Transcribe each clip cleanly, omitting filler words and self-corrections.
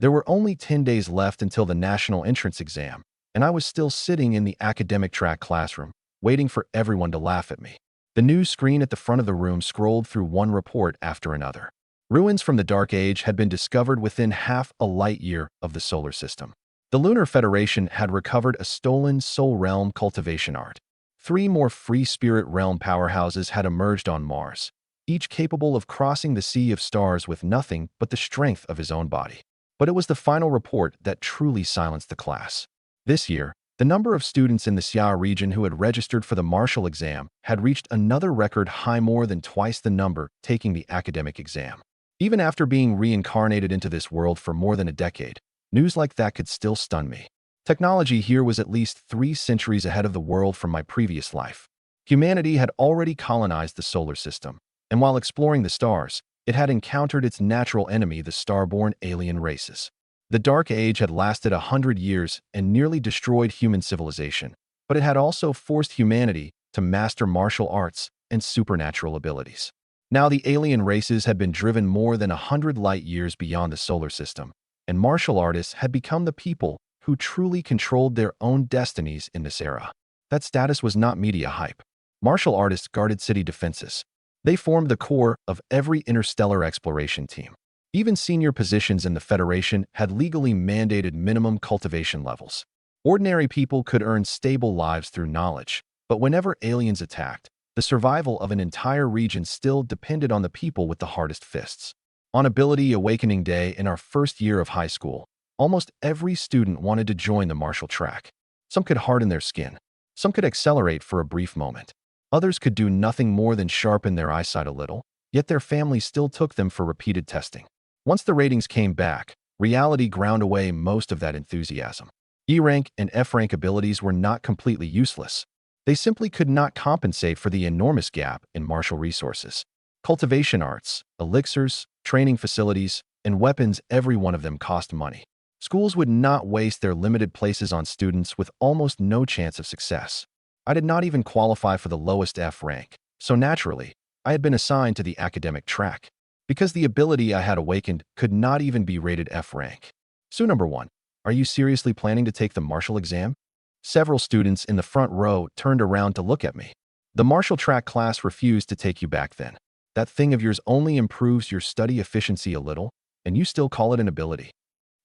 There were only 10 days left until the national entrance exam, and I was still sitting in the academic track classroom, waiting for everyone to laugh at me. The news screen at the front of the room scrolled through one report after another. Ruins from the Dark Age had been discovered within half a light year of the solar system. The Lunar Federation had recovered a stolen Soul Realm cultivation art. 3 more Free Spirit Realm powerhouses had emerged on Mars, each capable of crossing the sea of stars with nothing but the strength of his own body. But it was the final report that truly silenced the class. This year, the number of students in the Xia region who had registered for the Marshall exam had reached another record high, more than twice the number taking the academic exam. Even after being reincarnated into this world for more than a decade, news like that could still stun me. Technology here was at least 3 centuries ahead of the world from my previous life. Humanity had already colonized the solar system, and while exploring the stars, it had encountered its natural enemy, the star-born alien races. The Dark Age had lasted 100 years and nearly destroyed human civilization, but it had also forced humanity to master martial arts and supernatural abilities. Now the alien races had been driven more than 100 light years beyond the solar system, and martial artists had become the people who truly controlled their own destinies in this era. That status was not media hype. Martial artists guarded city defenses. They formed the core of every interstellar exploration team. Even senior positions in the Federation had legally mandated minimum cultivation levels. Ordinary people could earn stable lives through knowledge, but whenever aliens attacked, the survival of an entire region still depended on the people with the hardest fists. On Ability Awakening Day in our first year of high school, almost every student wanted to join the martial track. Some could harden their skin. Some could accelerate for a brief moment. Others could do nothing more than sharpen their eyesight a little, yet their families still took them for repeated testing. Once the ratings came back, reality ground away most of that enthusiasm. E-rank and F-rank abilities were not completely useless. They simply could not compensate for the enormous gap in martial resources. Cultivation arts, elixirs, training facilities, and weapons, every one of them cost money. Schools would not waste their limited places on students with almost no chance of success. I did not even qualify for the lowest F rank, so naturally, I had been assigned to the academic track, because the ability I had awakened could not even be rated F rank. So number 1, are you seriously planning to take the martial exam? Several students in the front row turned around to look at me. The martial track class refused to take you back then. That thing of yours only improves your study efficiency a little, and you still call it an ability.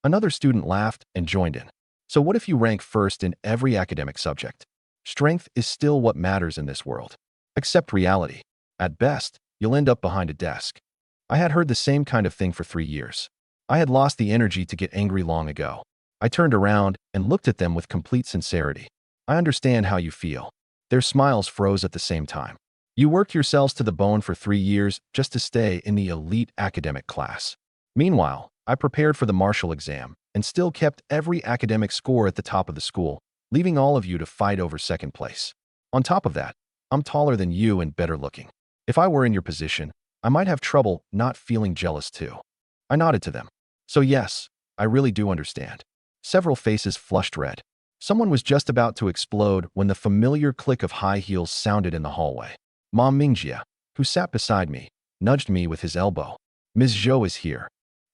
Another student laughed and joined in. So what if you rank first in every academic subject? Strength is still what matters in this world. Accept reality. At best, you'll end up behind a desk. I had heard the same kind of thing for 3 years. I had lost the energy to get angry long ago. I turned around and looked at them with complete sincerity. I understand how you feel. Their smiles froze at the same time. You worked yourselves to the bone for 3 years just to stay in the elite academic class. Meanwhile, I prepared for the martial exam and still kept every academic score at the top of the school, leaving all of you to fight over second place. On top of that, I'm taller than you and better looking. If I were in your position, I might have trouble not feeling jealous too. I nodded to them. So yes, I really do understand. Several faces flushed red. Someone was just about to explode when the familiar click of high heels sounded in the hallway. Ma Mingjia, who sat beside me, nudged me with his elbow. Ms. Zhou is here.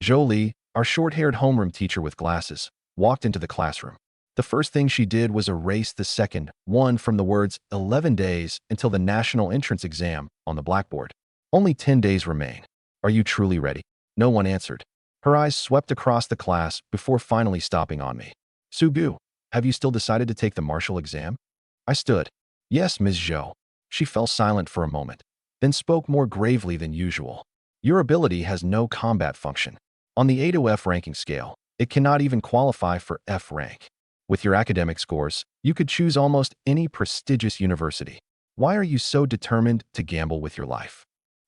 Zhou Li, our short-haired homeroom teacher with glasses, walked into the classroom. The first thing she did was erase the second one from the words 11 days until the national entrance exam on the blackboard. Only 10 days remain. Are you truly ready? No one answered. Her eyes swept across the class before finally stopping on me. Sugu, have you still decided to take the martial exam? I stood. Yes, Ms. Zhou. She fell silent for a moment, then spoke more gravely than usual. Your ability has no combat function. On the A to F ranking scale, it cannot even qualify for F rank. With your academic scores, you could choose almost any prestigious university. Why are you so determined to gamble with your life?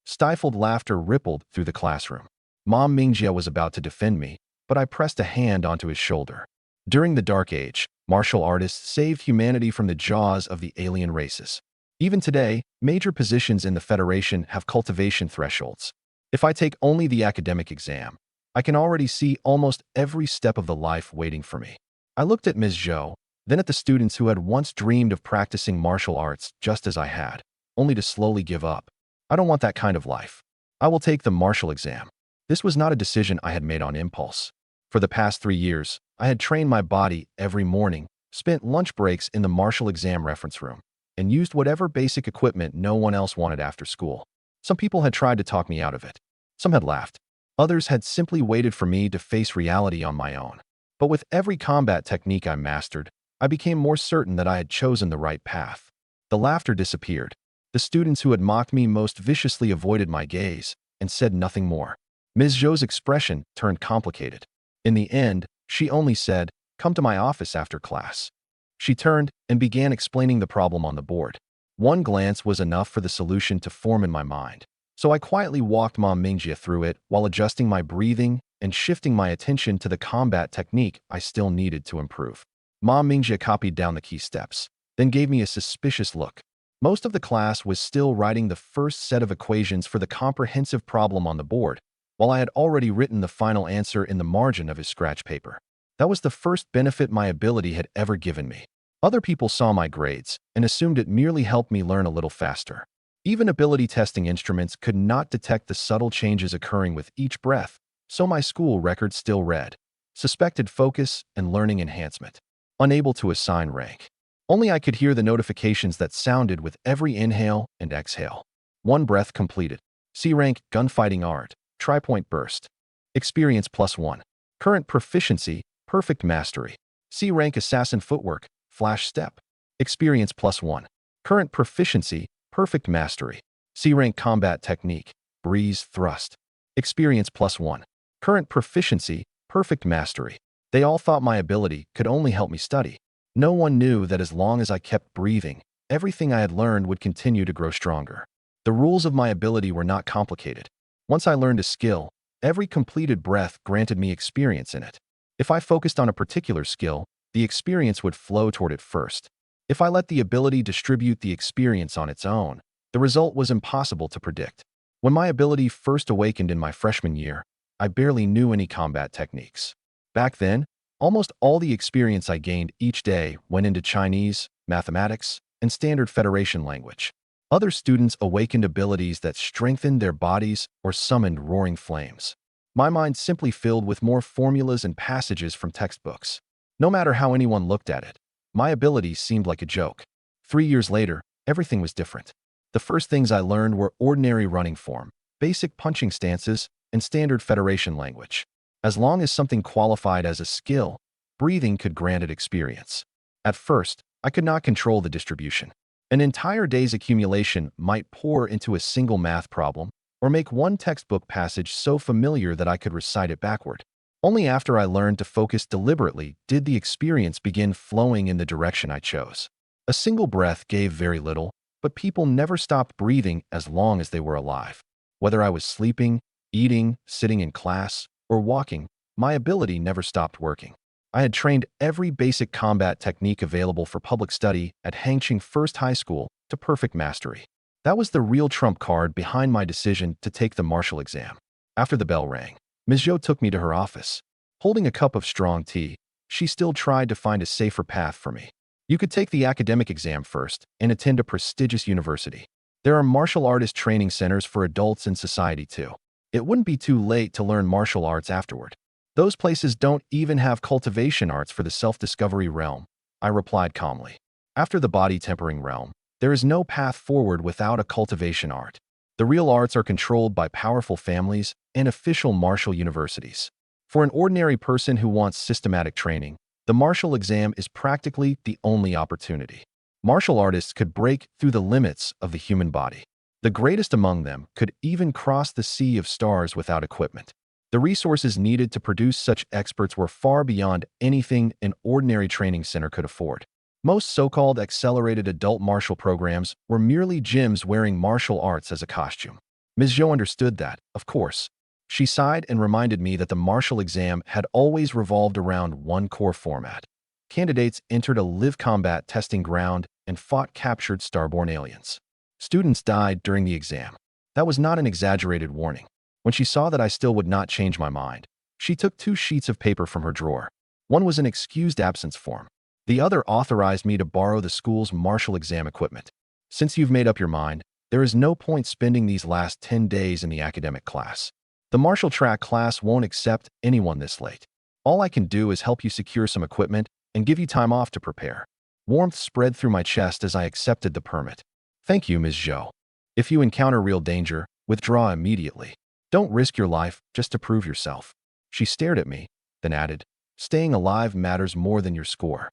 Stifled laughter rippled through the classroom. Mom Mingjia was about to defend me, but I pressed a hand onto his shoulder. During the Dark Age, martial artists saved humanity from the jaws of the alien races. Even today, major positions in the Federation have cultivation thresholds. If I take only the academic exam, I can already see almost every step of the life waiting for me. I looked at Ms. Zhou, then at the students who had once dreamed of practicing martial arts just as I had, only to slowly give up. I don't want that kind of life. I will take the martial exam. This was not a decision I had made on impulse. For the past 3 years, I had trained my body every morning, spent lunch breaks in the martial exam reference room, and used whatever basic equipment no one else wanted after school. Some people had tried to talk me out of it. Some had laughed. Others had simply waited for me to face reality on my own. But with every combat technique I mastered, I became more certain that I had chosen the right path. The laughter disappeared. The students who had mocked me most viciously avoided my gaze and said nothing more. Ms. Zhou's expression turned complicated. In the end, she only said, "Come to my office after class." She turned and began explaining the problem on the board. One glance was enough for the solution to form in my mind. So I quietly walked Mom Mingjie through it while adjusting my breathing and shifting my attention to the combat technique I still needed to improve. Mom Mingjie copied down the key steps, then gave me a suspicious look. Most of the class was still writing the first set of equations for the comprehensive problem on the board, while I had already written the final answer in the margin of his scratch paper. That was the first benefit my ability had ever given me. Other people saw my grades and assumed it merely helped me learn a little faster. Even ability testing instruments could not detect the subtle changes occurring with each breath, so my school record still read suspected focus and learning enhancement. Unable to assign rank. Only I could hear the notifications that sounded with every inhale and exhale. One breath completed. C rank gunfighting art, tri-point burst. Experience +1. Current proficiency, perfect mastery. C rank assassin footwork, flash step. Experience +1. Current proficiency, perfect mastery. C rank combat technique, breeze thrust. Experience +1. Current proficiency, perfect mastery. They all thought my ability could only help me study. No one knew that as long as I kept breathing, everything I had learned would continue to grow stronger. The rules of my ability were not complicated. Once I learned a skill, every completed breath granted me experience in it. If I focused on a particular skill, the experience would flow toward it first. If I let the ability distribute the experience on its own, the result was impossible to predict. When my ability first awakened in my freshman year, I barely knew any combat techniques. Back then, almost all the experience I gained each day went into Chinese, mathematics, and standard Federation language. Other students awakened abilities that strengthened their bodies or summoned roaring flames. My mind simply filled with more formulas and passages from textbooks. No matter how anyone looked at it, my ability seemed like a joke. 3 years later, everything was different. The first things I learned were ordinary running form, basic punching stances, and standard Federation language. As long as something qualified as a skill, breathing could grant it experience. At first, I could not control the distribution. An entire day's accumulation might pour into a single math problem, or make one textbook passage so familiar that I could recite it backward. Only after I learned to focus deliberately did the experience begin flowing in the direction I chose. A single breath gave very little, but people never stopped breathing as long as they were alive. Whether I was sleeping, eating, sitting in class, or walking, my ability never stopped working. I had trained every basic combat technique available for public study at Hangqing First High School to perfect mastery. That was the real trump card behind my decision to take the martial exam. After the bell rang, Ms. Zhou took me to her office. Holding a cup of strong tea, she still tried to find a safer path for me. You could take the academic exam first and attend a prestigious university. There are martial artist training centers for adults in society too. It wouldn't be too late to learn martial arts afterward. Those places don't even have cultivation arts for the self-discovery realm, I replied calmly. After the body-tempering realm, there is no path forward without a cultivation art. The real arts are controlled by powerful families and official martial universities. For an ordinary person who wants systematic training, the martial exam is practically the only opportunity. Martial artists could break through the limits of the human body. The greatest among them could even cross the sea of stars without equipment. The resources needed to produce such experts were far beyond anything an ordinary training center could afford. Most so-called accelerated adult martial programs were merely gyms wearing martial arts as a costume. Ms. Zhou understood that, of course. She sighed and reminded me that the martial exam had always revolved around one core format. Candidates entered a live combat testing ground and fought captured starborn aliens. Students died during the exam. That was not an exaggerated warning. When she saw that I still would not change my mind, she took 2 sheets of paper from her drawer. One was an excused absence form. The other authorized me to borrow the school's martial exam equipment. Since you've made up your mind, there is no point spending these last 10 days in the academic class. The martial track class won't accept anyone this late. All I can do is help you secure some equipment and give you time off to prepare. Warmth spread through my chest as I accepted the permit. Thank you, Ms. Zhou. If you encounter real danger, withdraw immediately. Don't risk your life just to prove yourself. She stared at me, then added, staying alive matters more than your score.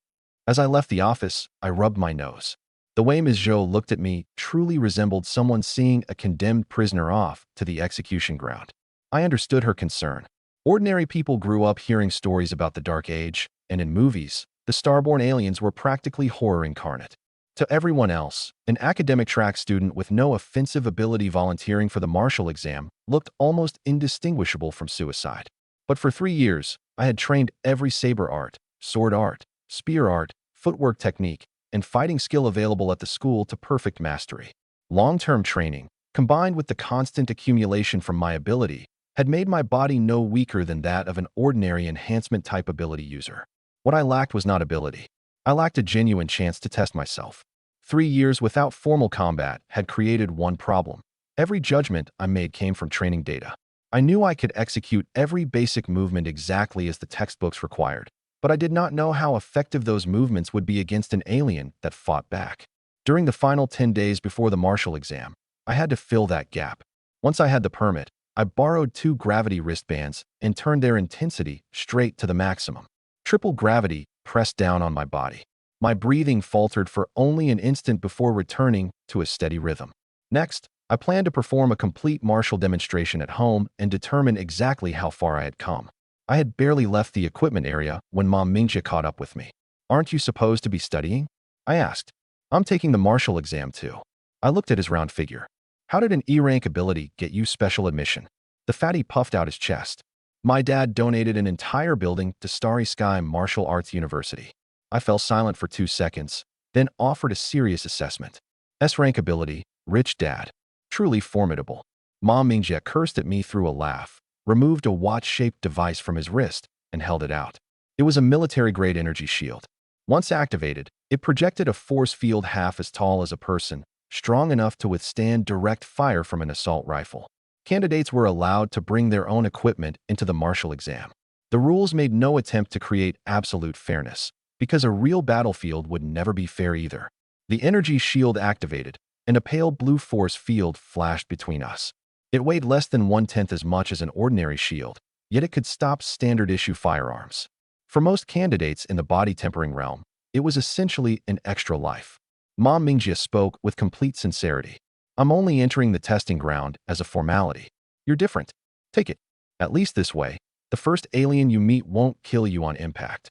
As I left the office, I rubbed my nose. The way Ms. Zhou looked at me truly resembled someone seeing a condemned prisoner off to the execution ground. I understood her concern. Ordinary people grew up hearing stories about the Dark Age, and in movies, the starborn aliens were practically horror incarnate. To everyone else, an academic track student with no offensive ability volunteering for the martial exam looked almost indistinguishable from suicide. But for 3 years, I had trained every saber art, sword art, spear art, footwork technique, and fighting skill available at the school to perfect mastery. Long-term training, combined with the constant accumulation from my ability, had made my body no weaker than that of an ordinary enhancement-type ability user. What I lacked was not ability. I lacked a genuine chance to test myself. 3 years without formal combat had created one problem. Every judgment I made came from training data. I knew I could execute every basic movement exactly as the textbooks required, but I did not know how effective those movements would be against an alien that fought back. During the final 10 days before the martial exam, I had to fill that gap. Once I had the permit, I borrowed 2 gravity wristbands and turned their intensity straight to the maximum. Triple gravity pressed down on my body. My breathing faltered for only an instant before returning to a steady rhythm. Next, I planned to perform a complete martial demonstration at home and determine exactly how far I had come. I had barely left the equipment area when Mom Mingjia caught up with me. Aren't you supposed to be studying? I asked. I'm taking the martial exam too. I looked at his round figure. How did an E-rank ability get you special admission? The fatty puffed out his chest. My dad donated an entire building to Starry Sky Martial Arts University. I fell silent for 2 seconds, then offered a serious assessment. S-rank ability, rich dad. Truly formidable. Mom Mingjia cursed at me through a laugh, removed a watch-shaped device from his wrist, and held it out. It was a military-grade energy shield. Once activated, it projected a force field half as tall as a person, strong enough to withstand direct fire from an assault rifle. Candidates were allowed to bring their own equipment into the martial exam. The rules made no attempt to create absolute fairness, because a real battlefield would never be fair either. The energy shield activated, and a pale blue force field flashed between us. It weighed less than 1/10 as much as an ordinary shield, yet it could stop standard-issue firearms. For most candidates in the body-tempering realm, it was essentially an extra life. Mom Mingjia spoke with complete sincerity. I'm only entering the testing ground as a formality. You're different. Take it. At least this way, the first alien you meet won't kill you on impact.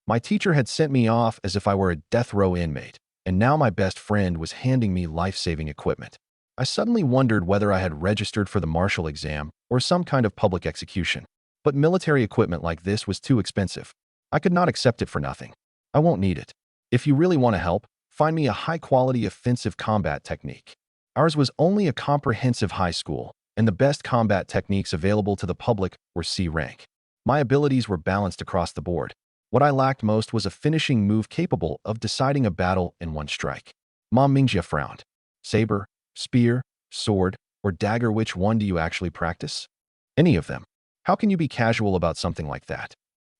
My teacher had sent me off as if I were a death row inmate, and now my best friend was handing me life-saving equipment. I suddenly wondered whether I had registered for the martial exam or some kind of public execution. But military equipment like this was too expensive. I could not accept it for nothing. I won't need it. If you really want to help, find me a high-quality offensive combat technique. Ours was only a comprehensive high school, and the best combat techniques available to the public were C rank. My abilities were balanced across the board. What I lacked most was a finishing move capable of deciding a battle in one strike. Mom Mingjia frowned. Saber, spear, sword, or dagger, which one do you actually practice? Any of them. How can you be casual about something like that?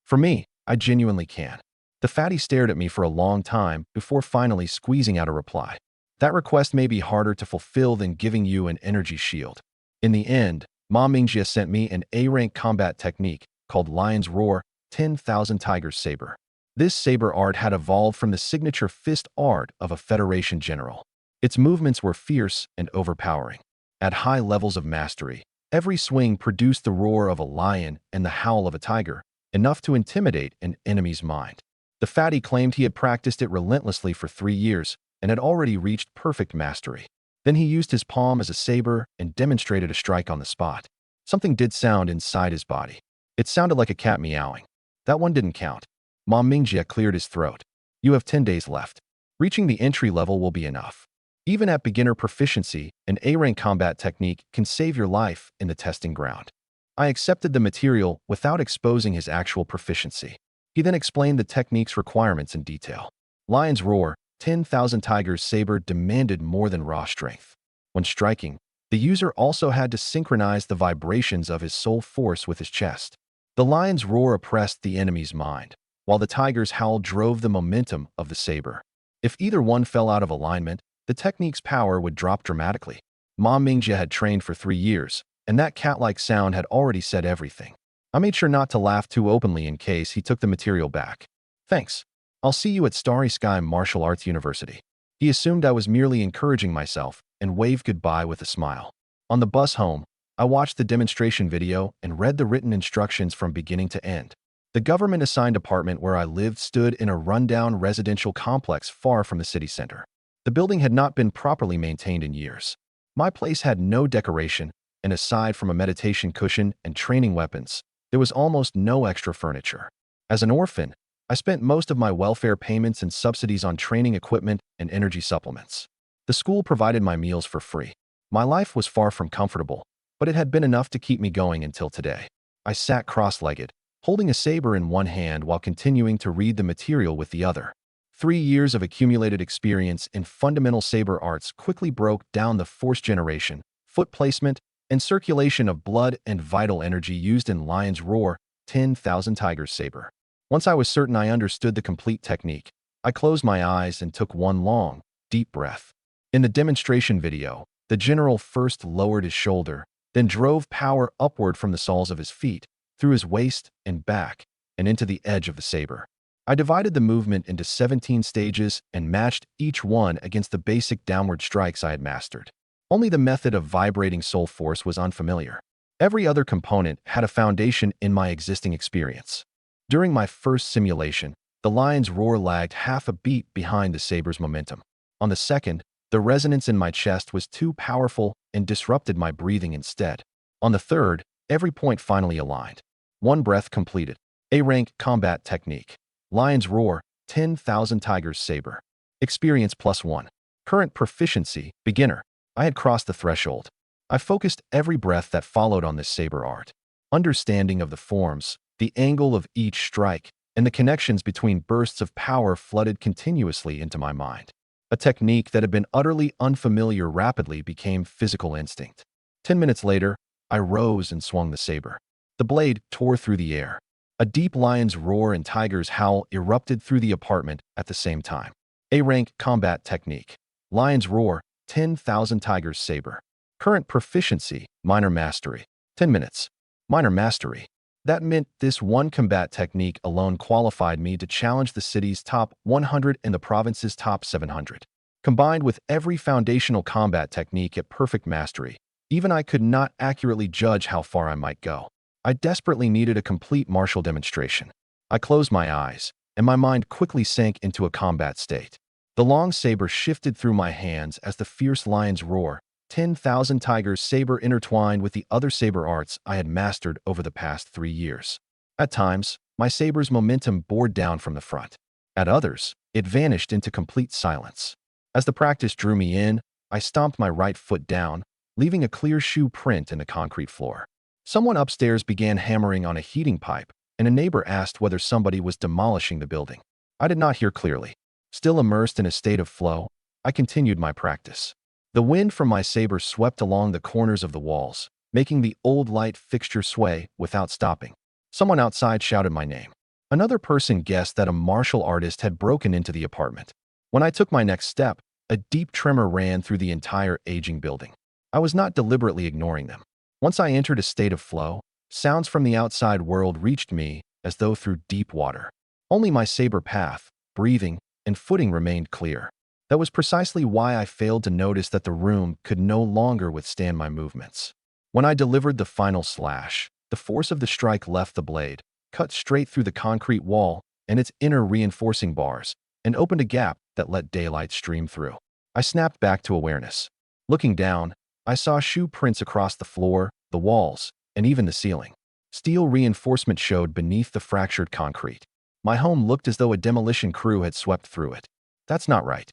For me, I genuinely can. The fatty stared at me for a long time before finally squeezing out a reply. That request may be harder to fulfill than giving you an energy shield. In the end, Mom Mingjia sent me an A-rank combat technique called Lion's Roar 10,000 Tigers Saber. This saber art had evolved from the signature fist art of a Federation general. Its movements were fierce and overpowering. At high levels of mastery, every swing produced the roar of a lion and the howl of a tiger, enough to intimidate an enemy's mind. The fatty claimed he had practiced it relentlessly for 3 years, and had already reached perfect mastery. Then he used his palm as a saber and demonstrated a strike on the spot. Something did sound inside his body. It sounded like a cat meowing. That one didn't count. Mom Mingjia cleared his throat. You have 10 days left. Reaching the entry level will be enough. Even at beginner proficiency, an A-rank combat technique can save your life in the testing ground. I accepted the material without exposing his actual proficiency. He then explained the technique's requirements in detail. Lion's Roar 10,000 Tigers Saber demanded more than raw strength. When striking, the user also had to synchronize the vibrations of his soul force with his chest. The lion's roar oppressed the enemy's mind, while the tiger's howl drove the momentum of the saber. If either one fell out of alignment, the technique's power would drop dramatically. Ma Mingjie had trained for 3 years, and that cat-like sound had already said everything. I made sure not to laugh too openly in case he took the material back. Thanks. I'll see you at Starry Sky Martial Arts University. He assumed I was merely encouraging myself and waved goodbye with a smile. On the bus home, I watched the demonstration video and read the written instructions from beginning to end. The government-assigned apartment where I lived stood in a rundown residential complex far from the city center. The building had not been properly maintained in years. My place had no decoration, and aside from a meditation cushion and training weapons, there was almost no extra furniture. As an orphan, I spent most of my welfare payments and subsidies on training equipment and energy supplements. The school provided my meals for free. My life was far from comfortable, but it had been enough to keep me going until today. I sat cross-legged, holding a saber in one hand while continuing to read the material with the other. 3 years of accumulated experience in fundamental saber arts quickly broke down the force generation, foot placement, and circulation of blood and vital energy used in Lion's Roar, 10,000 Tigers Saber. Once I was certain I understood the complete technique, I closed my eyes and took one long, deep breath. In the demonstration video, the general first lowered his shoulder, then drove power upward from the soles of his feet, through his waist and back, and into the edge of the saber. I divided the movement into 17 stages and matched each one against the basic downward strikes I had mastered. Only the method of vibrating soul force was unfamiliar. Every other component had a foundation in my existing experience. During my first simulation, the lion's roar lagged half a beat behind the saber's momentum. On the second, the resonance in my chest was too powerful and disrupted my breathing instead. On the third, every point finally aligned. One breath completed. A-rank combat technique. Lion's Roar, 10,000 Tigers Saber. Experience +1. Current proficiency, beginner. I had crossed the threshold. I focused every breath that followed on this saber art. Understanding of the forms, the angle of each strike, and the connections between bursts of power flooded continuously into my mind. A technique that had been utterly unfamiliar rapidly became physical instinct. 10 minutes later, I rose and swung the saber. The blade tore through the air. A deep lion's roar and tiger's howl erupted through the apartment at the same time. A-rank combat technique. Lion's Roar, 10,000 Tigers Saber. Current proficiency, minor mastery. 10 minutes. Minor mastery. That meant this one combat technique alone qualified me to challenge the city's top 100 and the province's top 700. Combined with every foundational combat technique at perfect mastery, even I could not accurately judge how far I might go. I desperately needed a complete martial demonstration. I closed my eyes, and my mind quickly sank into a combat state. The long saber shifted through my hands as the fierce lion's roar, 10,000 Tigers Saber intertwined with the other saber arts I had mastered over the past 3 years. At times, my saber's momentum bore down from the front. At others, it vanished into complete silence. As the practice drew me in, I stomped my right foot down, leaving a clear shoe print in the concrete floor. Someone upstairs began hammering on a heating pipe, and a neighbor asked whether somebody was demolishing the building. I did not hear clearly. Still immersed in a state of flow, I continued my practice. The wind from my saber swept along the corners of the walls, making the old light fixture sway without stopping. Someone outside shouted my name. Another person guessed that a martial artist had broken into the apartment. When I took my next step, a deep tremor ran through the entire aging building. I was not deliberately ignoring them. Once I entered a state of flow, sounds from the outside world reached me as though through deep water. Only my saber path, breathing, and footing remained clear. That was precisely why I failed to notice that the room could no longer withstand my movements. When I delivered the final slash, the force of the strike left the blade, cut straight through the concrete wall and its inner reinforcing bars, and opened a gap that let daylight stream through. I snapped back to awareness. Looking down, I saw shoe prints across the floor, the walls, and even the ceiling. Steel reinforcement showed beneath the fractured concrete. My home looked as though a demolition crew had swept through it. That's not right.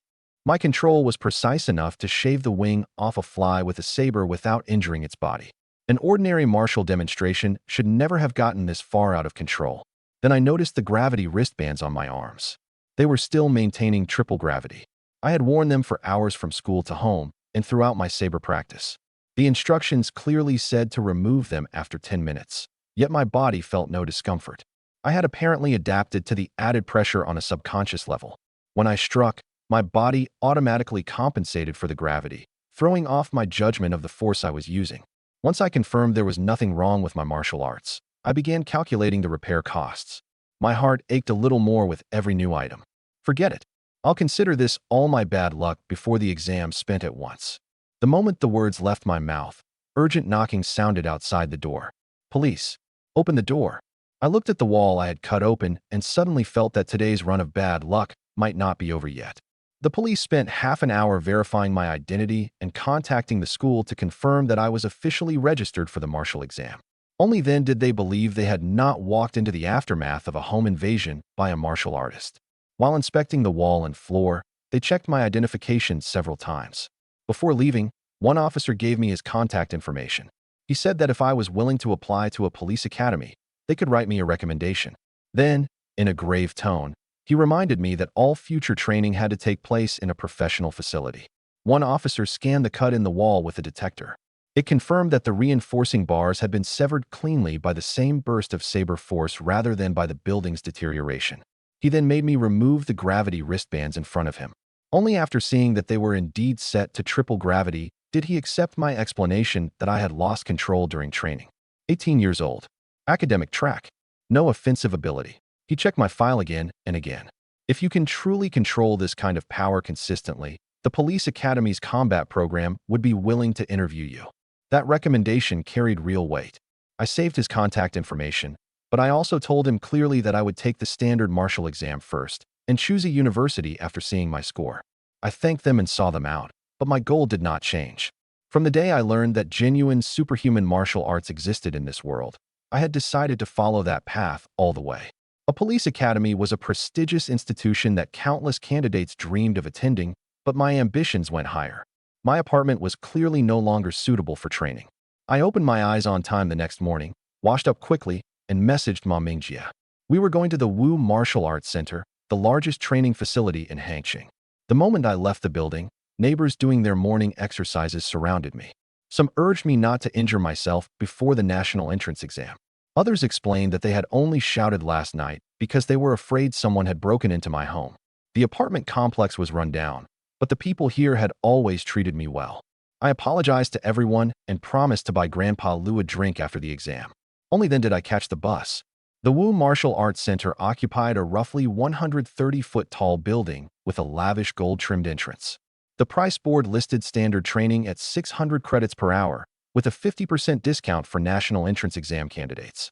My control was precise enough to shave the wing off a fly with a saber without injuring its body. An ordinary martial demonstration should never have gotten this far out of control. Then I noticed the gravity wristbands on my arms. They were still maintaining triple gravity. I had worn them for hours from school to home and throughout my saber practice. The instructions clearly said to remove them after 10 minutes. yet my body felt no discomfort. I had apparently adapted to the added pressure on a subconscious level. When I struck, my body automatically compensated for the gravity, throwing off my judgment of the force I was using. Once I confirmed there was nothing wrong with my martial arts, I began calculating the repair costs. My heart ached a little more with every new item. Forget it. I'll consider this all my bad luck before the exam spent at once. The moment the words left my mouth, urgent knocking sounded outside the door. Police. Open the door. I looked at the wall I had cut open and suddenly felt that today's run of bad luck might not be over yet. The police spent half an hour verifying my identity and contacting the school to confirm that I was officially registered for the martial exam. Only then did they believe they had not walked into the aftermath of a home invasion by a martial artist. While inspecting the wall and floor, they checked my identification several times. Before leaving, one officer gave me his contact information. He said that if I was willing to apply to a police academy, they could write me a recommendation. Then, in a grave tone, he reminded me that all future training had to take place in a professional facility. One officer scanned the cut in the wall with a detector. It confirmed that the reinforcing bars had been severed cleanly by the same burst of saber force rather than by the building's deterioration. He then made me remove the gravity wristbands in front of him. Only after seeing that they were indeed set to triple gravity did he accept my explanation that I had lost control during training. 18 years old. Academic track. No offensive ability. He checked my file again and again. If you can truly control this kind of power consistently, the police academy's combat program would be willing to interview you. That recommendation carried real weight. I saved his contact information, but I also told him clearly that I would take the standard martial exam first and choose a university after seeing my score. I thanked them and saw them out, but my goal did not change. From the day I learned that genuine superhuman martial arts existed in this world, I had decided to follow that path all the way. A police academy was a prestigious institution that countless candidates dreamed of attending, but my ambitions went higher. My apartment was clearly no longer suitable for training. I opened my eyes on time the next morning, washed up quickly, and messaged Ma Mingjie. We were going to the Wu Martial Arts Center, the largest training facility in Hangqing. The moment I left the building, neighbors doing their morning exercises surrounded me. Some urged me not to injure myself before the national entrance exam. Others explained that they had only shouted last night because they were afraid someone had broken into my home. The apartment complex was run down, but the people here had always treated me well. I apologized to everyone and promised to buy Grandpa Lu a drink after the exam. Only then did I catch the bus. The Wu Martial Arts Center occupied a roughly 130-foot-tall building with a lavish gold-trimmed entrance. The price board listed standard training at 600 credits per hour, with a 50% discount for national entrance exam candidates.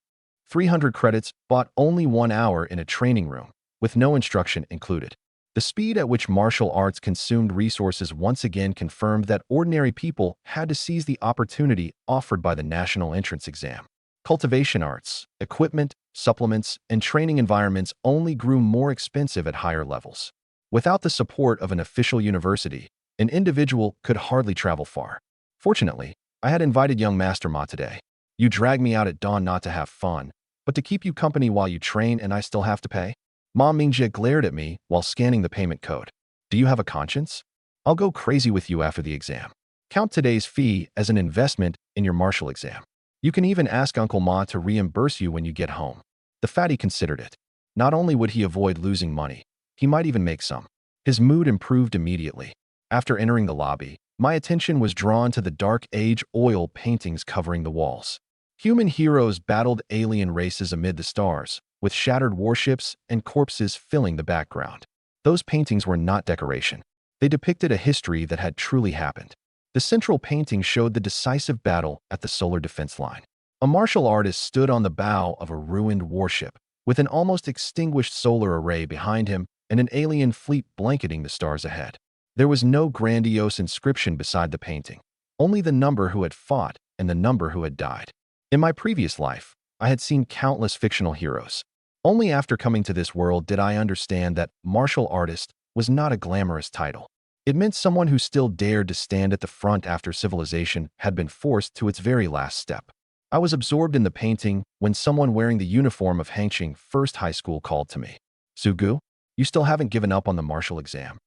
300 credits bought only 1 hour in a training room, with no instruction included. The speed at which martial arts consumed resources once again confirmed that ordinary people had to seize the opportunity offered by the national entrance exam. Cultivation arts, equipment, supplements, and training environments only grew more expensive at higher levels. Without the support of an official university, an individual could hardly travel far. Fortunately, I had invited young Master Ma today. You drag me out at dawn not to have fun, but to keep you company while you train and I still have to pay? Ma Mingjie glared at me while scanning the payment code. Do you have a conscience? I'll go crazy with you after the exam. Count today's fee as an investment in your martial exam. You can even ask Uncle Ma to reimburse you when you get home. The fatty considered it. Not only would he avoid losing money, he might even make some. His mood improved immediately. After entering the lobby, my attention was drawn to the Dark Age oil paintings covering the walls. Human heroes battled alien races amid the stars, with shattered warships and corpses filling the background. Those paintings were not decoration. They depicted a history that had truly happened. The central painting showed the decisive battle at the solar defense line. A martial artist stood on the bow of a ruined warship, with an almost extinguished solar array behind him and an alien fleet blanketing the stars ahead. There was no grandiose inscription beside the painting, only the number who had fought and the number who had died. In my previous life, I had seen countless fictional heroes. Only after coming to this world did I understand that martial artist was not a glamorous title. It meant someone who still dared to stand at the front after civilization had been forced to its very last step. I was absorbed in the painting when someone wearing the uniform of Hangqing First High School called to me. Sugu, you still haven't given up on the martial exam.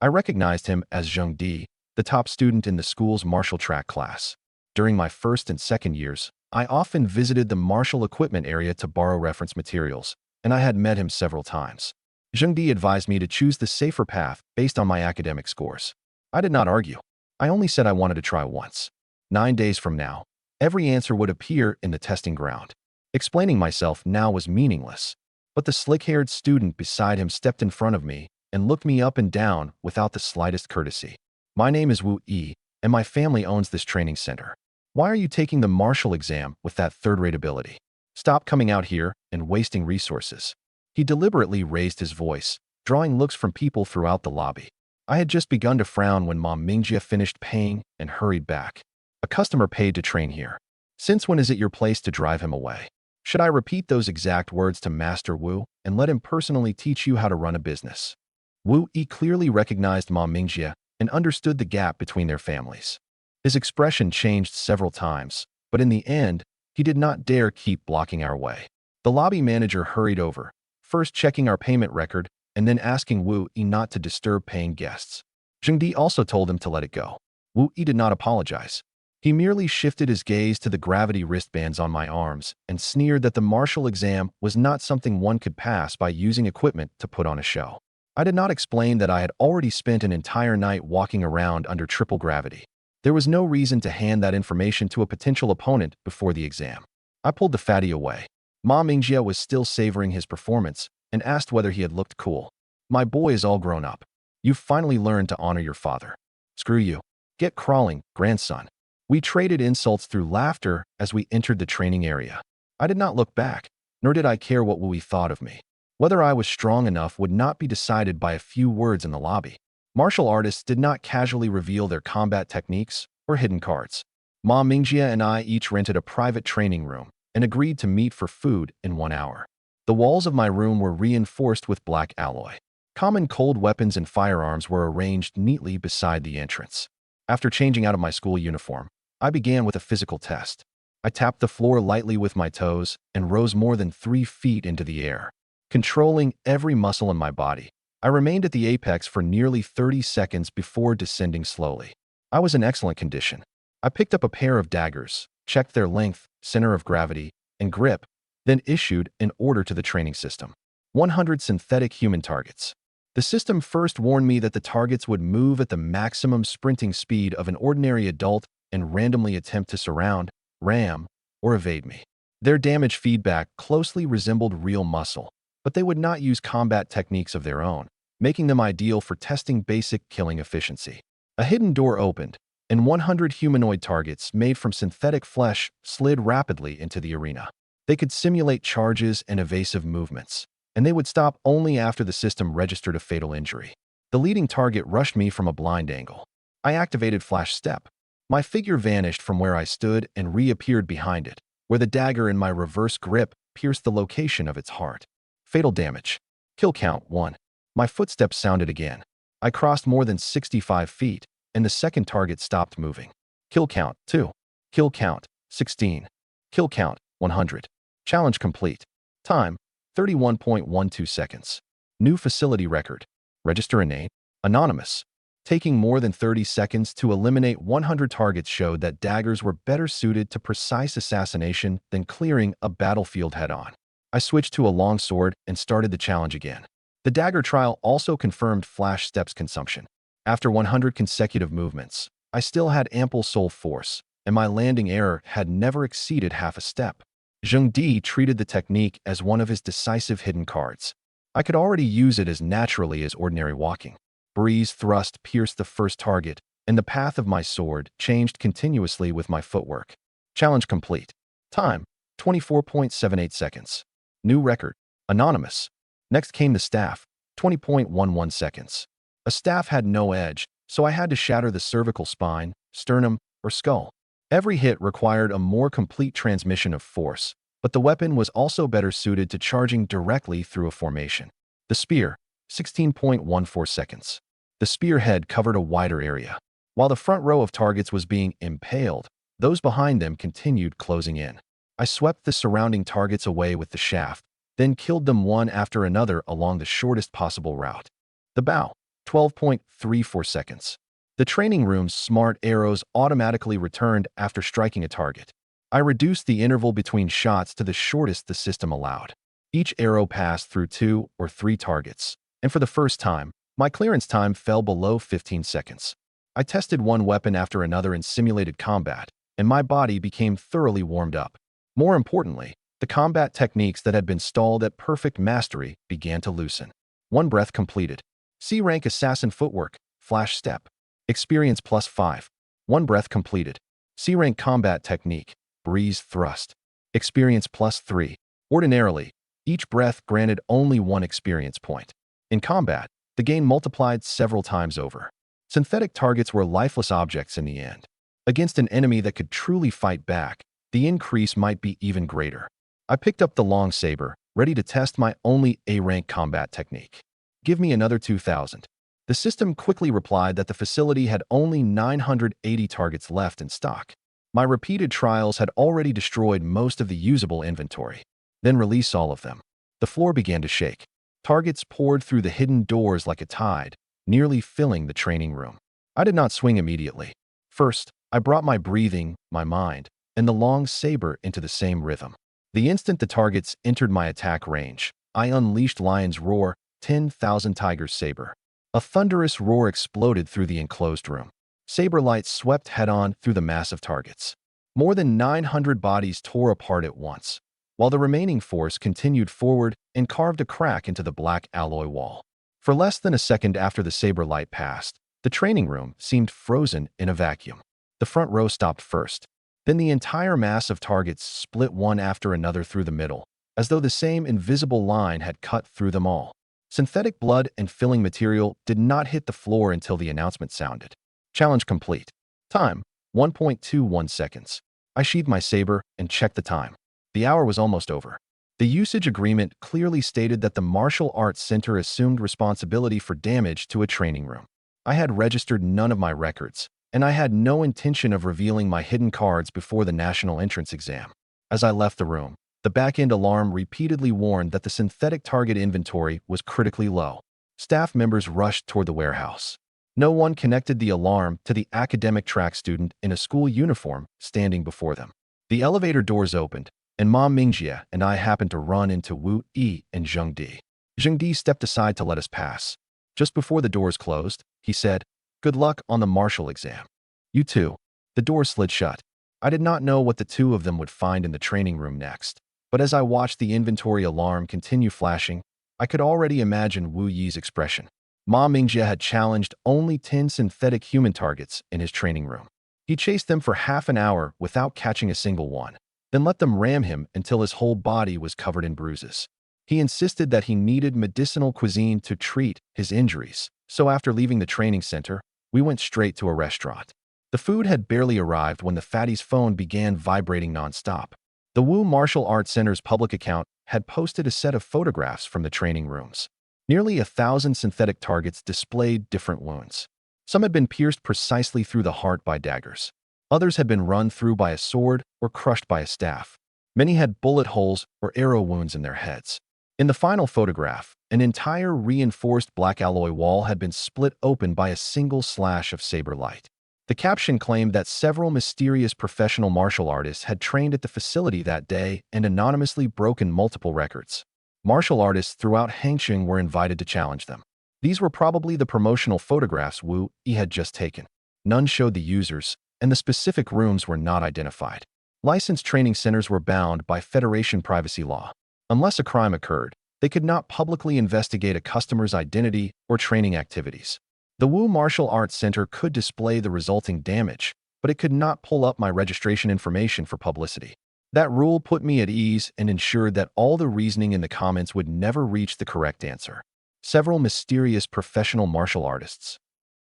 I recognized him as Zheng Di, the top student in the school's martial track class. During my first and second years, I often visited the martial equipment area to borrow reference materials, and I had met him several times. Zhengdi advised me to choose the safer path based on my academic scores. I did not argue. I only said I wanted to try once. 9 days from now, every answer would appear in the testing ground. Explaining myself now was meaningless. But the slick-haired student beside him stepped in front of me and looked me up and down without the slightest courtesy. My name is Wu Yi, and my family owns this training center. Why are you taking the martial exam with that third-rate ability? Stop coming out here and wasting resources. He deliberately raised his voice, drawing looks from people throughout the lobby. I had just begun to frown when Mom Mingjie finished paying and hurried back. A customer paid to train here. Since when is it your place to drive him away? Should I repeat those exact words to Master Wu and let him personally teach you how to run a business? Wu Yi clearly recognized Mom Mingjie and understood the gap between their families. His expression changed several times, but in the end, he did not dare keep blocking our way. The lobby manager hurried over, first checking our payment record and then asking Wu Yi not to disturb paying guests. Zhengdi also told him to let it go. Wu Yi did not apologize. He merely shifted his gaze to the gravity wristbands on my arms and sneered that the martial exam was not something one could pass by using equipment to put on a show. I did not explain that I had already spent an entire night walking around under triple gravity. There was no reason to hand that information to a potential opponent before the exam. I pulled the fatty away. Ma Mingjie was still savoring his performance and asked whether he had looked cool. My boy is all grown up. You've finally learned to honor your father. Screw you. Get crawling, grandson. We traded insults through laughter as we entered the training area. I did not look back, nor did I care what Wu Yi thought of me. Whether I was strong enough would not be decided by a few words in the lobby. Martial artists did not casually reveal their combat techniques or hidden cards. Ma Mingjie and I each rented a private training room and agreed to meet for food in 1 hour. The walls of my room were reinforced with black alloy. Common cold weapons and firearms were arranged neatly beside the entrance. After changing out of my school uniform, I began with a physical test. I tapped the floor lightly with my toes and rose more than 3 feet into the air. Controlling every muscle in my body, I remained at the apex for nearly 30 seconds before descending slowly. I was in excellent condition. I picked up a pair of daggers, checked their length, center of gravity, and grip, then issued an order to the training system. 100 synthetic human targets. The system first warned me that the targets would move at the maximum sprinting speed of an ordinary adult and randomly attempt to surround, ram, or evade me. Their damage feedback closely resembled real muscle, but they would not use combat techniques of their own, making them ideal for testing basic killing efficiency. A hidden door opened, and 100 humanoid targets made from synthetic flesh slid rapidly into the arena. They could simulate charges and evasive movements, and they would stop only after the system registered a fatal injury. The leading target rushed me from a blind angle. I activated Flash Step. My figure vanished from where I stood and reappeared behind it, where the dagger in my reverse grip pierced the location of its heart. Fatal damage. Kill count 1. My footsteps sounded again. I crossed more than 65 feet, and the second target stopped moving. Kill count 2. Kill count 16. Kill count 100. Challenge complete. Time 31.12 seconds. New facility record. Register a name. Anonymous. Taking more than 30 seconds to eliminate 100 targets showed that daggers were better suited to precise assassination than clearing a battlefield head-on. I switched to a long sword and started the challenge again. The dagger trial also confirmed Flash Step's consumption. After 100 consecutive movements, I still had ample soul force, and my landing error had never exceeded half a step. Zheng Di treated the technique as one of his decisive hidden cards. I could already use it as naturally as ordinary walking. Breeze thrust pierced the first target, and the path of my sword changed continuously with my footwork. Challenge complete. Time 24.78 seconds. New record. Anonymous. Next came the staff. 20.11 seconds. A staff had no edge, so I had to shatter the cervical spine, sternum, or skull. Every hit required a more complete transmission of force, but the weapon was also better suited to charging directly through a formation. The spear. 16.14 seconds. The spearhead covered a wider area. While the front row of targets was being impaled, those behind them continued closing in. I swept the surrounding targets away with the shaft, then killed them one after another along the shortest possible route. The bow. 12.34 seconds. The training room's smart arrows automatically returned after striking a target. I reduced the interval between shots to the shortest the system allowed. Each arrow passed through 2 or 3 targets, and for the first time, my clearance time fell below 15 seconds. I tested one weapon after another in simulated combat, and my body became thoroughly warmed up. More importantly, the combat techniques that had been stalled at perfect mastery began to loosen. One breath completed. C-rank assassin footwork, flash step. Experience +5. One breath completed. C-rank combat technique, breeze thrust. Experience +3. Ordinarily, each breath granted only 1 experience point. In combat, the gain multiplied several times over. Synthetic targets were lifeless objects in the end. Against an enemy that could truly fight back, the increase might be even greater. I picked up the long saber, ready to test my only A-rank combat technique. Give me another 2,000. The system quickly replied that the facility had only 980 targets left in stock. My repeated trials had already destroyed most of the usable inventory. Then release all of them. The floor began to shake. Targets poured through the hidden doors like a tide, nearly filling the training room. I did not swing immediately. First, I brought my breathing, my mind, and the long saber into the same rhythm. The instant the targets entered my attack range, I unleashed Lion's Roar, 10,000 Tigers Saber. A thunderous roar exploded through the enclosed room. Saber light swept head-on through the massive targets. More than 900 bodies tore apart at once, while the remaining force continued forward and carved a crack into the black alloy wall. For less than a second after the saber light passed, the training room seemed frozen in a vacuum. The front row stopped first. Then the entire mass of targets split one after another through the middle, as though the same invisible line had cut through them all. Synthetic blood and filling material did not hit the floor until the announcement sounded. Challenge complete. Time, 1.21 seconds. I sheathed my saber and checked the time. The hour was almost over. The usage agreement clearly stated that the Martial Arts Center assumed responsibility for damage to a training room. I had registered none of my records, and I had no intention of revealing my hidden cards before the national entrance exam. As I left the room, the back-end alarm repeatedly warned that the synthetic target inventory was critically low. Staff members rushed toward the warehouse. No one connected the alarm to the academic track student in a school uniform standing before them. The elevator doors opened, and Ma Mingjie and I happened to run into Wu Yi and Zheng Di. Zheng Di stepped aside to let us pass. Just before the doors closed, he said, "Good luck on the martial exam." You too. The door slid shut. I did not know what the two of them would find in the training room next, but as I watched the inventory alarm continue flashing, I could already imagine Wu Yi's expression. Ma Mingjie had challenged only 10 synthetic human targets in his training room. He chased them for half an hour without catching a single one, then let them ram him until his whole body was covered in bruises. He insisted that he needed medicinal cuisine to treat his injuries, so after leaving the training center, we went straight to a restaurant. The food had barely arrived when the fatty's phone began vibrating nonstop. The Wu Martial Arts Center's public account had posted a set of photographs from the training rooms. Nearly 1,000 synthetic targets displayed different wounds. Some had been pierced precisely through the heart by daggers. Others had been run through by a sword or crushed by a staff. Many had bullet holes or arrow wounds in their heads. In the final photograph, an entire reinforced black alloy wall had been split open by a single slash of saber light. The caption claimed that several mysterious professional martial artists had trained at the facility that day and anonymously broken multiple records. Martial artists throughout Hangzhou were invited to challenge them. These were probably the promotional photographs Wu Yi had just taken. None showed the users, and the specific rooms were not identified. Licensed training centers were bound by Federation privacy law. Unless a crime occurred, they could not publicly investigate a customer's identity or training activities. The Wu Martial Arts Center could display the resulting damage, but it could not pull up my registration information for publicity. That rule put me at ease and ensured that all the reasoning in the comments would never reach the correct answer. Several mysterious professional martial artists.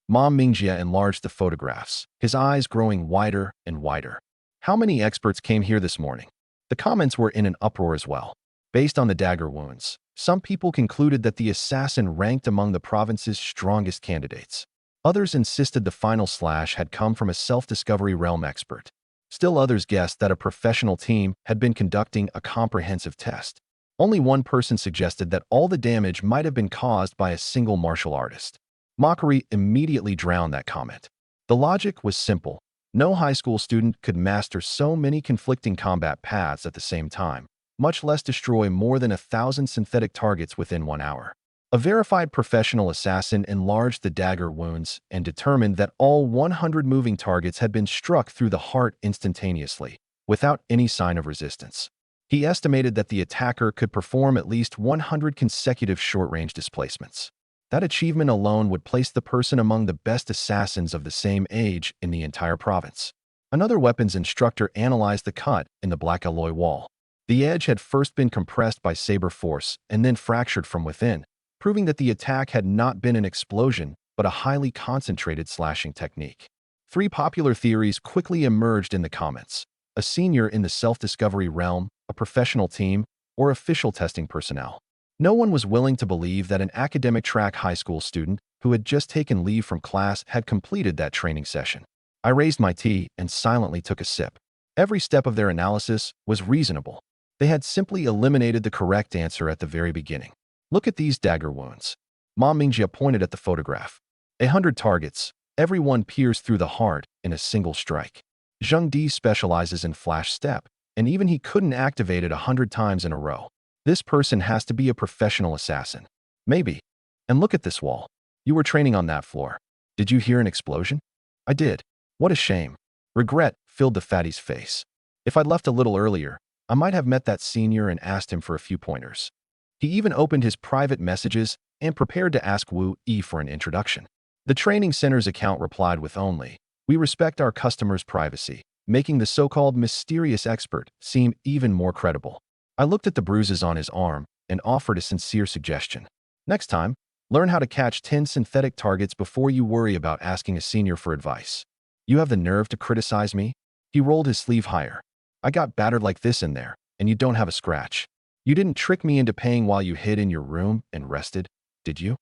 Ma Mingjie enlarged the photographs, his eyes growing wider and wider. How many experts came here this morning? The comments were in an uproar as well. Based on the dagger wounds, some people concluded that the assassin ranked among the province's strongest candidates. Others insisted the final slash had come from a self-discovery realm expert. Still others guessed that a professional team had been conducting a comprehensive test. Only one person suggested that all the damage might have been caused by a single martial artist. Mockery immediately drowned that comment. The logic was simple. No high school student could master so many conflicting combat paths at the same time, much less destroy more than 1,000 synthetic targets within 1 hour. A verified professional assassin enlarged the dagger wounds and determined that all 100 moving targets had been struck through the heart instantaneously, without any sign of resistance. He estimated that the attacker could perform at least 100 consecutive short-range displacements. That achievement alone would place the person among the best assassins of the same age in the entire province. Another weapons instructor analyzed the cut in the black alloy wall. The edge had first been compressed by saber force and then fractured from within, proving that the attack had not been an explosion, but a highly concentrated slashing technique. 3 popular theories quickly emerged in the comments: a senior in the self-discovery realm, a professional team, or official testing personnel. No one was willing to believe that an academic track high school student who had just taken leave from class had completed that training session. I raised my tea and silently took a sip. Every step of their analysis was reasonable. They had simply eliminated the correct answer at the very beginning. Look at these dagger wounds. Ma Mingjia pointed at the photograph. 100 targets, every one pierced through the heart in a single strike. Zheng Di specializes in flash step, and even he couldn't activate it 100 times in a row. This person has to be a professional assassin. Maybe. And look at this wall. You were training on that floor. Did you hear an explosion? I did. What a shame. Regret filled the fatty's face. If I'd left a little earlier, I might have met that senior and asked him for a few pointers. He even opened his private messages and prepared to ask Wu Yi for an introduction. The training center's account replied with only, "We respect our customers' privacy," making the so-called mysterious expert seem even more credible. I looked at the bruises on his arm and offered a sincere suggestion. Next time, learn how to catch 10 synthetic targets before you worry about asking a senior for advice. You have the nerve to criticize me? He rolled his sleeve higher. I got battered like this in there, and you don't have a scratch. You didn't trick me into paying while you hid in your room and rested, did you?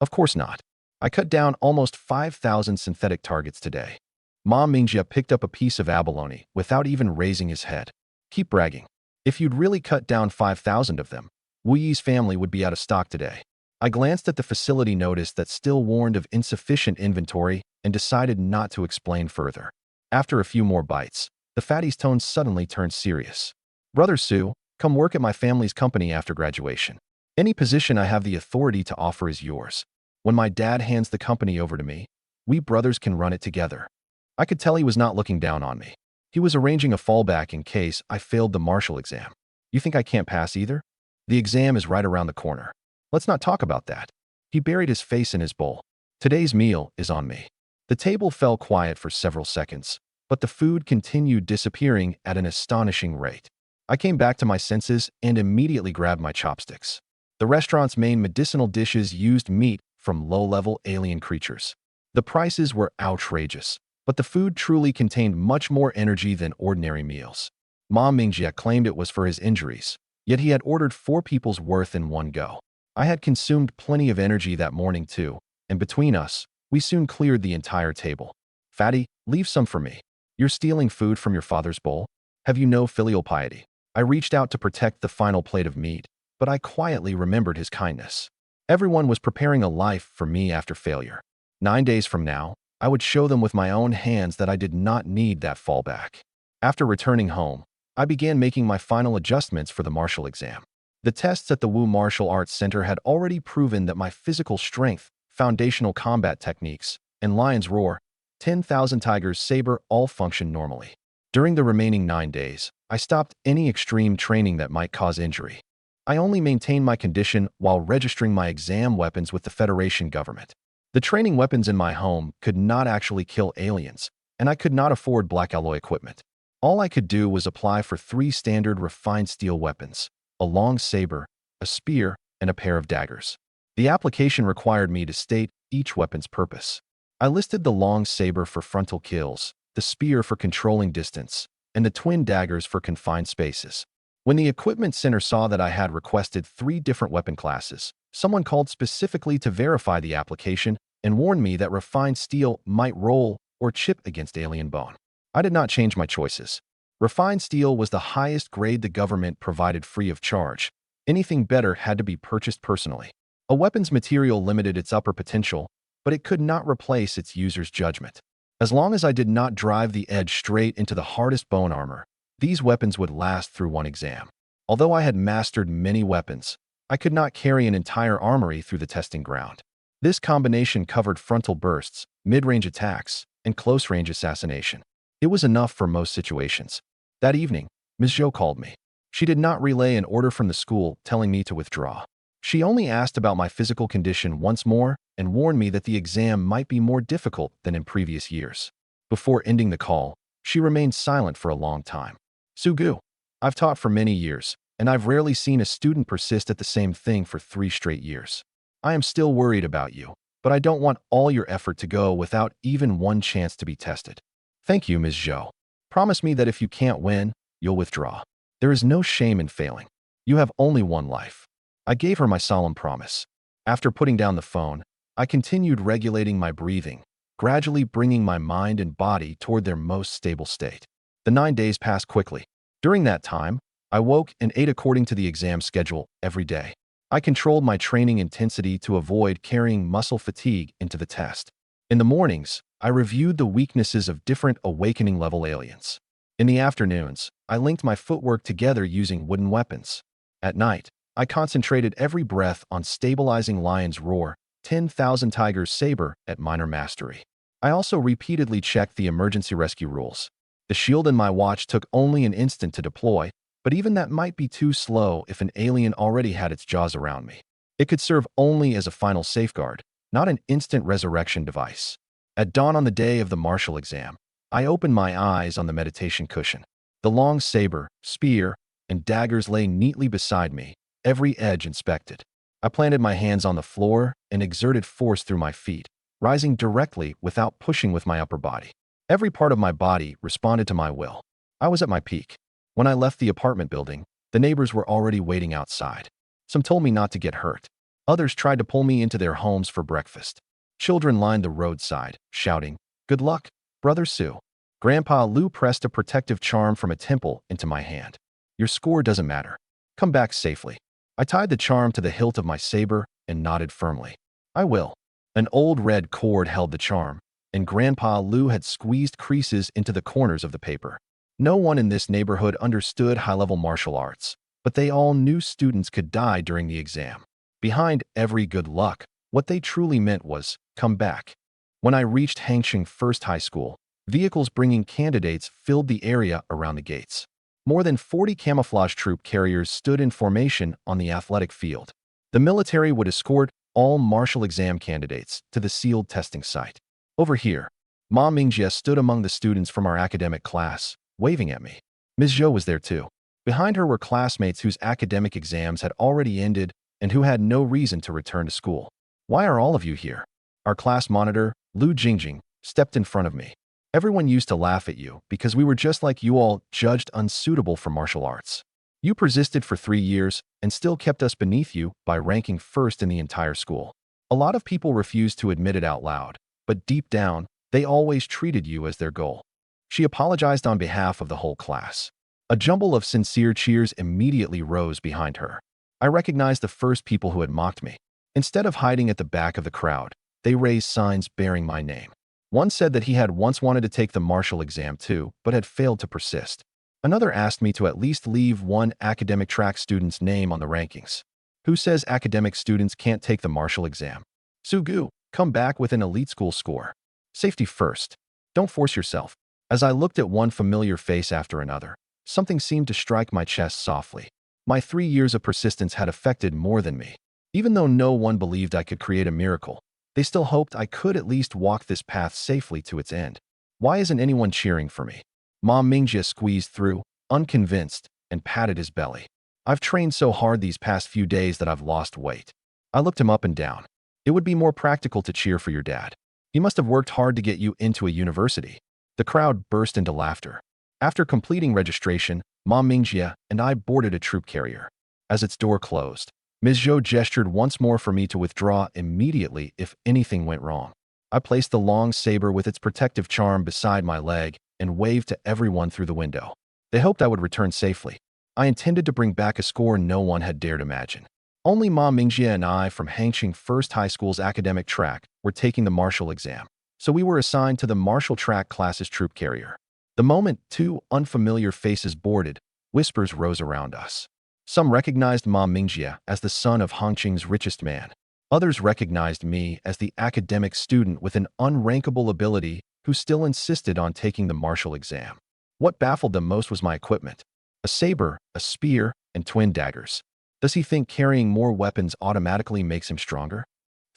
Of course not. I cut down almost 5,000 synthetic targets today. Ma Mingjia picked up a piece of abalone without even raising his head. Keep bragging. If you'd really cut down 5,000 of them, Wu Yi's family would be out of stock today. I glanced at the facility notice that still warned of insufficient inventory and decided not to explain further. After a few more bites, the fatty's tone suddenly turned serious. Brother Su, come work at my family's company after graduation. Any position I have the authority to offer is yours. When my dad hands the company over to me, we brothers can run it together. I could tell he was not looking down on me. He was arranging a fallback in case I failed the martial exam. You think I can't pass either? The exam is right around the corner. Let's not talk about that. He buried his face in his bowl. Today's meal is on me. The table fell quiet for several seconds, but the food continued disappearing at an astonishing rate. I came back to my senses and immediately grabbed my chopsticks. The restaurant's main medicinal dishes used meat from low-level alien creatures. The prices were outrageous, but the food truly contained much more energy than ordinary meals. Ma Mingjia claimed it was for his injuries, yet he had ordered 4 people's worth in one go. I had consumed plenty of energy that morning too, and between us, we soon cleared the entire table. Fatty, leave some for me. You're stealing food from your father's bowl? Have you no filial piety? I reached out to protect the final plate of meat, but I quietly remembered his kindness. Everyone was preparing a life for me after failure. 9 days from now, I would show them with my own hands that I did not need that fallback. After returning home, I began making my final adjustments for the martial exam. The tests at the Wu Martial Arts Center had already proven that my physical strength, foundational combat techniques, and Lion's Roar, 10,000 Tigers Saber all functioned normally. During the remaining 9 days, I stopped any extreme training that might cause injury. I only maintained my condition while registering my exam weapons with the Federation government. The training weapons in my home could not actually kill aliens, and I could not afford black alloy equipment. All I could do was apply for 3 standard refined steel weapons: a long saber, a spear, and a pair of daggers. The application required me to state each weapon's purpose. I listed the long saber for frontal kills, the spear for controlling distance, and the twin daggers for confined spaces. When the equipment center saw that I had requested 3 different weapon classes, someone called specifically to verify the application and warned me that refined steel might roll or chip against alien bone. I did not change my choices. Refined steel was the highest grade the government provided free of charge. Anything better had to be purchased personally. A weapon's material limited its upper potential, but it could not replace its user's judgment. As long as I did not drive the edge straight into the hardest bone armor, these weapons would last through one exam. Although I had mastered many weapons, I could not carry an entire armory through the testing ground. This combination covered frontal bursts, mid-range attacks, and close-range assassination. It was enough for most situations. That evening, Ms. Zhou called me. She did not relay an order from the school telling me to withdraw. She only asked about my physical condition once more and warned me that the exam might be more difficult than in previous years. Before ending the call, she remained silent for a long time. Sugu, I've taught for many years, and I've rarely seen a student persist at the same thing for 3 straight years. I am still worried about you, but I don't want all your effort to go without even one chance to be tested. Thank you, Ms. Zhou. Promise me that if you can't win, you'll withdraw. There is no shame in failing. You have only one life. I gave her my solemn promise. After putting down the phone, I continued regulating my breathing, gradually bringing my mind and body toward their most stable state. The 9 days passed quickly. During that time, I woke and ate according to the exam schedule every day. I controlled my training intensity to avoid carrying muscle fatigue into the test. In the mornings, I reviewed the weaknesses of different awakening-level aliens. In the afternoons, I linked my footwork together using wooden weapons. At night, I concentrated every breath on stabilizing Lion's Roar, 10,000 Tiger's Saber at minor mastery. I also repeatedly checked the emergency rescue rules. The shield in my watch took only an instant to deploy, but even that might be too slow if an alien already had its jaws around me. It could serve only as a final safeguard, not an instant resurrection device. At dawn on the day of the martial exam, I opened my eyes on the meditation cushion. The long saber, spear, and daggers lay neatly beside me, every edge inspected. I planted my hands on the floor and exerted force through my feet, rising directly without pushing with my upper body. Every part of my body responded to my will. I was at my peak. When I left the apartment building, the neighbors were already waiting outside. Some told me not to get hurt. Others tried to pull me into their homes for breakfast. Children lined the roadside, shouting, "Good luck, Brother Sue." Grandpa Lu pressed a protective charm from a temple into my hand. "Your score doesn't matter. Come back safely." I tied the charm to the hilt of my saber and nodded firmly. "I will." An old red cord held the charm, and Grandpa Lu had squeezed creases into the corners of the paper. No one in this neighborhood understood high-level martial arts, but they all knew students could die during the exam. Behind every good luck, what they truly meant was, "Come back." When I reached Hangqing First High School, vehicles bringing candidates filled the area around the gates. More than 40 camouflage troop carriers stood in formation on the athletic field. The military would escort all martial exam candidates to the sealed testing site. Over here, Ma Mingjie stood among the students from our academic class, waving at me. Ms. Zhou was there too. Behind her were classmates whose academic exams had already ended and who had no reason to return to school. "Why are all of you here?" Our class monitor, Lu Jingjing, stepped in front of me. "Everyone used to laugh at you because we were just like you all, judged unsuitable for martial arts. You persisted for 3 years and still kept us beneath you by ranking first in the entire school. A lot of people refused to admit it out loud, but deep down, they always treated you as their goal." She apologized on behalf of the whole class. A jumble of sincere cheers immediately rose behind her. I recognized the first people who had mocked me. Instead of hiding at the back of the crowd, they raised signs bearing my name. One said that he had once wanted to take the martial exam too, but had failed to persist. Another asked me to at least leave one academic track student's name on the rankings. Who says academic students can't take the martial exam? Sugu, come back with an elite school score. Safety first. Don't force yourself. As I looked at one familiar face after another, something seemed to strike my chest softly. My 3 years of persistence had affected more than me. Even though no one believed I could create a miracle, they still hoped I could at least walk this path safely to its end. Why isn't anyone cheering for me? Ma Mingjie squeezed through, unconvinced, and patted his belly. "I've trained so hard these past few days that I've lost weight." I looked him up and down. "It would be more practical to cheer for your dad. He must have worked hard to get you into a university." The crowd burst into laughter. After completing registration, Ma Mingjie and I boarded a troop carrier. As its door closed, Ms. Zhou gestured once more for me to withdraw immediately if anything went wrong. I placed the long saber with its protective charm beside my leg and waved to everyone through the window. They hoped I would return safely. I intended to bring back a score no one had dared imagine. Only Ma Mingjie and I from Hangqing First High School's academic track were taking the martial exam. so we were assigned to the Martial Track class's troop carrier. The moment two unfamiliar faces boarded, whispers rose around us. Some recognized Ma Mingjie as the son of Hongqing's richest man. Others recognized me as the academic student with an unrankable ability who still insisted on taking the martial exam. What baffled them most was my equipment. A saber, a spear, and twin daggers. Does he think carrying more weapons automatically makes him stronger?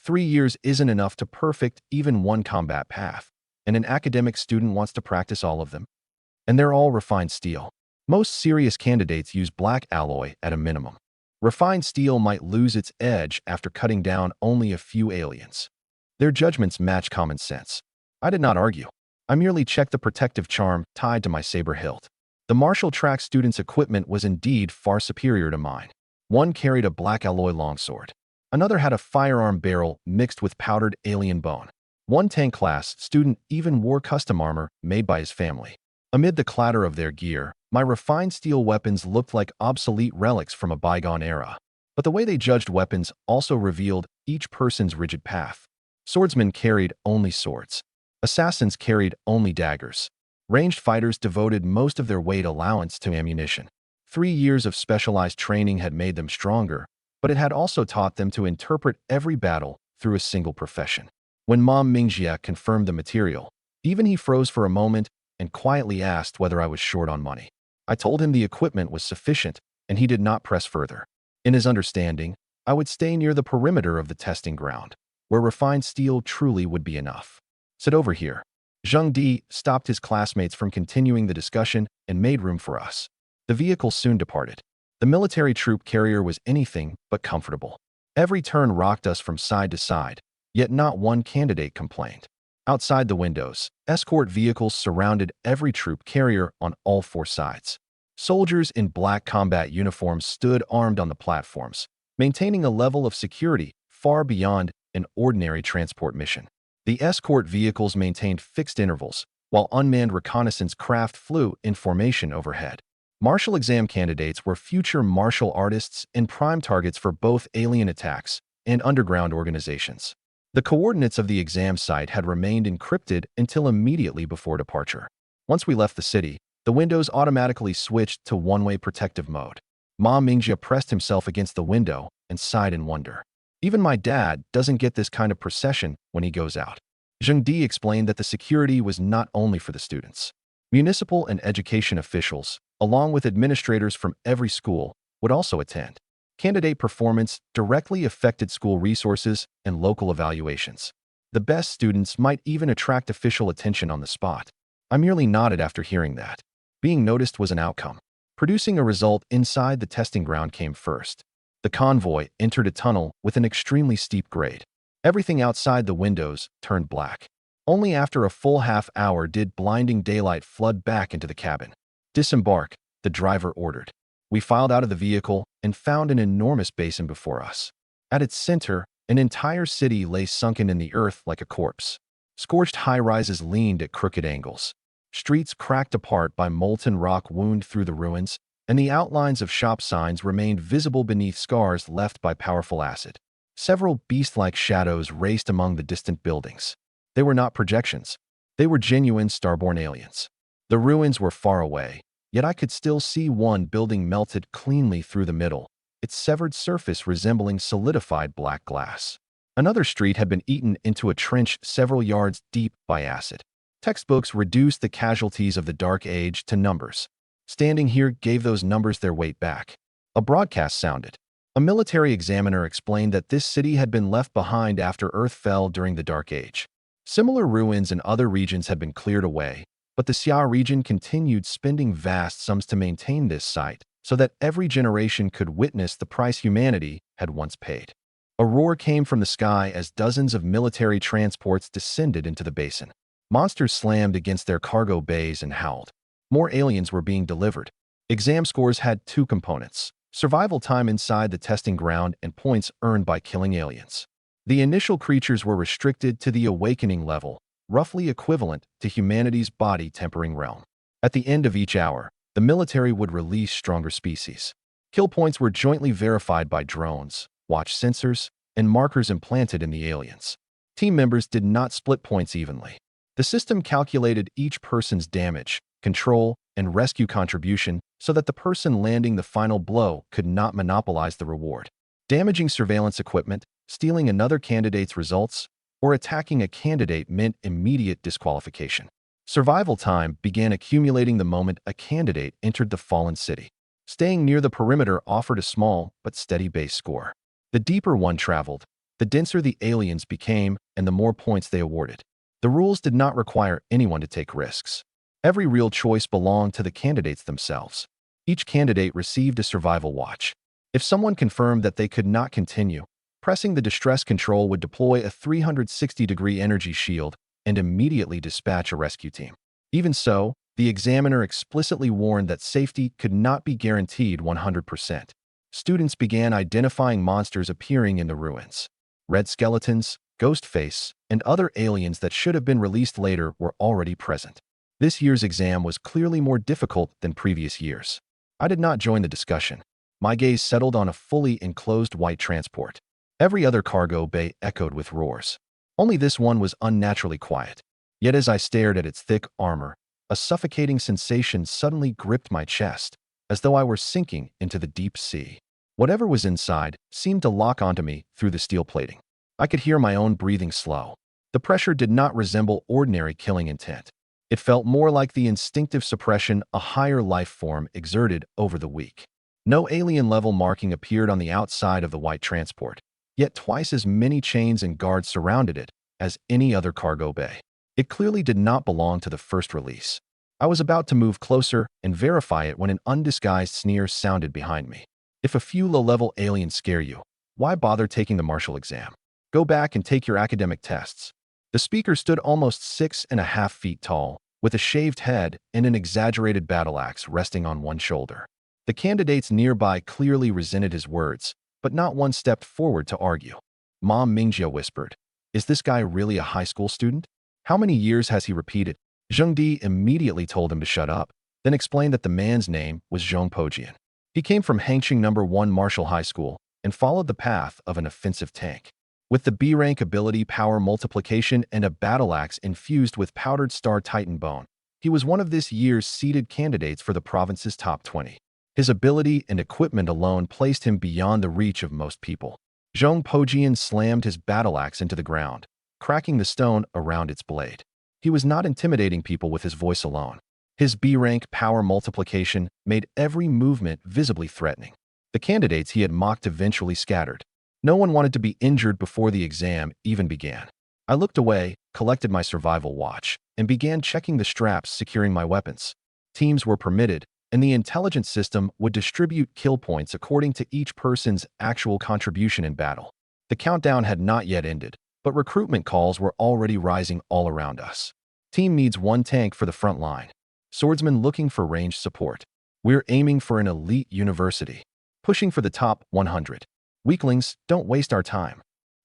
3 years isn't enough to perfect even one combat path, and an academic student wants to practice all of them. And they're all refined steel. Most serious candidates use black alloy at a minimum. Refined steel might lose its edge after cutting down only a few aliens. Their judgments match common sense. I did not argue. I merely checked the protective charm tied to my saber hilt. The martial track student's equipment was indeed far superior to mine. One carried a black alloy longsword. Another had a firearm barrel mixed with powdered alien bone. One tank class student even wore custom armor made by his family. Amid the clatter of their gear, my refined steel weapons looked like obsolete relics from a bygone era. But the way they judged weapons also revealed each person's rigid path. Swordsmen carried only swords. Assassins carried only daggers. Ranged fighters devoted most of their weight allowance to ammunition. 3 years of specialized training had made them stronger, but it had also taught them to interpret every battle through a single profession. When Ma Mingjie confirmed the material, even he froze for a moment and quietly asked whether I was short on money. I told him the equipment was sufficient, and he did not press further. In his understanding, I would stay near the perimeter of the testing ground, where refined steel truly would be enough. Sit over here. Zheng Di stopped his classmates from continuing the discussion and made room for us. The vehicle soon departed. The military troop carrier was anything but comfortable. Every turn rocked us from side to side, yet not one candidate complained. Outside the windows, escort vehicles surrounded every troop carrier on all 4 sides. Soldiers in black combat uniforms stood armed on the platforms, maintaining a level of security far beyond an ordinary transport mission. The escort vehicles maintained fixed intervals, while unmanned reconnaissance craft flew in formation overhead. Martial exam candidates were future martial artists and prime targets for both alien attacks and underground organizations. The coordinates of the exam site had remained encrypted until immediately before departure. Once we left the city, the windows automatically switched to one-way protective mode. Ma Mingjie pressed himself against the window and sighed in wonder. Even my dad doesn't get this kind of procession when he goes out. Zheng Di explained that the security was not only for the students. Municipal and education officials, along with administrators from every school, would also attend. Candidate performance directly affected school resources and local evaluations. The best students might even attract official attention on the spot. I merely nodded after hearing that. Being noticed was an outcome. Producing a result inside the testing ground came first. The convoy entered a tunnel with an extremely steep grade. Everything outside the windows turned black. Only after a full half-hour did blinding daylight flood back into the cabin. Disembark, the driver ordered. We filed out of the vehicle and found an enormous basin before us. At its center, an entire city lay sunken in the earth like a corpse. Scorched high-rises leaned at crooked angles. Streets cracked apart by molten rock wound through the ruins, and the outlines of shop signs remained visible beneath scars left by powerful acid. Several beast-like shadows raced among the distant buildings. They were not projections. They were genuine starborn aliens. The ruins were far away, yet I could still see one building melted cleanly through the middle, its severed surface resembling solidified black glass. Another street had been eaten into a trench several yards deep by acid. Textbooks reduced the casualties of the Dark Age to numbers. Standing here gave those numbers their weight back. A broadcast sounded. A military examiner explained that this city had been left behind after Earth fell during the Dark Age. Similar ruins in other regions had been cleared away, but the Xia region continued spending vast sums to maintain this site so that every generation could witness the price humanity had once paid. A roar came from the sky as dozens of military transports descended into the basin. Monsters slammed against their cargo bays and howled. More aliens were being delivered. Exam scores had 2 components: survival time inside the testing ground and points earned by killing aliens. The initial creatures were restricted to the awakening level, roughly equivalent to humanity's body-tempering realm. At the end of each hour, the military would release stronger species. Kill points were jointly verified by drones, watch sensors, and markers implanted in the aliens. Team members did not split points evenly. The system calculated each person's damage, control, and rescue contribution so that the person landing the final blow could not monopolize the reward. Damaging surveillance equipment, stealing another candidate's results, or attacking a candidate meant immediate disqualification. Survival time began accumulating the moment a candidate entered the fallen city. Staying near the perimeter offered a small but steady base score. The deeper one traveled, the denser the aliens became and the more points they awarded. The rules did not require anyone to take risks. Every real choice belonged to the candidates themselves. Each candidate received a survival watch. If someone confirmed that they could not continue, pressing the distress control would deploy a 360-degree energy shield and immediately dispatch a rescue team. Even so, the examiner explicitly warned that safety could not be guaranteed 100%. Students began identifying monsters appearing in the ruins. Red skeletons, Ghostface, and other aliens that should have been released later were already present. This year's exam was clearly more difficult than previous years. I did not join the discussion. My gaze settled on a fully enclosed white transport. Every other cargo bay echoed with roars. Only this one was unnaturally quiet. Yet as I stared at its thick armor, a suffocating sensation suddenly gripped my chest, as though I were sinking into the deep sea. Whatever was inside seemed to lock onto me through the steel plating. I could hear my own breathing slow. The pressure did not resemble ordinary killing intent. It felt more like the instinctive suppression a higher life form exerted over the weak. No alien-level marking appeared on the outside of the white transport, yet twice as many chains and guards surrounded it as any other cargo bay. It clearly did not belong to the first release. I was about to move closer and verify it when an undisguised sneer sounded behind me. If a few low-level aliens scare you, why bother taking the martial exam? Go back and take your academic tests. The speaker stood almost 6.5 feet tall, with a shaved head and an exaggerated battle axe resting on one shoulder. The candidates nearby clearly resented his words, but not one stepped forward to argue. Mom Mingjia whispered, "Is this guy really a high school student? How many years has he repeated?" Zhengdi immediately told him to shut up, then explained that the man's name was Zhong Pojian. He came from Hangqing No. 1 Martial High School and followed the path of an offensive tank. With the B-rank ability power multiplication and a battle axe infused with powdered star titan bone, he was one of this year's seeded candidates for the province's top 20. His ability and equipment alone placed him beyond the reach of most people. Zhong Pojian slammed his battle axe into the ground, cracking the stone around its blade. He was not intimidating people with his voice alone. His B-rank power multiplication made every movement visibly threatening. The candidates he had mocked eventually scattered. No one wanted to be injured before the exam even began. I looked away, collected my survival watch, and began checking the straps securing my weapons. Teams were permitted, and the intelligence system would distribute kill points according to each person's actual contribution in battle. The countdown had not yet ended, but recruitment calls were already rising all around us. Team needs 1 tank for the front line. Swordsman looking for ranged support. We're aiming for an elite university. Pushing for the top 100. Weaklings, don't waste our time.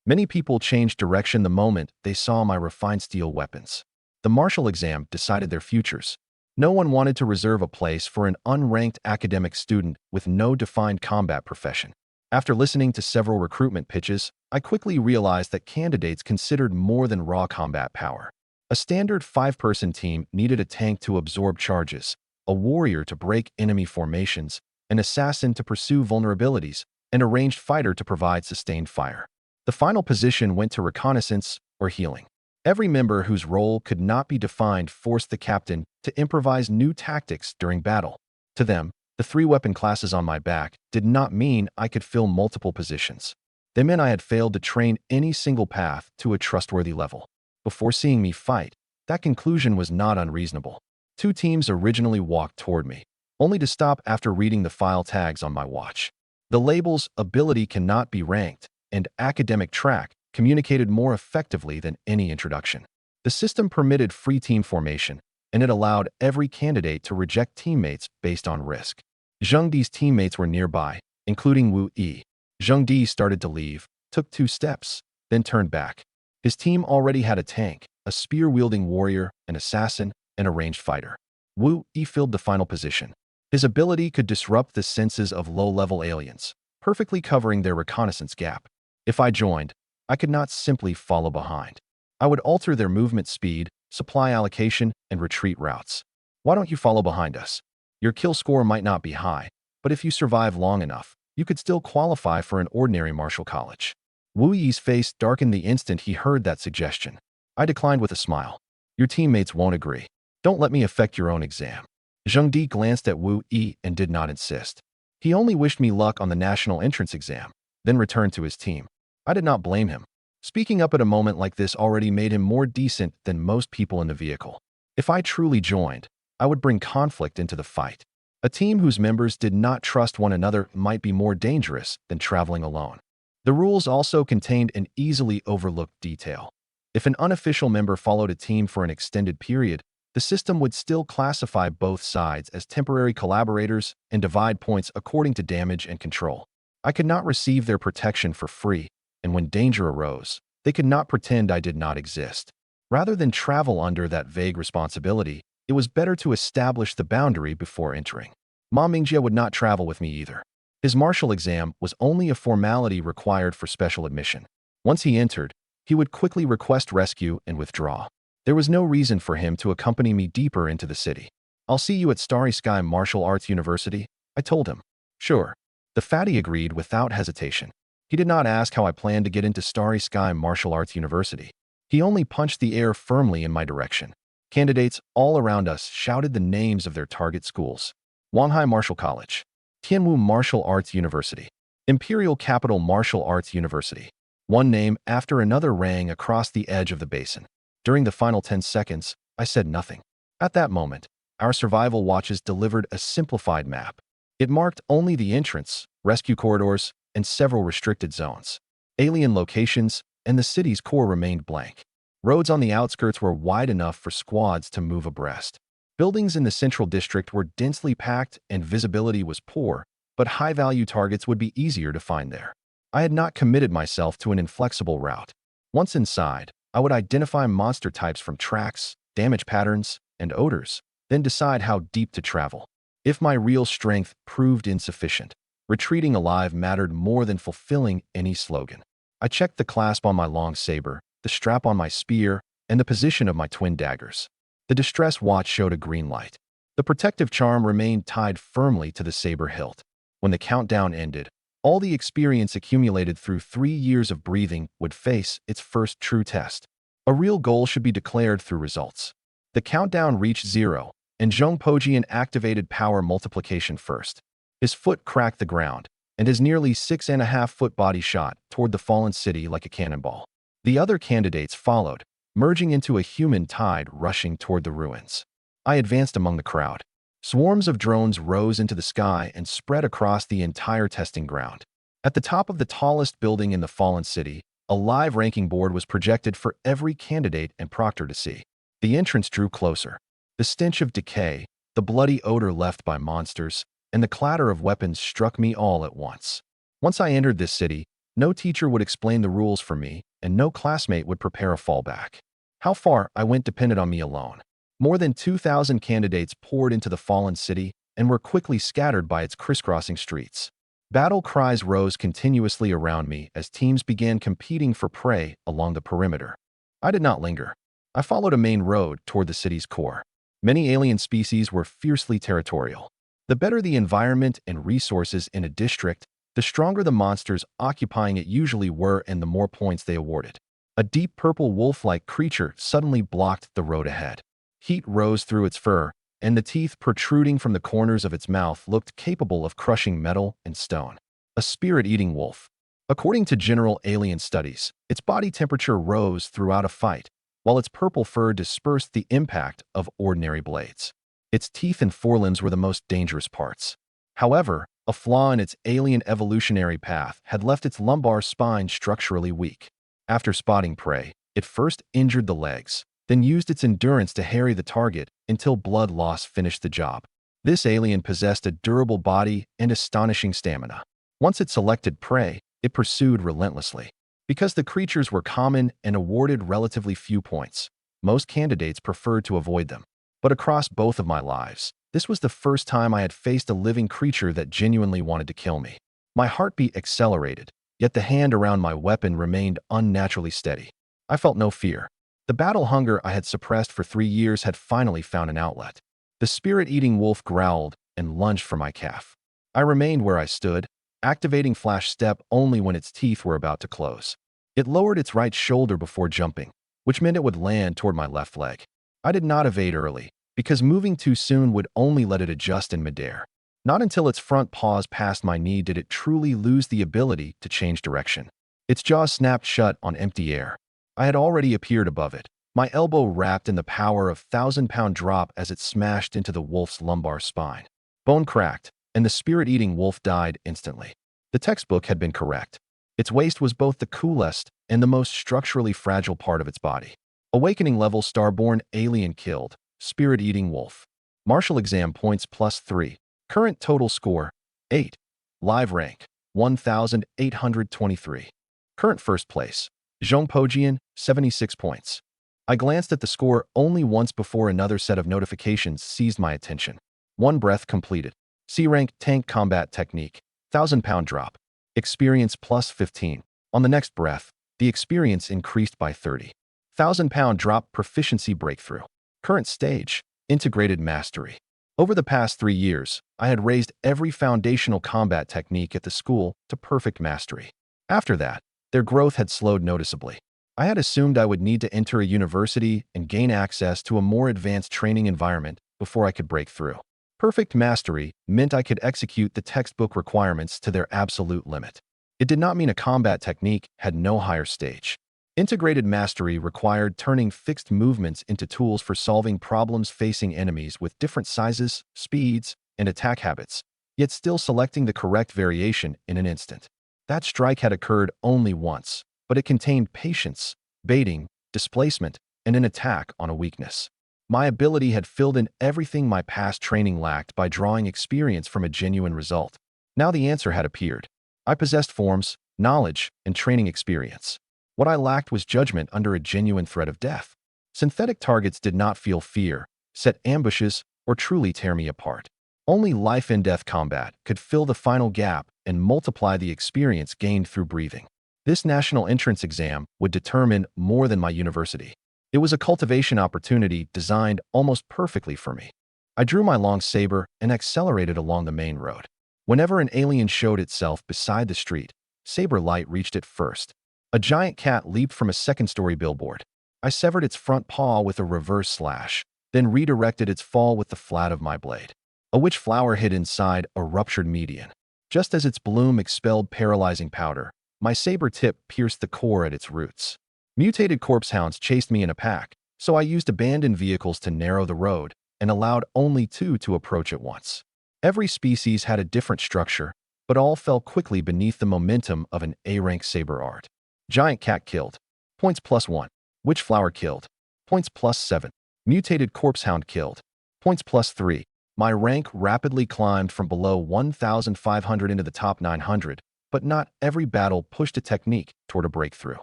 Many people changed direction the moment they saw my refined steel weapons. The martial exam decided their futures. No one wanted to reserve a place for an unranked academic student with no defined combat profession. After listening to several recruitment pitches, I quickly realized that candidates considered more than raw combat power. A standard 5-person team needed a tank to absorb charges, a warrior to break enemy formations, an assassin to pursue vulnerabilities, and a ranged fighter to provide sustained fire. The final position went to reconnaissance or healing. Every member whose role could not be defined forced the captain to improvise new tactics during battle. To them, the 3 weapon classes on my back did not mean I could fill multiple positions. They meant I had failed to train any single path to a trustworthy level. Before seeing me fight, that conclusion was not unreasonable. 2 teams originally walked toward me, only to stop after reading the file tags on my watch. The labels "Ability Cannot Be Ranked" and "Academic Track" communicated more effectively than any introduction. The system permitted free team formation, and it allowed every candidate to reject teammates based on risk. Zhengdi's teammates were nearby, including Wu Yi. Zhengdi started to leave, took 2 steps, then turned back. His team already had a tank, a spear-wielding warrior, an assassin, and a ranged fighter. Wu Yi filled the final position. His ability could disrupt the senses of low-level aliens, perfectly covering their reconnaissance gap. If I joined, I could not simply follow behind. I would alter their movement speed, supply allocation, and retreat routes. Why don't you follow behind us? Your kill score might not be high, but if you survive long enough, you could still qualify for an ordinary martial college. Wu Yi's face darkened the instant he heard that suggestion. I declined with a smile. Your teammates won't agree. Don't let me affect your own exam. Zheng Di glanced at Wu Yi and did not insist. He only wished me luck on the national entrance exam, then returned to his team. I did not blame him. Speaking up at a moment like this already made him more decent than most people in the vehicle. If I truly joined, I would bring conflict into the fight. A team whose members did not trust one another might be more dangerous than traveling alone. The rules also contained an easily overlooked detail. If an unofficial member followed a team for an extended period, the system would still classify both sides as temporary collaborators and divide points according to damage and control. I could not receive their protection for free, and when danger arose, they could not pretend I did not exist. Rather than travel under that vague responsibility, it was better to establish the boundary before entering. Ma Mingjie would not travel with me either. His martial exam was only a formality required for special admission. Once he entered, he would quickly request rescue and withdraw. There was no reason for him to accompany me deeper into the city. I'll see you at Starry Sky Martial Arts University, I told him. Sure. The fatty agreed without hesitation. He did not ask how I planned to get into Starry Sky Martial Arts University. He only punched the air firmly in my direction. Candidates all around us shouted the names of their target schools. Wanhai Martial College, Tianwu Martial Arts University, Imperial Capital Martial Arts University. One name after another rang across the edge of the basin. During the final 10 seconds, I said nothing. At that moment, our survival watches delivered a simplified map. It marked only the entrance, rescue corridors, and several restricted zones. Alien locations and the city's core remained blank. Roads on the outskirts were wide enough for squads to move abreast. Buildings in the central district were densely packed and visibility was poor, but high-value targets would be easier to find there. I had not committed myself to an inflexible route. Once inside, I would identify monster types from tracks, damage patterns, and odors, then decide how deep to travel. If my real strength proved insufficient, retreating alive mattered more than fulfilling any slogan. I checked the clasp on my long saber, the strap on my spear, and the position of my twin daggers. The distress watch showed a green light. The protective charm remained tied firmly to the saber hilt. When the countdown ended, all the experience accumulated through 3 years of breathing would face its first true test. A real goal should be declared through results. The countdown reached 0, and Zhong Pojian activated power multiplication first. His foot cracked the ground, and his nearly 6.5-foot body shot toward the fallen city like a cannonball. The other candidates followed, merging into a human tide rushing toward the ruins. I advanced among the crowd. Swarms of drones rose into the sky and spread across the entire testing ground. At the top of the tallest building in the fallen city, a live ranking board was projected for every candidate and proctor to see. The entrance drew closer. The stench of decay, the bloody odor left by monsters, and the clatter of weapons struck me all at once. Once I entered this city, no teacher would explain the rules for me, and no classmate would prepare a fallback. How far I went depended on me alone. More than 2,000 candidates poured into the fallen city and were quickly scattered by its crisscrossing streets. Battle cries rose continuously around me as teams began competing for prey along the perimeter. I did not linger. I followed a main road toward the city's core. Many alien species were fiercely territorial. The better the environment and resources in a district, the stronger the monsters occupying it usually were and the more points they awarded. A deep purple wolf-like creature suddenly blocked the road ahead. Heat rose through its fur, and the teeth protruding from the corners of its mouth looked capable of crushing metal and stone. A spirit-eating wolf. According to general alien studies, its body temperature rose throughout a fight, while its purple fur dispersed the impact of ordinary blades. Its teeth and forelimbs were the most dangerous parts. However, a flaw in its alien evolutionary path had left its lumbar spine structurally weak. After spotting prey, it first injured the legs, then used its endurance to harry the target until blood loss finished the job. This alien possessed a durable body and astonishing stamina. Once it selected prey, it pursued relentlessly. Because the creatures were common and awarded relatively few points, most candidates preferred to avoid them. But across both of my lives, this was the first time I had faced a living creature that genuinely wanted to kill me. My heartbeat accelerated, yet the hand around my weapon remained unnaturally steady. I felt no fear. The battle hunger I had suppressed for 3 years had finally found an outlet. The spirit-eating wolf growled and lunged for my calf. I remained where I stood, activating flash step only when its teeth were about to close. It lowered its right shoulder before jumping, which meant it would land toward my left leg. I did not evade early, because moving too soon would only let it adjust in midair. Not until its front paws passed my knee did it truly lose the ability to change direction. Its jaws snapped shut on empty air. I had already appeared above it, my elbow wrapped in the power of 1,000-pound drop as it smashed into the wolf's lumbar spine. Bone cracked, and the spirit-eating wolf died instantly. The textbook had been correct. Its waist was both the coolest and the most structurally fragile part of its body. Awakening level starborn alien killed, spirit-eating wolf. Martial exam points +3. Current total score, 8. Live rank, 1,823. Current first place, Zhongpojian, 76 points. I glanced at the score only once before another set of notifications seized my attention. 1 breath completed. C-rank tank combat technique, 1,000-pound drop. Experience +15. On the next breath, the experience increased by 30. 1,000-pound drop proficiency breakthrough. Current stage, integrated mastery. Over the past 3 years, I had raised every foundational combat technique at the school to perfect mastery. After that, their growth had slowed noticeably. I had assumed I would need to enter a university and gain access to a more advanced training environment before I could break through. Perfect mastery meant I could execute the textbook requirements to their absolute limit. It did not mean a combat technique had no higher stage. Integrated mastery required turning fixed movements into tools for solving problems facing enemies with different sizes, speeds, and attack habits, yet still selecting the correct variation in an instant. That strike had occurred only once, but it contained patience, baiting, displacement, and an attack on a weakness. My ability had filled in everything my past training lacked by drawing experience from a genuine result. Now the answer had appeared. I possessed forms, knowledge, and training experience. What I lacked was judgment under a genuine threat of death. Synthetic targets did not feel fear, set ambushes, or truly tear me apart. Only life-and-death combat could fill the final gap and multiply the experience gained through breathing. This national entrance exam would determine more than my university. It was a cultivation opportunity designed almost perfectly for me. I drew my long saber and accelerated along the main road. Whenever an alien showed itself beside the street, saber light reached it first. A giant cat leaped from a second-story billboard. I severed its front paw with a reverse slash, then redirected its fall with the flat of my blade. A witch flower hid inside a ruptured median. Just as its bloom expelled paralyzing powder, my saber tip pierced the core at its roots. Mutated corpse hounds chased me in a pack, so I used abandoned vehicles to narrow the road and allowed only 2 to approach at once. Every species had a different structure, but all fell quickly beneath the momentum of an A-rank saber art. Giant cat killed. Points +1. Witch flower killed. Points +7. Mutated corpse hound killed. Points +3. My rank rapidly climbed from below 1,500 into the top 900, but not every battle pushed a technique toward a breakthrough.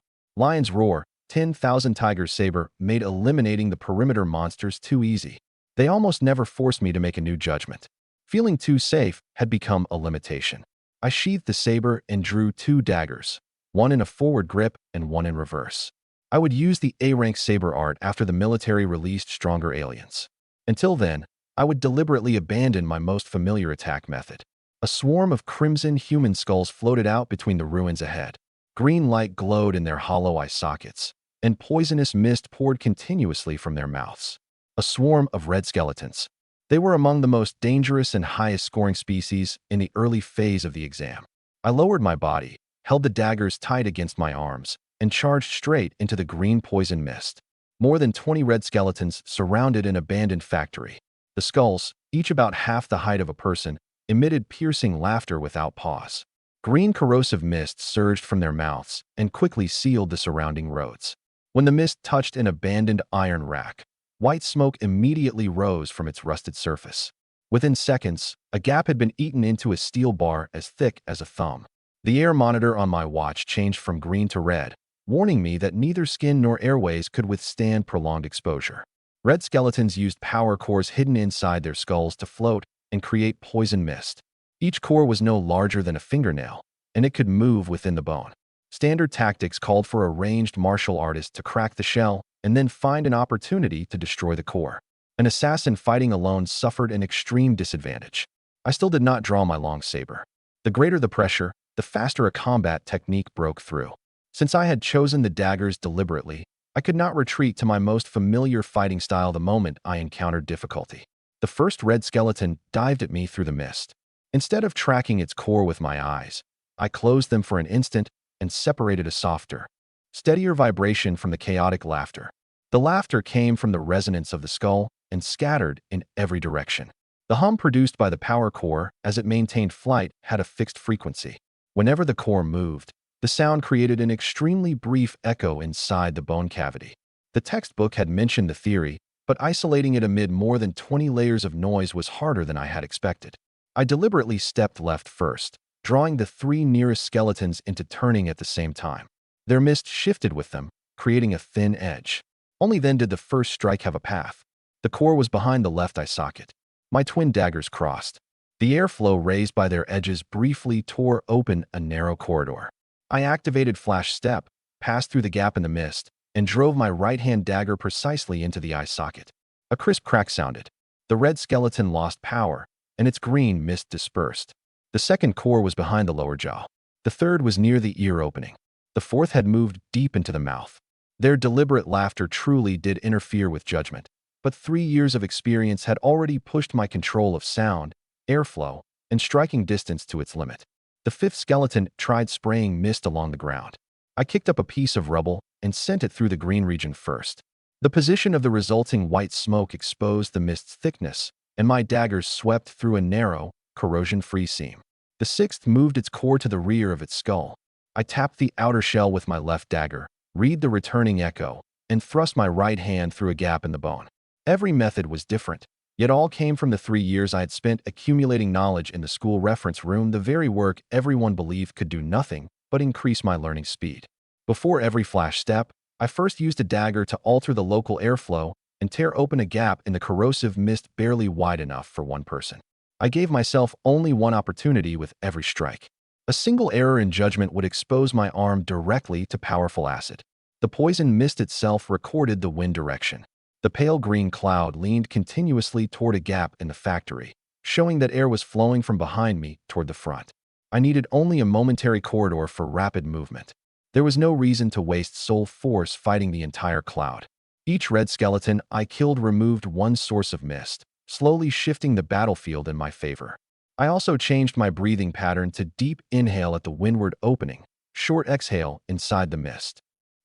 Lion's Roar, 10,000 Tiger's Saber made eliminating the perimeter monsters too easy. They almost never forced me to make a new judgment. Feeling too safe had become a limitation. I sheathed the saber and drew 2 daggers, one in a forward grip and one in reverse. I would use the A-rank saber art after the military released stronger aliens. Until then, I would deliberately abandon my most familiar attack method. A swarm of crimson human skulls floated out between the ruins ahead. Green light glowed in their hollow eye sockets, and poisonous mist poured continuously from their mouths. A swarm of red skeletons. They were among the most dangerous and highest-scoring species in the early phase of the exam. I lowered my body, held the daggers tight against my arms, and charged straight into the green poison mist. More than 20 red skeletons surrounded an abandoned factory. The skulls, each about half the height of a person, emitted piercing laughter without pause. Green corrosive mist surged from their mouths and quickly sealed the surrounding roads. When the mist touched an abandoned iron rack, white smoke immediately rose from its rusted surface. Within seconds, a gap had been eaten into a steel bar as thick as a thumb. The air monitor on my watch changed from green to red, warning me that neither skin nor airways could withstand prolonged exposure. Red skeletons used power cores hidden inside their skulls to float and create poison mist. Each core was no larger than a fingernail, and it could move within the bone. Standard tactics called for a ranged martial artist to crack the shell and then find an opportunity to destroy the core. An assassin fighting alone suffered an extreme disadvantage. I still did not draw my long saber. The greater the pressure, the faster a combat technique broke through. Since I had chosen the daggers deliberately, I could not retreat to my most familiar fighting style the moment I encountered difficulty. The first red skeleton dived at me through the mist. Instead of tracking its core with my eyes, I closed them for an instant and separated a softer, steadier vibration from the chaotic laughter. The laughter came from the resonance of the skull and scattered in every direction. The hum produced by the power core as it maintained flight had a fixed frequency. Whenever the core moved, the sound created an extremely brief echo inside the bone cavity. The textbook had mentioned the theory, but isolating it amid more than 20 layers of noise was harder than I had expected. I deliberately stepped left first, drawing the 3 nearest skeletons into turning at the same time. Their mist shifted with them, creating a thin edge. Only then did the first strike have a path. The core was behind the left eye socket. My twin daggers crossed. The airflow raised by their edges briefly tore open a narrow corridor. I activated Flash Step, passed through the gap in the mist, and drove my right-hand dagger precisely into the eye socket. A crisp crack sounded. The red skeleton lost power, and its green mist dispersed. The second core was behind the lower jaw. The third was near the ear opening. The fourth had moved deep into the mouth. Their deliberate laughter truly did interfere with judgment, but 3 years of experience had already pushed my control of sound, airflow, and striking distance to its limit. The fifth skeleton tried spraying mist along the ground. I kicked up a piece of rubble and sent it through the green region first. The position of the resulting white smoke exposed the mist's thickness, and my daggers swept through a narrow, corrosion-free seam. The sixth moved its core to the rear of its skull. I tapped the outer shell with my left dagger, read the returning echo, and thrust my right hand through a gap in the bone. Every method was different, yet all came from the 3 years I had spent accumulating knowledge in the school reference room, the very work everyone believed could do nothing but increase my learning speed. Before every flash step, I first used a dagger to alter the local airflow and tear open a gap in the corrosive mist barely wide enough for one person. I gave myself only one opportunity with every strike. A single error in judgment would expose my arm directly to powerful acid. The poison mist itself recorded the wind direction. The pale green cloud leaned continuously toward a gap in the factory, showing that air was flowing from behind me toward the front. I needed only a momentary corridor for rapid movement. There was no reason to waste soul force fighting the entire cloud. Each red skeleton I killed removed one source of mist, slowly shifting the battlefield in my favor. I also changed my breathing pattern to deep inhale at the windward opening, short exhale inside the mist.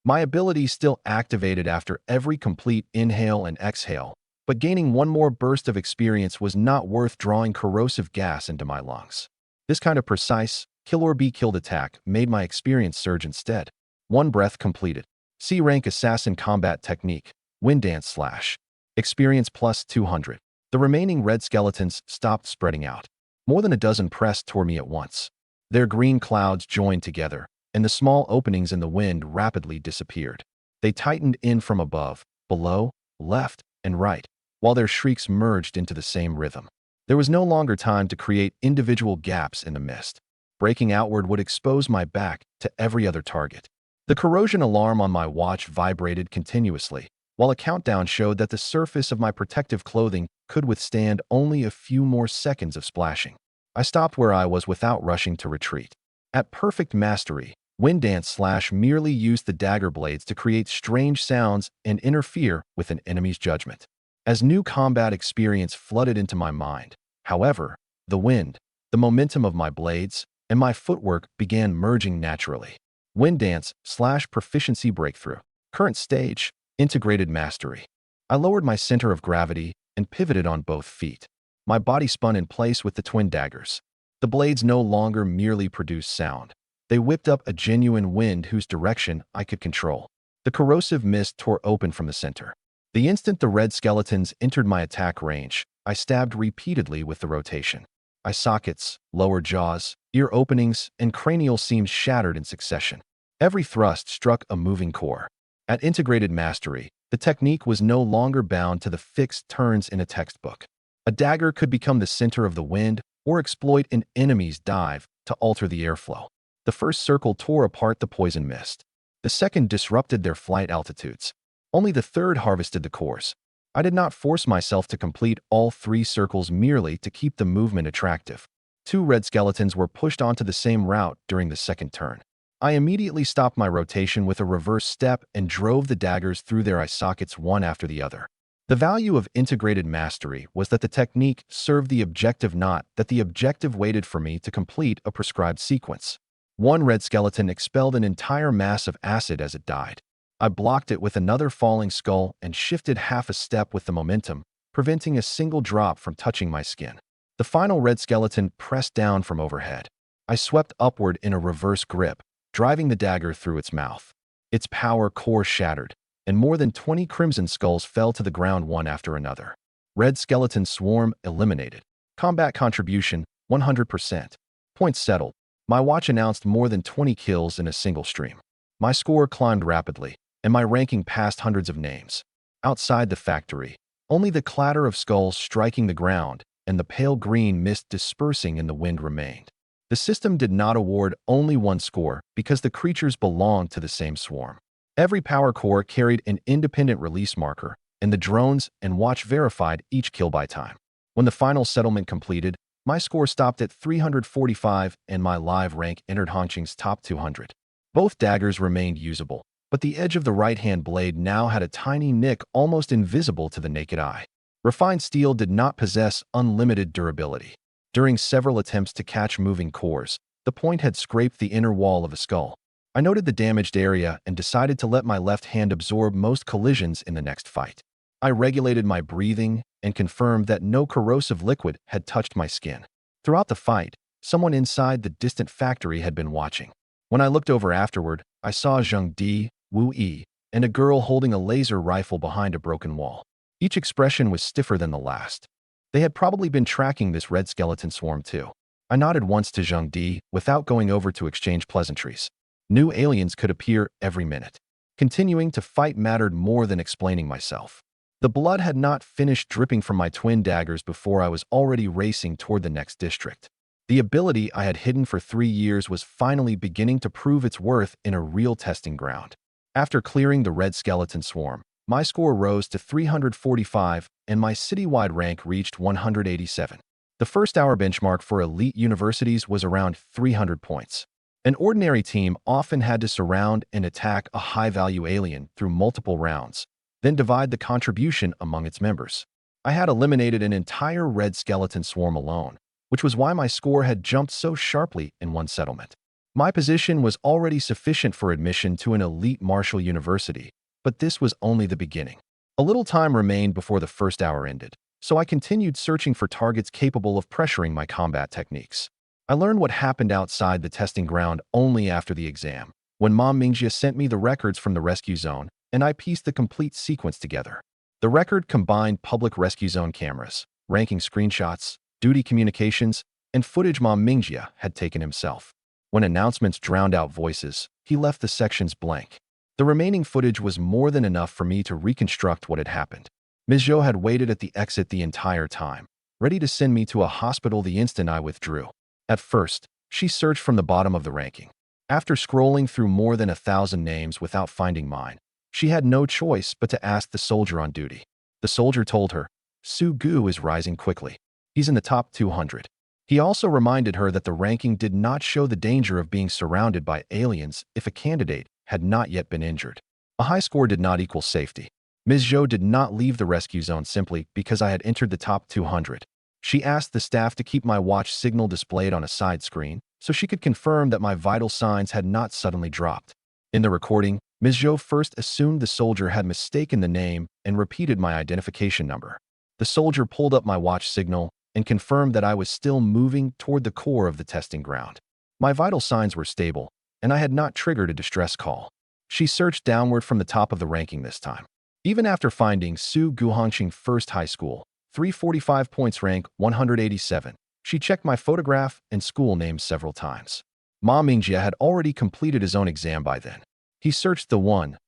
My ability still activated after every complete inhale and exhale, but gaining one more burst of experience was not worth drawing corrosive gas into my lungs. This kind of precise, kill or be killed attack made my experience surge instead. One breath completed. C-rank assassin combat technique, wind dance slash. Experience plus 200. The remaining red skeletons stopped spreading out. More than a dozen pressed toward me at once. Their green clouds joined together, and the small openings in the wind rapidly disappeared. They tightened in from above, below, left, and right, while their shrieks merged into the same rhythm. There was no longer time to create individual gaps in the mist. Breaking outward would expose my back to every other target. The corrosion alarm on my watch vibrated continuously, while a countdown showed that the surface of my protective clothing could withstand only a few more seconds of splashing. I stopped where I was without rushing to retreat. At perfect mastery, wind dance slash merely used the dagger blades to create strange sounds and interfere with an enemy's judgment. As new combat experience flooded into my mind, however, the wind, the momentum of my blades, and my footwork began merging naturally. Wind dance slash proficiency breakthrough. Current stage, integrated mastery. I lowered my center of gravity and pivoted on both feet. My body spun in place with the twin daggers. The blades no longer merely produced sound. They whipped up a genuine wind whose direction I could control. The corrosive mist tore open from the center. The instant the red skeletons entered my attack range, I stabbed repeatedly with the rotation. Eye sockets, lower jaws, ear openings, and cranial seams shattered in succession. Every thrust struck a moving core. At integrated mastery, the technique was no longer bound to the fixed turns in a textbook. A dagger could become the center of the wind or exploit an enemy's dive to alter the airflow. The first circle tore apart the poison mist. The second disrupted their flight altitudes. Only the third harvested the cores. I did not force myself to complete all 3 circles merely to keep the movement attractive. 2 red skeletons were pushed onto the same route during the second turn. I immediately stopped my rotation with a reverse step and drove the daggers through their eye sockets one after the other. The value of integrated mastery was that the technique served the objective, not that the objective waited for me to complete a prescribed sequence. One red skeleton expelled an entire mass of acid as it died. I blocked it with another falling skull and shifted half a step with the momentum, preventing a single drop from touching my skin. The final red skeleton pressed down from overhead. I swept upward in a reverse grip, driving the dagger through its mouth. Its power core shattered, and more than 20 crimson skulls fell to the ground one after another. Red skeleton swarm eliminated. Combat contribution 100%. Points settled. My watch announced more than 20 kills in a single stream. My score climbed rapidly, and my ranking passed hundreds of names. Outside the factory, only the clatter of skulls striking the ground and the pale green mist dispersing in the wind remained. The system did not award only one score because the creatures belonged to the same swarm. Every power core carried an independent release marker, and the drones and watch verified each kill by time. When the final settlement completed, my score stopped at 345 and my live rank entered Hongqing's top 200. Both daggers remained usable, but the edge of the right-hand blade now had a tiny nick almost invisible to the naked eye. Refined steel did not possess unlimited durability. During several attempts to catch moving cores, the point had scraped the inner wall of a skull. I noted the damaged area and decided to let my left hand absorb most collisions in the next fight. I regulated my breathing and confirmed that no corrosive liquid had touched my skin. Throughout the fight, someone inside the distant factory had been watching. When I looked over afterward, I saw Zheng Di, Wu Yi, and a girl holding a laser rifle behind a broken wall. Each expression was stiffer than the last. They had probably been tracking this red skeleton swarm too. I nodded once to Zheng Di without going over to exchange pleasantries. New aliens could appear every minute. Continuing to fight mattered more than explaining myself. The blood had not finished dripping from my twin daggers before I was already racing toward the next district. The ability I had hidden for 3 years was finally beginning to prove its worth in a real testing ground. After clearing the red skeleton swarm, my score rose to 345 and my citywide rank reached 187. The first hour benchmark for elite universities was around 300 points. An ordinary team often had to surround and attack a high-value alien through multiple rounds, then divide the contribution among its members. I had eliminated an entire red skeleton swarm alone, which was why my score had jumped so sharply in one settlement. My position was already sufficient for admission to an elite martial university, but this was only the beginning. A little time remained before the first hour ended, so I continued searching for targets capable of pressuring my combat techniques. I learned what happened outside the testing ground only after the exam, when Mom Mingjia sent me the records from the rescue zone, and I pieced the complete sequence together. The record combined public rescue zone cameras, ranking screenshots, duty communications, and footage Mom Mingjia had taken himself. When announcements drowned out voices, he left the sections blank. The remaining footage was more than enough for me to reconstruct what had happened. Ms. Zhou had waited at the exit the entire time, ready to send me to a hospital the instant I withdrew. At first, she searched from the bottom of the ranking. After scrolling through more than 1,000 names without finding mine, she had no choice but to ask the soldier on duty. The soldier told her, "Su Gu is rising quickly. He's in the top 200. He also reminded her that the ranking did not show the danger of being surrounded by aliens if a candidate had not yet been injured. A high score did not equal safety. Ms. Zhou did not leave the rescue zone simply because I had entered the top 200. She asked the staff to keep my watch signal displayed on a side screen so she could confirm that my vital signs had not suddenly dropped. In the recording, Ms. Zhou first assumed the soldier had mistaken the name and repeated my identification number. The soldier pulled up my watch signal and confirmed that I was still moving toward the core of the testing ground. My vital signs were stable, and I had not triggered a distress call. She searched downward from the top of the ranking this time. Even after finding Su Guhongqing First High School, 345 points rank 187, she checked my photograph and school name several times. Ma Mingjia had already completed his own exam by then. He searched the 1,000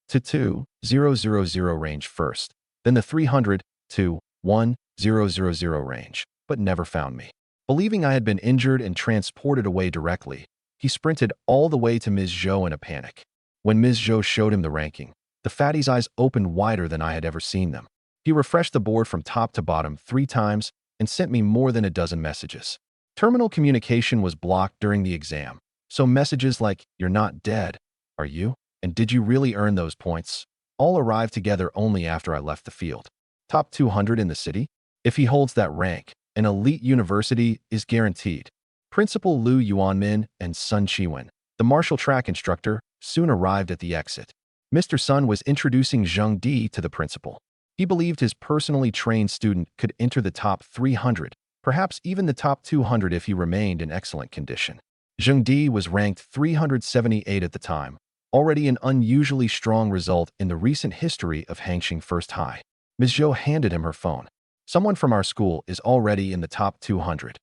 to 2,000 range first, then the 300 to 1,000 range, but never found me. Believing I had been injured and transported away directly, he sprinted all the way to Ms. Zhou in a panic. When Ms. Zhou showed him the ranking, the fatty's eyes opened wider than I had ever seen them. He refreshed the board from top to bottom 3 times and sent me more than a dozen messages. Terminal communication was blocked during the exam, so messages like, "You're not dead, are you? And did you really earn those points?" all arrived together only after I left the field. Top 200 in the city? If he holds that rank, an elite university is guaranteed. Principal Liu Yuanmin and Sun Chiwen, the martial track instructor, soon arrived at the exit. Mr. Sun was introducing Zheng Di to the principal. He believed his personally trained student could enter the top 300, perhaps even the top 200 if he remained in excellent condition. Zheng Di was ranked 378 at the time, already an unusually strong result in the recent history of Hangxing First High. Ms. Zhou handed him her phone. "Someone from our school is already in the top 200.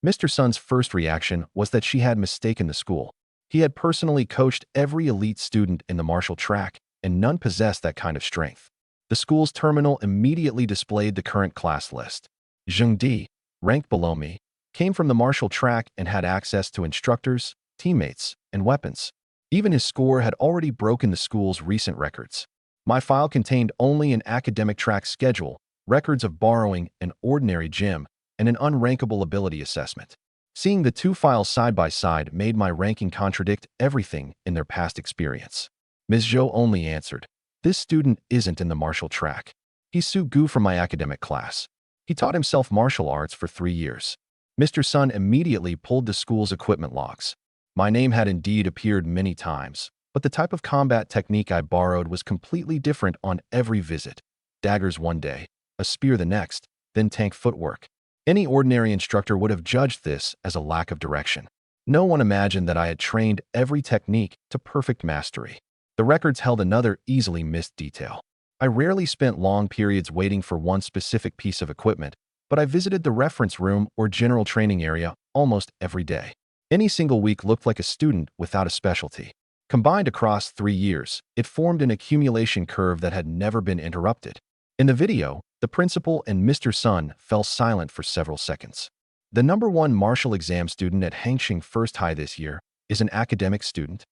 Mr. Sun's first reaction was that she had mistaken the school. He had personally coached every elite student in the martial track, and none possessed that kind of strength. The school's terminal immediately displayed the current class list. Zheng Di, ranked below me, came from the martial track and had access to instructors, teammates, and weapons. Even his score had already broken the school's recent records. My file contained only an academic track schedule, records of borrowing, an ordinary gym, and an unrankable ability assessment. Seeing the 2 files side by side made my ranking contradict everything in their past experience. Ms. Zhou only answered, "This student isn't in the martial track. He's Su Gu from my academic class. He taught himself martial arts for 3 years." Mr. Sun immediately pulled the school's equipment logs. My name had indeed appeared many times, but the type of combat technique I borrowed was completely different on every visit. Daggers one day, a spear the next, then tank footwork. Any ordinary instructor would have judged this as a lack of direction. No one imagined that I had trained every technique to perfect mastery. The records held another easily missed detail. I rarely spent long periods waiting for one specific piece of equipment, but I visited the reference room or general training area almost every day. Any single week looked like a student without a specialty. Combined across 3 years, it formed an accumulation curve that had never been interrupted. In the video, the principal and Mr. Sun fell silent for several seconds. "The #1 martial exam student at Hangxing First High this year is an academic student?"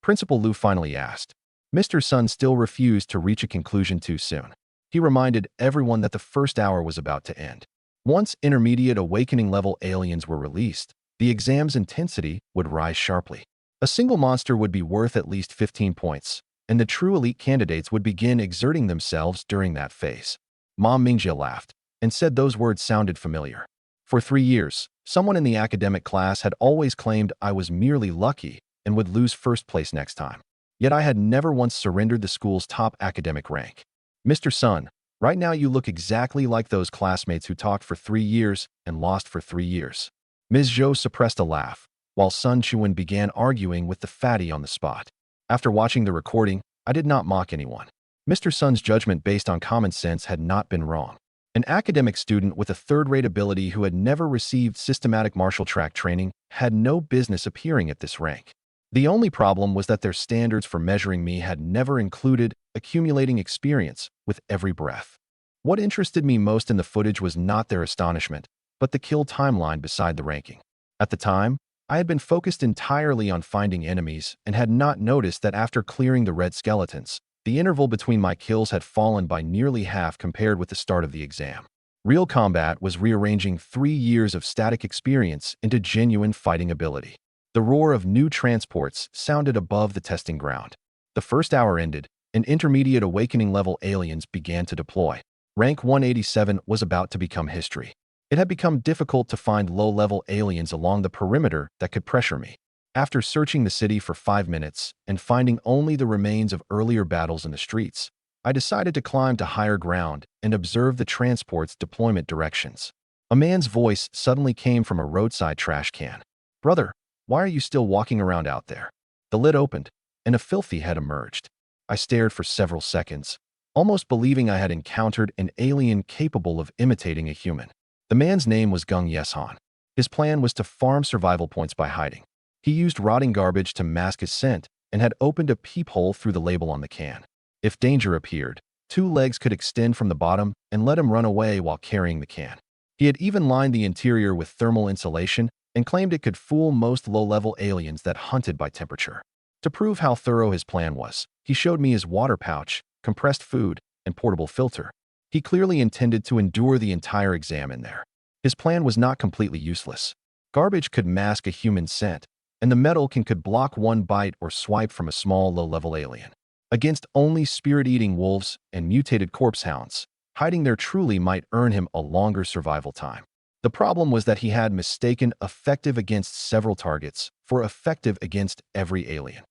Principal Liu finally asked. Mr. Sun still refused to reach a conclusion too soon. He reminded everyone that the first hour was about to end. Once intermediate awakening level aliens were released, the exam's intensity would rise sharply. A single monster would be worth at least 15 points, and the true elite candidates would begin exerting themselves during that phase. Mom Mingjia laughed and said those words sounded familiar. For 3 years, someone in the academic class had always claimed I was merely lucky and would lose first place next time. Yet I had never once surrendered the school's top academic rank. "Mr. Sun, right now you look exactly like those classmates who talked for 3 years and lost for 3 years." Ms. Zhou suppressed a laugh, while Sun Chuan began arguing with the fatty on the spot. After watching the recording, I did not mock anyone. Mr. Sun's judgment based on common sense had not been wrong. An academic student with a third-rate ability who had never received systematic martial track training had no business appearing at this rank. The only problem was that their standards for measuring me had never included accumulating experience with every breath. What interested me most in the footage was not their astonishment, but the kill timeline beside the ranking. At the time, I had been focused entirely on finding enemies and had not noticed that after clearing the red skeletons, the interval between my kills had fallen by nearly half compared with the start of the exam. Real combat was rearranging 3 years of static experience into genuine fighting ability. The roar of new transports sounded above the testing ground. The first hour ended, and intermediate awakening level aliens began to deploy. Rank 187 was about to become history. It had become difficult to find low-level aliens along the perimeter that could pressure me. After searching the city for 5 minutes and finding only the remains of earlier battles in the streets, I decided to climb to higher ground and observe the transport's deployment directions. A man's voice suddenly came from a roadside trash can. "Brother, why are you still walking around out there?" The lid opened, and a filthy head emerged. I stared for several seconds, almost believing I had encountered an alien capable of imitating a human. The man's name was Gung Yeshan. His plan was to farm survival points by hiding. He used rotting garbage to mask his scent and had opened a peephole through the label on the can. If danger appeared, 2 legs could extend from the bottom and let him run away while carrying the can. He had even lined the interior with thermal insulation and claimed it could fool most low-level aliens that hunted by temperature. To prove how thorough his plan was, he showed me his water pouch, compressed food, and portable filter. He clearly intended to endure the entire exam in there. His plan was not completely useless. Garbage could mask a human scent, and the metal could block one bite or swipe from a small low-level alien. Against only spirit-eating wolves and mutated corpse hounds, hiding there truly might earn him a longer survival time. The problem was that he had mistaken effective against several targets for effective against every alien.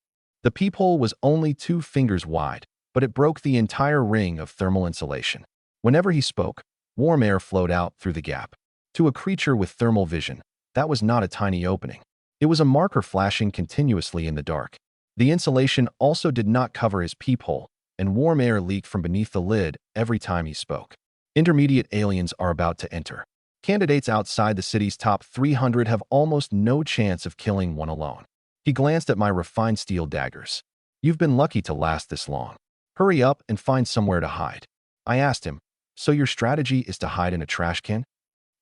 The peephole was only 2 fingers wide, but it broke the entire ring of thermal insulation. Whenever he spoke, warm air flowed out through the gap. To a creature with thermal vision, that was not a tiny opening. It was a marker flashing continuously in the dark. The insulation also did not cover his peephole, and warm air leaked from beneath the lid every time he spoke. Intermediate aliens are about to enter. Candidates outside the city's top 300 have almost no chance of killing one alone. He glanced at my refined steel daggers. You've been lucky to last this long. Hurry up and find somewhere to hide. I asked him, so your strategy is to hide in a trash can?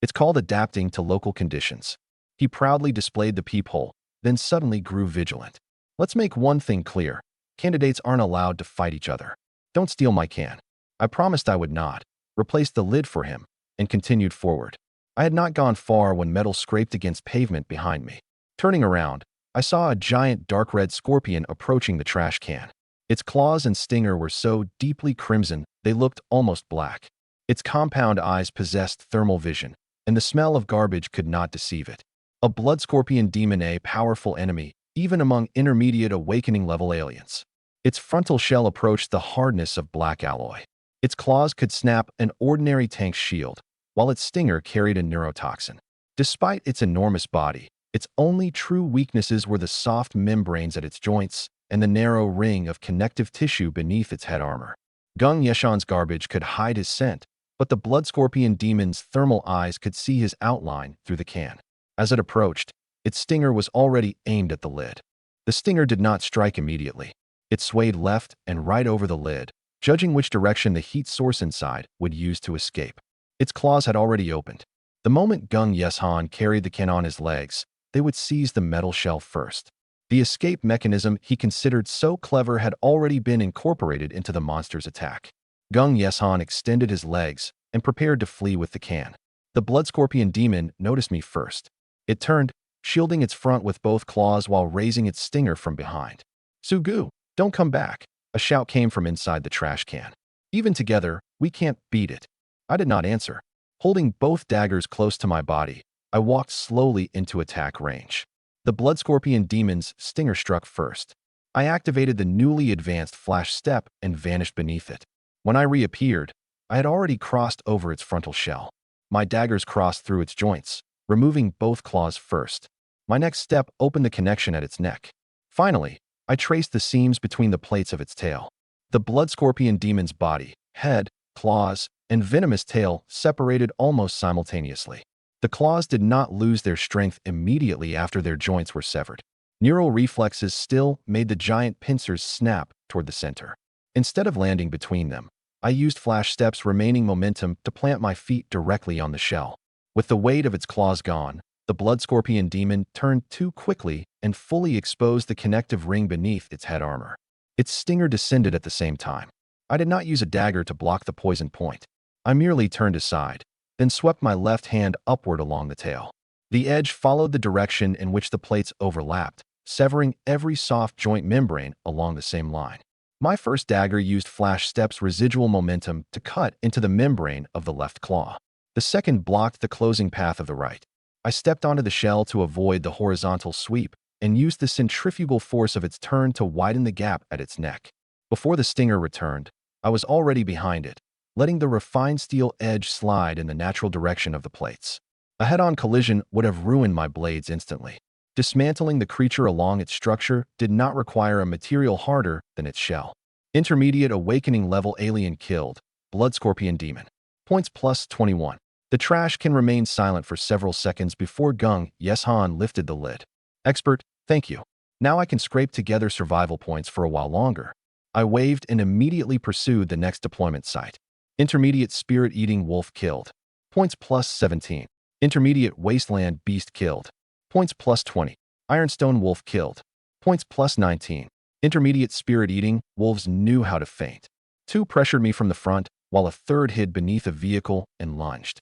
It's called adapting to local conditions. He proudly displayed the peephole, then suddenly grew vigilant. Let's make one thing clear. Candidates aren't allowed to fight each other. Don't steal my can. I promised I would not, replaced the lid for him, and continued forward. I had not gone far when metal scraped against pavement behind me. Turning around, I saw a giant dark red scorpion approaching the trash can. Its claws and stinger were so deeply crimson they looked almost black. Its compound eyes possessed thermal vision, and the smell of garbage could not deceive it. A blood scorpion demon, a powerful enemy, even among intermediate awakening level aliens. Its frontal shell approached the hardness of black alloy. Its claws could snap an ordinary tank's shield, while its stinger carried a neurotoxin. Despite its enormous body, its only true weaknesses were the soft membranes at its joints and the narrow ring of connective tissue beneath its head armor. Gung Yeshan's garbage could hide his scent, but the blood scorpion demon's thermal eyes could see his outline through the can. As it approached, its stinger was already aimed at the lid. The stinger did not strike immediately. It swayed left and right over the lid, judging which direction the heat source inside would use to escape. Its claws had already opened. The moment Gung Yeshan carried the can on his legs, they would seize the metal shell first. The escape mechanism he considered so clever had already been incorporated into the monster's attack. Gung Yeshan extended his legs and prepared to flee with the can. The blood scorpion demon noticed me first. It turned, shielding its front with both claws while raising its stinger from behind. "Sugu, don't come back," a shout came from inside the trash can. "Even together, we can't beat it." I did not answer. Holding both daggers close to my body, I walked slowly into attack range. The blood scorpion demon's stinger struck first. I activated the newly advanced flash step and vanished beneath it. When I reappeared, I had already crossed over its frontal shell. My daggers crossed through its joints, removing both claws first. My next step opened the connection at its neck. Finally, I traced the seams between the plates of its tail. The blood scorpion demon's body, head, claws, and venomous tail separated almost simultaneously. The claws did not lose their strength immediately after their joints were severed. Neural reflexes still made the giant pincers snap toward the center. Instead of landing between them, I used flash steps remaining momentum to plant my feet directly on the shell. With the weight of its claws gone, the blood scorpion demon turned too quickly and fully exposed the connective ring beneath its head armor. Its stinger descended at the same time. I did not use a dagger to block the poison point. I merely turned aside, then swept my left hand upward along the tail. The edge followed the direction in which the plates overlapped, severing every soft joint membrane along the same line. My first dagger used flash steps residual momentum to cut into the membrane of the left claw. The second blocked the closing path of the right. I stepped onto the shell to avoid the horizontal sweep and used the centrifugal force of its turn to widen the gap at its neck. Before the stinger returned, I was already behind it, letting the refined steel edge slide in the natural direction of the plates. A head-on collision would have ruined my blades instantly. Dismantling the creature along its structure did not require a material harder than its shell. Intermediate awakening level alien killed, blood scorpion demon. Points plus 21. The trash can remain silent for several seconds before Gung Yeshan lifted the lid. Expert, thank you. Now I can scrape together survival points for a while longer. I waved and immediately pursued the next deployment site. Intermediate spirit-eating wolf killed. Points plus 17. Intermediate Wasteland Beast killed. Points plus 20. Ironstone Wolf killed. Points plus 19. Intermediate Spirit Eating Wolves knew how to feint. 2 pressured me from the front, while a third hid beneath a vehicle and lunged.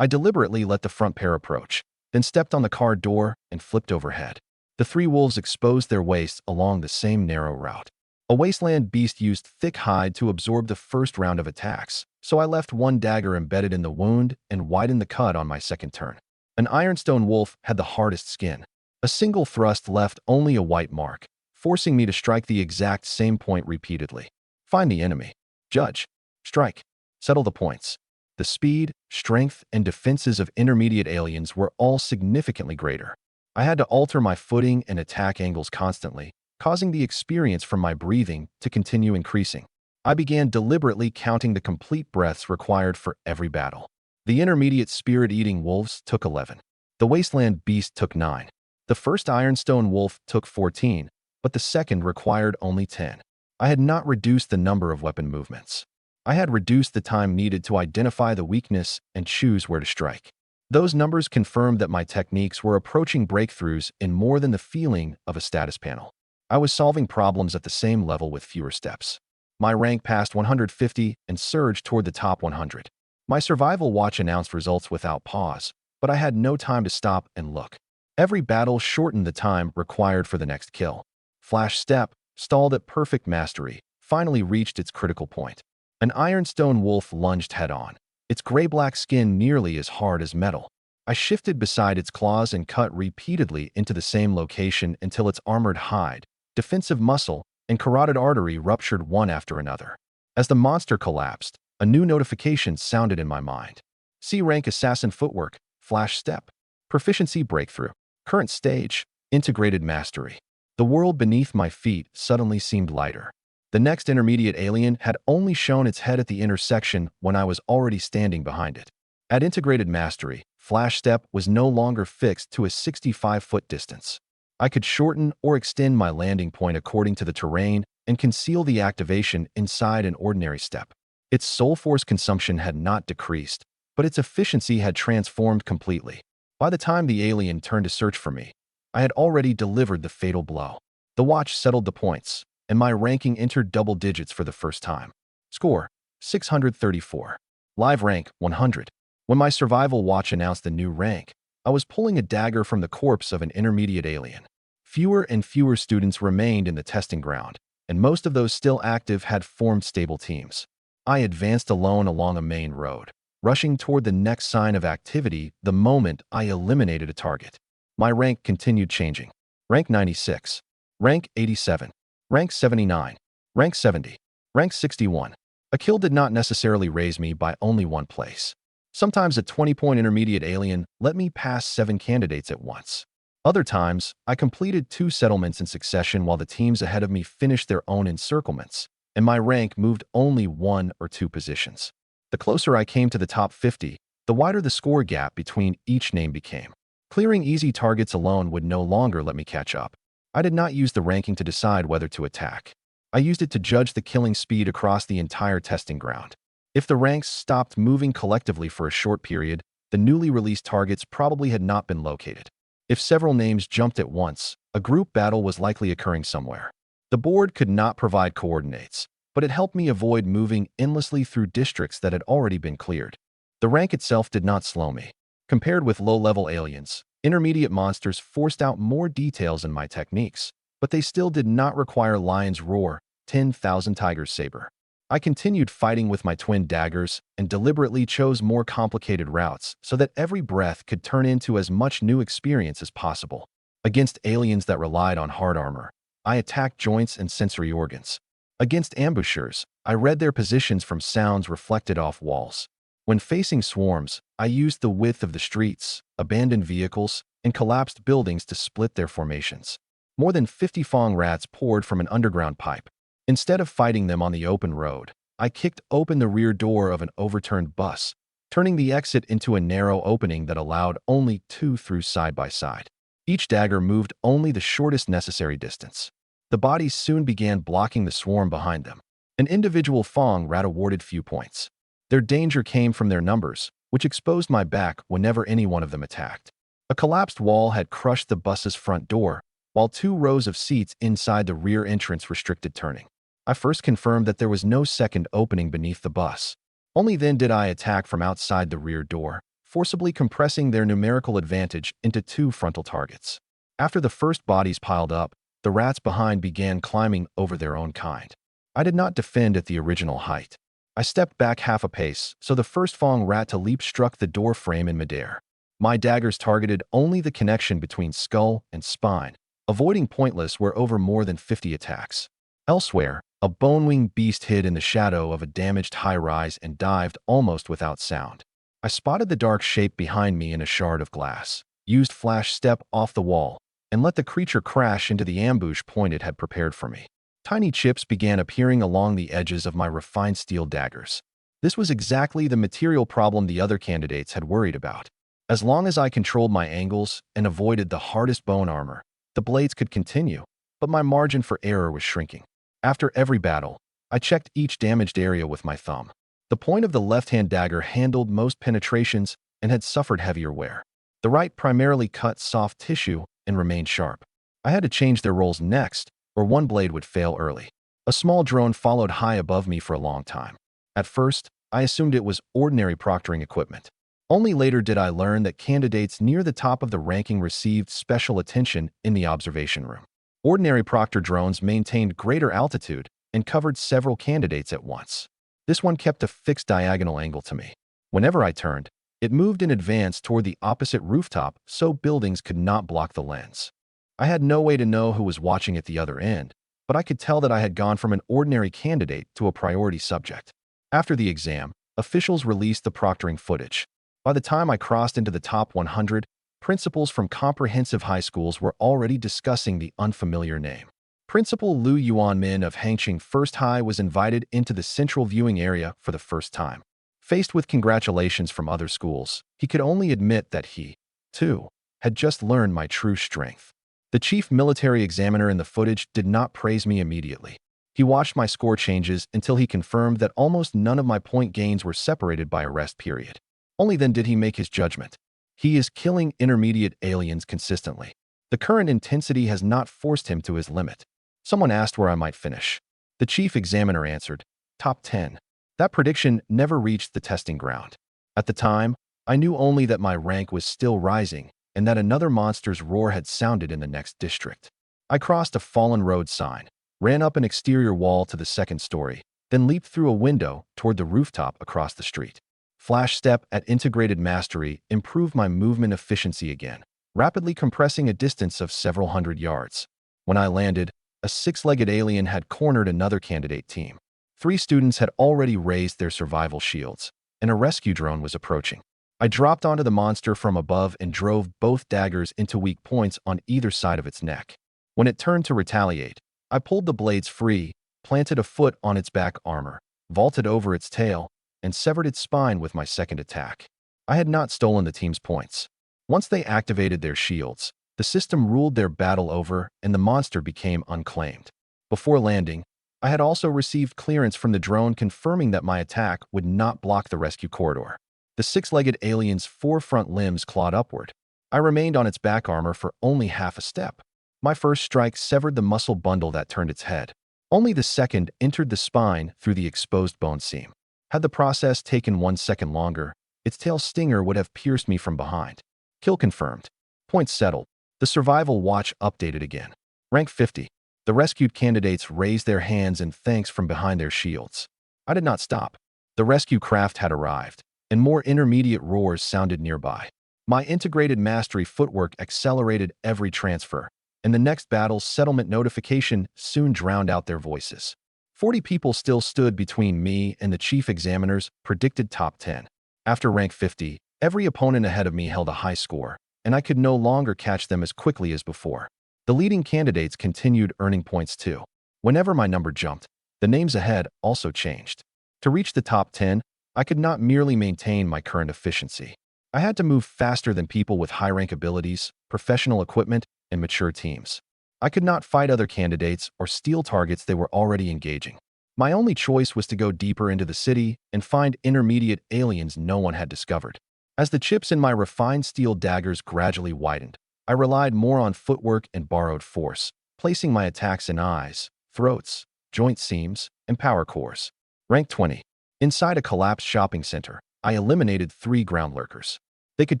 I deliberately let the front pair approach, then stepped on the car door and flipped overhead. The 3 wolves exposed their waists along the same narrow route. A Wasteland Beast used thick hide to absorb the first round of attacks, so I left 1 dagger embedded in the wound and widened the cut on my second turn. An Ironstone Wolf had the hardest skin. A single thrust left only a white mark, forcing me to strike the exact same point repeatedly. Find the enemy. Judge. Strike. Settle the points. The speed, strength, and defenses of intermediate aliens were all significantly greater. I had to alter my footing and attack angles constantly, causing the experience from my breathing to continue increasing. I began deliberately counting the complete breaths required for every battle. The intermediate spirit-eating wolves took 11. The Wasteland Beast took 9. The first Ironstone Wolf took 14, but the second required only 10. I had not reduced the number of weapon movements. I had reduced the time needed to identify the weakness and choose where to strike. Those numbers confirmed that my techniques were approaching breakthroughs in more than the feeling of a status panel. I was solving problems at the same level with fewer steps. My rank passed 150 and surged toward the top 100. My survival watch announced results without pause, but I had no time to stop and look. Every battle shortened the time required for the next kill. Flash Step, stalled at perfect mastery, finally reached its critical point. An Ironstone Wolf lunged head-on, its gray-black skin nearly as hard as metal. I shifted beside its claws and cut repeatedly into the same location until its armored hide, defensive muscle, and carotid artery ruptured one after another. As the monster collapsed, a new notification sounded in my mind. C-rank Assassin Footwork, Flash Step. Proficiency Breakthrough. Current stage, Integrated Mastery. The world beneath my feet suddenly seemed lighter. The next intermediate alien had only shown its head at the intersection when I was already standing behind it. At Integrated Mastery, Flash Step was no longer fixed to a 65-foot distance. I could shorten or extend my landing point according to the terrain and conceal the activation inside an ordinary step. Its soul force consumption had not decreased, but its efficiency had transformed completely. By the time the alien turned to search for me, I had already delivered the fatal blow. The watch settled the points, and my ranking entered double digits for the first time. Score: 634. Live rank: 100. When my survival watch announced the new rank, I was pulling a dagger from the corpse of an intermediate alien. Fewer and fewer students remained in the testing ground, and most of those still active had formed stable teams. I advanced alone along a main road, rushing toward the next sign of activity the moment I eliminated a target. My rank continued changing. Rank 96. Rank 87. Rank 79. Rank 70. Rank 61. A kill did not necessarily raise me by only 1 place. Sometimes a 20-point intermediate alien let me pass 7 candidates at once. Other times, I completed 2 settlements in succession while the teams ahead of me finished their own encirclements, and my rank moved only 1 or 2 positions. The closer I came to the top 50, the wider the score gap between each name became. Clearing easy targets alone would no longer let me catch up. I did not use the ranking to decide whether to attack. I used it to judge the killing speed across the entire testing ground. If the ranks stopped moving collectively for a short period, the newly released targets probably had not been located. If several names jumped at once, a group battle was likely occurring somewhere. The board could not provide coordinates, but it helped me avoid moving endlessly through districts that had already been cleared. The rank itself did not slow me. Compared with low-level aliens, intermediate monsters forced out more details in my techniques, but they still did not require Lion's Roar, 10,000 Tigers Saber. I continued fighting with my twin daggers and deliberately chose more complicated routes so that every breath could turn into as much new experience as possible. Against aliens that relied on hard armor, I attacked joints and sensory organs. Against ambushers, I read their positions from sounds reflected off walls. When facing swarms, I used the width of the streets, abandoned vehicles, and collapsed buildings to split their formations. More than 50 Fong rats poured from an underground pipe. Instead of fighting them on the open road, I kicked open the rear door of an overturned bus, turning the exit into a narrow opening that allowed only 2 through side by side. Each dagger moved only the shortest necessary distance. The bodies soon began blocking the swarm behind them. An individual Fong rat awarded few points. Their danger came from their numbers, which exposed my back whenever any one of them attacked. A collapsed wall had crushed the bus's front door, while 2 rows of seats inside the rear entrance restricted turning. I first confirmed that there was no second opening beneath the bus. Only then did I attack from outside the rear door, forcibly compressing their numerical advantage into 2 frontal targets. After the first bodies piled up, the rats behind began climbing over their own kind. I did not defend at the original height. I stepped back half a pace, so the first Fong rat to leap struck the door frame in midair. My daggers targeted only the connection between skull and spine, avoiding pointless where over more than 50 attacks. Elsewhere, a bone-winged beast hid in the shadow of a damaged high-rise and dived almost without sound. I spotted the dark shape behind me in a shard of glass, used flash step off the wall, and let the creature crash into the ambush point it had prepared for me. Tiny chips began appearing along the edges of my refined steel daggers. This was exactly the material problem the other candidates had worried about. As long as I controlled my angles and avoided the hardest bone armor, the blades could continue, but my margin for error was shrinking. After every battle, I checked each damaged area with my thumb. The point of the left-hand dagger handled most penetrations and had suffered heavier wear. The right primarily cut soft tissue and remained sharp. I had to change their roles next, or one blade would fail early. A small drone followed high above me for a long time. At first, I assumed it was ordinary proctoring equipment. Only later did I learn that candidates near the top of the ranking received special attention in the observation room. Ordinary proctor drones maintained greater altitude and covered several candidates at once. This one kept a fixed diagonal angle to me. Whenever I turned, it moved in advance toward the opposite rooftop so buildings could not block the lens. I had no way to know who was watching at the other end, but I could tell that I had gone from an ordinary candidate to a priority subject. After the exam, officials released the proctoring footage. By the time I crossed into the top 100, principals from comprehensive high schools were already discussing the unfamiliar name. Principal Liu Yuanmin of Hangqing First High was invited into the central viewing area for the first time. Faced with congratulations from other schools, he could only admit that he, too, had just learned my true strength. The chief military examiner in the footage did not praise me immediately. He watched my score changes until he confirmed that almost none of my point gains were separated by a rest period. Only then did he make his judgment. He is killing intermediate aliens consistently. The current intensity has not forced him to his limit. Someone asked where I might finish. The chief examiner answered, top 10. That prediction never reached the testing ground. At the time, I knew only that my rank was still rising and that another monster's roar had sounded in the next district. I crossed a fallen road sign, ran up an exterior wall to the second story, then leaped through a window toward the rooftop across the street. Flash step at integrated mastery improved my movement efficiency again, rapidly compressing a distance of several hundred yards. When I landed, a 6-legged alien had cornered another candidate team. 3 students had already raised their survival shields, and a rescue drone was approaching. I dropped onto the monster from above and drove both daggers into weak points on either side of its neck. When it turned to retaliate, I pulled the blades free, planted a foot on its back armor, vaulted over its tail, and severed its spine with my second attack. I had not stolen the team's points. Once they activated their shields, the system ruled their battle over and the monster became unclaimed. Before landing, I had also received clearance from the drone confirming that my attack would not block the rescue corridor. The 6-legged alien's 4 front limbs clawed upward. I remained on its back armor for only half a step. My first strike severed the muscle bundle that turned its head. Only the second entered the spine through the exposed bone seam. Had the process taken 1 second longer, its tail stinger would have pierced me from behind. Kill confirmed. Points settled. The survival watch updated again. Rank 50. The rescued candidates raised their hands in thanks from behind their shields. I did not stop. The rescue craft had arrived, and more intermediate roars sounded nearby. My integrated mastery footwork accelerated every transfer, and the next battle's settlement notification soon drowned out their voices. 40 people still stood between me and the chief examiner's predicted top 10. After rank 50, every opponent ahead of me held a high score, and I could no longer catch them as quickly as before. The leading candidates continued earning points too. Whenever my number jumped, the names ahead also changed. To reach the top 10, I could not merely maintain my current efficiency. I had to move faster than people with high-rank abilities, professional equipment, and mature teams. I could not fight other candidates or steal targets they were already engaging. My only choice was to go deeper into the city and find intermediate aliens no one had discovered. As the chips in my refined steel daggers gradually widened, I relied more on footwork and borrowed force, placing my attacks in eyes, throats, joint seams, and power cores. Rank 20. Inside a collapsed shopping center, I eliminated 3 ground lurkers. They could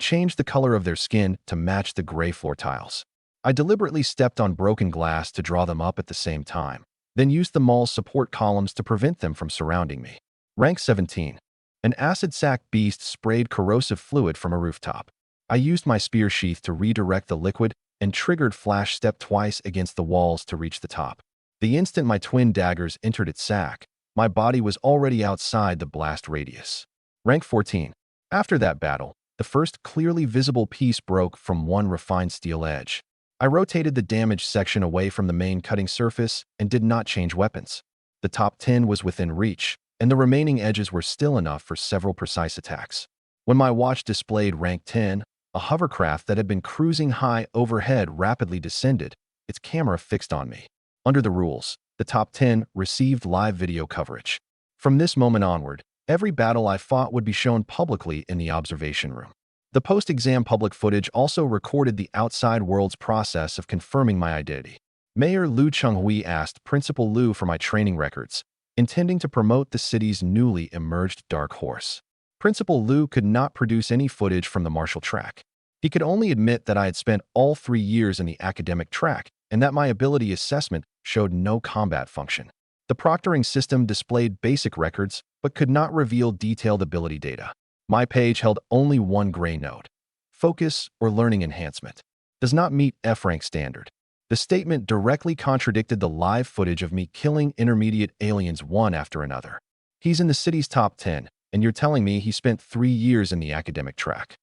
change the color of their skin to match the gray floor tiles. I deliberately stepped on broken glass to draw them up at the same time, then used the mall's support columns to prevent them from surrounding me. Rank 17. An acid sac beast sprayed corrosive fluid from a rooftop. I used my spear sheath to redirect the liquid and triggered flash step twice against the walls to reach the top. The instant my twin daggers entered its sac, my body was already outside the blast radius. Rank 14. After that battle, the first clearly visible piece broke from one refined steel edge. I rotated the damaged section away from the main cutting surface and did not change weapons. The top 10 was within reach, and the remaining edges were still enough for several precise attacks. When my watch displayed rank 10, a hovercraft that had been cruising high overhead rapidly descended, its camera fixed on me. Under the rules, the top 10 received live video coverage. From this moment onward, every battle I fought would be shown publicly in the observation room. The post-exam public footage also recorded the outside world's process of confirming my identity. Mayor Liu Chenghui asked Principal Liu for my training records, intending to promote the city's newly emerged dark horse. Principal Liu could not produce any footage from the martial track. He could only admit that I had spent all 3 years in the academic track and that my ability assessment showed no combat function. The proctoring system displayed basic records but could not reveal detailed ability data. My page held only one gray note: focus or learning enhancement. Does not meet F-rank standard. The statement directly contradicted the live footage of me killing intermediate aliens one after another. He's in the city's top 10, and you're telling me he spent 3 years in the academic track.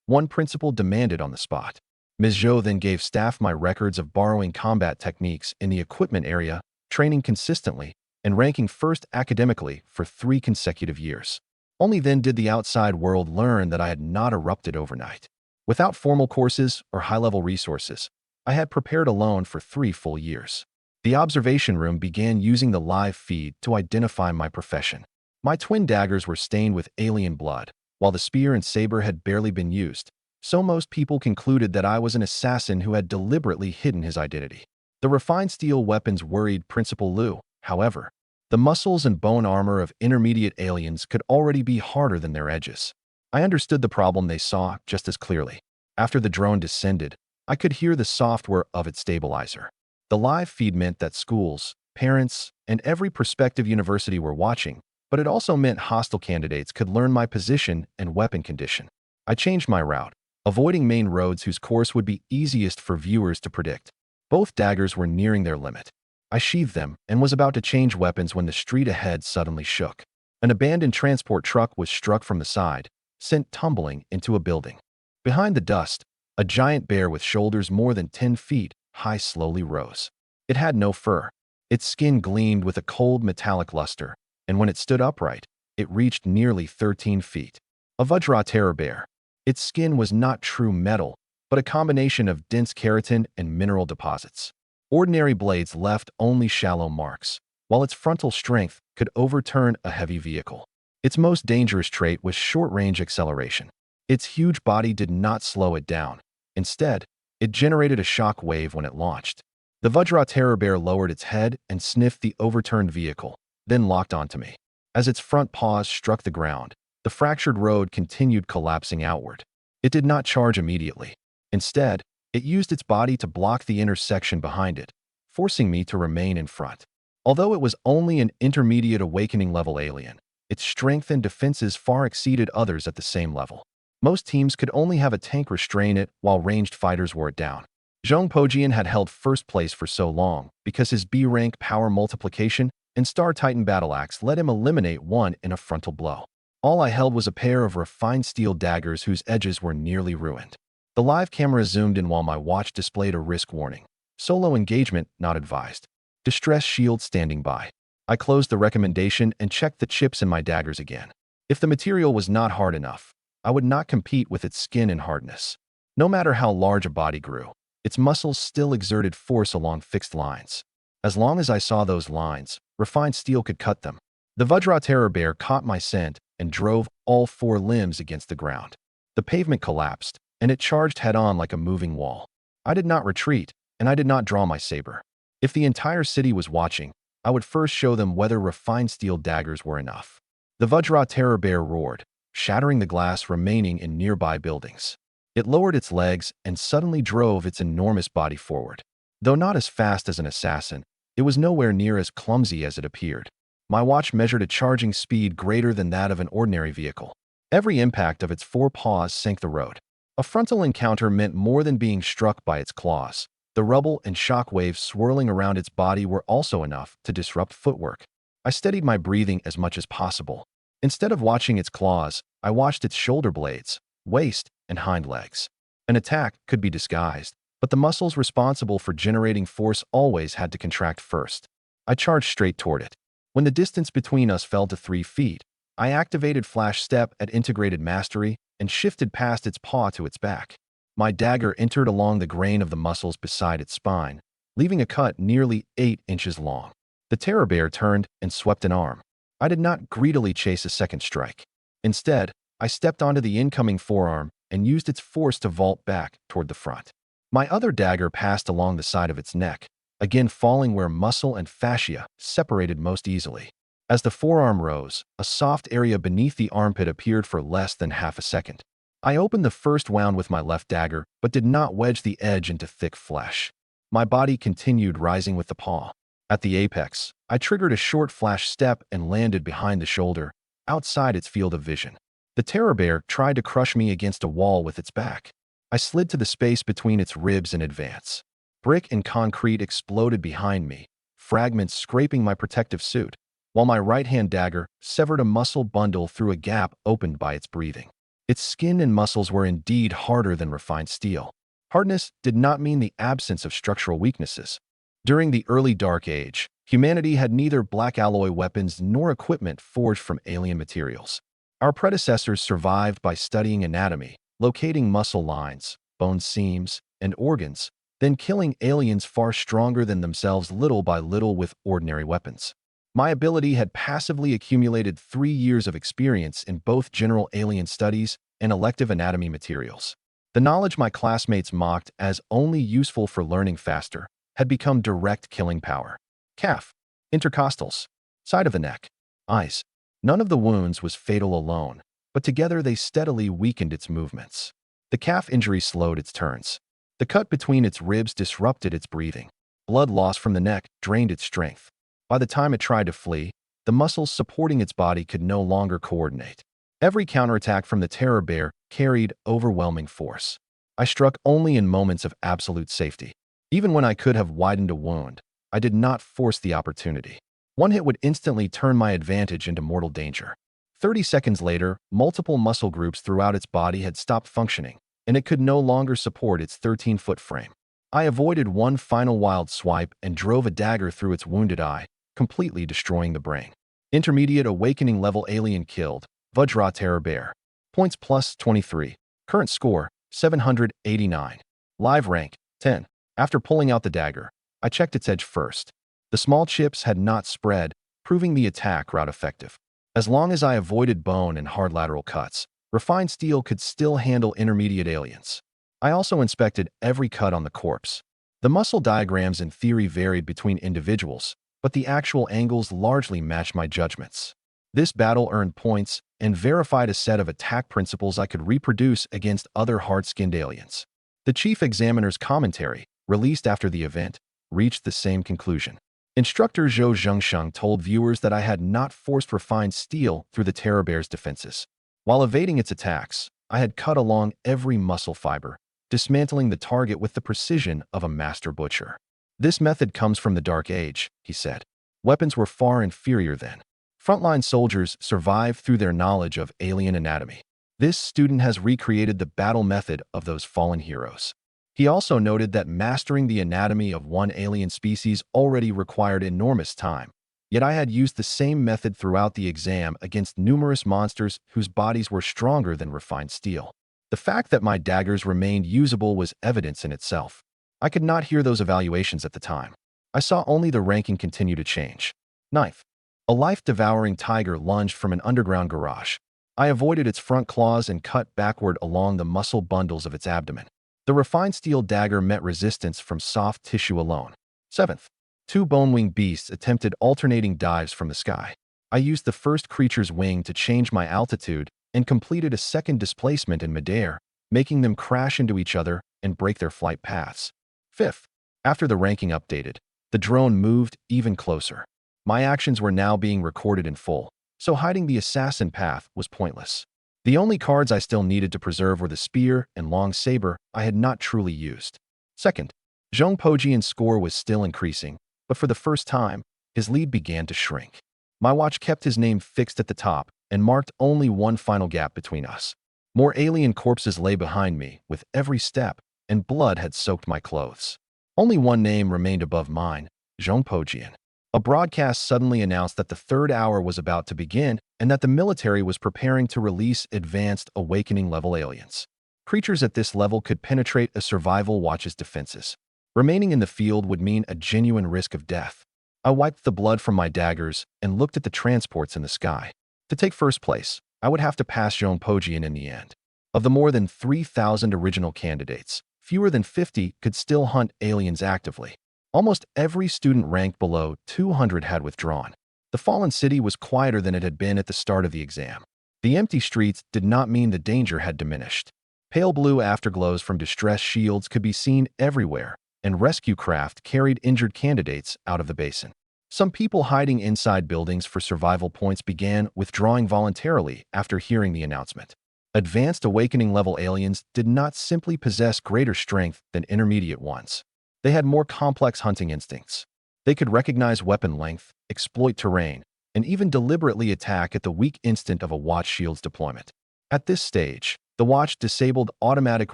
One principal demanded on the spot. Ms. Zhou then gave staff my records of borrowing combat techniques in the equipment area, training consistently, and ranking first academically for 3 consecutive years. Only then did the outside world learn that I had not erupted overnight. Without formal courses or high-level resources, I had prepared alone for 3 full years. The observation room began using the live feed to identify my profession. My twin daggers were stained with alien blood, while the spear and saber had barely been used, so most people concluded that I was an assassin who had deliberately hidden his identity. The refined steel weapons worried Principal Liu, however. The muscles and bone armor of intermediate aliens could already be harder than their edges. I understood the problem they saw just as clearly. After the drone descended, I could hear the software of its stabilizer. The live feed meant that schools, parents, and every prospective university were watching, but it also meant hostile candidates could learn my position and weapon condition. I changed my route, avoiding main roads whose course would be easiest for viewers to predict. Both daggers were nearing their limit. I sheathed them and was about to change weapons when the street ahead suddenly shook. An abandoned transport truck was struck from the side, sent tumbling into a building. Behind the dust, a giant bear with shoulders more than 10 feet high slowly rose. It had no fur. Its skin gleamed with a cold metallic luster, and when it stood upright, it reached nearly 13 feet. A Vajra terror bear. Its skin was not true metal, but a combination of dense keratin and mineral deposits. Ordinary blades left only shallow marks, while its frontal strength could overturn a heavy vehicle. Its most dangerous trait was short-range acceleration. Its huge body did not slow it down. Instead, it generated a shock wave when it launched. The Vajra terror bear lowered its head and sniffed the overturned vehicle, then locked onto me. As its front paws struck the ground, the fractured road continued collapsing outward. It did not charge immediately. Instead, it used its body to block the intersection behind it, forcing me to remain in front. Although it was only an intermediate awakening-level alien, its strength and defenses far exceeded others at the same level. Most teams could only have a tank restrain it while ranged fighters wore it down. Zhong Pojian had held first place for so long because his B-rank power multiplication and Star Titan battle axe let him eliminate one in a frontal blow. All I held was a pair of refined steel daggers whose edges were nearly ruined. The live camera zoomed in while my watch displayed a risk warning. Solo engagement not advised. Distress shield standing by. I closed the recommendation and checked the chips in my daggers again. If the material was not hard enough, I would not compete with its skin and hardness. No matter how large a body grew, its muscles still exerted force along fixed lines. As long as I saw those lines, refined steel could cut them. The Vajra terror bear caught my scent and drove all four limbs against the ground. The pavement collapsed, and it charged head-on like a moving wall. I did not retreat, and I did not draw my saber. If the entire city was watching, I would first show them whether refined steel daggers were enough. The Vajra terror bear roared, shattering the glass remaining in nearby buildings. It lowered its legs and suddenly drove its enormous body forward. Though not as fast as an assassin, it was nowhere near as clumsy as it appeared. My watch measured a charging speed greater than that of an ordinary vehicle. Every impact of its four paws sank the road. A frontal encounter meant more than being struck by its claws. The rubble and shock waves swirling around its body were also enough to disrupt footwork. I steadied my breathing as much as possible. Instead of watching its claws, I watched its shoulder blades, waist, and hind legs. An attack could be disguised, but the muscles responsible for generating force always had to contract first. I charged straight toward it. When the distance between us fell to 3 feet, I activated Flash Step at Integrated Mastery and shifted past its paw to its back. My dagger entered along the grain of the muscles beside its spine, leaving a cut nearly 8 inches long. The terror bear turned and swept an arm. I did not greedily chase a second strike. Instead, I stepped onto the incoming forearm and used its force to vault back toward the front. My other dagger passed along the side of its neck, again falling where muscle and fascia separated most easily. As the forearm rose, a soft area beneath the armpit appeared for less than half a second. I opened the first wound with my left dagger, but did not wedge the edge into thick flesh. My body continued rising with the paw. At the apex, I triggered a short flash step and landed behind the shoulder, outside its field of vision. The terror bear tried to crush me against a wall with its back. I slid to the space between its ribs in advance. Brick and concrete exploded behind me, fragments scraping my protective suit, while my right-hand dagger severed a muscle bundle through a gap opened by its breathing. Its skin and muscles were indeed harder than refined steel. Hardness did not mean the absence of structural weaknesses. During the early Dark Age, humanity had neither black alloy weapons nor equipment forged from alien materials. Our predecessors survived by studying anatomy, locating muscle lines, bone seams, and organs, then killing aliens far stronger than themselves little by little with ordinary weapons. My ability had passively accumulated 3 years of experience in both general alien studies and elective anatomy materials. The knowledge my classmates mocked as only useful for learning faster had become direct killing power. Calf, intercostals, side of the neck, eyes. None of the wounds was fatal alone, but together they steadily weakened its movements. The calf injury slowed its turns. The cut between its ribs disrupted its breathing. Blood loss from the neck drained its strength. By the time it tried to flee, the muscles supporting its body could no longer coordinate. Every counterattack from the terror bear carried overwhelming force. I struck only in moments of absolute safety. Even when I could have widened a wound, I did not force the opportunity. One hit would instantly turn my advantage into mortal danger. 30 seconds later, multiple muscle groups throughout its body had stopped functioning, and it could no longer support its 13-foot frame. I avoided one final wild swipe and drove a dagger through its wounded eye, completely destroying the brain. Intermediate awakening level alien killed, Vajra terror bear. Points plus 23. Current score, 789. Live rank, 10. After pulling out the dagger, I checked its edge first. The small chips had not spread, proving the attack route effective. As long as I avoided bone and hard lateral cuts, refined steel could still handle intermediate aliens. I also inspected every cut on the corpse. The muscle diagrams in theory varied between individuals, but the actual angles largely matched my judgments. This battle earned points and verified a set of attack principles I could reproduce against other hard-skinned aliens. The chief examiner's commentary, released after the event, reached the same conclusion. Instructor Zhou Zhengsheng told viewers that I had not forced refined steel through the terror bear's defenses. While evading its attacks, I had cut along every muscle fiber, dismantling the target with the precision of a master butcher. This method comes from the Dark Age, he said. Weapons were far inferior then. Frontline soldiers survived through their knowledge of alien anatomy. This student has recreated the battle method of those fallen heroes. He also noted that mastering the anatomy of one alien species already required enormous time, yet I had used the same method throughout the exam against numerous monsters whose bodies were stronger than refined steel. The fact that my daggers remained usable was evidence in itself. I could not hear those evaluations at the time. I saw only the ranking continue to change. Ninth. A life-devouring tiger lunged from an underground garage. I avoided its front claws and cut backward along the muscle bundles of its abdomen. The refined steel dagger met resistance from soft tissue alone. Seventh. Two bone-winged beasts attempted alternating dives from the sky. I used the first creature's wing to change my altitude and completed a second displacement in midair, making them crash into each other and break their flight paths. Fifth. After the ranking updated, the drone moved even closer. My actions were now being recorded in full, so hiding the assassin path was pointless. The only cards I still needed to preserve were the spear and long saber I had not truly used. Second, Zhong Pojian's score was still increasing, but for the first time, his lead began to shrink. My watch kept his name fixed at the top and marked only one final gap between us. More alien corpses lay behind me with every step, and blood had soaked my clothes. Only one name remained above mine, Zhong Pojian. A broadcast suddenly announced that the third hour was about to begin and that the military was preparing to release advanced awakening-level aliens. Creatures at this level could penetrate a survival watch's defenses. Remaining in the field would mean a genuine risk of death. I wiped the blood from my daggers and looked at the transports in the sky. To take first place, I would have to pass Zhong Pojian in the end. Of the more than 3,000 original candidates, fewer than 50 could still hunt aliens actively. Almost every student ranked below 200 had withdrawn. The fallen city was quieter than it had been at the start of the exam. The empty streets did not mean the danger had diminished. Pale blue afterglows from distress shields could be seen everywhere, and rescue craft carried injured candidates out of the basin. Some people hiding inside buildings for survival points began withdrawing voluntarily after hearing the announcement. Advanced awakening-level aliens did not simply possess greater strength than intermediate ones. They had more complex hunting instincts. They could recognize weapon length, exploit terrain, and even deliberately attack at the weak instant of a watch shield's deployment. At this stage, the watch disabled automatic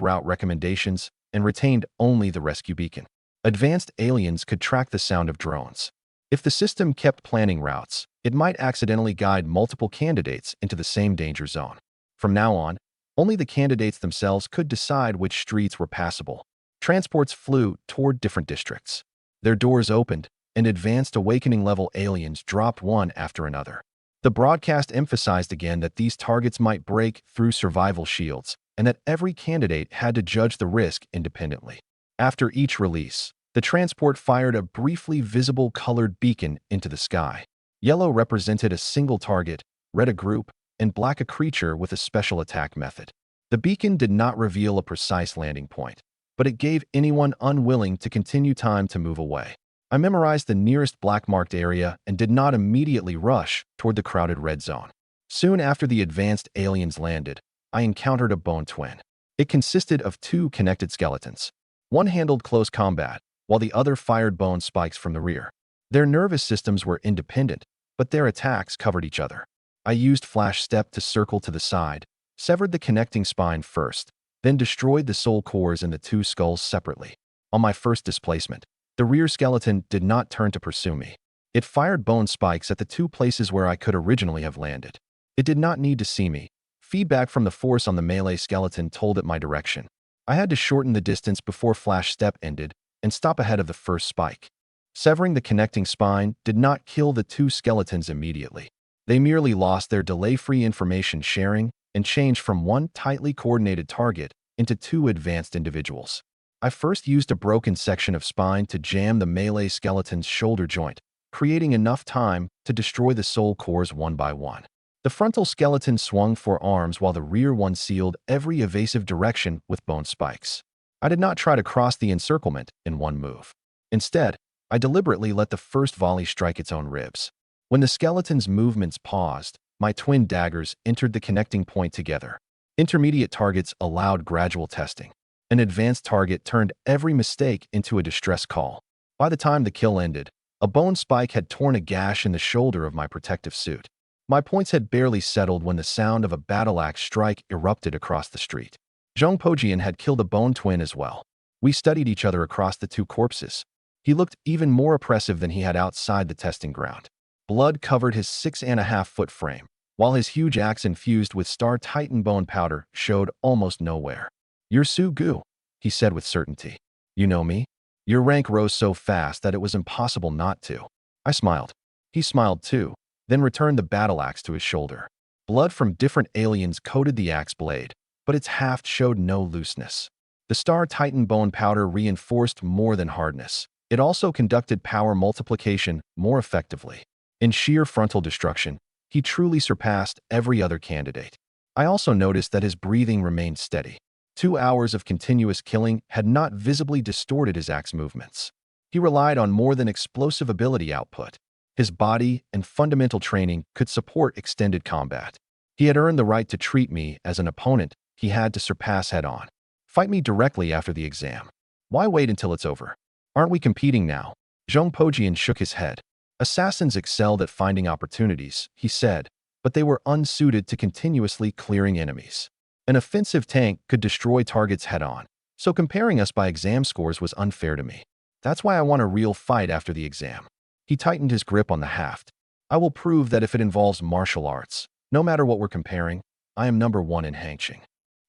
route recommendations and retained only the rescue beacon. Advanced aliens could track the sound of drones. If the system kept planning routes, it might accidentally guide multiple candidates into the same danger zone. From now on, only the candidates themselves could decide which streets were passable. Transports flew toward different districts. Their doors opened, and advanced awakening-level aliens dropped one after another. The broadcast emphasized again that these targets might break through survival shields, and that every candidate had to judge the risk independently. After each release, the transport fired a briefly visible colored beacon into the sky. Yellow represented a single target, red a group, and black a creature with a special attack method. The beacon did not reveal a precise landing point, but it gave anyone unwilling to continue time to move away. I memorized the nearest black-marked area and did not immediately rush toward the crowded red zone. Soon after the advanced aliens landed, I encountered a bone twin. It consisted of two connected skeletons. One handled close combat, while the other fired bone spikes from the rear. Their nervous systems were independent, but their attacks covered each other. I used Flash Step to circle to the side, severed the connecting spine first, then destroyed the soul cores in the two skulls separately. On my first displacement, the rear skeleton did not turn to pursue me. It fired bone spikes at the two places where I could originally have landed. It did not need to see me. Feedback from the force on the melee skeleton told it my direction. I had to shorten the distance before Flash Step ended and stop ahead of the first spike. Severing the connecting spine did not kill the two skeletons immediately. They merely lost their delay-free information sharing and changed from one tightly coordinated target into two advanced individuals. I first used a broken section of spine to jam the melee skeleton's shoulder joint, creating enough time to destroy the soul cores one by one. The frontal skeleton swung for arms while the rear one sealed every evasive direction with bone spikes. I did not try to cross the encirclement in one move. Instead, I deliberately let the first volley strike its own ribs. When the skeleton's movements paused, my twin daggers entered the connecting point together. Intermediate targets allowed gradual testing. An advanced target turned every mistake into a distress call. By the time the kill ended, a bone spike had torn a gash in the shoulder of my protective suit. My points had barely settled when the sound of a battle axe strike erupted across the street. Zhong Pojian had killed a bone twin as well. We studied each other across the two corpses. He looked even more oppressive than he had outside the testing ground. Blood covered his 6.5-foot frame, while his huge axe infused with Star Titan bone powder showed almost nowhere. "You're Su Gu," he said with certainty. "You know me? Your rank rose so fast that it was impossible not to. I smiled. He smiled too, then returned the battle axe to his shoulder. Blood from different aliens coated the axe blade, but its haft showed no looseness. The Star Titan bone powder reinforced more than hardness. It also conducted power multiplication more effectively. In sheer frontal destruction, he truly surpassed every other candidate. I also noticed that his breathing remained steady. 2 hours of continuous killing had not visibly distorted his axe movements. He relied on more than explosive ability output. His body and fundamental training could support extended combat. He had earned the right to treat me as an opponent he had to surpass head-on. Fight me directly after the exam. Why wait until it's over? Aren't we competing now? Zhong Pojian shook his head. Assassins excelled at finding opportunities, he said, but they were unsuited to continuously clearing enemies. An offensive tank could destroy targets head-on, so comparing us by exam scores was unfair to me. That's why I want a real fight after the exam. He tightened his grip on the haft. I will prove that if it involves martial arts, no matter what we're comparing, I am number one in Hangqing.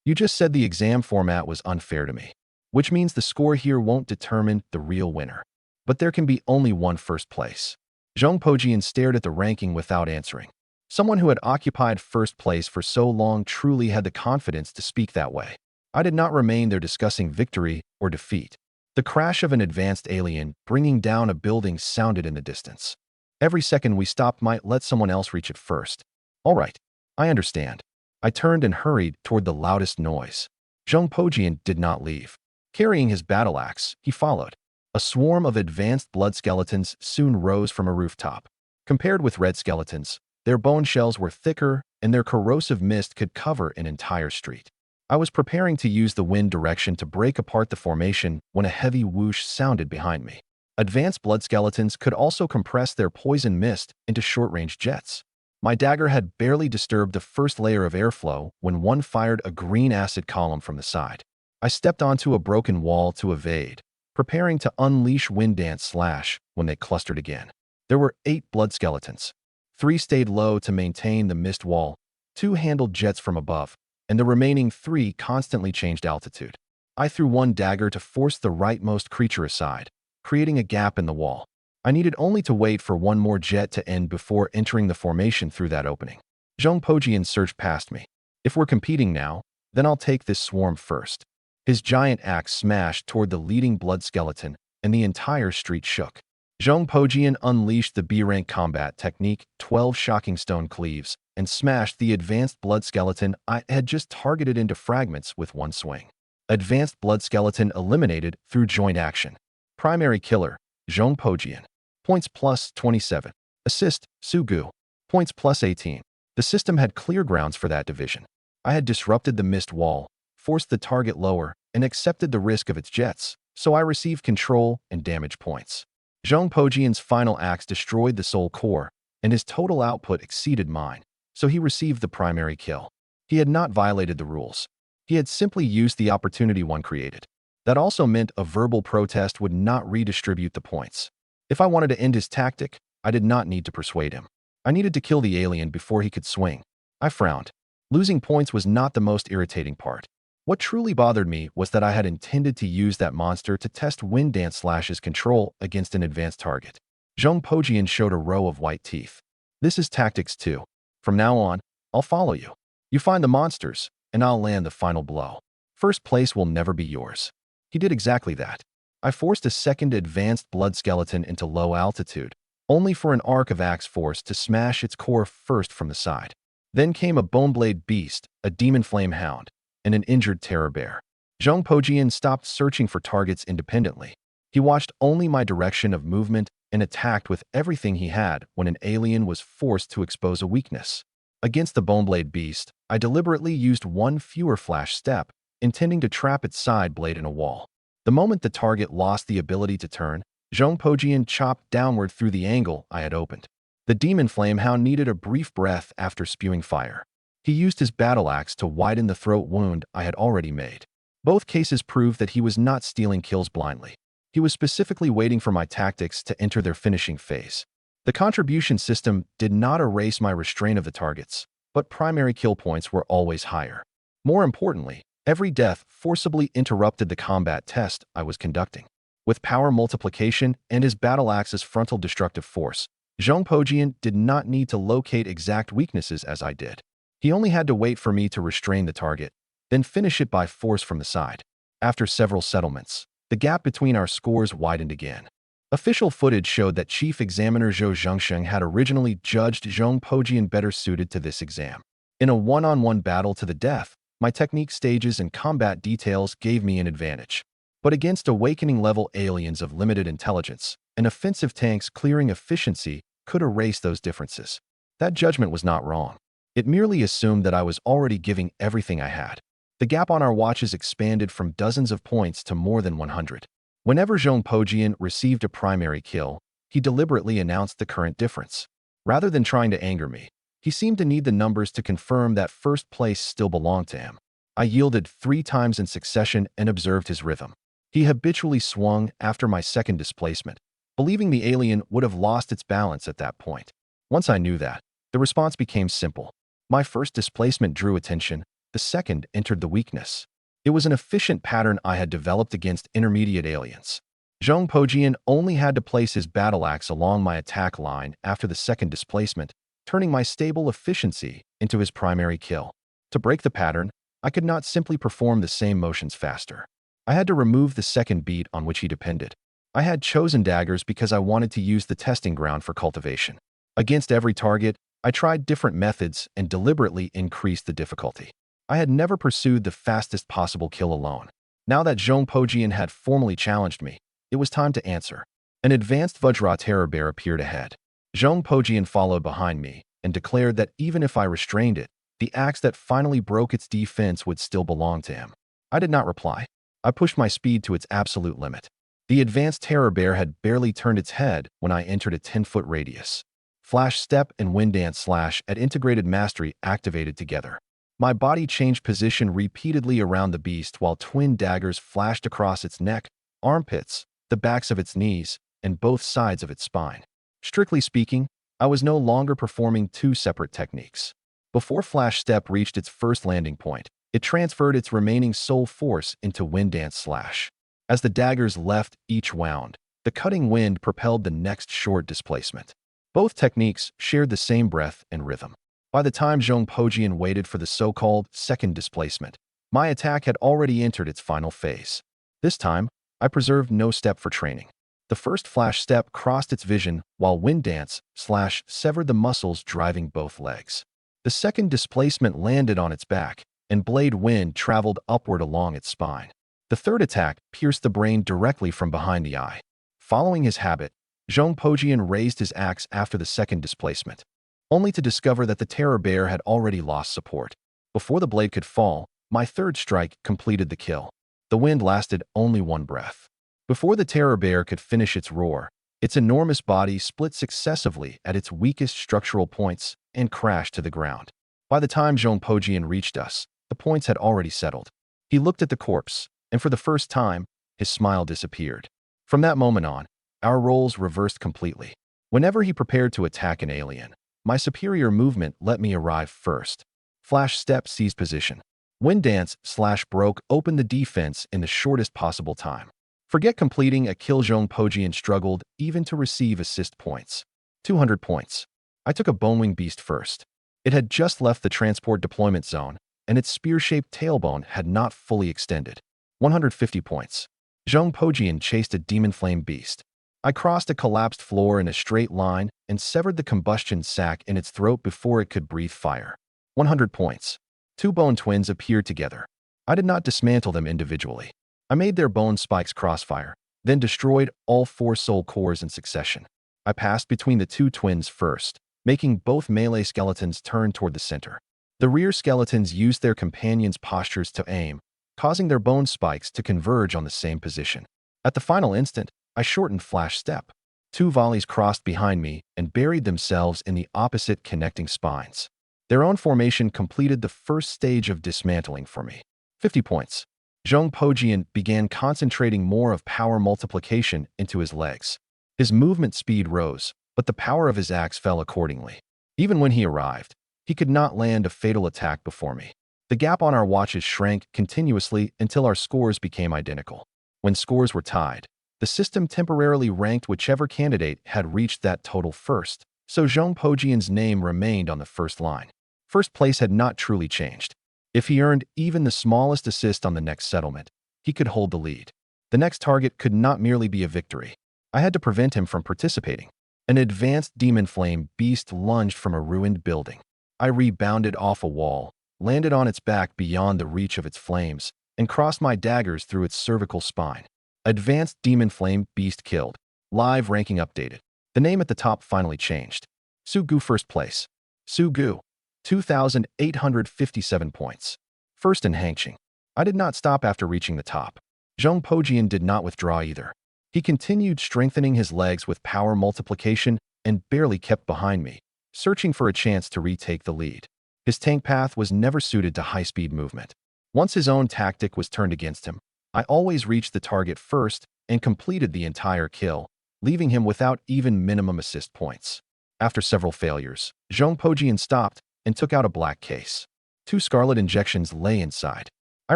You just said the exam format was unfair to me, which means the score here won't determine the real winner. But there can be only one first place. Zhong Pojian stared at the ranking without answering. Someone who had occupied first place for so long truly had the confidence to speak that way. I did not remain there discussing victory or defeat. The crash of an advanced alien bringing down a building sounded in the distance. Every second we stopped might let someone else reach it first. All right, I understand. I turned and hurried toward the loudest noise. Zhong Pojian did not leave. Carrying his battle axe, he followed. A swarm of advanced blood skeletons soon rose from a rooftop. Compared with red skeletons, their bone shells were thicker and their corrosive mist could cover an entire street. I was preparing to use the wind direction to break apart the formation when a heavy whoosh sounded behind me. Advanced blood skeletons could also compress their poison mist into short-range jets. My dagger had barely disturbed the first layer of airflow when one fired a green acid column from the side. I stepped onto a broken wall to evade, preparing to unleash Wind Dance Slash when they clustered again. There were 8 blood skeletons. 3 stayed low to maintain the mist wall, 2 handled jets from above, and the remaining 3 constantly changed altitude. I threw one dagger to force the rightmost creature aside, creating a gap in the wall. I needed only to wait for one more jet to end before entering the formation through that opening. Zhong Pojian surged past me. If we're competing now, then I'll take this swarm first. His giant axe smashed toward the leading blood skeleton, and the entire street shook. Zhong Pojian unleashed the B-rank combat technique, 12 shocking stone cleaves, and smashed the advanced blood skeleton I had just targeted into fragments with one swing. Advanced blood skeleton eliminated through joint action. Primary killer, Zhong Pojian. Points plus 27. Assist, Sugu. Points plus 18. The system had clear grounds for that division. I had disrupted the mist wall, forced the target lower, and accepted the risk of its jets, so I received control and damage points. Zhong Pojian's final axe destroyed the soul core, and his total output exceeded mine, so he received the primary kill. He had not violated the rules. He had simply used the opportunity one created. That also meant a verbal protest would not redistribute the points. If I wanted to end his tactic, I did not need to persuade him. I needed to kill the alien before he could swing. I frowned. Losing points was not the most irritating part. What truly bothered me was that I had intended to use that monster to test Wind Dance Slash's control against an advanced target. Zhong Pojian showed a row of white teeth. This is tactics 2. From now on, I'll follow you. You find the monsters, and I'll land the final blow. First place will never be yours. He did exactly that. I forced a second advanced blood skeleton into low altitude, only for an arc of axe force to smash its core first from the side. Then came a boneblade beast, a demon flame hound, and an injured terror bear. Zhong Pojian stopped searching for targets independently. He watched only my direction of movement and attacked with everything he had when an alien was forced to expose a weakness. Against the boneblade beast, I deliberately used one fewer flash step, intending to trap its side blade in a wall. The moment the target lost the ability to turn, Zhong Pojian chopped downward through the angle I had opened. The demon flamehound needed a brief breath after spewing fire. He used his battle axe to widen the throat wound I had already made. Both cases proved that he was not stealing kills blindly. He was specifically waiting for my tactics to enter their finishing phase. The contribution system did not erase my restraint of the targets, but primary kill points were always higher. More importantly, every death forcibly interrupted the combat test I was conducting. With power multiplication and his battle axe's frontal destructive force, Zhong Pojian did not need to locate exact weaknesses as I did. He only had to wait for me to restrain the target, then finish it by force from the side. After several settlements, the gap between our scores widened again. Official footage showed that Chief Examiner Zhou Zhengsheng had originally judged Zhong Pojian better suited to this exam. In a one-on-one battle to the death, my technique stages and combat details gave me an advantage. But against awakening-level aliens of limited intelligence, an offensive tank's clearing efficiency could erase those differences. That judgment was not wrong. It merely assumed that I was already giving everything I had. The gap on our watches expanded from dozens of points to more than 100. Whenever Zhong Pojian received a primary kill, he deliberately announced the current difference. Rather than trying to anger me, he seemed to need the numbers to confirm that first place still belonged to him. I yielded 3 times in succession and observed his rhythm. He habitually swung after my second displacement, believing the alien would have lost its balance at that point. Once I knew that, the response became simple. My first displacement drew attention, the second entered the weakness. It was an efficient pattern I had developed against intermediate aliens. Zhong Pojian only had to place his battle axe along my attack line after the second displacement, turning my stable efficiency into his primary kill. To break the pattern, I could not simply perform the same motions faster. I had to remove the second beat on which he depended. I had chosen daggers because I wanted to use the testing ground for cultivation. Against every target, I tried different methods and deliberately increased the difficulty. I had never pursued the fastest possible kill alone. Now that Zhong Pojian had formally challenged me, it was time to answer. An advanced Vajra terror bear appeared ahead. Zhong Pojian followed behind me and declared that even if I restrained it, the axe that finally broke its defense would still belong to him. I did not reply. I pushed my speed to its absolute limit. The advanced terror bear had barely turned its head when I entered a 10-foot radius. Flash Step and Wind Dance Slash at integrated mastery activated together. My body changed position repeatedly around the beast while twin daggers flashed across its neck, armpits, the backs of its knees, and both sides of its spine. Strictly speaking, I was no longer performing 2 separate techniques. Before Flash Step reached its first landing point, it transferred its remaining soul force into Wind Dance Slash. As the daggers left each wound, the cutting wind propelled the next short displacement. Both techniques shared the same breath and rhythm. By the time Zhong Pojian waited for the so-called second displacement, my attack had already entered its final phase. This time, I preserved no step for training. The first Flash Step crossed its vision while Wind Dance Slash severed the muscles driving both legs. The second displacement landed on its back, and Blade Wind traveled upward along its spine. The third attack pierced the brain directly from behind the eye. Following his habit, Zhong Pojian raised his axe after the second displacement, only to discover that the terror bear had already lost support. Before the blade could fall, my third strike completed the kill. The wind lasted only 1 breath. Before the terror bear could finish its roar, its enormous body split successively at its weakest structural points and crashed to the ground. By the time Zhong Pojian reached us, the points had already settled. He looked at the corpse, and for the first time, his smile disappeared. From that moment on, our roles reversed completely. Whenever he prepared to attack an alien, my superior movement let me arrive first. Flash Step seized position. Wind Dance Slash broke open the defense in the shortest possible time. Forget completing a kill. Zhong Pojian struggled even to receive assist points. 200 points. I took a Bonewing Beast first. It had just left the transport deployment zone, and its spear-shaped tailbone had not fully extended. 150 points. Zhong Pojian chased a Demon Flame Beast. I crossed a collapsed floor in a straight line and severed the combustion sac in its throat before it could breathe fire. 100 points. 2 bone twins appeared together. I did not dismantle them individually. I made their bone spikes crossfire, then destroyed all 4 soul cores in succession. I passed between the 2 twins first, making both melee skeletons turn toward the center. The rear skeletons used their companions' postures to aim, causing their bone spikes to converge on the same position. At the final instant, I shortened Flash Step. 2 volleys crossed behind me and buried themselves in the opposite connecting spines. Their own formation completed the first stage of dismantling for me. 50 points. Zhong Pojian began concentrating more of power multiplication into his legs. His movement speed rose, but the power of his axe fell accordingly. Even when he arrived, he could not land a fatal attack before me. The gap on our watches shrank continuously until our scores became identical. When scores were tied, The system temporarily ranked whichever candidate had reached that total first, so Zhong Pojian's name remained on the first line. First place had not truly changed. If he earned even the smallest assist on the next settlement, he could hold the lead. The next target could not merely be a victory. I had to prevent him from participating. An advanced demon flame beast lunged from a ruined building. I rebounded off a wall, landed on its back beyond the reach of its flames, and crossed my daggers through its cervical spine. Advanced demon flame beast killed. Live ranking updated. The name at the top finally changed. Sugu first place. Sugu, 2,857 points. First in Hangqing. I did not stop after reaching the top. Zhong Pojian did not withdraw either. He continued strengthening his legs with power multiplication and barely kept behind me, searching for a chance to retake the lead. His tank path was never suited to high-speed movement. Once his own tactic was turned against him, I always reached the target first and completed the entire kill, leaving him without even minimum assist points. After several failures, Zhong Pojian stopped and took out a black case. 2 scarlet injections lay inside. I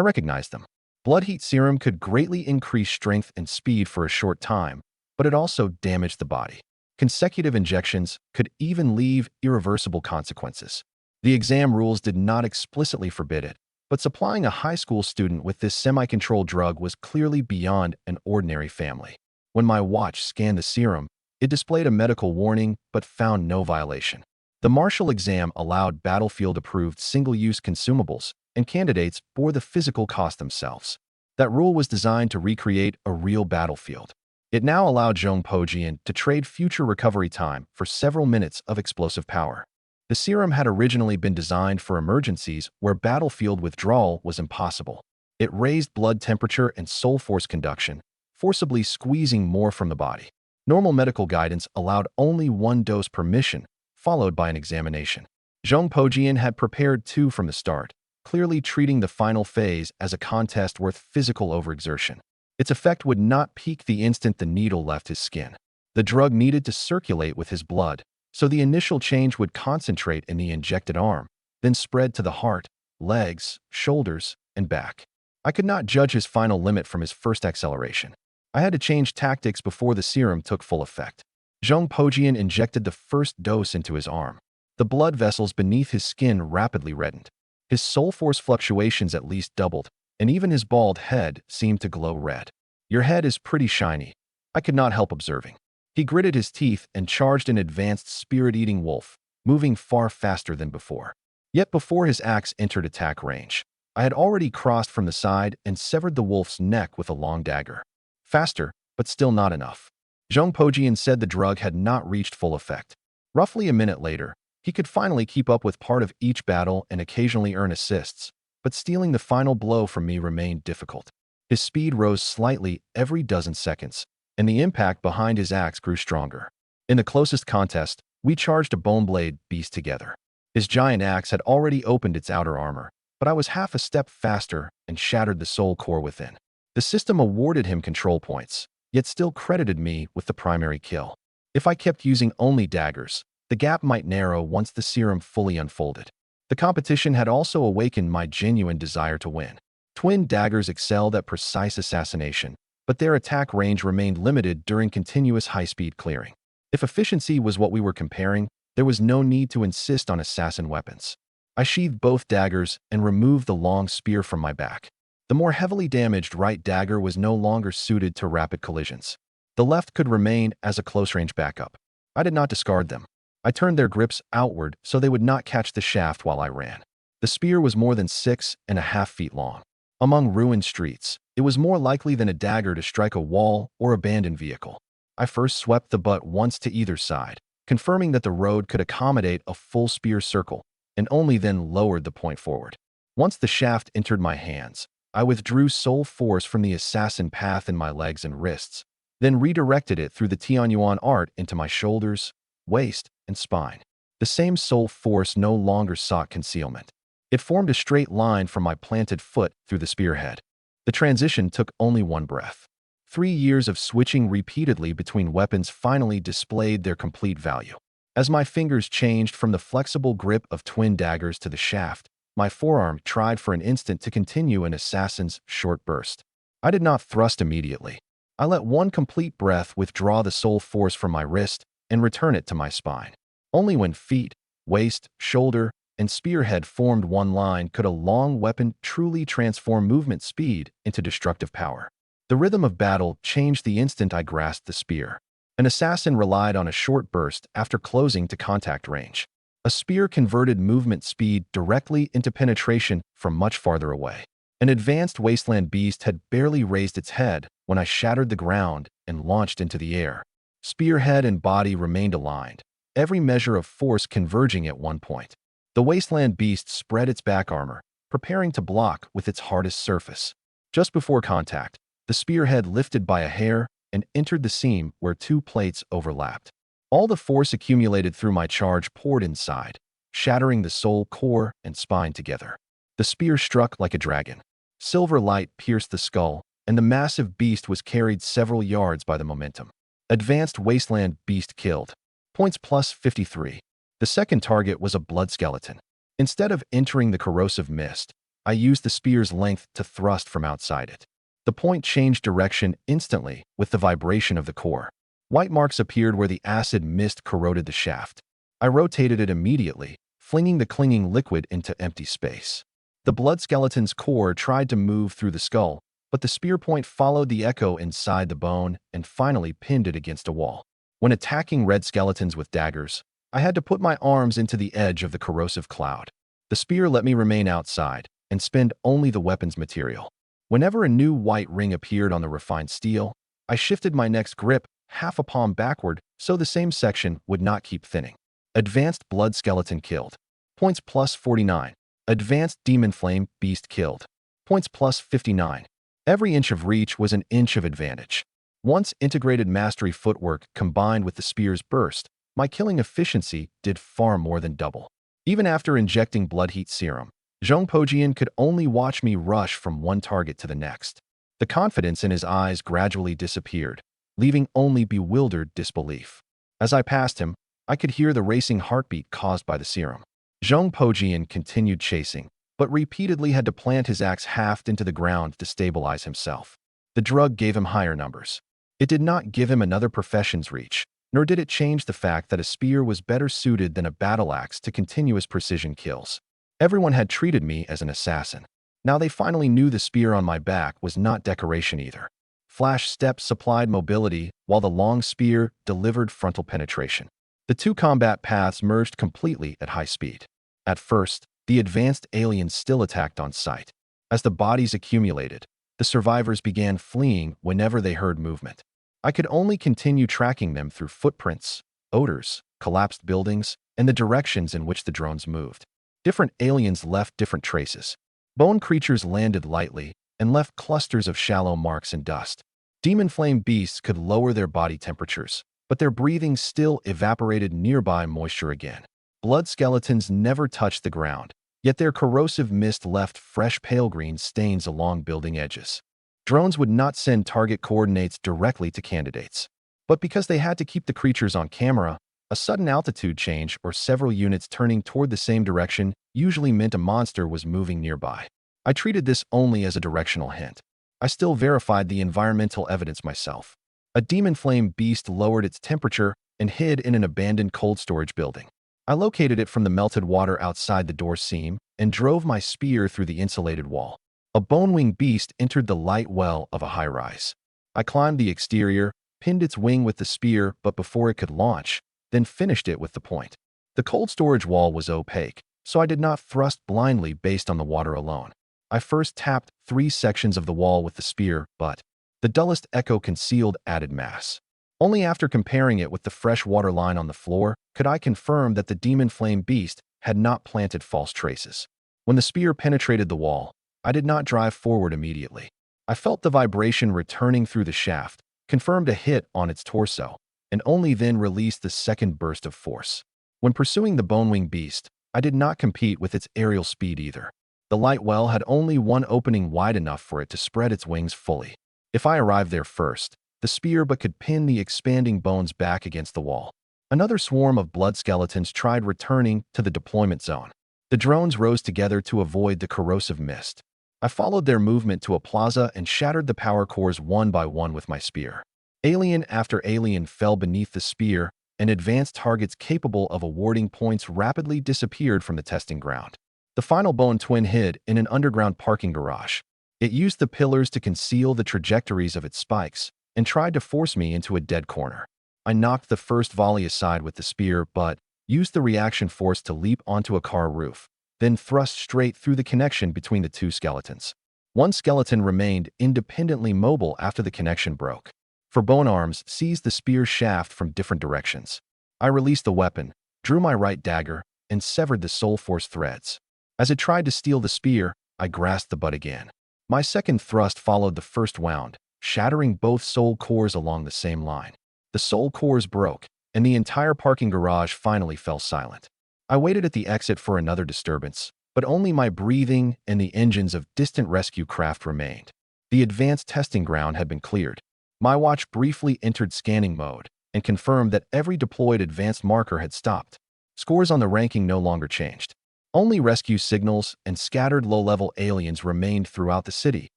recognized them. Blood heat serum could greatly increase strength and speed for a short time, but it also damaged the body. Consecutive injections could even leave irreversible consequences. The exam rules did not explicitly forbid it, but supplying a high school student with this semi-controlled drug was clearly beyond an ordinary family. When my watch scanned the serum, it displayed a medical warning but found no violation. The martial exam allowed battlefield-approved single-use consumables, and candidates bore the physical cost themselves. That rule was designed to recreate a real battlefield. It now allowed Zhong Pojian to trade future recovery time for several minutes of explosive power. The serum had originally been designed for emergencies where battlefield withdrawal was impossible. It raised blood temperature and soul force conduction, forcibly squeezing more from the body. Normal medical guidance allowed only 1 dose per mission, followed by an examination. Zhong Pojian had prepared 2 from the start, clearly treating the final phase as a contest worth physical overexertion. Its effect would not peak the instant the needle left his skin. The drug needed to circulate with his blood, so the initial change would concentrate in the injected arm, then spread to the heart, legs, shoulders, and back. I could not judge his final limit from his first acceleration. I had to change tactics before the serum took full effect. Zhong Pojian injected the first dose into his arm. The blood vessels beneath his skin rapidly reddened. His soul force fluctuations at least doubled, and even his bald head seemed to glow red. "Your head is pretty shiny," I could not help observing. He gritted his teeth and charged an advanced spirit-eating wolf, moving far faster than before. Yet before his axe entered attack range, I had already crossed from the side and severed the wolf's neck with a long dagger. Faster, but still not enough. Zhong Pojian said the drug had not reached full effect. Roughly a minute later, he could finally keep up with part of each battle and occasionally earn assists, but stealing the final blow from me remained difficult. His speed rose slightly every dozen seconds, and the impact behind his axe grew stronger. In the closest contest, we charged a boneblade beast together. His giant axe had already opened its outer armor, but I was half a step faster and shattered the soul core within. The system awarded him control points, yet still credited me with the primary kill. If I kept using only daggers, the gap might narrow once the serum fully unfolded. The competition had also awakened my genuine desire to win. Twin daggers excelled at precise assassination, but their attack range remained limited during continuous high-speed clearing. If efficiency was what we were comparing, there was no need to insist on assassin weapons. I sheathed both daggers and removed the long spear from my back. The more heavily damaged right dagger was no longer suited to rapid collisions. The left could remain as a close-range backup. I did not discard them. I turned their grips outward so they would not catch the shaft while I ran. The spear was more than 6.5 feet long. Among ruined streets, it was more likely than a dagger to strike a wall or abandoned vehicle. I first swept the butt once to either side, confirming that the road could accommodate a full spear circle, and only then lowered the point forward. Once the shaft entered my hands, I withdrew soul force from the assassin path in my legs and wrists, then redirected it through the Tianyuan art into my shoulders, waist, and spine. The same soul force no longer sought concealment. It formed a straight line from my planted foot through the spearhead. The transition took only 1 breath. 3 years of switching repeatedly between weapons finally displayed their complete value. As my fingers changed from the flexible grip of twin daggers to the shaft, my forearm tried for an instant to continue an assassin's short burst. I did not thrust immediately. I let one complete breath withdraw the soul force from my wrist and return it to my spine. Only when feet, waist, shoulder, and spearhead formed one line could a long weapon truly transform movement speed into destructive power. The rhythm of battle changed the instant I grasped the spear. An assassin relied on a short burst after closing to contact range. A spear converted movement speed directly into penetration from much farther away. An advanced wasteland beast had barely raised its head when I shattered the ground and launched into the air. Spearhead and body remained aligned, every measure of force converging at one point. The wasteland beast spread its back armor, preparing to block with its hardest surface. Just before contact, the spearhead lifted by a hair and entered the seam where two plates overlapped. All the force accumulated through my charge poured inside, shattering the soul, core, and spine together. The spear struck like a dragon. Silver light pierced the skull, and the massive beast was carried several yards by the momentum. Advanced wasteland beast killed. Points plus 53. The second target was a blood skeleton. Instead of entering the corrosive mist, I used the spear's length to thrust from outside it. The point changed direction instantly with the vibration of the core. White marks appeared where the acid mist corroded the shaft. I rotated it immediately, flinging the clinging liquid into empty space. The blood skeleton's core tried to move through the skull, but the spear point followed the echo inside the bone and finally pinned it against a wall. When attacking red skeletons with daggers, I had to put my arms into the edge of the corrosive cloud. The spear let me remain outside and spend only the weapon's material. Whenever a new white ring appeared on the refined steel, I shifted my next grip half a palm backward so the same section would not keep thinning. Advanced blood skeleton killed. Points plus 49. Advanced demon flame beast killed. Points plus 59. Every inch of reach was an inch of advantage. Once integrated mastery footwork combined with the spear's burst, my killing efficiency did far more than double. Even after injecting blood heat serum, Zhong Pojian could only watch me rush from one target to the next. The confidence in his eyes gradually disappeared, leaving only bewildered disbelief. As I passed him, I could hear the racing heartbeat caused by the serum. Zhong Pojian continued chasing, but repeatedly had to plant his axe haft into the ground to stabilize himself. The drug gave him higher numbers. It did not give him another profession's reach, nor did it change the fact that a spear was better suited than a battle axe to continuous precision kills. Everyone had treated me as an assassin. Now they finally knew the spear on my back was not decoration either. Flash steps supplied mobility, while the long spear delivered frontal penetration. The two combat paths merged completely at high speed. At first, the advanced aliens still attacked on sight. As the bodies accumulated, the survivors began fleeing whenever they heard movement. I could only continue tracking them through footprints, odors, collapsed buildings, and the directions in which the drones moved. Different aliens left different traces. Bone creatures landed lightly and left clusters of shallow marks and dust. Demon flame beasts could lower their body temperatures, but their breathing still evaporated nearby moisture again. Blood skeletons never touched the ground, yet their corrosive mist left fresh pale green stains along building edges. Drones would not send target coordinates directly to candidates. But because they had to keep the creatures on camera, a sudden altitude change or several units turning toward the same direction usually meant a monster was moving nearby. I treated this only as a directional hint. I still verified the environmental evidence myself. A demon flame beast lowered its temperature and hid in an abandoned cold storage building. I located it from the melted water outside the door seam and drove my spear through the insulated wall. A bone-wing beast entered the light well of a high-rise. I climbed the exterior, pinned its wing with the spear but before it could launch, then finished it with the point. The cold storage wall was opaque, so I did not thrust blindly based on the water alone. I first tapped 3 sections of the wall with the spear, but the dullest echo concealed added mass. Only after comparing it with the fresh water line on the floor could I confirm that the demon flame beast had not planted false traces. When the spear penetrated the wall, I did not drive forward immediately. I felt the vibration returning through the shaft, confirmed a hit on its torso, and only then released the second burst of force. When pursuing the bone-wing beast, I did not compete with its aerial speed either. The light well had only one opening wide enough for it to spread its wings fully. If I arrived there first, the spear but could pin the expanding bones back against the wall. Another swarm of blood skeletons tried returning to the deployment zone. The drones rose together to avoid the corrosive mist. I followed their movement to a plaza and shattered the power cores one by one with my spear. Alien after alien fell beneath the spear, and advanced targets capable of awarding points rapidly disappeared from the testing ground. The final bone twin hid in an underground parking garage. It used the pillars to conceal the trajectories of its spikes and tried to force me into a dead corner. I knocked the first volley aside with the spear, but used the reaction force to leap onto a car roof, then thrust straight through the connection between the two skeletons. One skeleton remained independently mobile after the connection broke. For bone arms, seized the spear shaft from different directions. I released the weapon, drew my right dagger, and severed the soul force threads. As it tried to steal the spear, I grasped the butt again. My second thrust followed the first wound, shattering both soul cores along the same line. The soul cores broke, and the entire parking garage finally fell silent. I waited at the exit for another disturbance, but only my breathing and the engines of distant rescue craft remained. The advanced testing ground had been cleared. My watch briefly entered scanning mode and confirmed that every deployed advanced marker had stopped. Scores on the ranking no longer changed. Only rescue signals and scattered low-level aliens remained throughout the city,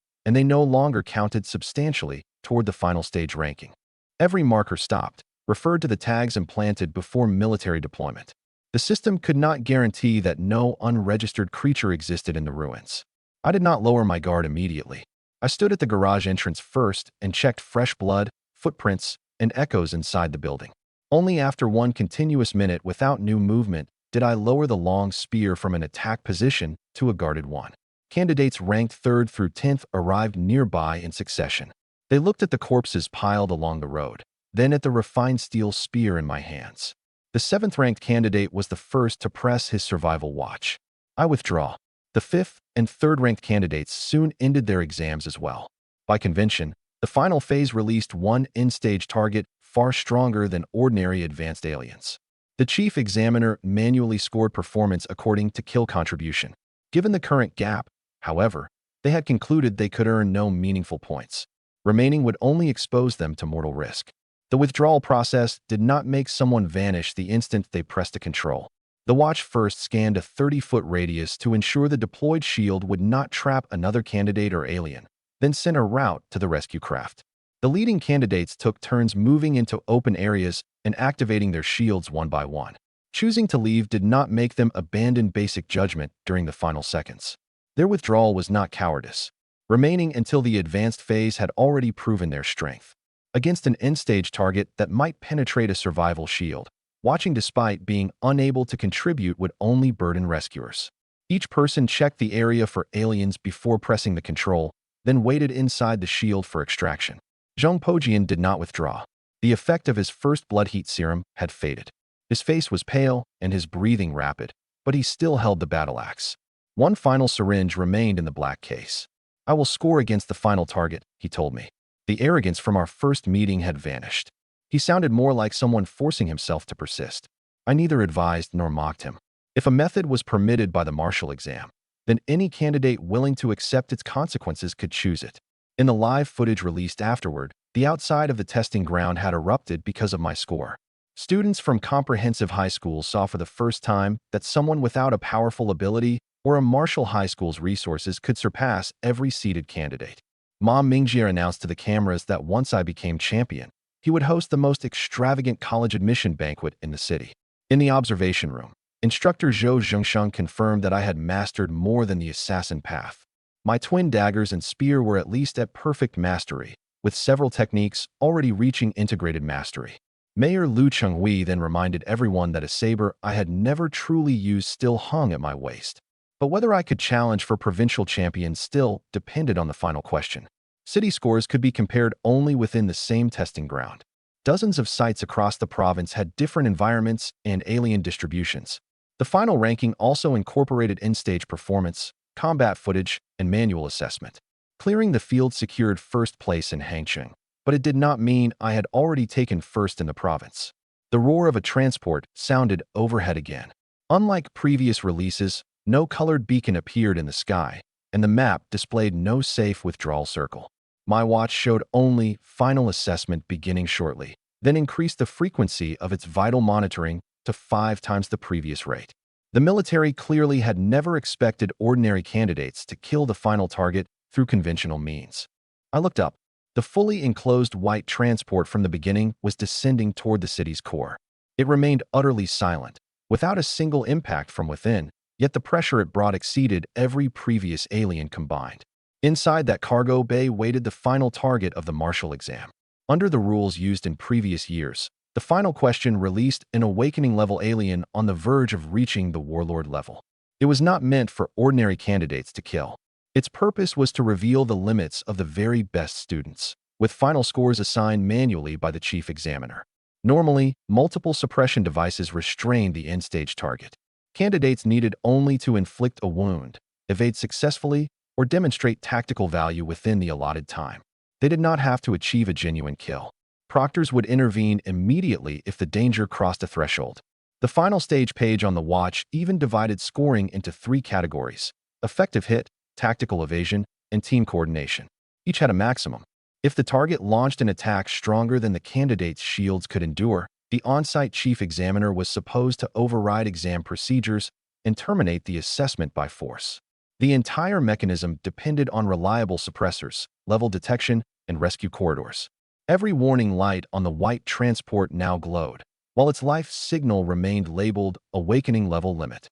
and they no longer counted substantially toward the final stage ranking. Every marker stopped, referred to the tags implanted before military deployment. The system could not guarantee that no unregistered creature existed in the ruins. I did not lower my guard immediately. I stood at the garage entrance first and checked fresh blood, footprints, and echoes inside the building. Only after one continuous minute without new movement did I lower the long spear from an attack position to a guarded one. Candidates ranked 3rd through 10th arrived nearby in succession. They looked at the corpses piled along the road, then at the refined steel spear in my hands. The 7th-ranked candidate was the first to press his survival watch. I withdraw. The 5th and 3rd-ranked candidates soon ended their exams as well. By convention, the final phase released one end-stage target far stronger than ordinary advanced aliens. The chief examiner manually scored performance according to kill contribution. Given the current gap, however, they had concluded they could earn no meaningful points. Remaining would only expose them to mortal risk. The withdrawal process did not make someone vanish the instant they pressed a control. The watch first scanned a 30-foot radius to ensure the deployed shield would not trap another candidate or alien, then sent a route to the rescue craft. The leading candidates took turns moving into open areas and activating their shields one by one. Choosing to leave did not make them abandon basic judgment during the final seconds. Their withdrawal was not cowardice. Remaining until the advanced phase had already proven their strength. Against an end-stage target that might penetrate a survival shield, watching despite being unable to contribute would only burden rescuers. Each person checked the area for aliens before pressing the control, then waited inside the shield for extraction. Zhong Pojian did not withdraw. The effect of his first blood heat serum had faded. His face was pale and his breathing rapid, but he still held the battle axe. One final syringe remained in the black case. I will score against the final target, he told me. The arrogance from our first meeting had vanished. He sounded more like someone forcing himself to persist. I neither advised nor mocked him. If a method was permitted by the martial exam, then any candidate willing to accept its consequences could choose it. In the live footage released afterward, the outside of the testing ground had erupted because of my score. Students from comprehensive high schools saw for the first time that someone without a powerful ability or a martial high school's resources could surpass every seeded candidate. Ma Mingjie announced to the cameras that once I became champion, he would host the most extravagant college admission banquet in the city. In the observation room, instructor Zhou Zhengsheng confirmed that I had mastered more than the assassin path. My twin daggers and spear were at least at perfect mastery, with several techniques already reaching integrated mastery. Mayor Lu Chenghui then reminded everyone that a saber I had never truly used still hung at my waist. But whether I could challenge for provincial champion still depended on the final question. City scores could be compared only within the same testing ground. Dozens of sites across the province had different environments and alien distributions. The final ranking also incorporated end-stage performance, combat footage, and manual assessment. Clearing the field secured first place in Hangcheng, but it did not mean I had already taken first in the province. The roar of a transport sounded overhead again. Unlike previous releases, no colored beacon appeared in the sky, and the map displayed no safe withdrawal circle. My watch showed only final assessment beginning shortly, then increased the frequency of its vital monitoring to 5 times the previous rate. The military clearly had never expected ordinary candidates to kill the final target through conventional means. I looked up. The fully enclosed white transport from the beginning was descending toward the city's core. It remained utterly silent, without a single impact from within, yet the pressure it brought exceeded every previous alien combined. Inside that cargo bay waited the final target of the martial exam. Under the rules used in previous years, the final question released an awakening-level alien on the verge of reaching the warlord level. It was not meant for ordinary candidates to kill. Its purpose was to reveal the limits of the very best students, with final scores assigned manually by the chief examiner. Normally, multiple suppression devices restrained the end-stage target. Candidates needed only to inflict a wound, evade successfully, or demonstrate tactical value within the allotted time. They did not have to achieve a genuine kill. Proctors would intervene immediately if the danger crossed a threshold. The final stage page on the watch even divided scoring into 3 categories: effective hit, tactical evasion, and team coordination. Each had a maximum. If the target launched an attack stronger than the candidate's shields could endure, the on-site chief examiner was supposed to override exam procedures and terminate the assessment by force. The entire mechanism depended on reliable suppressors, level detection, and rescue corridors. Every warning light on the white transport now glowed, while its life signal remained labeled Awakening Level Limit.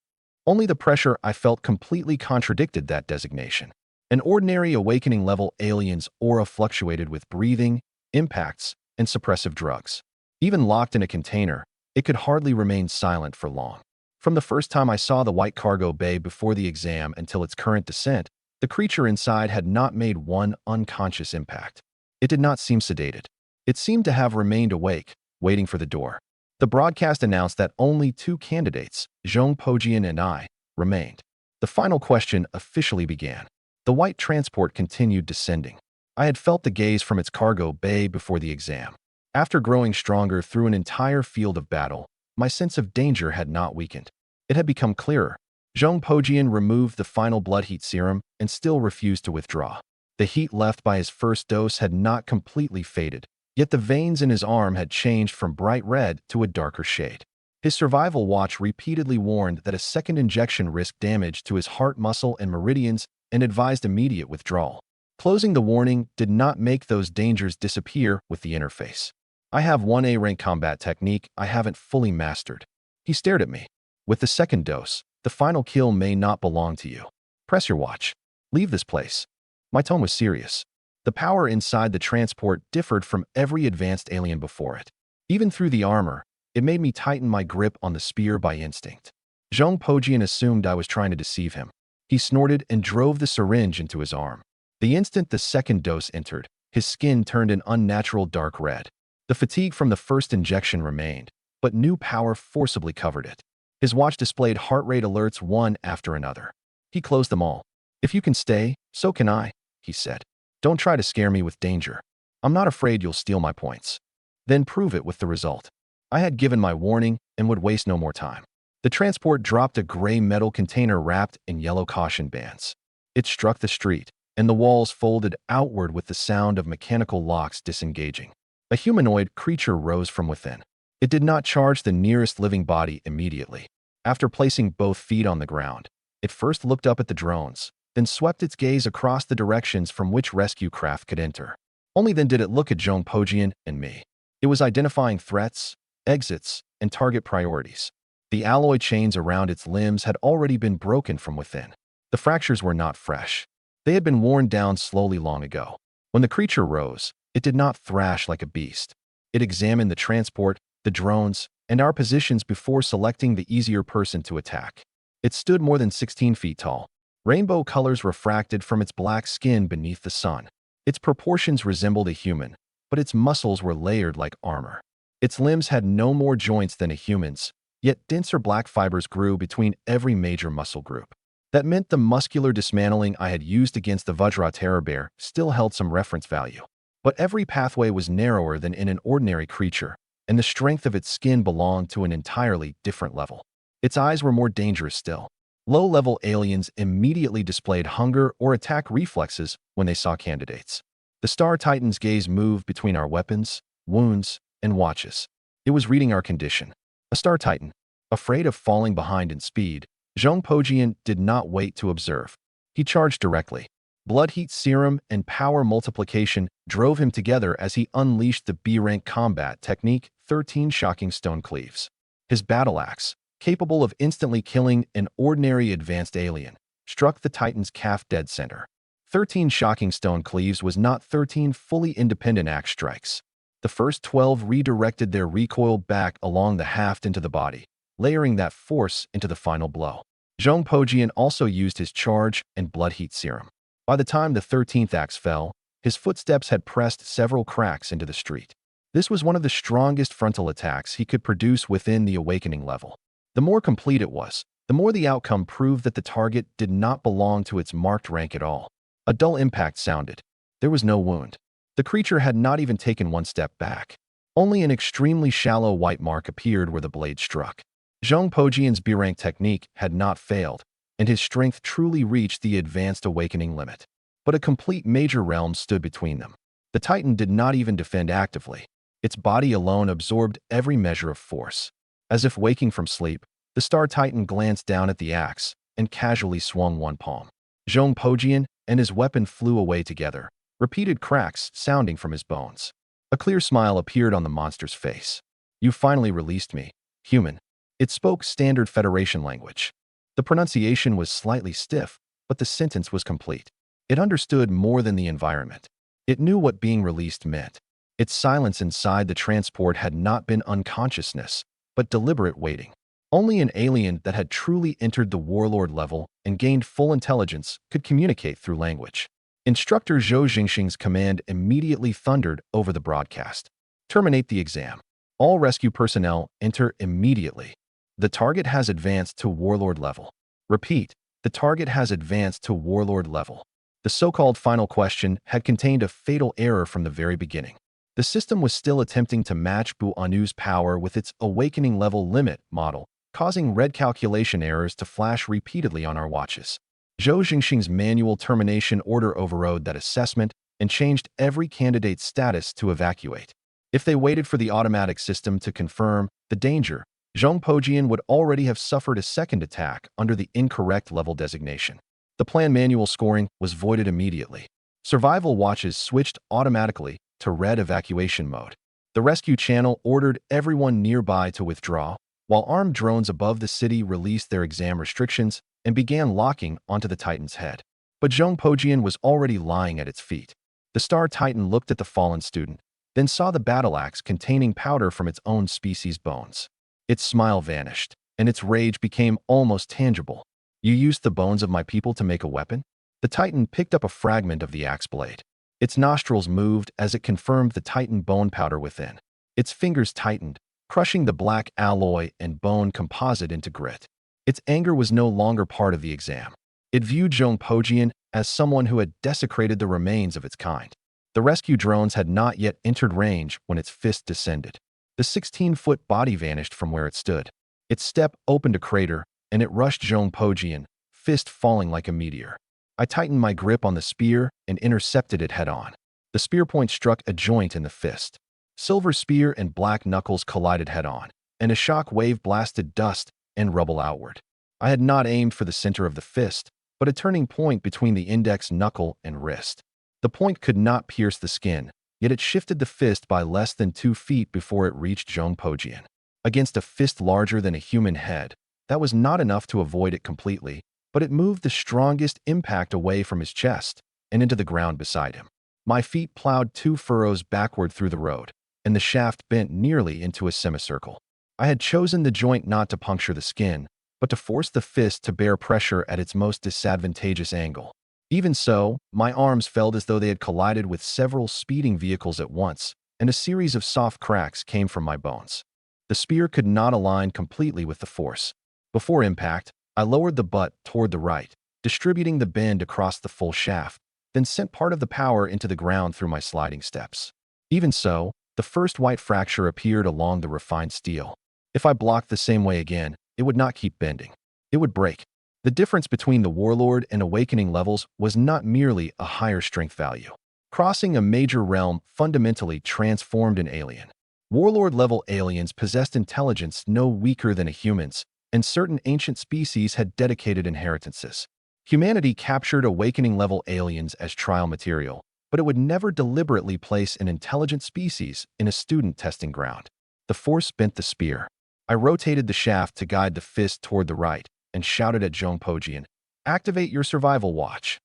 Only the pressure I felt completely contradicted that designation. An ordinary awakening level alien's aura fluctuated with breathing, impacts, and suppressive drugs. Even locked in a container, it could hardly remain silent for long. From the first time I saw the white cargo bay before the exam until its current descent, the creature inside had not made one unconscious impact. It did not seem sedated. It seemed to have remained awake, waiting for the door. The broadcast announced that only 2 candidates, Zhong Pojian and I, remained. The final question officially began. The white transport continued descending. I had felt the gaze from its cargo bay before the exam. After growing stronger through an entire field of battle, my sense of danger had not weakened. It had become clearer. Zhong Pojian removed the final blood heat serum and still refused to withdraw. The heat left by his first dose had not completely faded, yet the veins in his arm had changed from bright red to a darker shade. His survival watch repeatedly warned that a second injection risked damage to his heart muscle and meridians and advised immediate withdrawal. Closing the warning did not make those dangers disappear with the interface. I have one A-rank combat technique I haven't fully mastered. He stared at me. With the second dose, the final kill may not belong to you. Press your watch. Leave this place. My tone was serious. The power inside the transport differed from every advanced alien before it. Even through the armor, it made me tighten my grip on the spear by instinct. Zhong Pojian assumed I was trying to deceive him. He snorted and drove the syringe into his arm. The instant the second dose entered, his skin turned an unnatural dark red. The fatigue from the first injection remained, but new power forcibly covered it. His watch displayed heart rate alerts one after another. He closed them all. "If you can stay, so can I," he said. "Don't try to scare me with danger. I'm not afraid you'll steal my points. Then prove it with the result." I had given my warning and would waste no more time. The transport dropped a gray metal container wrapped in yellow caution bands. It struck the street, and the walls folded outward with the sound of mechanical locks disengaging. A humanoid creature rose from within. It did not charge the nearest living body immediately. After placing both feet on the ground, it first looked up at the drones, then swept its gaze across the directions from which rescue craft could enter. Only then did it look at Zhong Pojian and me. It was identifying threats, exits, and target priorities. The alloy chains around its limbs had already been broken from within. The fractures were not fresh. They had been worn down slowly long ago. When the creature rose, it did not thrash like a beast. It examined the transport, the drones, and our positions before selecting the easier person to attack. It stood more than 16 feet tall. Rainbow colors refracted from its black skin beneath the sun. Its proportions resembled a human, but its muscles were layered like armor. Its limbs had no more joints than a human's, yet denser black fibers grew between every major muscle group. That meant the muscular dismantling I had used against the Vajra terror bear still held some reference value. But every pathway was narrower than in an ordinary creature, and the strength of its skin belonged to an entirely different level. Its eyes were more dangerous still. Low-level aliens immediately displayed hunger or attack reflexes when they saw candidates. The Star Titan's gaze moved between our weapons, wounds, and watches. It was reading our condition. A Star Titan. Afraid of falling behind in speed, Zhong Pojian did not wait to observe. He charged directly. Blood heat serum and power multiplication drove him together as he unleashed the B-rank combat technique 13 Shocking Stone Cleaves. His battle axe, capable of instantly killing an ordinary advanced alien, struck the Titan's calf dead center. 13 Shocking Stone Cleaves was not 13 fully independent axe strikes. The first 12 redirected their recoil back along the haft into the body, layering that force into the final blow. Zhong Pojian also used his charge and blood heat serum. By the time the 13th axe fell, his footsteps had pressed several cracks into the street. This was one of the strongest frontal attacks he could produce within the awakening level. The more complete it was, the more the outcome proved that the target did not belong to its marked rank at all. A dull impact sounded. There was no wound. The creature had not even taken one step back. Only an extremely shallow white mark appeared where the blade struck. Zhong Pojian's B-rank technique had not failed, and his strength truly reached the advanced awakening limit. But a complete major realm stood between them. The Titan did not even defend actively. Its body alone absorbed every measure of force. As if waking from sleep, the Star Titan glanced down at the axe and casually swung one palm. Zhong Pojian and his weapon flew away together, repeated cracks sounding from his bones. A clear smile appeared on the monster's face. "You finally released me, human." It spoke standard Federation language. The pronunciation was slightly stiff, but the sentence was complete. It understood more than the environment. It knew what being released meant. Its silence inside the transport had not been unconsciousness, but deliberate waiting. Only an alien that had truly entered the warlord level and gained full intelligence could communicate through language. Instructor Zhou Jingxing's command immediately thundered over the broadcast. "Terminate the exam. All rescue personnel enter immediately. The target has advanced to warlord level. Repeat, the target has advanced to warlord level." The so-called final question had contained a fatal error from the very beginning. The system was still attempting to match Bu Anu's power with its awakening level limit model, causing red calculation errors to flash repeatedly on our watches. Zhou Jingxing's manual termination order overrode that assessment and changed every candidate's status to evacuate. If they waited for the automatic system to confirm the danger, Zhong Pojian would already have suffered a second attack under the incorrect level designation. The plan manual scoring was voided immediately. Survival watches switched automatically to red evacuation mode. The rescue channel ordered everyone nearby to withdraw, while armed drones above the city released their exam restrictions and began locking onto the Titan's head. But Zhong Pojian was already lying at its feet. The Star Titan looked at the fallen student, then saw the battle axe containing powder from its own species' bones. Its smile vanished, and its rage became almost tangible. "You used the bones of my people to make a weapon?" The Titan picked up a fragment of the axe blade. Its nostrils moved as it confirmed the Titan bone powder within. Its fingers tightened, crushing the black alloy and bone composite into grit. Its anger was no longer part of the exam. It viewed Zhong Pojian as someone who had desecrated the remains of its kind. The rescue drones had not yet entered range when its fist descended. The 16-foot body vanished from where it stood. Its step opened a crater, and it rushed Zhong Pojian, fist falling like a meteor. I tightened my grip on the spear and intercepted it head-on. The spear point struck a joint in the fist. Silver spear and black knuckles collided head-on, and a shock wave blasted dust and rubble outward. I had not aimed for the center of the fist, but a turning point between the index knuckle and wrist. The point could not pierce the skin, yet it shifted the fist by less than 2 feet before it reached Zhong Pojian. Against a fist larger than a human head, that was not enough to avoid it completely, but it moved the strongest impact away from his chest and into the ground beside him. My feet plowed 2 furrows backward through the road, and the shaft bent nearly into a semicircle. I had chosen the joint not to puncture the skin, but to force the fist to bear pressure at its most disadvantageous angle. Even so, my arms felt as though they had collided with several speeding vehicles at once, and a series of soft cracks came from my bones. The spear could not align completely with the force. Before impact, I lowered the butt toward the right, distributing the bend across the full shaft, then sent part of the power into the ground through my sliding steps. Even so, the first white fracture appeared along the refined steel. If I blocked the same way again, it would not keep bending. It would break. The difference between the Warlord and Awakening levels was not merely a higher strength value. Crossing a major realm fundamentally transformed an alien. Warlord-level aliens possessed intelligence no weaker than a human's, and certain ancient species had dedicated inheritances. Humanity captured awakening-level aliens as trial material, but it would never deliberately place an intelligent species in a student testing ground. The Force bent the spear. I rotated the shaft to guide the fist toward the right and shouted at Zhong Pojian, "Activate your survival watch."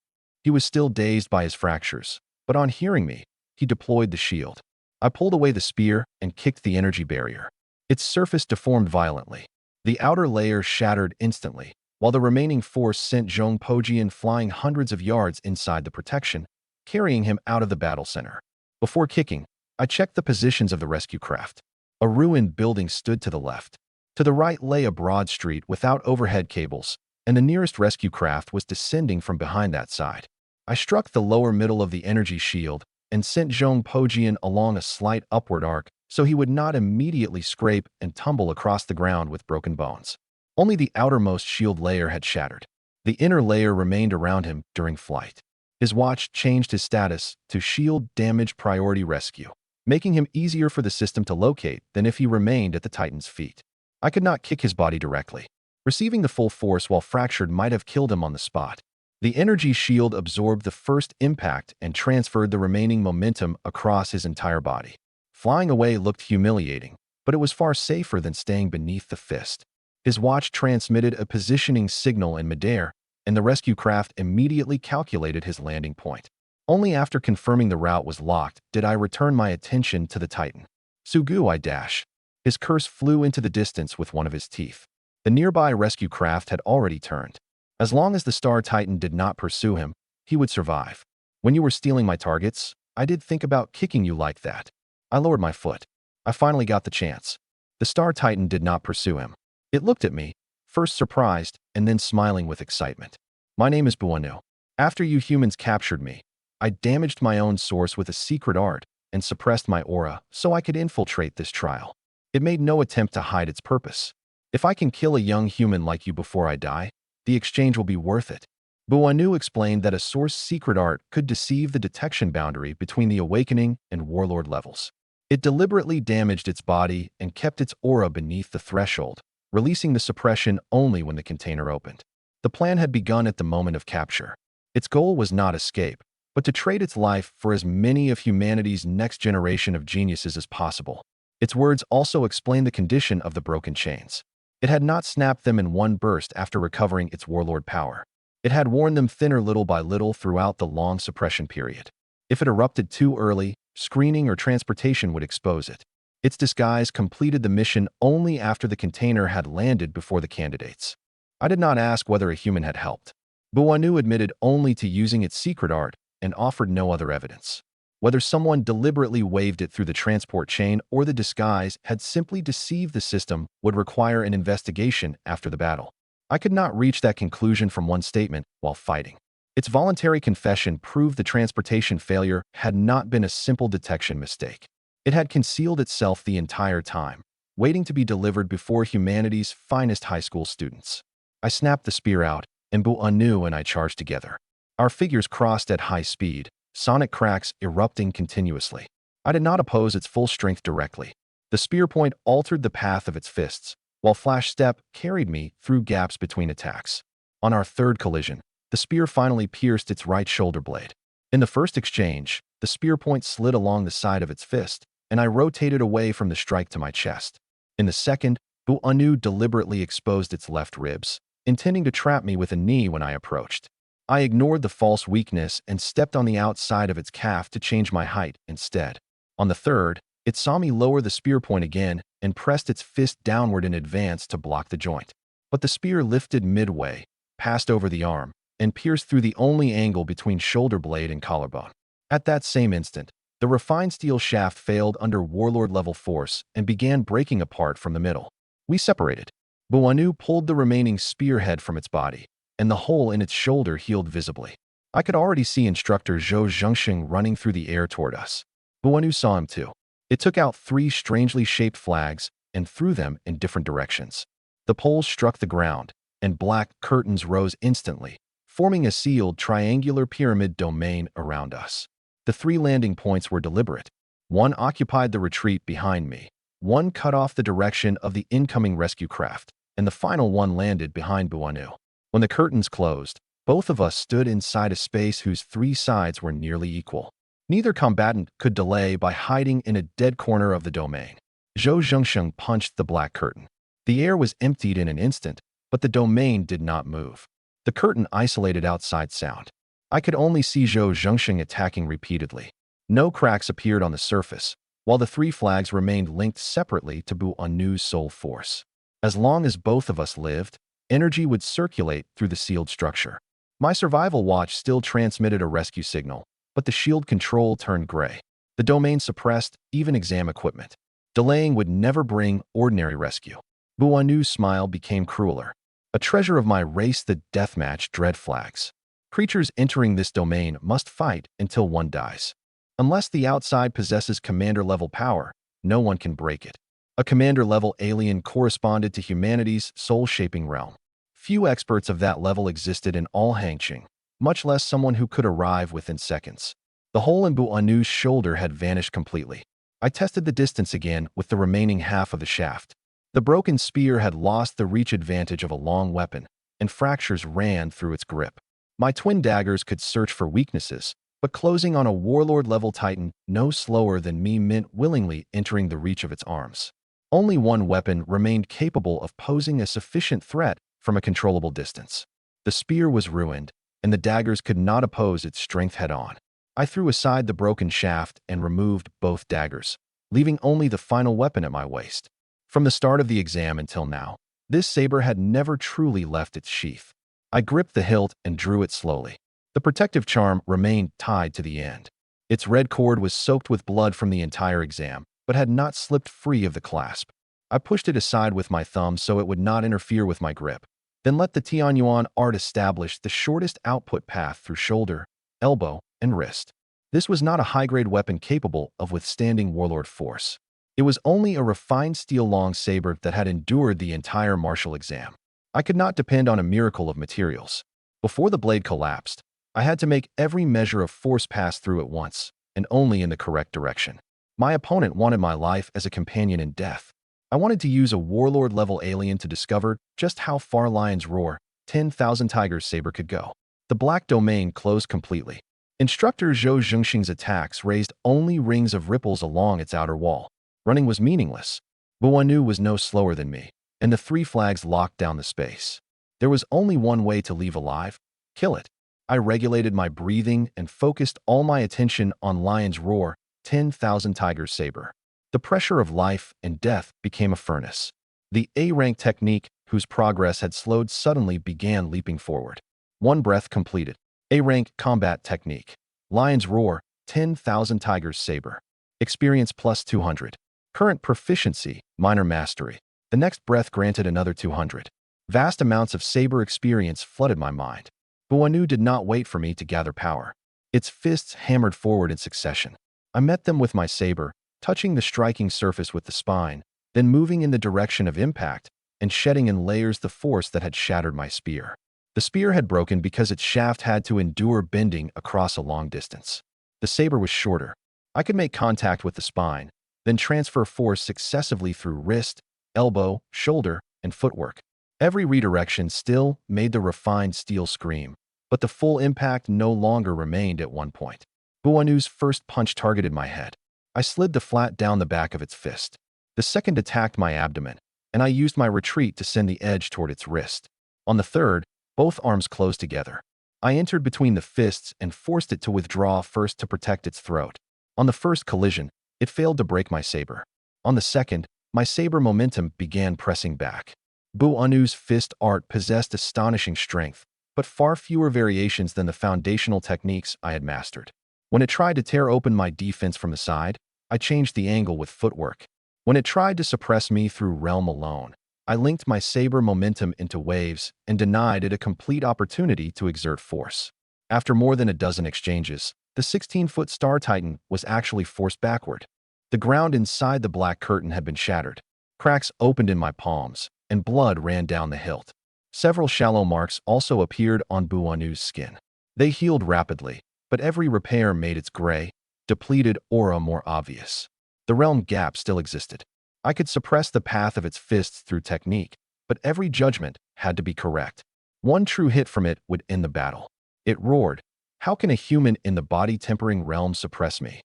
He was still dazed by his fractures, but on hearing me, he deployed the shield. I pulled away the spear and kicked the energy barrier. Its surface deformed violently. The outer layer shattered instantly, while the remaining force sent Zhong Pojian flying hundreds of yards inside the protection, carrying him out of the battle center. Before kicking, I checked the positions of the rescue craft. A ruined building stood to the left. To the right lay a broad street without overhead cables, and the nearest rescue craft was descending from behind that side. I struck the lower middle of the energy shield and sent Zhong Pojian along a slight upward arc so he would not immediately scrape and tumble across the ground with broken bones. Only the outermost shield layer had shattered. The inner layer remained around him during flight. His watch changed his status to Shield Damage Priority Rescue, making him easier for the system to locate than if he remained at the Titan's feet. I could not kick his body directly. Receiving the full force while fractured might have killed him on the spot. The energy shield absorbed the first impact and transferred the remaining momentum across his entire body. Flying away looked humiliating, but it was far safer than staying beneath the fist. His watch transmitted a positioning signal in midair, and the rescue craft immediately calculated his landing point. Only after confirming the route was locked did I return my attention to the Titan. "Sugu," I dash. His curse flew into the distance with one of his teeth. The nearby rescue craft had already turned. As long as the Star Titan did not pursue him, he would survive. "When you were stealing my targets, I did think about kicking you like that." I lowered my foot. I finally got the chance. The Star Titan did not pursue him. It looked at me, first surprised and then smiling with excitement. "My name is Buanu. After you humans captured me, I damaged my own source with a secret art and suppressed my aura so I could infiltrate this trial. It made no attempt to hide its purpose. If I can kill a young human like you before I die, the exchange will be worth it." Buanu explained that a source secret art could deceive the detection boundary between the Awakening and Warlord levels. It deliberately damaged its body and kept its aura beneath the threshold, releasing the suppression only when the container opened. The plan had begun at the moment of capture. Its goal was not escape, but to trade its life for as many of humanity's next generation of geniuses as possible. Its words also explained the condition of the broken chains. It had not snapped them in one burst after recovering its warlord power. It had worn them thinner little by little throughout the long suppression period. If it erupted too early, screening or transportation would expose it. Its disguise completed the mission only after the container had landed before the candidates. I did not ask whether a human had helped. Buanu admitted only to using its secret art and offered no other evidence. Whether someone deliberately waved it through the transport chain or the disguise had simply deceived the system would require an investigation after the battle. I could not reach that conclusion from one statement while fighting. Its voluntary confession proved the transportation failure had not been a simple detection mistake. It had concealed itself the entire time, waiting to be delivered before humanity's finest high school students. I snapped the spear out, and Buanu and I charged together. Our figures crossed at high speed, sonic cracks erupting continuously. I did not oppose its full strength directly. The spear point altered the path of its fists, while Flash Step carried me through gaps between attacks. On our third collision, the spear finally pierced its right shoulder blade. In the first exchange, the spear point slid along the side of its fist, and I rotated away from the strike to my chest. In the second, Buanu deliberately exposed its left ribs, intending to trap me with a knee when I approached. I ignored the false weakness and stepped on the outside of its calf to change my height instead. On the third, it saw me lower the spear point again and pressed its fist downward in advance to block the joint. But the spear lifted midway, passed over the arm, and pierced through the only angle between shoulder blade and collarbone. At that same instant, the refined steel shaft failed under warlord-level force and began breaking apart from the middle. We separated. Buanu pulled the remaining spearhead from its body, and the hole in its shoulder healed visibly. I could already see instructor Zhou Zhengxing running through the air toward us. Buanu saw him too. It took out 3 strangely shaped flags and threw them in different directions. The poles struck the ground, and black curtains rose instantly, forming a sealed triangular pyramid domain around us. The 3 landing points were deliberate. One occupied the retreat behind me, One cut off the direction of the incoming rescue craft, and the final one landed behind Buanu. When the curtains closed, both of us stood inside a space whose three sides were nearly equal. Neither combatant could delay by hiding in a dead corner of the domain. Zhou Zhengsheng punched the black curtain. The air was emptied in an instant, but the domain did not move. The curtain isolated outside sound. I could only see Zhou Zhengsheng attacking repeatedly. No cracks appeared on the surface, while the three flags remained linked separately to Buanu's soul force. As long as both of us lived, energy would circulate through the sealed structure. My survival watch still transmitted a rescue signal, but the shield control turned gray. The domain suppressed even exam equipment. Delaying would never bring ordinary rescue. Buanu's smile became crueler. A treasure of my race, the deathmatch dread flags. Creatures entering this domain must fight until one dies. Unless the outside possesses commander-level power, no one can break it. A commander-level alien corresponded to humanity's soul-shaping realm. Few experts of that level existed in all Hangqing, much less someone who could arrive within seconds. The hole in Buanu's shoulder had vanished completely. I tested the distance again with the remaining half of the shaft. The broken spear had lost the reach advantage of a long weapon, and fractures ran through its grip. My twin daggers could search for weaknesses, but closing on a warlord-level titan no slower than me meant willingly entering the reach of its arms. Only one weapon remained capable of posing a sufficient threat from a controllable distance. The spear was ruined, and the daggers could not oppose its strength head-on. I threw aside the broken shaft and removed both daggers, leaving only the final weapon at my waist. From the start of the exam until now, this saber had never truly left its sheath. I gripped the hilt and drew it slowly. The protective charm remained tied to the end. Its red cord was soaked with blood from the entire exam, but had not slipped free of the clasp. I pushed it aside with my thumb so it would not interfere with my grip, then let the Tianyuan art establish the shortest output path through shoulder, elbow, and wrist. This was not a high-grade weapon capable of withstanding warlord force. It was only a refined steel long saber that had endured the entire martial exam. I could not depend on a miracle of materials. Before the blade collapsed, I had to make every measure of force pass through at once, and only in the correct direction. My opponent wanted my life as a companion in death. I wanted to use a warlord-level alien to discover just how far Lion's Roar, 10,000 Tigers saber could go. The black domain closed completely. Instructor Zhou Zhengxing's attacks raised only rings of ripples along its outer wall. Running was meaningless. Buanu was no slower than me, and the three flags locked down the space. There was only one way to leave alive: kill it. I regulated my breathing and focused all my attention on Lion's Roar, 10,000 Tigers saber. The pressure of life and death became a furnace. The A-rank technique, whose progress had slowed suddenly, began leaping forward. One breath completed. A-rank combat technique. Lion's Roar, 10,000 Tigers saber. Experience plus 200. Current proficiency, minor mastery. The next breath granted another 200. Vast amounts of saber experience flooded my mind. Buanu did not wait for me to gather power. Its fists hammered forward in succession. I met them with my saber, touching the striking surface with the spine, then moving in the direction of impact and shedding in layers the force that had shattered my spear. The spear had broken because its shaft had to endure bending across a long distance. The saber was shorter. I could make contact with the spine, then transfer force successively through wrist, elbow, shoulder, and footwork. Every redirection still made the refined steel scream, but the full impact no longer remained at one point. Buanu's first punch targeted my head. I slid the flat down the back of its fist. The second attacked my abdomen, and I used my retreat to send the edge toward its wrist. On the third, both arms closed together. I entered between the fists and forced it to withdraw first to protect its throat. On the first collision, it failed to break my saber. On the second, my saber momentum began pressing back. Buanu's fist art possessed astonishing strength, but far fewer variations than the foundational techniques I had mastered. When it tried to tear open my defense from the side, I changed the angle with footwork. When it tried to suppress me through realm alone, I linked my saber momentum into waves and denied it a complete opportunity to exert force. After more than a dozen exchanges, the 16-foot Star Titan was actually forced backward. The ground inside the black curtain had been shattered. Cracks opened in my palms, and blood ran down the hilt. Several shallow marks also appeared on Buanu's skin. They healed rapidly, but every repair made its gray, depleted aura more obvious. The realm gap still existed. I could suppress the path of its fists through technique, but every judgment had to be correct. One true hit from it would end the battle. It roared, "How can a human in the body-tempering realm suppress me?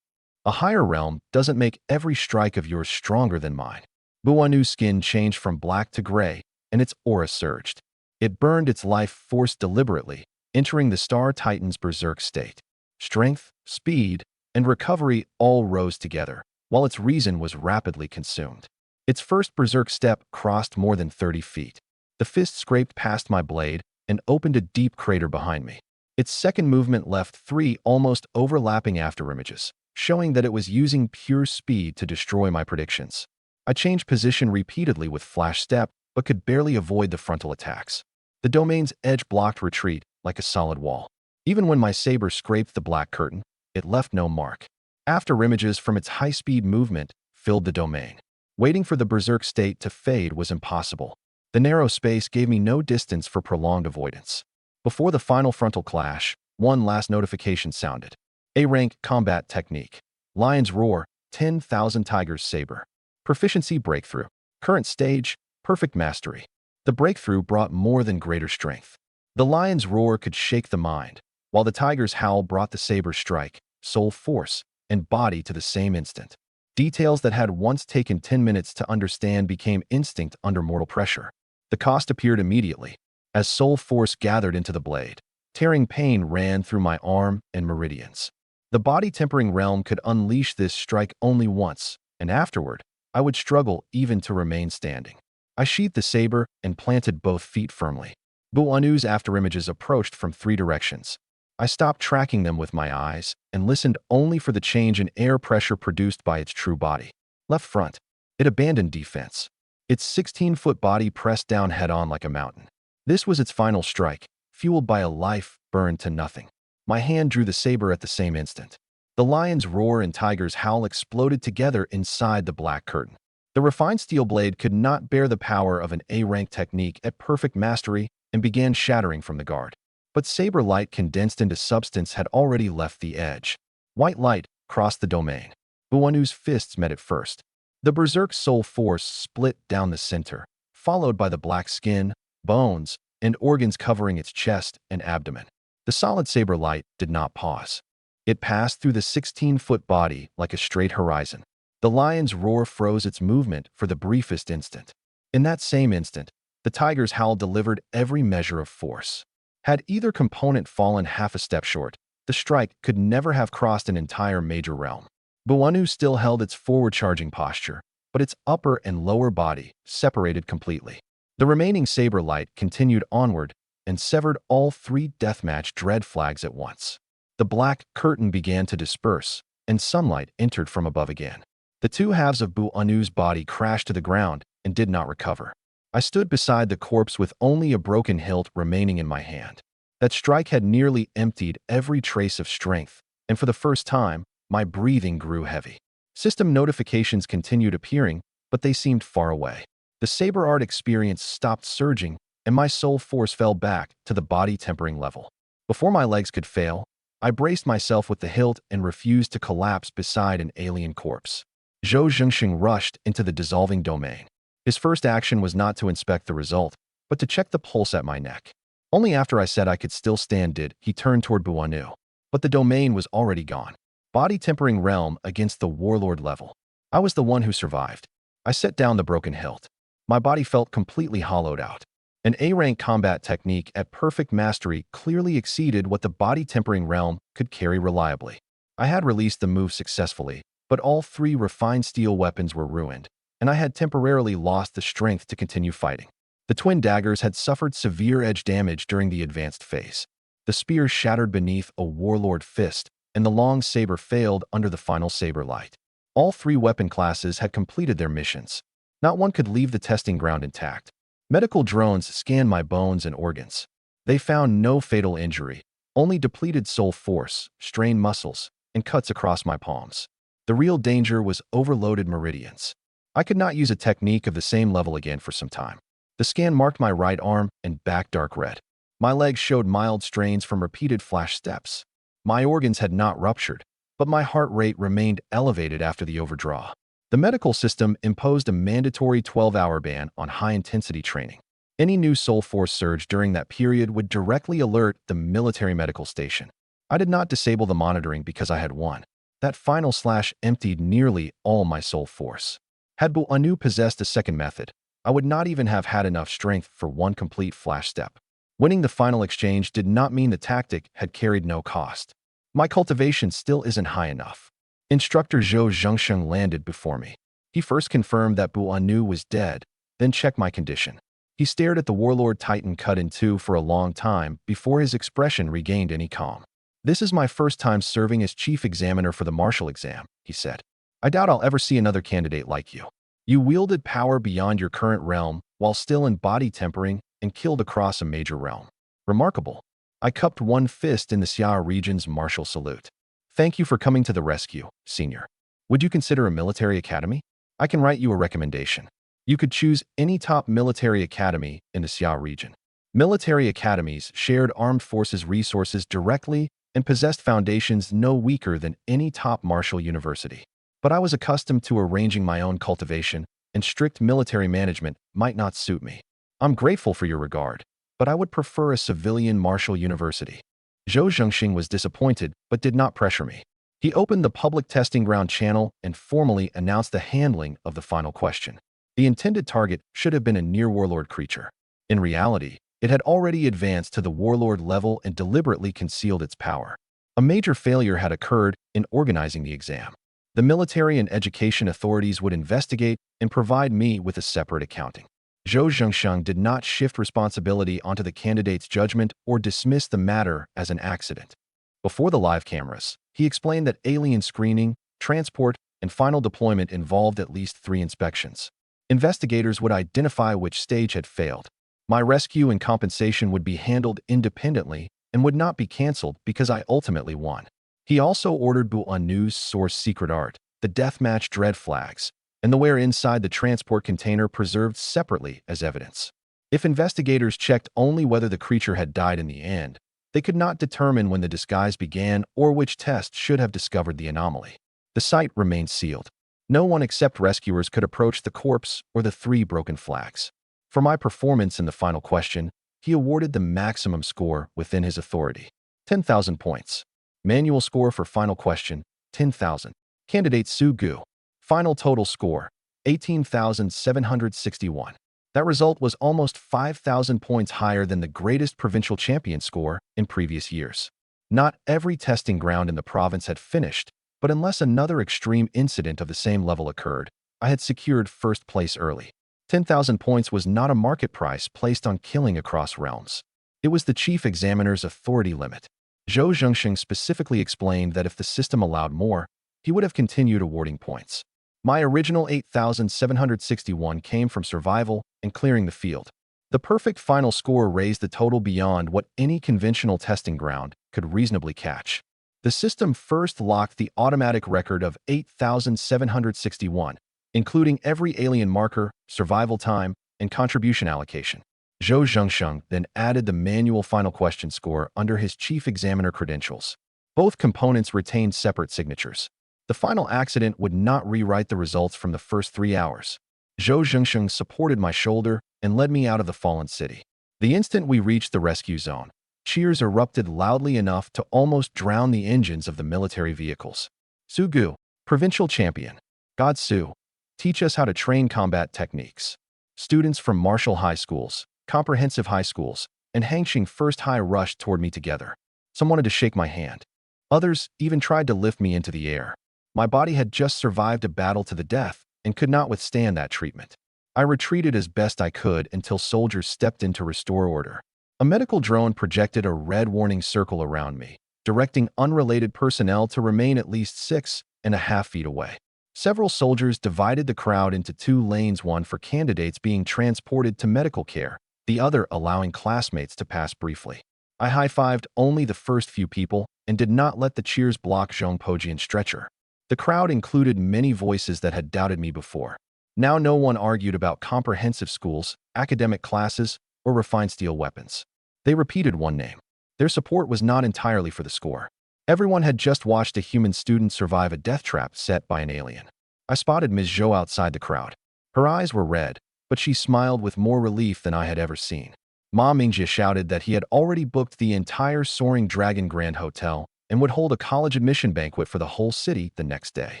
A higher realm doesn't make every strike of yours stronger than mine." Buanu's skin changed from black to gray, and its aura surged. It burned its life force deliberately, entering the Star Titan's berserk state. Strength, speed, and recovery all rose together, while its reason was rapidly consumed. Its first berserk step crossed more than 30 feet. The fist scraped past my blade and opened a deep crater behind me. Its second movement left 3 almost overlapping afterimages, showing that it was using pure speed to destroy my predictions. I changed position repeatedly with flash step, but could barely avoid the frontal attacks. The domain's edge blocked retreat like a solid wall. Even when my saber scraped the black curtain, it left no mark. Afterimages from its high-speed movement filled the domain. Waiting for the berserk state to fade was impossible. The narrow space gave me no distance for prolonged avoidance. Before the final frontal clash, one last notification sounded. A-rank combat technique. Lion's roar, 10,000 tigers saber. Proficiency breakthrough. Current stage, perfect mastery. The breakthrough brought more than greater strength. The lion's roar could shake the mind, while the tiger's howl brought the saber's strike, soul force, and body to the same instant. Details that had once taken 10 minutes to understand became instinct under mortal pressure. The cost appeared immediately, as soul force gathered into the blade. Tearing pain ran through my arm and meridians. The body-tempering realm could unleash this strike only once, and afterward, I would struggle even to remain standing. I sheathed the saber and planted both feet firmly. Buanu's afterimages approached from 3 directions. I stopped tracking them with my eyes and listened only for the change in air pressure produced by its true body. Left front. It abandoned defense. Its 16-foot body pressed down head-on like a mountain. This was its final strike, fueled by a life burned to nothing. My hand drew the saber at the same instant. The lion's roar and tiger's howl exploded together inside the black curtain. The refined steel blade could not bear the power of an A-rank technique at perfect mastery and began shattering from the guard. But saber light condensed into substance had already left the edge. White light crossed the domain. Buanu's fists met it first. The berserk soul force split down the center, followed by the black skin, bones, and organs covering its chest and abdomen. The solid saber light did not pause. It passed through the 16-foot body like a straight horizon. The lion's roar froze its movement for the briefest instant. In that same instant, the tiger's howl delivered every measure of force. Had either component fallen half a step short, the strike could never have crossed an entire major realm. Buanu still held its forward-charging posture, but its upper and lower body separated completely. The remaining saber light continued onward and severed all 3 deathmatch dread flags at once. The black curtain began to disperse, and sunlight entered from above again. The 2 halves of Buanu's body crashed to the ground and did not recover. I stood beside the corpse with only a broken hilt remaining in my hand. That strike had nearly emptied every trace of strength, and for the first time, my breathing grew heavy. System notifications continued appearing, but they seemed far away. The saber art experience stopped surging, and my soul force fell back to the body-tempering level. Before my legs could fail, I braced myself with the hilt and refused to collapse beside an alien corpse. Zhou Zhengxing rushed into the dissolving domain. His first action was not to inspect the result, but to check the pulse at my neck. Only after I said I could still stand did he turn toward Buanu. But the domain was already gone. Body-tempering realm against the warlord level. I was the one who survived. I set down the broken hilt. My body felt completely hollowed out. An A-rank combat technique at perfect mastery clearly exceeded what the body-tempering realm could carry reliably. I had released the move successfully, but all 3 refined steel weapons were ruined, and I had temporarily lost the strength to continue fighting. The twin daggers had suffered severe edge damage during the advanced phase. The spear shattered beneath a warlord fist, and the long saber failed under the final saber light. All 3 weapon classes had completed their missions. Not one could leave the testing ground intact. Medical drones scanned my bones and organs. They found no fatal injury, only depleted soul force, strained muscles, and cuts across my palms. The real danger was overloaded meridians. I could not use a technique of the same level again for some time. The scan marked my right arm and back dark red. My legs showed mild strains from repeated flash steps. My organs had not ruptured, but my heart rate remained elevated after the overdraw. The medical system imposed a mandatory 12-hour ban on high-intensity training. Any new Soul Force surge during that period would directly alert the military medical station. I did not disable the monitoring because I had won. That final slash emptied nearly all my Soul Force. Had Bu Anu possessed a second method, I would not even have had enough strength for one complete flash step. Winning the final exchange did not mean the tactic had carried no cost. My cultivation still isn't high enough. Instructor Zhou Zhengsheng landed before me. He first confirmed that Bu Anu was dead, then checked my condition. He stared at the Warlord Titan cut in two for a long time before his expression regained any calm. "This is my first time serving as chief examiner for the martial exam," he said. "I doubt I'll ever see another candidate like you. You wielded power beyond your current realm while still in body tempering and killed across a major realm. Remarkable." I cupped one fist in the Xia region's martial salute. "Thank you for coming to the rescue, Senior. Would you consider a military academy? I can write you a recommendation. You could choose any top military academy in the Xia region. Military academies shared armed forces resources directly and possessed foundations no weaker than any top martial university. But I was accustomed to arranging my own cultivation, and strict military management might not suit me. I'm grateful for your regard, but I would prefer a civilian martial university." Zhou Zhengxing was disappointed but did not pressure me. He opened the public testing ground channel and formally announced the handling of the final question. The intended target should have been a near-warlord creature. In reality, it had already advanced to the warlord level and deliberately concealed its power. A major failure had occurred in organizing the exam. The military and education authorities would investigate and provide me with a separate accounting. Zhou Zhengsheng did not shift responsibility onto the candidate's judgment or dismiss the matter as an accident. Before the live cameras, he explained that alien screening, transport, and final deployment involved at least 3 inspections. Investigators would identify which stage had failed. My rescue and compensation would be handled independently and would not be cancelled because I ultimately won. He also ordered Bu Anu's source secret art, the deathmatch dread flags, and the ware inside the transport container preserved separately as evidence. If investigators checked only whether the creature had died in the end, they could not determine when the disguise began or which test should have discovered the anomaly. The site remained sealed. No one except rescuers could approach the corpse or the 3 broken flags. For my performance in the final question, he awarded the maximum score within his authority, 10,000 points. Manual score for final question, 10,000. Candidate Su Gu. Final total score, 18,761. That result was almost 5,000 points higher than the greatest provincial champion score in previous years. Not every testing ground in the province had finished, but unless another extreme incident of the same level occurred, I had secured first place early. 10,000 points was not a market price placed on killing across realms. It was the chief examiner's authority limit. Zhou Zhengxing specifically explained that if the system allowed more, he would have continued awarding points. My original 8,761 came from survival and clearing the field. The perfect final score raised the total beyond what any conventional testing ground could reasonably catch. The system first locked the automatic record of 8,761, including every alien marker, survival time, and contribution allocation. Zhou Zhengsheng then added the manual final question score under his chief examiner credentials. Both components retained separate signatures. The final accident would not rewrite the results from the first 3 hours. Zhou Zhengsheng supported my shoulder and led me out of the fallen city. The instant we reached the rescue zone, cheers erupted loudly enough to almost drown the engines of the military vehicles. "Su Gu, provincial champion. God Su, teach us how to train combat techniques." Students from martial high schools, comprehensive high schools, and Hangxing First High rushed toward me together. Some wanted to shake my hand. Others even tried to lift me into the air. My body had just survived a battle to the death and could not withstand that treatment. I retreated as best I could until soldiers stepped in to restore order. A medical drone projected a red warning circle around me, directing unrelated personnel to remain at least 6.5 feet away. Several soldiers divided the crowd into 2 lanes, one for candidates being transported to medical care, the other allowing classmates to pass briefly. I high-fived only the first few people and did not let the cheers block Zhong Pojian's stretcher. The crowd included many voices that had doubted me before. Now no one argued about comprehensive schools, academic classes, or refined steel weapons. They repeated one name. Their support was not entirely for the score. Everyone had just watched a human student survive a death trap set by an alien. I spotted Ms. Zhou outside the crowd. Her eyes were red, but she smiled with more relief than I had ever seen. Ma Mingjie shouted that he had already booked the entire Soaring Dragon Grand Hotel and would hold a college admission banquet for the whole city the next day.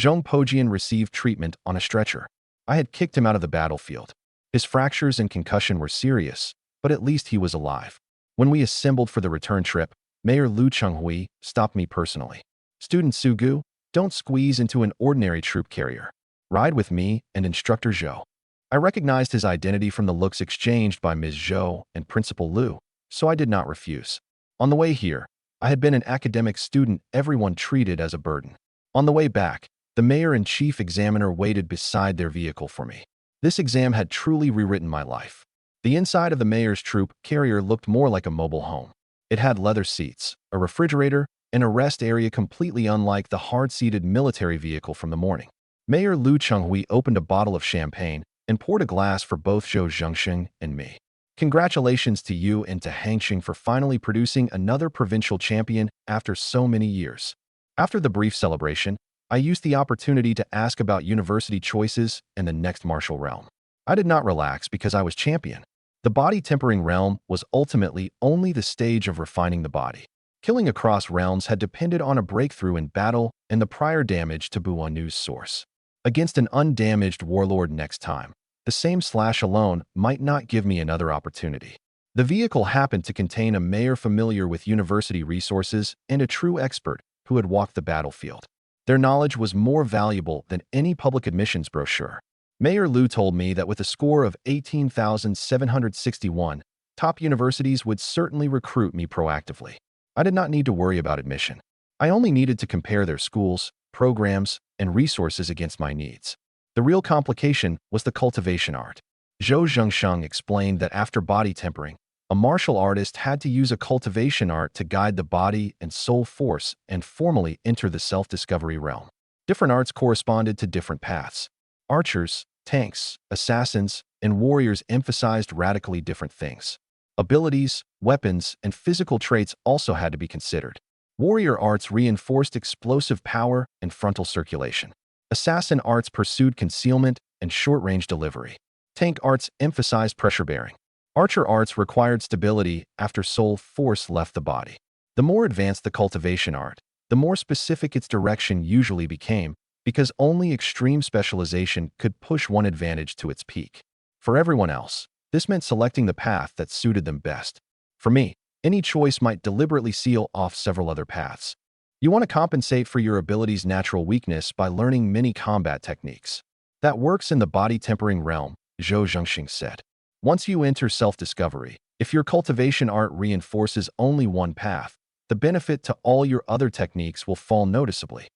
Zhong Pojian received treatment on a stretcher. I had kicked him out of the battlefield. His fractures and concussion were serious, but at least he was alive. When we assembled for the return trip, Mayor Lu Chenghui stopped me personally. "Student Sugu, don't squeeze into an ordinary troop carrier. Ride with me and Instructor Zhou." I recognized his identity from the looks exchanged by Ms. Zhou and Principal Lu, so I did not refuse. On the way here, I had been an academic student everyone treated as a burden. On the way back, the mayor and chief examiner waited beside their vehicle for me. This exam had truly rewritten my life. The inside of the mayor's troop carrier looked more like a mobile home. It had leather seats, a refrigerator, and a rest area completely unlike the hard-seated military vehicle from the morning. Mayor Lu Chenghui opened a bottle of champagne and poured a glass for both Zhou Zhengxing and me. "Congratulations to you and to Hangxing for finally producing another provincial champion after so many years." After the brief celebration, I used the opportunity to ask about university choices and the next martial realm. I did not relax because I was champion. The body tempering realm was ultimately only the stage of refining the body. Killing across realms had depended on a breakthrough in battle and the prior damage to Buanu's source. Against an undamaged warlord next time, the same slash alone might not give me another opportunity. The vehicle happened to contain a mayor familiar with university resources and a true expert who had walked the battlefield. Their knowledge was more valuable than any public admissions brochure. Mayor Lu told me that with a score of 18,761, top universities would certainly recruit me proactively. I did not need to worry about admission. I only needed to compare their schools, programs, and resources against my needs. The real complication was the cultivation art. Zhou Zhengsheng explained that after body tempering, a martial artist had to use a cultivation art to guide the body and soul force and formally enter the self-discovery realm. Different arts corresponded to different paths. Archers, tanks, assassins, and warriors emphasized radically different things. Abilities, weapons, and physical traits also had to be considered. Warrior arts reinforced explosive power and frontal circulation. Assassin arts pursued concealment and short-range delivery. Tank arts emphasized pressure-bearing. Archer arts required stability after soul force left the body. The more advanced the cultivation art, the more specific its direction usually became, because only extreme specialization could push one advantage to its peak. For everyone else, this meant selecting the path that suited them best. For me, any choice might deliberately seal off several other paths. You want to compensate for your ability's natural weakness by learning many combat techniques. That works in the body tempering realm, Zhou Zhengxing said. Once you enter self-discovery, if your cultivation art reinforces only one path, the benefit to all your other techniques will fall noticeably.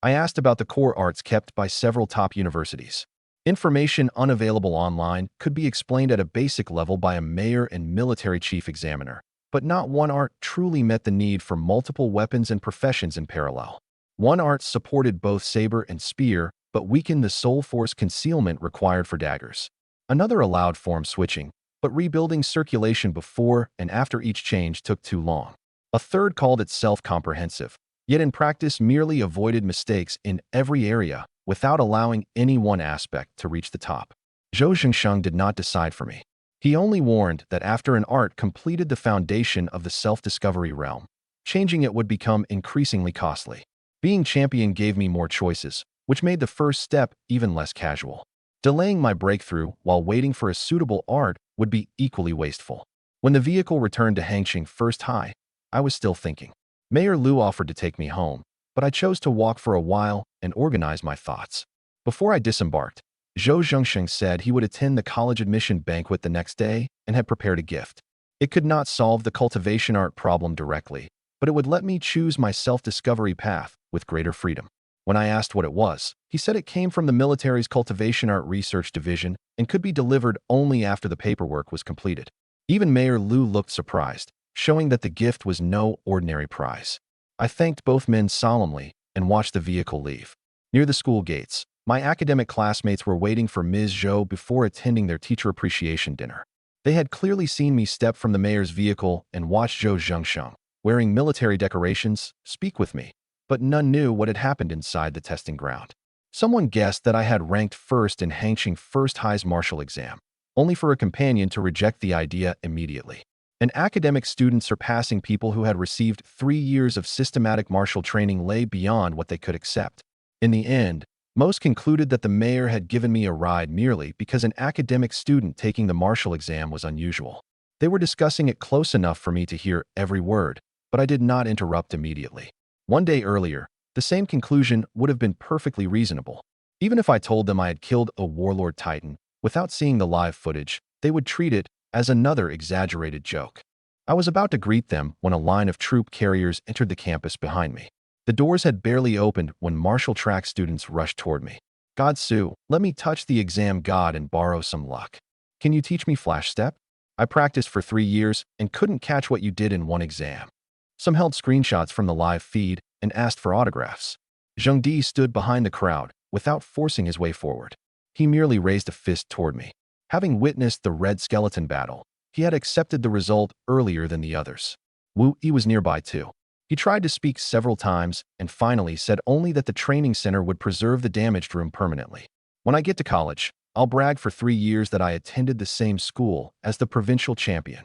I asked about the core arts kept by several top universities. Information unavailable online could be explained at a basic level by a mayor and military chief examiner, but not one art truly met the need for multiple weapons and professions in parallel. One art supported both saber and spear, but weakened the soul force concealment required for daggers. Another allowed form switching, but rebuilding circulation before and after each change took too long. A third called itself comprehensive, yet in practice merely avoided mistakes in every area without allowing any one aspect to reach the top. Zhou Zhengsheng did not decide for me. He only warned that after an art completed the foundation of the self-discovery realm, changing it would become increasingly costly. Being champion gave me more choices, which made the first step even less casual. Delaying my breakthrough while waiting for a suitable art would be equally wasteful. When the vehicle returned to Hangxing First High, I was still thinking. Mayor Lu offered to take me home, but I chose to walk for a while and organize my thoughts. Before I disembarked, Zhou Zhengxing said he would attend the college admission banquet the next day and had prepared a gift. It could not solve the cultivation art problem directly, but it would let me choose my self-discovery path with greater freedom. When I asked what it was, he said it came from the military's Cultivation Art Research Division and could be delivered only after the paperwork was completed. Even Mayor Lu looked surprised, showing that the gift was no ordinary prize. I thanked both men solemnly and watched the vehicle leave. Near the school gates, my academic classmates were waiting for Ms. Zhou before attending their teacher appreciation dinner. They had clearly seen me step from the mayor's vehicle and watch Zhou Zhengsheng, wearing military decorations, speak with me, but none knew what had happened inside the testing ground. Someone guessed that I had ranked first in Hangqing First High's martial exam, only for a companion to reject the idea immediately. An academic student surpassing people who had received 3 years of systematic martial training lay beyond what they could accept. In the end, most concluded that the mayor had given me a ride merely because an academic student taking the martial exam was unusual. They were discussing it close enough for me to hear every word, but I did not interrupt immediately. One day earlier, the same conclusion would have been perfectly reasonable. Even if I told them I had killed a warlord titan, without seeing the live footage, they would treat it as another exaggerated joke. I was about to greet them when a line of troop carriers entered the campus behind me. The doors had barely opened when martial track students rushed toward me. "God Su, let me touch the exam god and borrow some luck. Can you teach me flash step? I practiced for 3 years and couldn't catch what you did in one exam." Some held screenshots from the live feed and asked for autographs. Zheng Di stood behind the crowd without forcing his way forward. He merely raised a fist toward me. Having witnessed the red skeleton battle, he had accepted the result earlier than the others. Wu Yi was nearby too. He tried to speak several times and finally said only that the training center would preserve the damaged room permanently. "When I get to college, I'll brag for 3 years that I attended the same school as the provincial champion."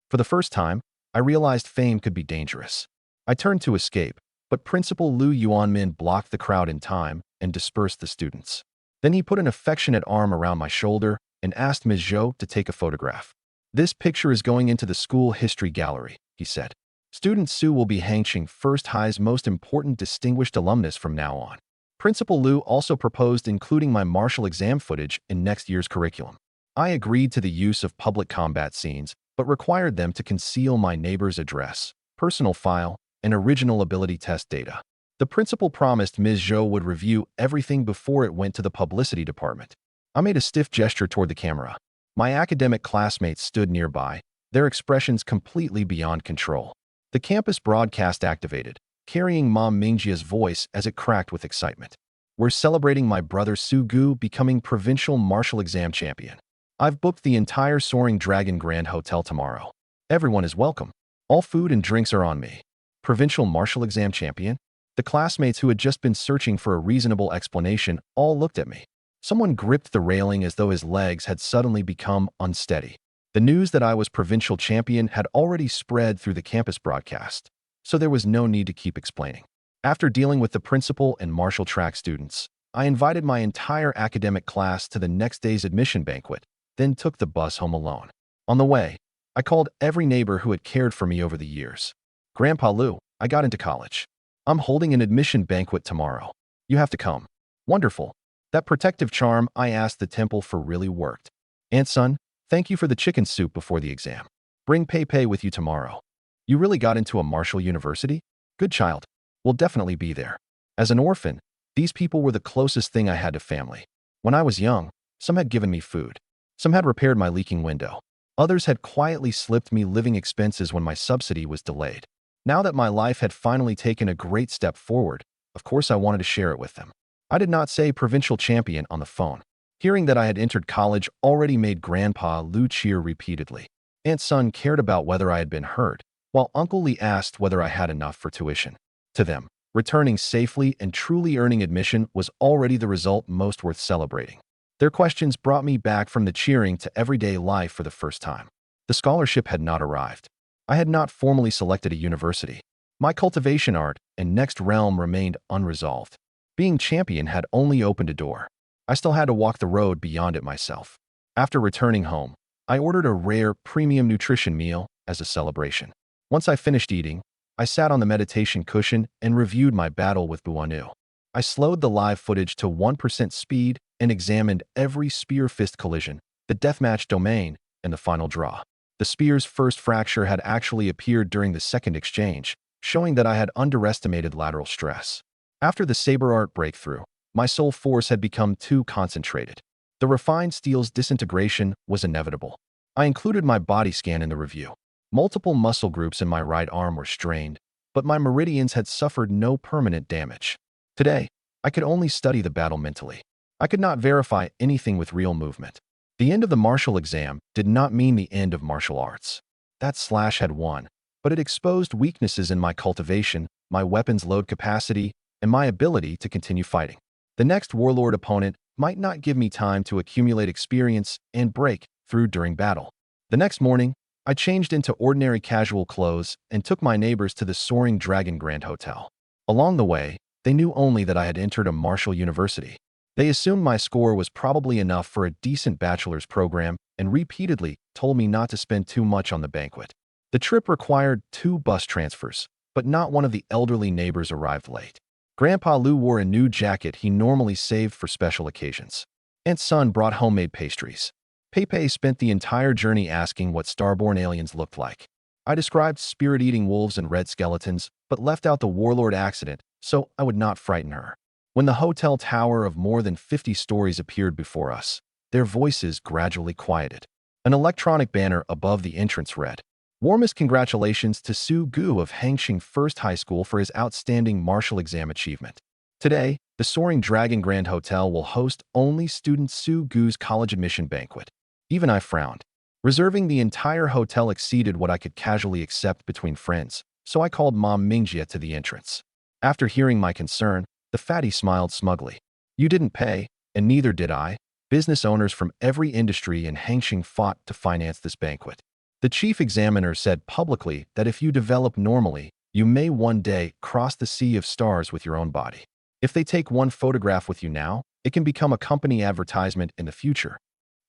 For the first time, I realized fame could be dangerous. I turned to escape, but Principal Lu Yuanmin blocked the crowd in time and dispersed the students. Then he put an affectionate arm around my shoulder and asked Ms. Zhou to take a photograph. "This picture is going into the school history gallery," he said. "Student Su will be Hangqing First High's most important distinguished alumnus from now on." Principal Lu also proposed including my martial exam footage in next year's curriculum. I agreed to the use of public combat scenes, but required them to conceal my neighbor's address, personal file, and original ability test data. The principal promised Ms. Zhou would review everything before it went to the publicity department. I made a stiff gesture toward the camera. My academic classmates stood nearby, their expressions completely beyond control. The campus broadcast activated, carrying Mom Mingjia's voice as it cracked with excitement. "We're celebrating my brother Su Gu becoming provincial martial exam champion. I've booked the entire Soaring Dragon Grand Hotel tomorrow. Everyone is welcome. All food and drinks are on me." Provincial martial exam champion? The classmates who had just been searching for a reasonable explanation all looked at me. Someone gripped the railing as though his legs had suddenly become unsteady. The news that I was provincial champion had already spread through the campus broadcast, so there was no need to keep explaining. After dealing with the principal and martial track students, I invited my entire academic class to the next day's admission banquet, then took the bus home alone. On the way, I called every neighbor who had cared for me over the years. "Grandpa Lu, I got into college. I'm holding an admission banquet tomorrow. You have to come." "Wonderful. That protective charm I asked the temple for really worked. Aunt Son, thank you for the chicken soup before the exam. Bring Pei Pei with you tomorrow. You really got into a martial university? Good child. We'll definitely be there." As an orphan, these people were the closest thing I had to family. When I was young, some had given me food. Some had repaired my leaking window. Others had quietly slipped me living expenses when my subsidy was delayed. Now that my life had finally taken a great step forward, of course I wanted to share it with them. I did not say provincial champion on the phone. Hearing that I had entered college already made Grandpa Lu cheer repeatedly. Aunt Son cared about whether I had been hurt, while Uncle Li asked whether I had enough for tuition. To them, returning safely and truly earning admission was already the result most worth celebrating. Their questions brought me back from the cheering to everyday life for the first time. The scholarship had not arrived. I had not formally selected a university. My cultivation art and next realm remained unresolved. Being champion had only opened a door. I still had to walk the road beyond it myself. After returning home, I ordered a rare premium nutrition meal as a celebration. Once I finished eating, I sat on the meditation cushion and reviewed my battle with Buanu. I slowed the live footage to 1% speed and examined every spear-fist collision, the deathmatch domain, and the final draw. The spear's first fracture had actually appeared during the second exchange, showing that I had underestimated lateral stress. After the saber art breakthrough, my soul force had become too concentrated. The refined steel's disintegration was inevitable. I included my body scan in the review. Multiple muscle groups in my right arm were strained, but my meridians had suffered no permanent damage. Today, I could only study the battle mentally. I could not verify anything with real movement. The end of the martial exam did not mean the end of martial arts. That slash had won, but it exposed weaknesses in my cultivation, my weapons load capacity, and my ability to continue fighting. The next warlord opponent might not give me time to accumulate experience and break through during battle. The next morning, I changed into ordinary casual clothes and took my neighbors to the Soaring Dragon Grand Hotel. Along the way, they knew only that I had entered a martial university. They assumed my score was probably enough for a decent bachelor's program and repeatedly told me not to spend too much on the banquet. The trip required 2 bus transfers, but not one of the elderly neighbors arrived late. Grandpa Lou wore a new jacket he normally saved for special occasions. Aunt's son brought homemade pastries. Pepe spent the entire journey asking what starborn aliens looked like. I described spirit-eating wolves and red skeletons, but left out the warlord accident so I would not frighten her. When the hotel tower of more than 50 stories appeared before us, their voices gradually quieted. An electronic banner above the entrance read, "Warmest congratulations to Su Gu of Hangqing First High School for his outstanding martial exam achievement. Today, the Soaring Dragon Grand Hotel will host only student Su Gu's college admission banquet." Even I frowned. Reserving the entire hotel exceeded what I could casually accept between friends, so I called Mom Mingjia to the entrance. After hearing my concern, the fatty smiled smugly. "You didn't pay, and neither did I. Business owners from every industry in Hangqing fought to finance this banquet. The chief examiner said publicly that if you develop normally, you may one day cross the sea of stars with your own body. If they take one photograph with you now, it can become a company advertisement in the future.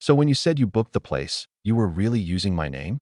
So when you said you booked the place, you were really using my name?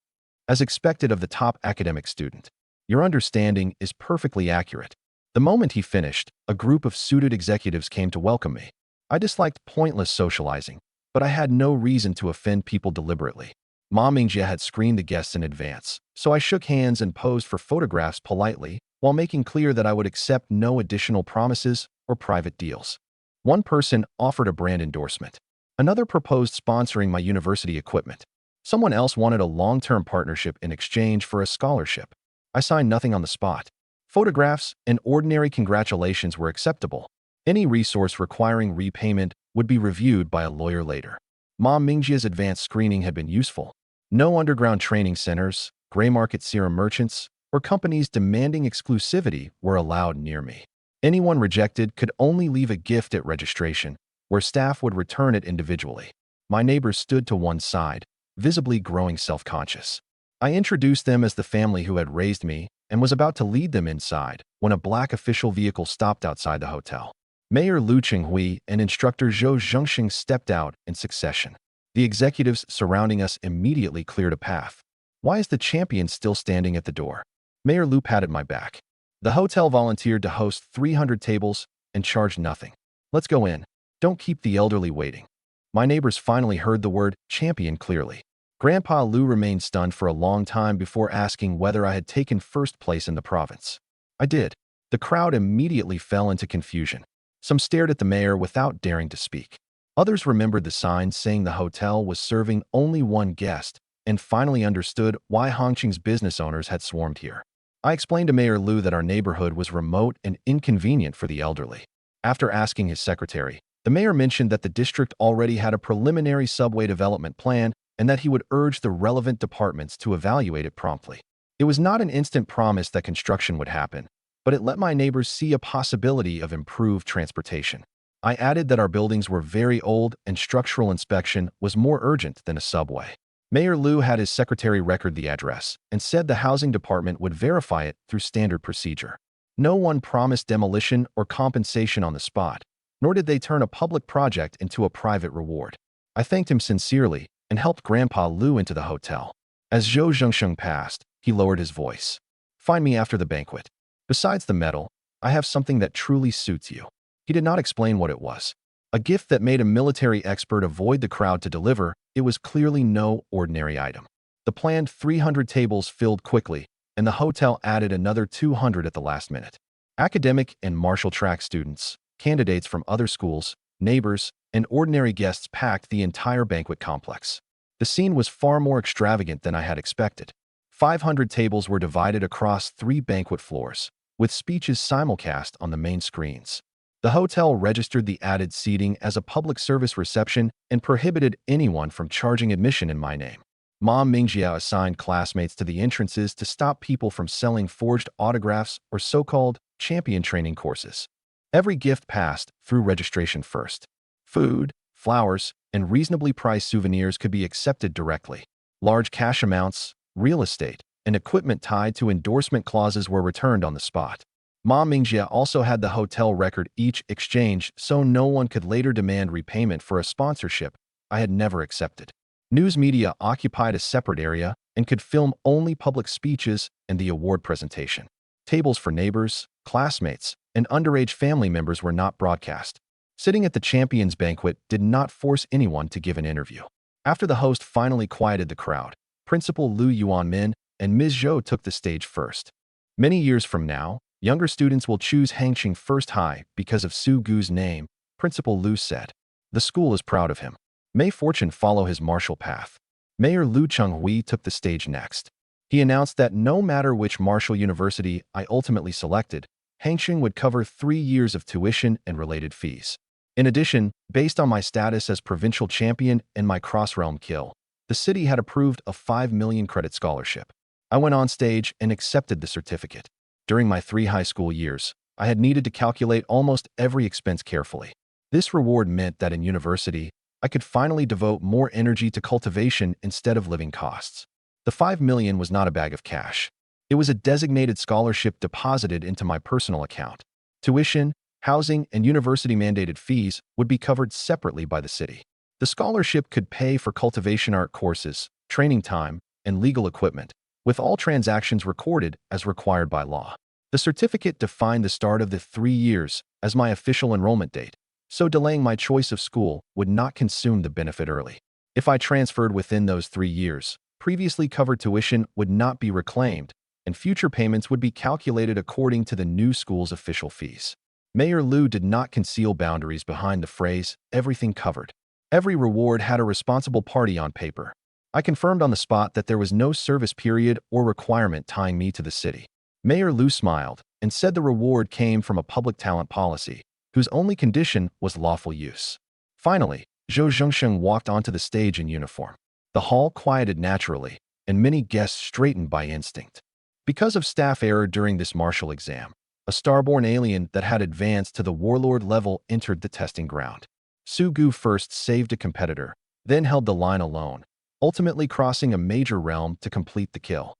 As expected of the top academic student. Your understanding is perfectly accurate." The moment he finished, a group of suited executives came to welcome me. I disliked pointless socializing, but I had no reason to offend people deliberately. Ma Mingjie had screened the guests in advance, so I shook hands and posed for photographs politely while making clear that I would accept no additional promises or private deals. One person offered a brand endorsement. Another proposed sponsoring my university equipment. Someone else wanted a long-term partnership in exchange for a scholarship. I signed nothing on the spot. Photographs and ordinary congratulations were acceptable. Any resource requiring repayment would be reviewed by a lawyer later. Ma Mingjie's advanced screening had been useful. No underground training centers, gray market serum merchants, or companies demanding exclusivity were allowed near me. Anyone rejected could only leave a gift at registration, where staff would return it individually. My neighbors stood to one side, visibly growing self-conscious. I introduced them as the family who had raised me and was about to lead them inside when a black official vehicle stopped outside the hotel. Mayor Liu Qinghui and instructor Zhou Zhengxing stepped out in succession. The executives surrounding us immediately cleared a path. "Why is the champion still standing at the door?" Mayor Liu patted my back. "The hotel volunteered to host 300 tables and charged nothing. Let's go in. Don't keep the elderly waiting." My neighbors finally heard the word champion clearly. Grandpa Lou remained stunned for a long time before asking whether I had taken first place in the province. I did. The crowd immediately fell into confusion. Some stared at the mayor without daring to speak. Others remembered the signs saying the hotel was serving only one guest and finally understood why Hongqing's business owners had swarmed here. I explained to Mayor Liu that our neighborhood was remote and inconvenient for the elderly. After asking his secretary, the mayor mentioned that the district already had a preliminary subway development plan and that he would urge the relevant departments to evaluate it promptly. It was not an instant promise that construction would happen, but it let my neighbors see a possibility of improved transportation. I added that our buildings were very old and structural inspection was more urgent than a subway. Mayor Liu had his secretary record the address and said the housing department would verify it through standard procedure. No one promised demolition or compensation on the spot, nor did they turn a public project into a private reward. I thanked him sincerely and helped Grandpa Lou into the hotel. As Zhou Zhengsheng passed, he lowered his voice. "Find me after the banquet. Besides the medal, I have something that truly suits you." He did not explain what it was. A gift that made a military expert avoid the crowd to deliver, it was clearly no ordinary item. The planned 300 tables filled quickly, and the hotel added another 200 at the last minute. Academic and martial track students, candidates from other schools, neighbors, and ordinary guests packed the entire banquet complex. The scene was far more extravagant than I had expected. 500 tables were divided across 3 banquet floors, with speeches simulcast on the main screens. The hotel registered the added seating as a public service reception and prohibited anyone from charging admission in my name. Mom Mingjia assigned classmates to the entrances to stop people from selling forged autographs or so-called champion training courses. Every gift passed through registration first. Food, flowers, and reasonably priced souvenirs could be accepted directly. Large cash amounts, real estate, and equipment tied to endorsement clauses were returned on the spot. Ma Mingjie also had the hotel record each exchange so no one could later demand repayment for a sponsorship I had never accepted. News media occupied a separate area and could film only public speeches and the award presentation. Tables for neighbors, classmates, and underage family members were not broadcast. Sitting at the champions banquet did not force anyone to give an interview. After the host finally quieted the crowd, Principal Liu Yuanmin and Ms. Zhou took the stage first. Many years from now, younger students will choose Hangqing First High because of Su Gu's name, Principal Liu said. The school is proud of him. May fortune follow his martial path. Mayor Liu Chenghui took the stage next. He announced that no matter which martial university I ultimately selected, Hangqing would cover 3 years of tuition and related fees. In addition, based on my status as provincial champion and my cross-realm kill, the city had approved a 5 million credit scholarship. I went on stage and accepted the certificate. During my 3 high school years, I had needed to calculate almost every expense carefully. This reward meant that in university, I could finally devote more energy to cultivation instead of living costs. The 5 million was not a bag of cash. It was a designated scholarship deposited into my personal account. Tuition, housing, and university-mandated fees would be covered separately by the city. The scholarship could pay for cultivation art courses, training time, and legal equipment, with all transactions recorded as required by law. The certificate defined the start of the 3 years as my official enrollment date, so delaying my choice of school would not consume the benefit early. If I transferred within those 3 years, previously covered tuition would not be reclaimed, and future payments would be calculated according to the new school's official fees. Mayor Liu did not conceal boundaries behind the phrase, everything covered. Every reward had a responsible party on paper. I confirmed on the spot that there was no service period or requirement tying me to the city. Mayor Liu smiled and said the reward came from a public talent policy, whose only condition was lawful use. Finally, Zhou Zhengsheng walked onto the stage in uniform. The hall quieted naturally, and many guests straightened by instinct. Because of staff error during this martial exam, a starborn alien that had advanced to the warlord level entered the testing ground. Su Gu first saved a competitor, then held the line alone, ultimately crossing a major realm to complete the kill.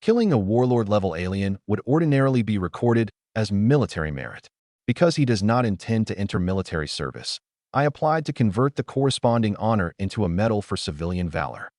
Killing a warlord-level alien would ordinarily be recorded as military merit. Because he does not intend to enter military service, I applied to convert the corresponding honor into a medal for civilian valor.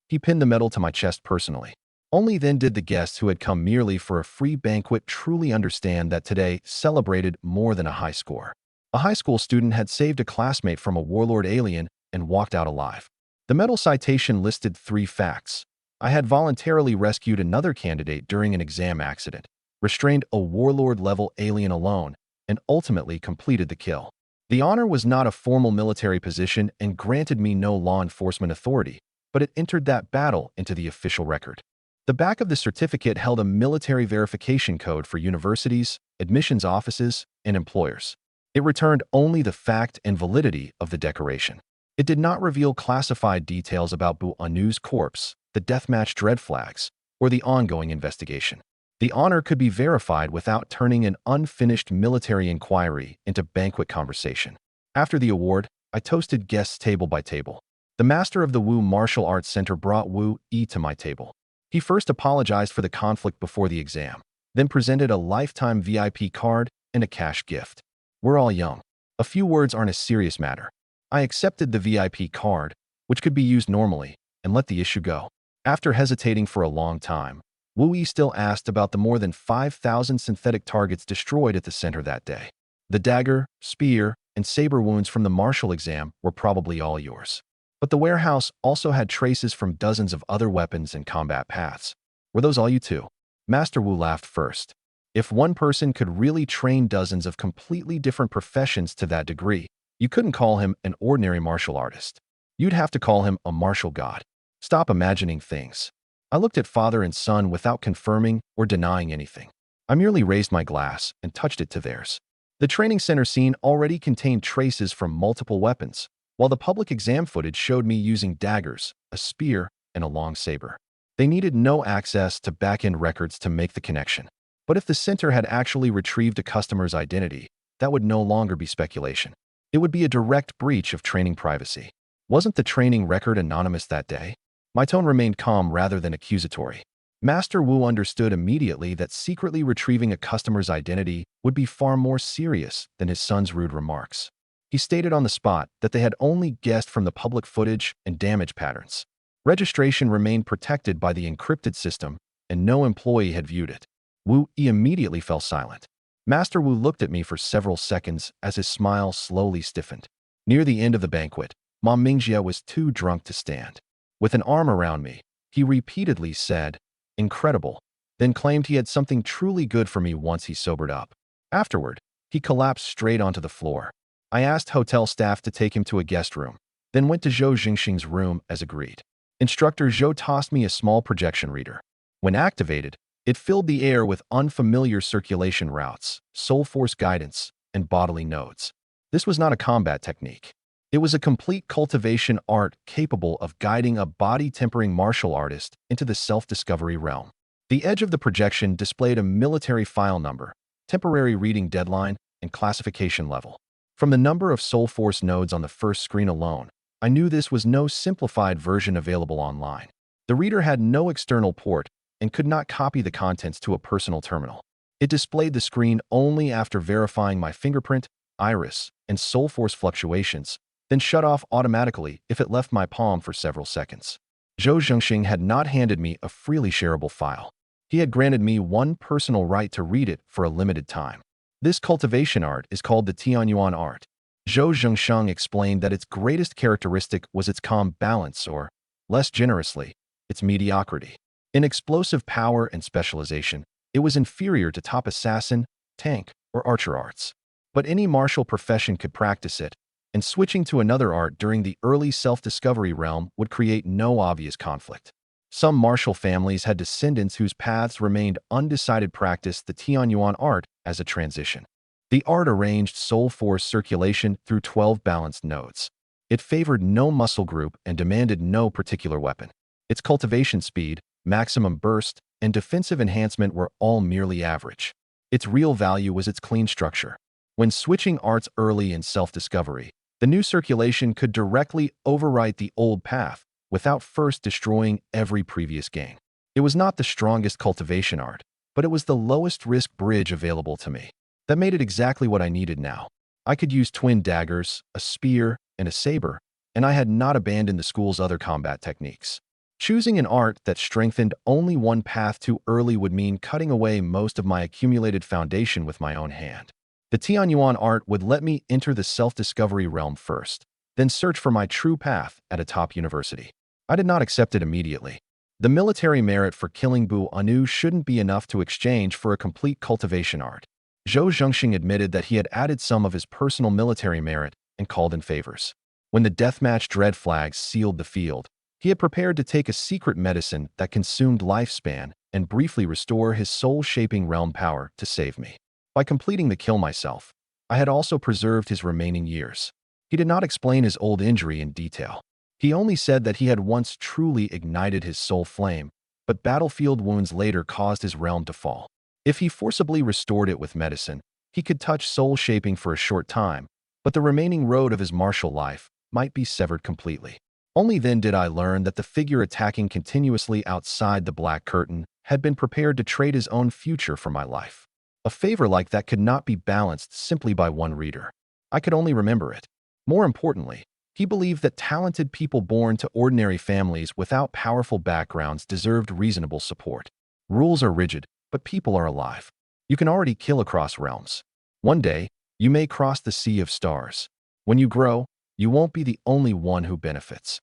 He pinned the medal to my chest personally. Only then did the guests who had come merely for a free banquet truly understand that today celebrated more than a high score. A high school student had saved a classmate from a warlord alien and walked out alive. The medal citation listed 3 facts. I had voluntarily rescued another candidate during an exam accident, restrained a warlord-level alien alone, and ultimately completed the kill. The honor was not a formal military position and granted me no law enforcement authority, but it entered that battle into the official record. The back of the certificate held a military verification code for universities, admissions offices, and employers. It returned only the fact and validity of the decoration. It did not reveal classified details about Bu Anu's corpse, the deathmatch dread flags, or the ongoing investigation. The honor could be verified without turning an unfinished military inquiry into banquet conversation. After the award, I toasted guests table by table. The master of the Wu Martial Arts Center brought Wu Yi to my table. He first apologized for the conflict before the exam, then presented a lifetime VIP card and a cash gift. We're all young. A few words aren't a serious matter. I accepted the VIP card, which could be used normally, and let the issue go. After hesitating for a long time, Wu Yi still asked about the more than 5,000 synthetic targets destroyed at the center that day. The dagger, spear, and saber wounds from the martial exam were probably all yours. But the warehouse also had traces from dozens of other weapons and combat paths. Were those all you too? Master Wu laughed first. If one person could really train dozens of completely different professions to that degree, you couldn't call him an ordinary martial artist. You'd have to call him a martial god. Stop imagining things. I looked at father and son without confirming or denying anything. I merely raised my glass and touched it to theirs. The training center scene already contained traces from multiple weapons, while the public exam footage showed me using daggers, a spear, and a long saber. They needed no access to back-end records to make the connection. But if the center had actually retrieved a customer's identity, that would no longer be speculation. It would be a direct breach of training privacy. Wasn't the training record anonymous that day? My tone remained calm rather than accusatory. Master Wu understood immediately that secretly retrieving a customer's identity would be far more serious than his son's rude remarks. He stated on the spot that they had only guessed from the public footage and damage patterns. Registration remained protected by the encrypted system, and no employee had viewed it. Wu immediately fell silent. Master Wu looked at me for several seconds as his smile slowly stiffened. Near the end of the banquet, Ma Mingjie was too drunk to stand. With an arm around me, he repeatedly said, "Incredible," then claimed he had something truly good for me once he sobered up. Afterward, he collapsed straight onto the floor. I asked hotel staff to take him to a guest room, then went to Zhou Jingxing's room as agreed. Instructor Zhou tossed me a small projection reader. When activated, it filled the air with unfamiliar circulation routes, soul force guidance, and bodily nodes. This was not a combat technique. It was a complete cultivation art capable of guiding a body-tempering martial artist into the self-discovery realm. The edge of the projection displayed a military file number, temporary reading deadline, and classification level. From the number of soul force nodes on the first screen alone, I knew this was no simplified version available online. The reader had no external port and could not copy the contents to a personal terminal. It displayed the screen only after verifying my fingerprint, iris, and soul force fluctuations, then shut off automatically if it left my palm for several seconds. Zhou Zhengxing had not handed me a freely shareable file. He had granted me one personal right to read it for a limited time. This cultivation art is called the Tianyuan art. Zhou Zhengsheng explained that its greatest characteristic was its calm balance, or, less generously, its mediocrity. In explosive power and specialization, it was inferior to top assassin, tank, or archer arts. But any martial profession could practice it, and switching to another art during the early self-discovery realm would create no obvious conflict. Some martial families had descendants whose paths remained undecided practice the Tianyuan art as a transition. The art arranged soul force circulation through 12 balanced nodes. It favored no muscle group and demanded no particular weapon. Its cultivation speed, maximum burst, and defensive enhancement were all merely average. Its real value was its clean structure. When switching arts early in self-discovery, the new circulation could directly overwrite the old path without first destroying every previous gain. It was not the strongest cultivation art, but it was the lowest risk bridge available to me. That made it exactly what I needed now. I could use twin daggers, a spear, and a saber, and I had not abandoned the school's other combat techniques. Choosing an art that strengthened only one path too early would mean cutting away most of my accumulated foundation with my own hand. The Tianyuan art would let me enter the self-discovery realm first, then search for my true path at a top university. I did not accept it immediately. The military merit for killing Bu Anu shouldn't be enough to exchange for a complete cultivation art. Zhou Zhengxing admitted that he had added some of his personal military merit and called in favors. When the deathmatch dread flags sealed the field, he had prepared to take a secret medicine that consumed lifespan and briefly restore his soul-shaping realm power to save me. By completing the kill myself, I had also preserved his remaining years. He did not explain his old injury in detail. He only said that he had once truly ignited his soul flame, but battlefield wounds later caused his realm to fall. If he forcibly restored it with medicine, he could touch soul-shaping for a short time, but the remaining road of his martial life might be severed completely. Only then did I learn that the figure attacking continuously outside the black curtain had been prepared to trade his own future for my life. A favor like that could not be balanced simply by one reader. I could only remember it. More importantly, he believed that talented people born to ordinary families without powerful backgrounds deserved reasonable support. Rules are rigid, but people are alive. You can already kill across realms. One day, you may cross the sea of stars. When you grow, you won't be the only one who benefits.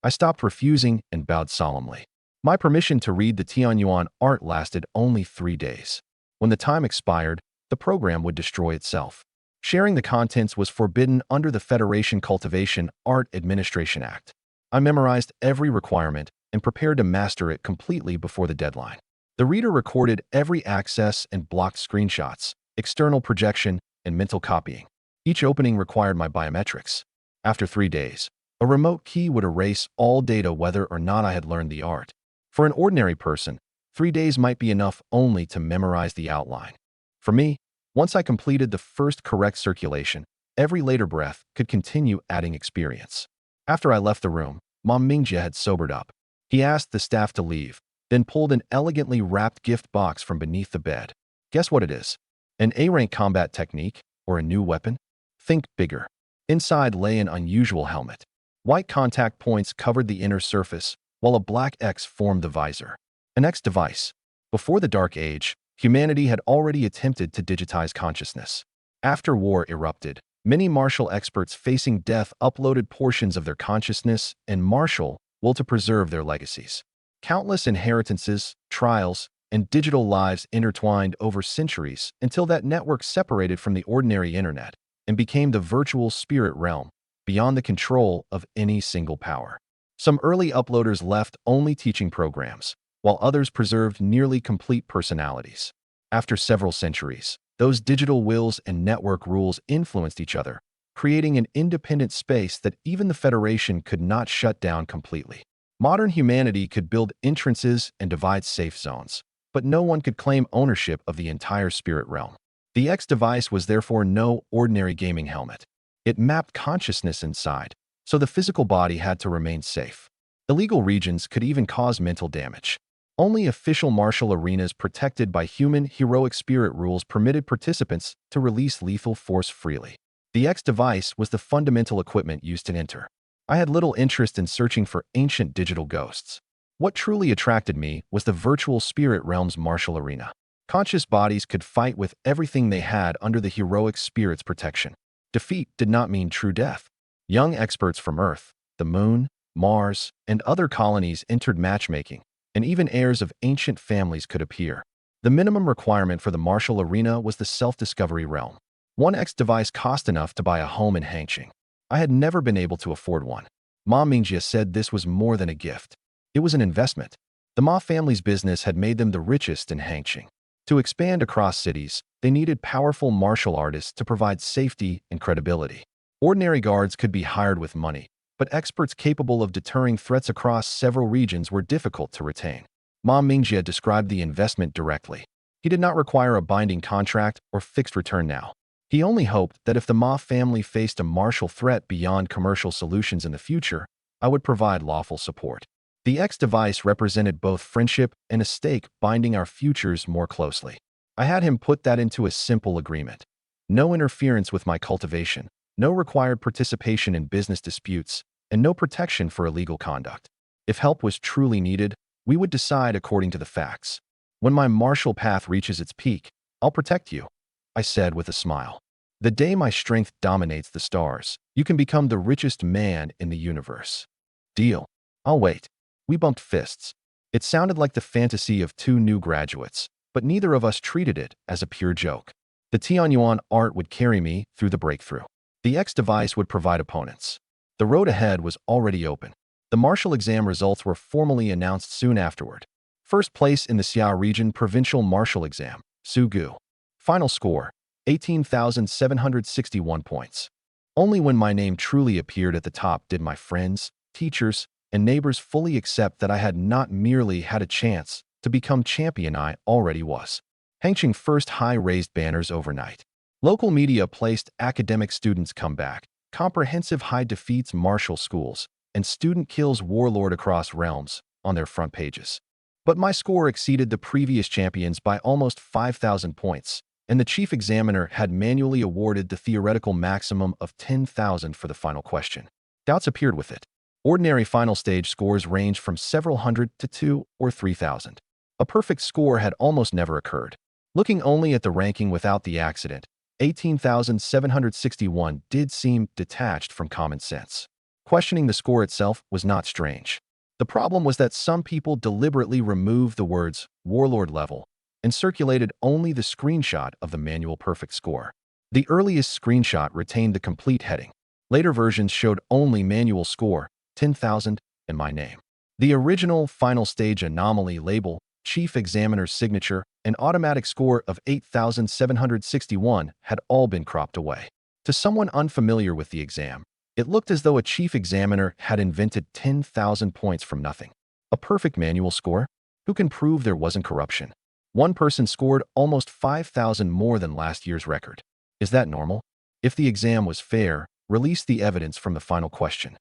I stopped refusing and bowed solemnly. My permission to read the Tianyuan art lasted only 3 days. When the time expired, the program would destroy itself. Sharing the contents was forbidden under the Federation Cultivation Art Administration Act. I memorized every requirement and prepared to master it completely before the deadline. The reader recorded every access and blocked screenshots, external projection, and mental copying. Each opening required my biometrics. After 3 days, a remote key would erase all data whether or not I had learned the art. For an ordinary person, 3 days might be enough only to memorize the outline. For me, Once I completed the first correct circulation, every later breath could continue adding experience. After I left the room, Mom Mingjie had sobered up. He asked the staff to leave, then pulled an elegantly wrapped gift box from beneath the bed. Guess what it is? An A-rank combat technique or a new weapon? Think bigger. Inside lay an unusual helmet. White contact points covered the inner surface, while a black X formed the visor. An X device. Before the Dark Age, humanity had already attempted to digitize consciousness. After war erupted, many martial experts facing death uploaded portions of their consciousness and martial will to preserve their legacies. Countless inheritances, trials, and digital lives intertwined over centuries until that network separated from the ordinary internet and became the virtual spirit realm, beyond the control of any single power. Some early uploaders left only teaching programs, while others preserved nearly complete personalities. After several centuries, those digital wills and network rules influenced each other, creating an independent space that even the Federation could not shut down completely. Modern humanity could build entrances and divide safe zones, but no one could claim ownership of the entire spirit realm. The X device was therefore no ordinary gaming helmet. It mapped consciousness inside, so the physical body had to remain safe. Illegal regions could even cause mental damage. Only official martial arenas protected by human heroic spirit rules permitted participants to release lethal force freely. The X device was the fundamental equipment used to enter. I had little interest in searching for ancient digital ghosts. What truly attracted me was the virtual spirit realm's martial arena. Conscious bodies could fight with everything they had under the heroic spirit's protection. Defeat did not mean true death. Young experts from Earth, the Moon, Mars, and other colonies entered matchmaking, and even heirs of ancient families could appear. The minimum requirement for the martial arena was the self-discovery realm. One X device cost enough to buy a home in Hangqing. I had never been able to afford one. Ma Mingjie said this was more than a gift. It was an investment. The Ma family's business had made them the richest in Hangqing. To expand across cities, they needed powerful martial artists to provide safety and credibility. Ordinary guards could be hired with money, but experts capable of deterring threats across several regions were difficult to retain. Ma Mingjie described the investment directly. He did not require a binding contract or fixed return now. He only hoped that if the Ma family faced a martial threat beyond commercial solutions in the future, I would provide lawful support. The X device represented both friendship and a stake binding our futures more closely. I had him put that into a simple agreement. No interference with my cultivation, no required participation in business disputes, and no protection for illegal conduct. If help was truly needed, we would decide according to the facts. When my martial path reaches its peak, I'll protect you, I said with a smile. The day my strength dominates the stars, you can become the richest man in the universe. Deal. I'll wait. We bumped fists. It sounded like the fantasy of two new graduates, but neither of us treated it as a pure joke. The Tianyuan art would carry me through the breakthrough. The X device would provide opponents. The road ahead was already open. The martial exam results were formally announced soon afterward. First place in the Xia region provincial martial exam, Sugu. Final score, 18,761 points. Only when my name truly appeared at the top did my friends, teachers, and neighbors fully accept that I had not merely had a chance to become champion, I already was. Hangqing first high raised banners overnight. Local media placed academic students come back, comprehensive high defeats martial schools, and student kills warlord across realms on their front pages. But my score exceeded the previous champions by almost 5,000 points, and the chief examiner had manually awarded the theoretical maximum of 10,000 for the final question. Doubts appeared with it. Ordinary final stage scores ranged from several hundred to 2,000 or 3,000. A perfect score had almost never occurred. Looking only at the ranking without the accident, 18,761 did seem detached from common sense. Questioning the score itself was not strange. The problem was that some people deliberately removed the words warlord level and circulated only the screenshot of the manual perfect score. The earliest screenshot retained the complete heading. Later versions showed only manual score, 10,000, and my name. The original final stage anomaly label, chief examiner's signature, and automatic score of 8,761 had all been cropped away. To someone unfamiliar with the exam, it looked as though a chief examiner had invented 10,000 points from nothing. A perfect manual score? Who can prove there wasn't corruption? One person scored almost 5,000 more than last year's record. Is that normal? If the exam was fair, release the evidence from the final question.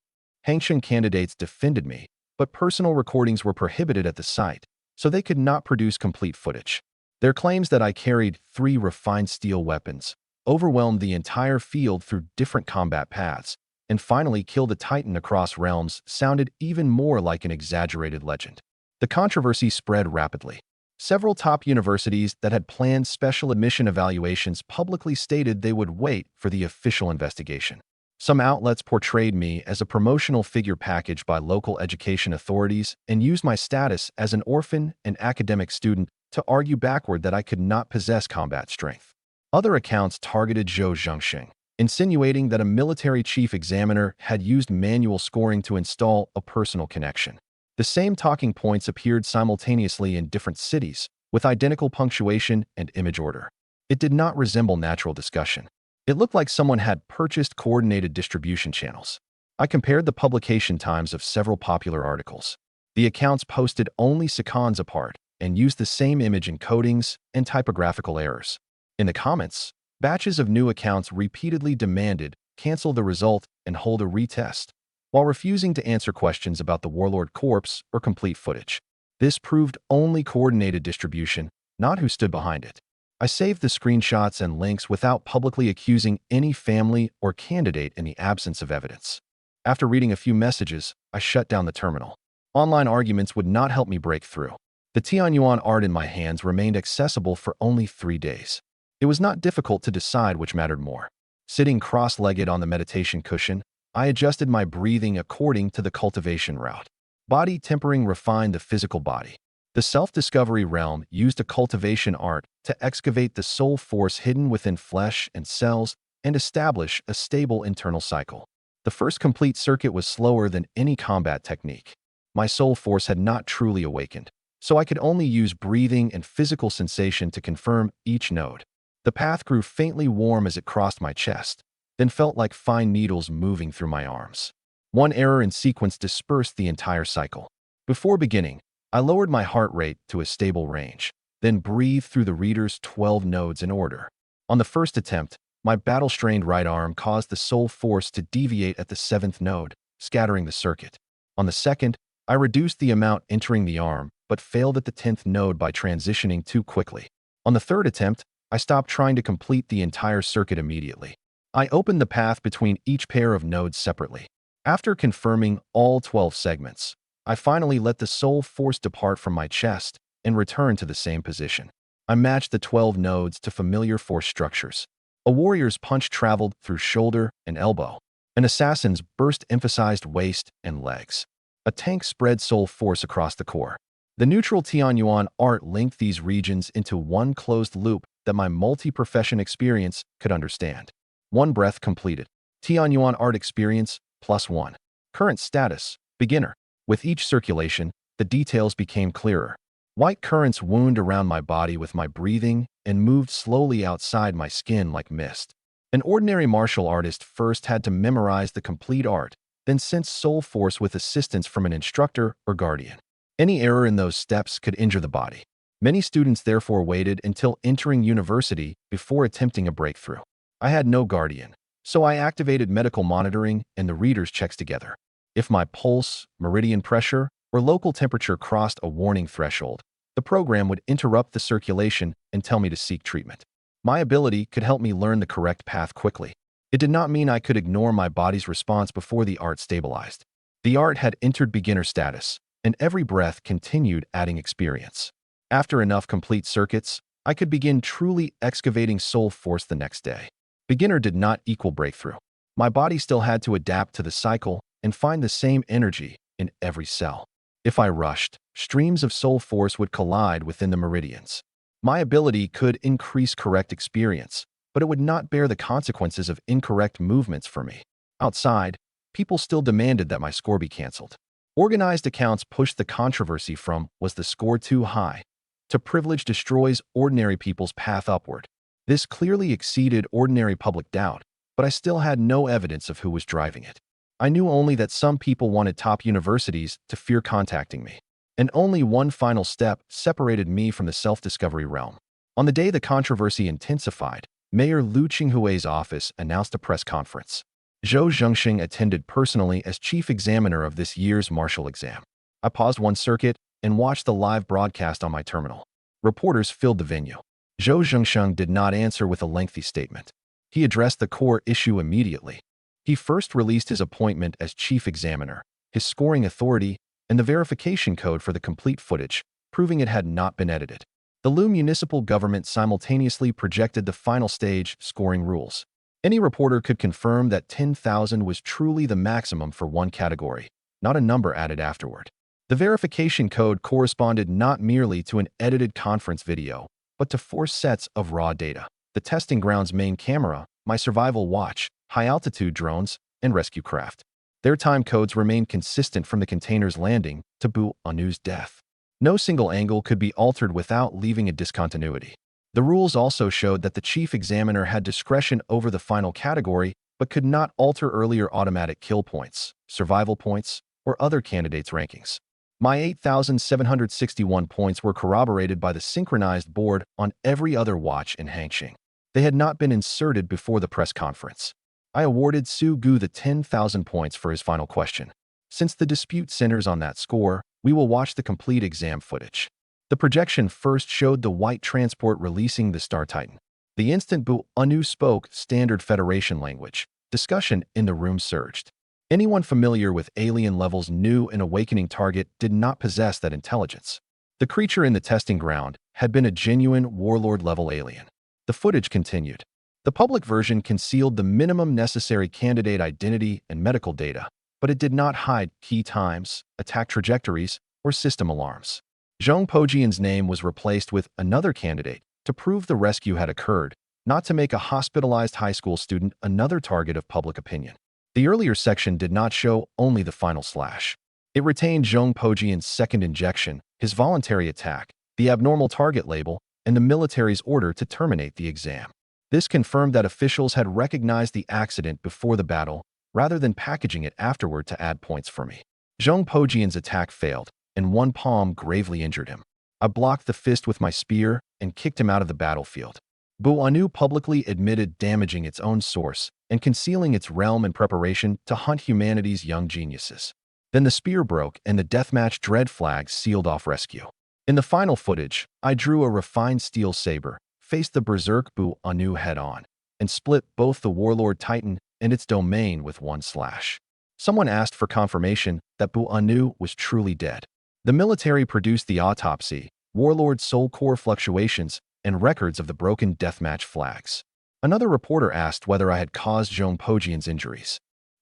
Hangshan candidates defended me, but personal recordings were prohibited at the site, so they could not produce complete footage. Their claims that I carried 3 refined steel weapons, overwhelmed the entire field through different combat paths, and finally killed a titan across realms sounded even more like an exaggerated legend. The controversy spread rapidly. Several top universities that had planned special admission evaluations publicly stated they would wait for the official investigation. Some outlets portrayed me as a promotional figure packaged by local education authorities and used my status as an orphan and academic student to argue backward that I could not possess combat strength. Other accounts targeted Zhou Zhengxing, insinuating that a military chief examiner had used manual scoring to install a personal connection. The same talking points appeared simultaneously in different cities, with identical punctuation and image order. It did not resemble natural discussion. It looked like someone had purchased coordinated distribution channels. I compared the publication times of several popular articles. The accounts posted only seconds apart and used the same image encodings and typographical errors. In the comments, batches of new accounts repeatedly demanded cancel the result and hold a retest, while refusing to answer questions about the Warlord corpse or complete footage. This proved only coordinated distribution, not who stood behind it. I saved the screenshots and links without publicly accusing any family or candidate in the absence of evidence. After reading a few messages, I shut down the terminal. Online arguments would not help me break through. The Tianyuan art in my hands remained accessible for only 3 days. It was not difficult to decide which mattered more. Sitting cross-legged on the meditation cushion, I adjusted my breathing according to the cultivation route. Body tempering refined the physical body. The self-discovery realm used a cultivation art to excavate the soul force hidden within flesh and cells and establish a stable internal cycle. The first complete circuit was slower than any combat technique. My soul force had not truly awakened, so I could only use breathing and physical sensation to confirm each node. The path grew faintly warm as it crossed my chest, then felt like fine needles moving through my arms. One error in sequence dispersed the entire cycle. Before beginning, I lowered my heart rate to a stable range, then breathed through the reader's 12 nodes in order. On the first attempt, my battle-strained right arm caused the soul force to deviate at the 7th node, scattering the circuit. On the second, I reduced the amount entering the arm, but failed at the 10th node by transitioning too quickly. On the third attempt, I stopped trying to complete the entire circuit immediately. I opened the path between each pair of nodes separately. After confirming all 12 segments, I finally let the soul force depart from my chest and return to the same position. I matched the 12 nodes to familiar force structures. A warrior's punch traveled through shoulder and elbow. An assassin's burst emphasized waist and legs. A tank spread soul force across the core. The neutral Tianyuan art linked these regions into one closed loop that my multi-profession experience could understand. One breath completed. Tianyuan art experience +1. Current status, beginner. With each circulation, the details became clearer. White currents wound around my body with my breathing and moved slowly outside my skin like mist. An ordinary martial artist first had to memorize the complete art, then sense soul force with assistance from an instructor or guardian. Any error in those steps could injure the body. Many students therefore waited until entering university before attempting a breakthrough. I had no guardian, so I activated medical monitoring and the reader's checks together. If my pulse, meridian pressure, or local temperature crossed a warning threshold, the program would interrupt the circulation and tell me to seek treatment. My ability could help me learn the correct path quickly. It did not mean I could ignore my body's response before the art stabilized. The art had entered beginner status, and every breath continued adding experience. After enough complete circuits, I could begin truly excavating soul force the next day. Beginner did not equal breakthrough. My body still had to adapt to the cycle and find the same energy in every cell. If I rushed, streams of soul force would collide within the meridians. My ability could increase correct experience, but it would not bear the consequences of incorrect movements for me. Outside, people still demanded that my score be canceled. Organized accounts pushed the controversy from "was the score too high?" to "privilege destroys ordinary people's path upward." This clearly exceeded ordinary public doubt, but I still had no evidence of who was driving it. I knew only that some people wanted top universities to fear contacting me. and only one final step separated me from the self-discovery realm. On the day the controversy intensified, Mayor Liu Qinghui's office announced a press conference. Zhou Zhengxing attended personally as chief examiner of this year's martial exam. I paused one circuit and watched the live broadcast on my terminal. Reporters filled the venue. Zhou Zhengxing did not answer with a lengthy statement. He addressed the core issue immediately. He first released his appointment as chief examiner, his scoring authority, and the verification code for the complete footage, proving it had not been edited. The Liu municipal government simultaneously projected the final stage scoring rules. Any reporter could confirm that 10,000 was truly the maximum for one category, not a number added afterward. The verification code corresponded not merely to an edited conference video, but to 4 sets of raw data: the testing ground's main camera, my survival watch, high-altitude drones, and rescue craft. Their time codes remained consistent from the container's landing to Bu Anu's death. No single angle could be altered without leaving a discontinuity. The rules also showed that the chief examiner had discretion over the final category, but could not alter earlier automatic kill points, survival points, or other candidates' rankings. My 8,761 points were corroborated by the synchronized board on every other watch in Hangxing. They had not been inserted before the press conference. I awarded Su Gu the 10,000 points for his final question. Since the dispute centers on that score, we will watch the complete exam footage. The projection first showed the white transport releasing the Star Titan. The instant Bu Anu spoke standard Federation language, discussion in the room surged. Anyone familiar with Alien Level's new and awakening target did not possess that intelligence. The creature in the testing ground had been a genuine warlord-level alien. The footage continued. The public version concealed the minimum necessary candidate identity and medical data, but it did not hide key times, attack trajectories, or system alarms. Zhong Pojian's name was replaced with another candidate to prove the rescue had occurred, not to make a hospitalized high school student another target of public opinion. The earlier section did not show only the final slash. It retained Zhong Pojian's second injection, his voluntary attack, the abnormal target label, and the military's order to terminate the exam. This confirmed that officials had recognized the accident before the battle, rather than packaging it afterward to add points for me. Zhong Pojian's attack failed, and one palm gravely injured him. I blocked the fist with my spear and kicked him out of the battlefield. Bu Anu publicly admitted damaging its own source and concealing its realm in preparation to hunt humanity's young geniuses. Then the spear broke and the deathmatch dread flag sealed off rescue. In the final footage, I drew a refined steel saber, faced the berserk Bu Anu head-on, and split both the Warlord Titan and its domain with one slash. Someone asked for confirmation that Bu Anu was truly dead. The military produced the autopsy, Warlord's soul core fluctuations, and records of the broken deathmatch flags. Another reporter asked whether I had caused Zhong Pojian's injuries.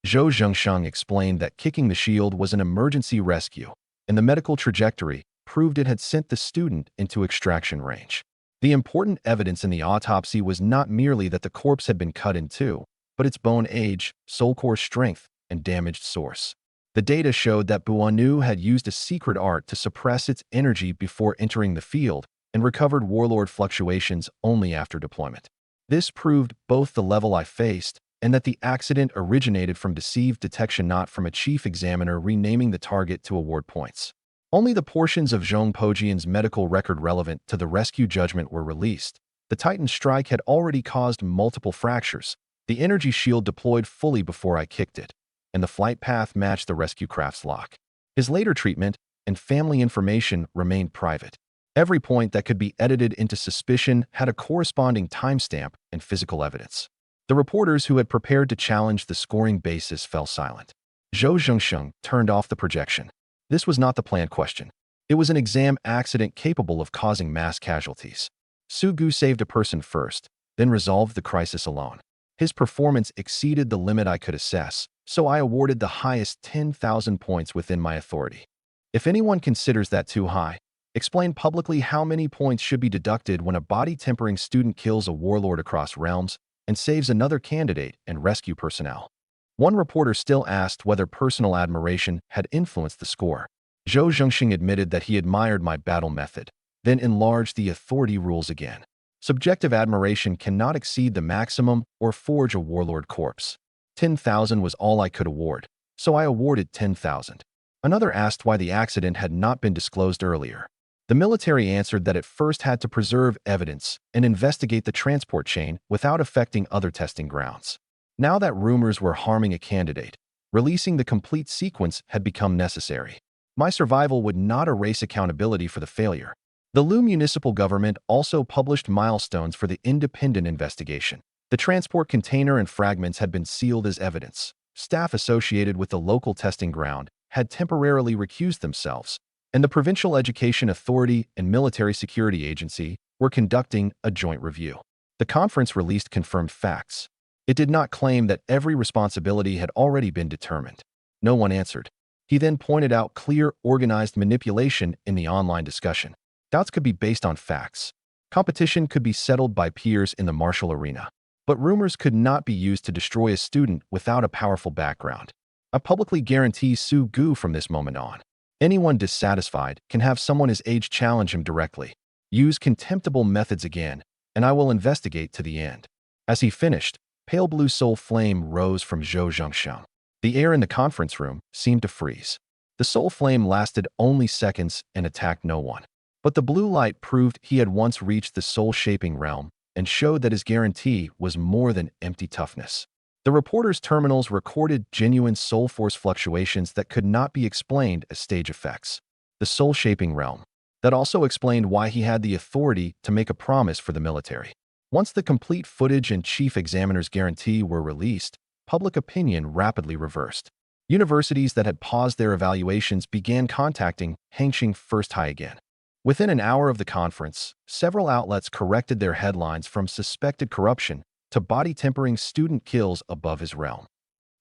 Zhou Zhengsheng explained that kicking the shield was an emergency rescue, and the medical trajectory proved it had sent the student into extraction range. The important evidence in the autopsy was not merely that the corpse had been cut in two, but its bone age, soul core strength, and damaged source. The data showed that Bu Anu had used a secret art to suppress its energy before entering the field and recovered warlord fluctuations only after deployment. This proved both the level I faced and that the accident originated from deceived detection, not from a chief examiner renaming the target to award points. Only the portions of Zhong Pojian's medical record relevant to the rescue judgment were released. The Titan strike had already caused multiple fractures. The energy shield deployed fully before I kicked it, and the flight path matched the rescue craft's lock. His later treatment and family information remained private. Every point that could be edited into suspicion had a corresponding timestamp and physical evidence. The reporters who had prepared to challenge the scoring basis fell silent. Zhou Zhengsheng turned off the projection. This was not the planned question. It was an exam accident capable of causing mass casualties. Su Gu saved a person first, then resolved the crisis alone. His performance exceeded the limit I could assess, so I awarded the highest 10,000 points within my authority. If anyone considers that too high, explain publicly how many points should be deducted when a body-tempering student kills a warlord across realms and saves another candidate and rescue personnel. One reporter still asked whether personal admiration had influenced the score. Zhou Zhengxing admitted that he admired my battle method, then enlarged the authority rules again. Subjective admiration cannot exceed the maximum or forge a warlord corpse. 10,000 was all I could award, so I awarded 10,000. Another asked why the accident had not been disclosed earlier. The military answered that it first had to preserve evidence and investigate the transport chain without affecting other testing grounds. Now that rumors were harming a candidate, releasing the complete sequence had become necessary. My survival would not erase accountability for the failure. The Lu municipal government also published milestones for the independent investigation. The transport container and fragments had been sealed as evidence. Staff associated with the local testing ground had temporarily recused themselves, and the Provincial Education Authority and Military Security Agency were conducting a joint review. The conference released confirmed facts. It did not claim that every responsibility had already been determined. No one answered. He then pointed out clear, organized manipulation in the online discussion. Doubts could be based on facts. Competition could be settled by peers in the martial arena. But rumors could not be used to destroy a student without a powerful background. I publicly guarantee Su Gu from this moment on. Anyone dissatisfied can have someone his age challenge him directly. Use contemptible methods again, and I will investigate to the end. As he finished, pale blue soul flame rose from Zhou Zhengsheng. The air in the conference room seemed to freeze. The soul flame lasted only seconds and attacked no one. But the blue light proved he had once reached the soul-shaping realm and showed that his guarantee was more than empty toughness. The reporter's terminals recorded genuine soul force fluctuations that could not be explained as stage effects. The soul-shaping realm. That also explained why he had the authority to make a promise for the military. Once the complete footage and chief examiner's guarantee were released, public opinion rapidly reversed. Universities that had paused their evaluations began contacting Hangqing First High again. Within an hour of the conference, several outlets corrected their headlines from suspected corruption to body-tempering student kills above his realm.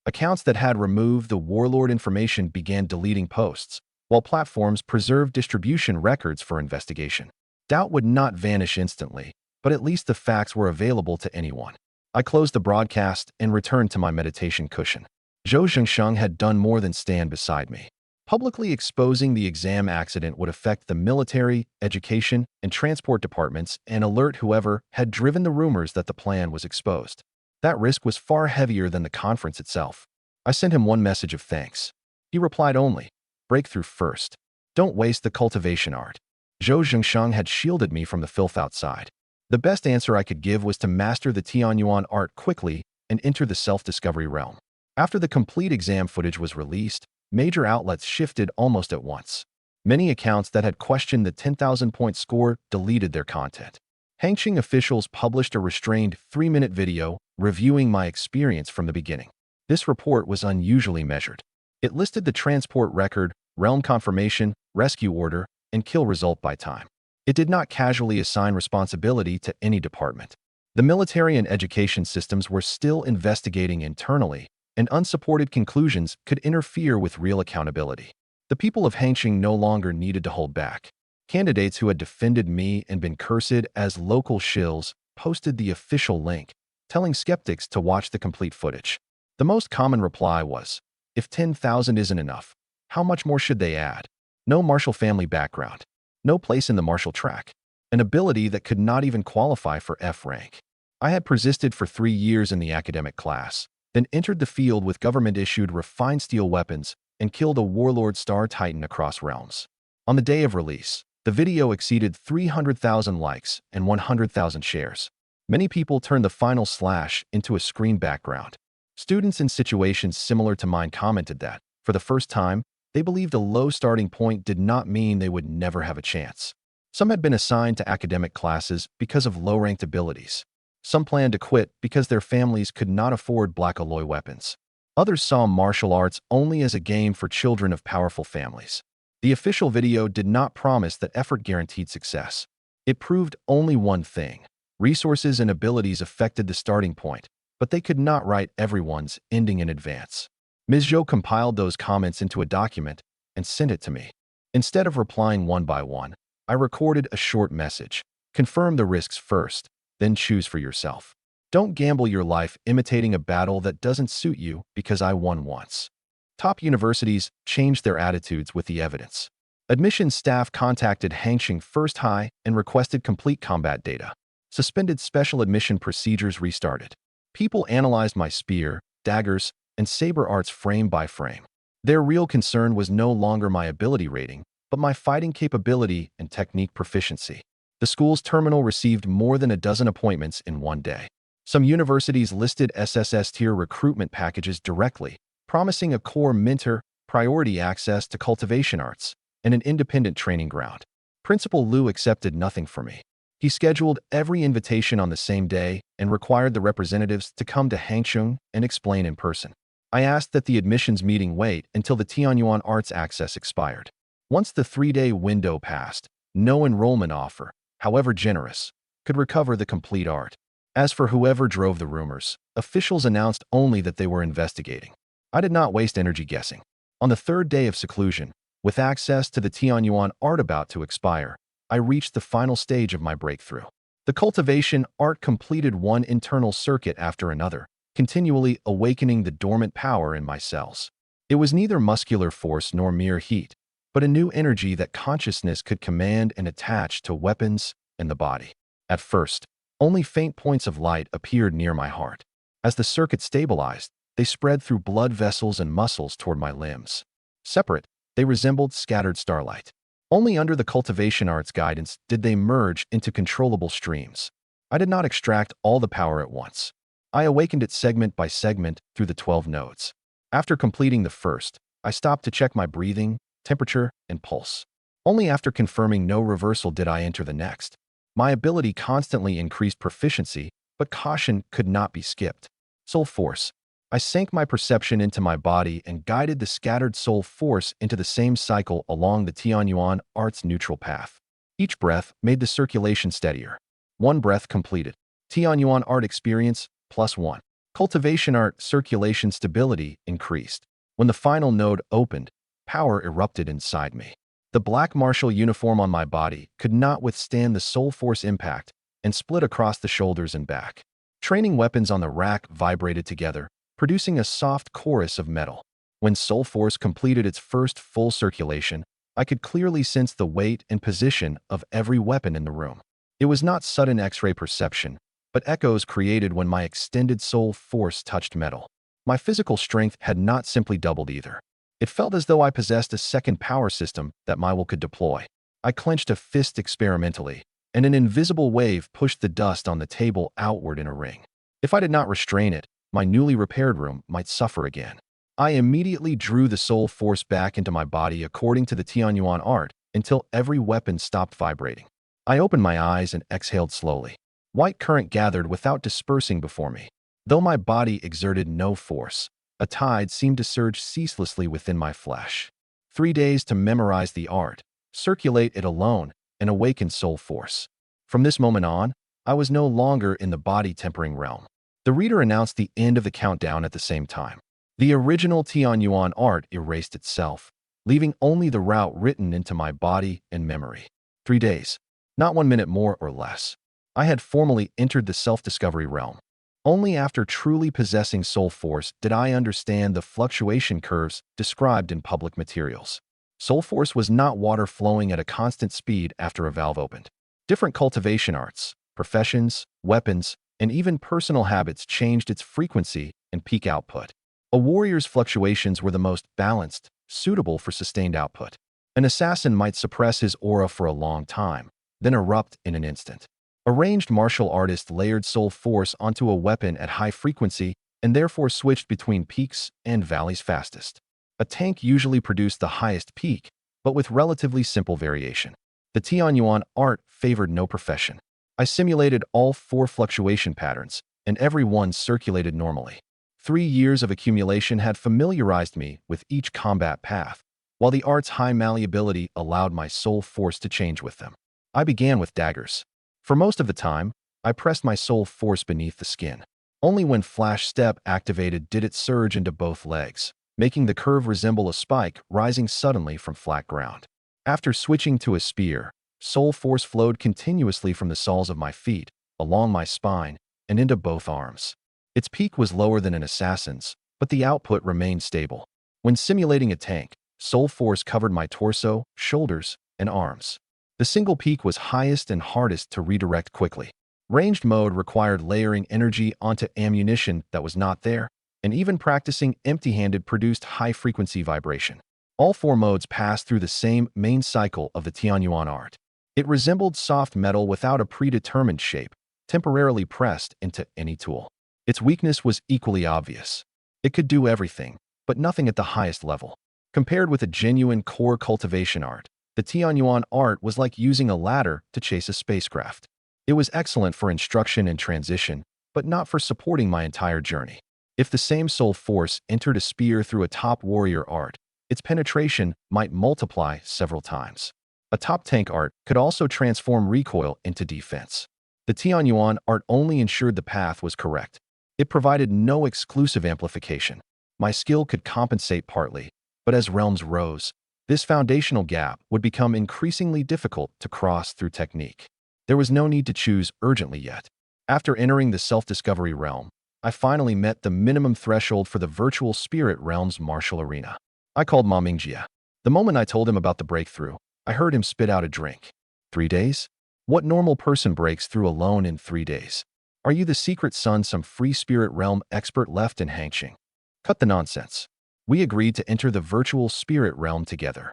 Accounts that had removed the warlord information began deleting posts, while platforms preserved distribution records for investigation. Doubt would not vanish instantly, but at least the facts were available to anyone. I closed the broadcast and returned to my meditation cushion. Zhou Zhengsheng had done more than stand beside me. Publicly exposing the exam accident would affect the military, education, and transport departments and alert whoever had driven the rumors that the plan was exposed. That risk was far heavier than the conference itself. I sent him one message of thanks. He replied only, "Breakthrough first. Don't waste the cultivation art." Zhou Zhengsheng had shielded me from the filth outside. The best answer I could give was to master the Tianyuan art quickly and enter the self-discovery realm. After the complete exam footage was released, major outlets shifted almost at once. Many accounts that had questioned the 10,000-point score deleted their content. Hangqing officials published a restrained 3-minute video reviewing my experience from the beginning. This report was unusually measured. It listed the transport record, realm confirmation, rescue order, and kill result by time. It did not casually assign responsibility to any department. The military and education systems were still investigating internally, and unsupported conclusions could interfere with real accountability. The people of Hangqing no longer needed to hold back. Candidates who had defended me and been cursed as local shills posted the official link, telling skeptics to watch the complete footage. The most common reply was, if 10,000 isn't enough, how much more should they add? No martial family background. No place in the martial track. An ability that could not even qualify for F rank. I had persisted for 3 years in the academic class, then entered the field with government-issued refined steel weapons and killed a warlord star titan across realms. On the day of release, the video exceeded 300,000 likes and 100,000 shares. Many people turned the final slash into a screen background. Students in situations similar to mine commented that, for the first time, they believed a low starting point did not mean they would never have a chance. Some had been assigned to academic classes because of low-ranked abilities. Some planned to quit because their families could not afford black alloy weapons. Others saw martial arts only as a game for children of powerful families. The official video did not promise that effort guaranteed success. It proved only one thing. Resources and abilities affected the starting point, but they could not write everyone's ending in advance. Ms. Zhou compiled those comments into a document and sent it to me. Instead of replying one by one, I recorded a short message. Confirm the risks first, then choose for yourself. Don't gamble your life imitating a battle that doesn't suit you because I won once. Top universities changed their attitudes with the evidence. Admissions staff contacted Hangqing First High and requested complete combat data. Suspended special admission procedures restarted. People analyzed my spear, daggers, and saber arts frame by frame. Their real concern was no longer my ability rating, but my fighting capability and technique proficiency. The school's terminal received more than a dozen appointments in one day. Some universities listed SSS-tier recruitment packages directly, promising a core mentor, priority access to cultivation arts, and an independent training ground. Principal Liu accepted nothing for me. He scheduled every invitation on the same day and required the representatives to come to Hangzhou and explain in person. I asked that the admissions meeting wait until the Tianyuan Arts access expired. Once the 3-day window passed, no enrollment offer, however generous, could recover the complete art. As for whoever drove the rumors, officials announced only that they were investigating. I did not waste energy guessing. On the 3rd day of seclusion, with access to the Tianyuan art about to expire, I reached the final stage of my breakthrough. The cultivation art completed one internal circuit after another, continually awakening the dormant power in my cells. It was neither muscular force nor mere heat, but a new energy that consciousness could command and attach to weapons and the body. At first, only faint points of light appeared near my heart. As the circuit stabilized, they spread through blood vessels and muscles toward my limbs. Separate, they resembled scattered starlight. Only under the cultivation art's guidance did they merge into controllable streams. I did not extract all the power at once. I awakened it segment by segment through the 12 nodes. After completing the first, I stopped to check my breathing, temperature, and pulse. Only after confirming no reversal did I enter the next. My ability constantly increased proficiency, but caution could not be skipped. Soul force. I sank my perception into my body and guided the scattered soul force into the same cycle along the Tianyuan art's neutral path. Each breath made the circulation steadier. One breath completed. Tianyuan art experience +1. Cultivation art circulation stability increased. When the final node opened, power erupted inside me. The black martial uniform on my body could not withstand the soul force impact and split across the shoulders and back. Training weapons on the rack vibrated together, producing a soft chorus of metal. When soul force completed its first full circulation, I could clearly sense the weight and position of every weapon in the room. It was not sudden X-ray perception, but echoes created when my extended soul force touched metal. My physical strength had not simply doubled either. It felt as though I possessed a second power system that my will could deploy. I clenched a fist experimentally, and an invisible wave pushed the dust on the table outward in a ring. If I did not restrain it, my newly repaired room might suffer again. I immediately drew the soul force back into my body according to the Tianyuan art until every weapon stopped vibrating. I opened my eyes and exhaled slowly. White current gathered without dispersing before me. Though my body exerted no force, a tide seemed to surge ceaselessly within my flesh. 3 days to memorize the art, circulate it alone, and awaken soul force. From this moment on, I was no longer in the body-tempering realm. The reader announced the end of the countdown at the same time. The original Tianyuan art erased itself, leaving only the route written into my body and memory. 3 days, not 1 minute more or less. I had formally entered the self-discovery realm. Only after truly possessing soul force did I understand the fluctuation curves described in public materials. Soul force was not water flowing at a constant speed after a valve opened. Different cultivation arts, professions, weapons, and even personal habits changed its frequency and peak output. A warrior's fluctuations were the most balanced, suitable for sustained output. An assassin might suppress his aura for a long time, then erupt in an instant. A ranged martial artist layered soul force onto a weapon at high frequency and therefore switched between peaks and valleys fastest. A tank usually produced the highest peak, but with relatively simple variation. The Tianyuan art favored no profession. I simulated all 4 fluctuation patterns, and every one circulated normally. 3 years of accumulation had familiarized me with each combat path, while the art's high malleability allowed my soul force to change with them. I began with daggers. For most of the time, I pressed my soul force beneath the skin. Only when Flash Step activated did it surge into both legs, making the curve resemble a spike rising suddenly from flat ground. After switching to a spear, soul force flowed continuously from the soles of my feet, along my spine, and into both arms. Its peak was lower than an assassin's, but the output remained stable. When simulating a tank, soul force covered my torso, shoulders, and arms. The single peak was highest and hardest to redirect quickly. Ranged mode required layering energy onto ammunition that was not there, and even practicing empty-handed produced high-frequency vibration. All four modes passed through the same main cycle of the Tianyuan art. It resembled soft metal without a predetermined shape, temporarily pressed into any tool. Its weakness was equally obvious. It could do everything, but nothing at the highest level. Compared with a genuine core cultivation art, the Tianyuan art was like using a ladder to chase a spacecraft. It was excellent for instruction and transition, but not for supporting my entire journey. If the same soul force entered a spear through a top warrior art, its penetration might multiply several times. A top tank art could also transform recoil into defense. The Tianyuan art only ensured the path was correct. It provided no exclusive amplification. My skill could compensate partly, but as realms rose, this foundational gap would become increasingly difficult to cross through technique. There was no need to choose urgently yet. After entering the self-discovery realm, I finally met the minimum threshold for the virtual spirit realm's martial arena. I called Ma Mingjie. The moment I told him about the breakthrough, I heard him spit out a drink. 3 days? What normal person breaks through alone in 3 days? Are you the secret son some free spirit realm expert left in Hangqing? Cut the nonsense. We agreed to enter the virtual spirit realm together.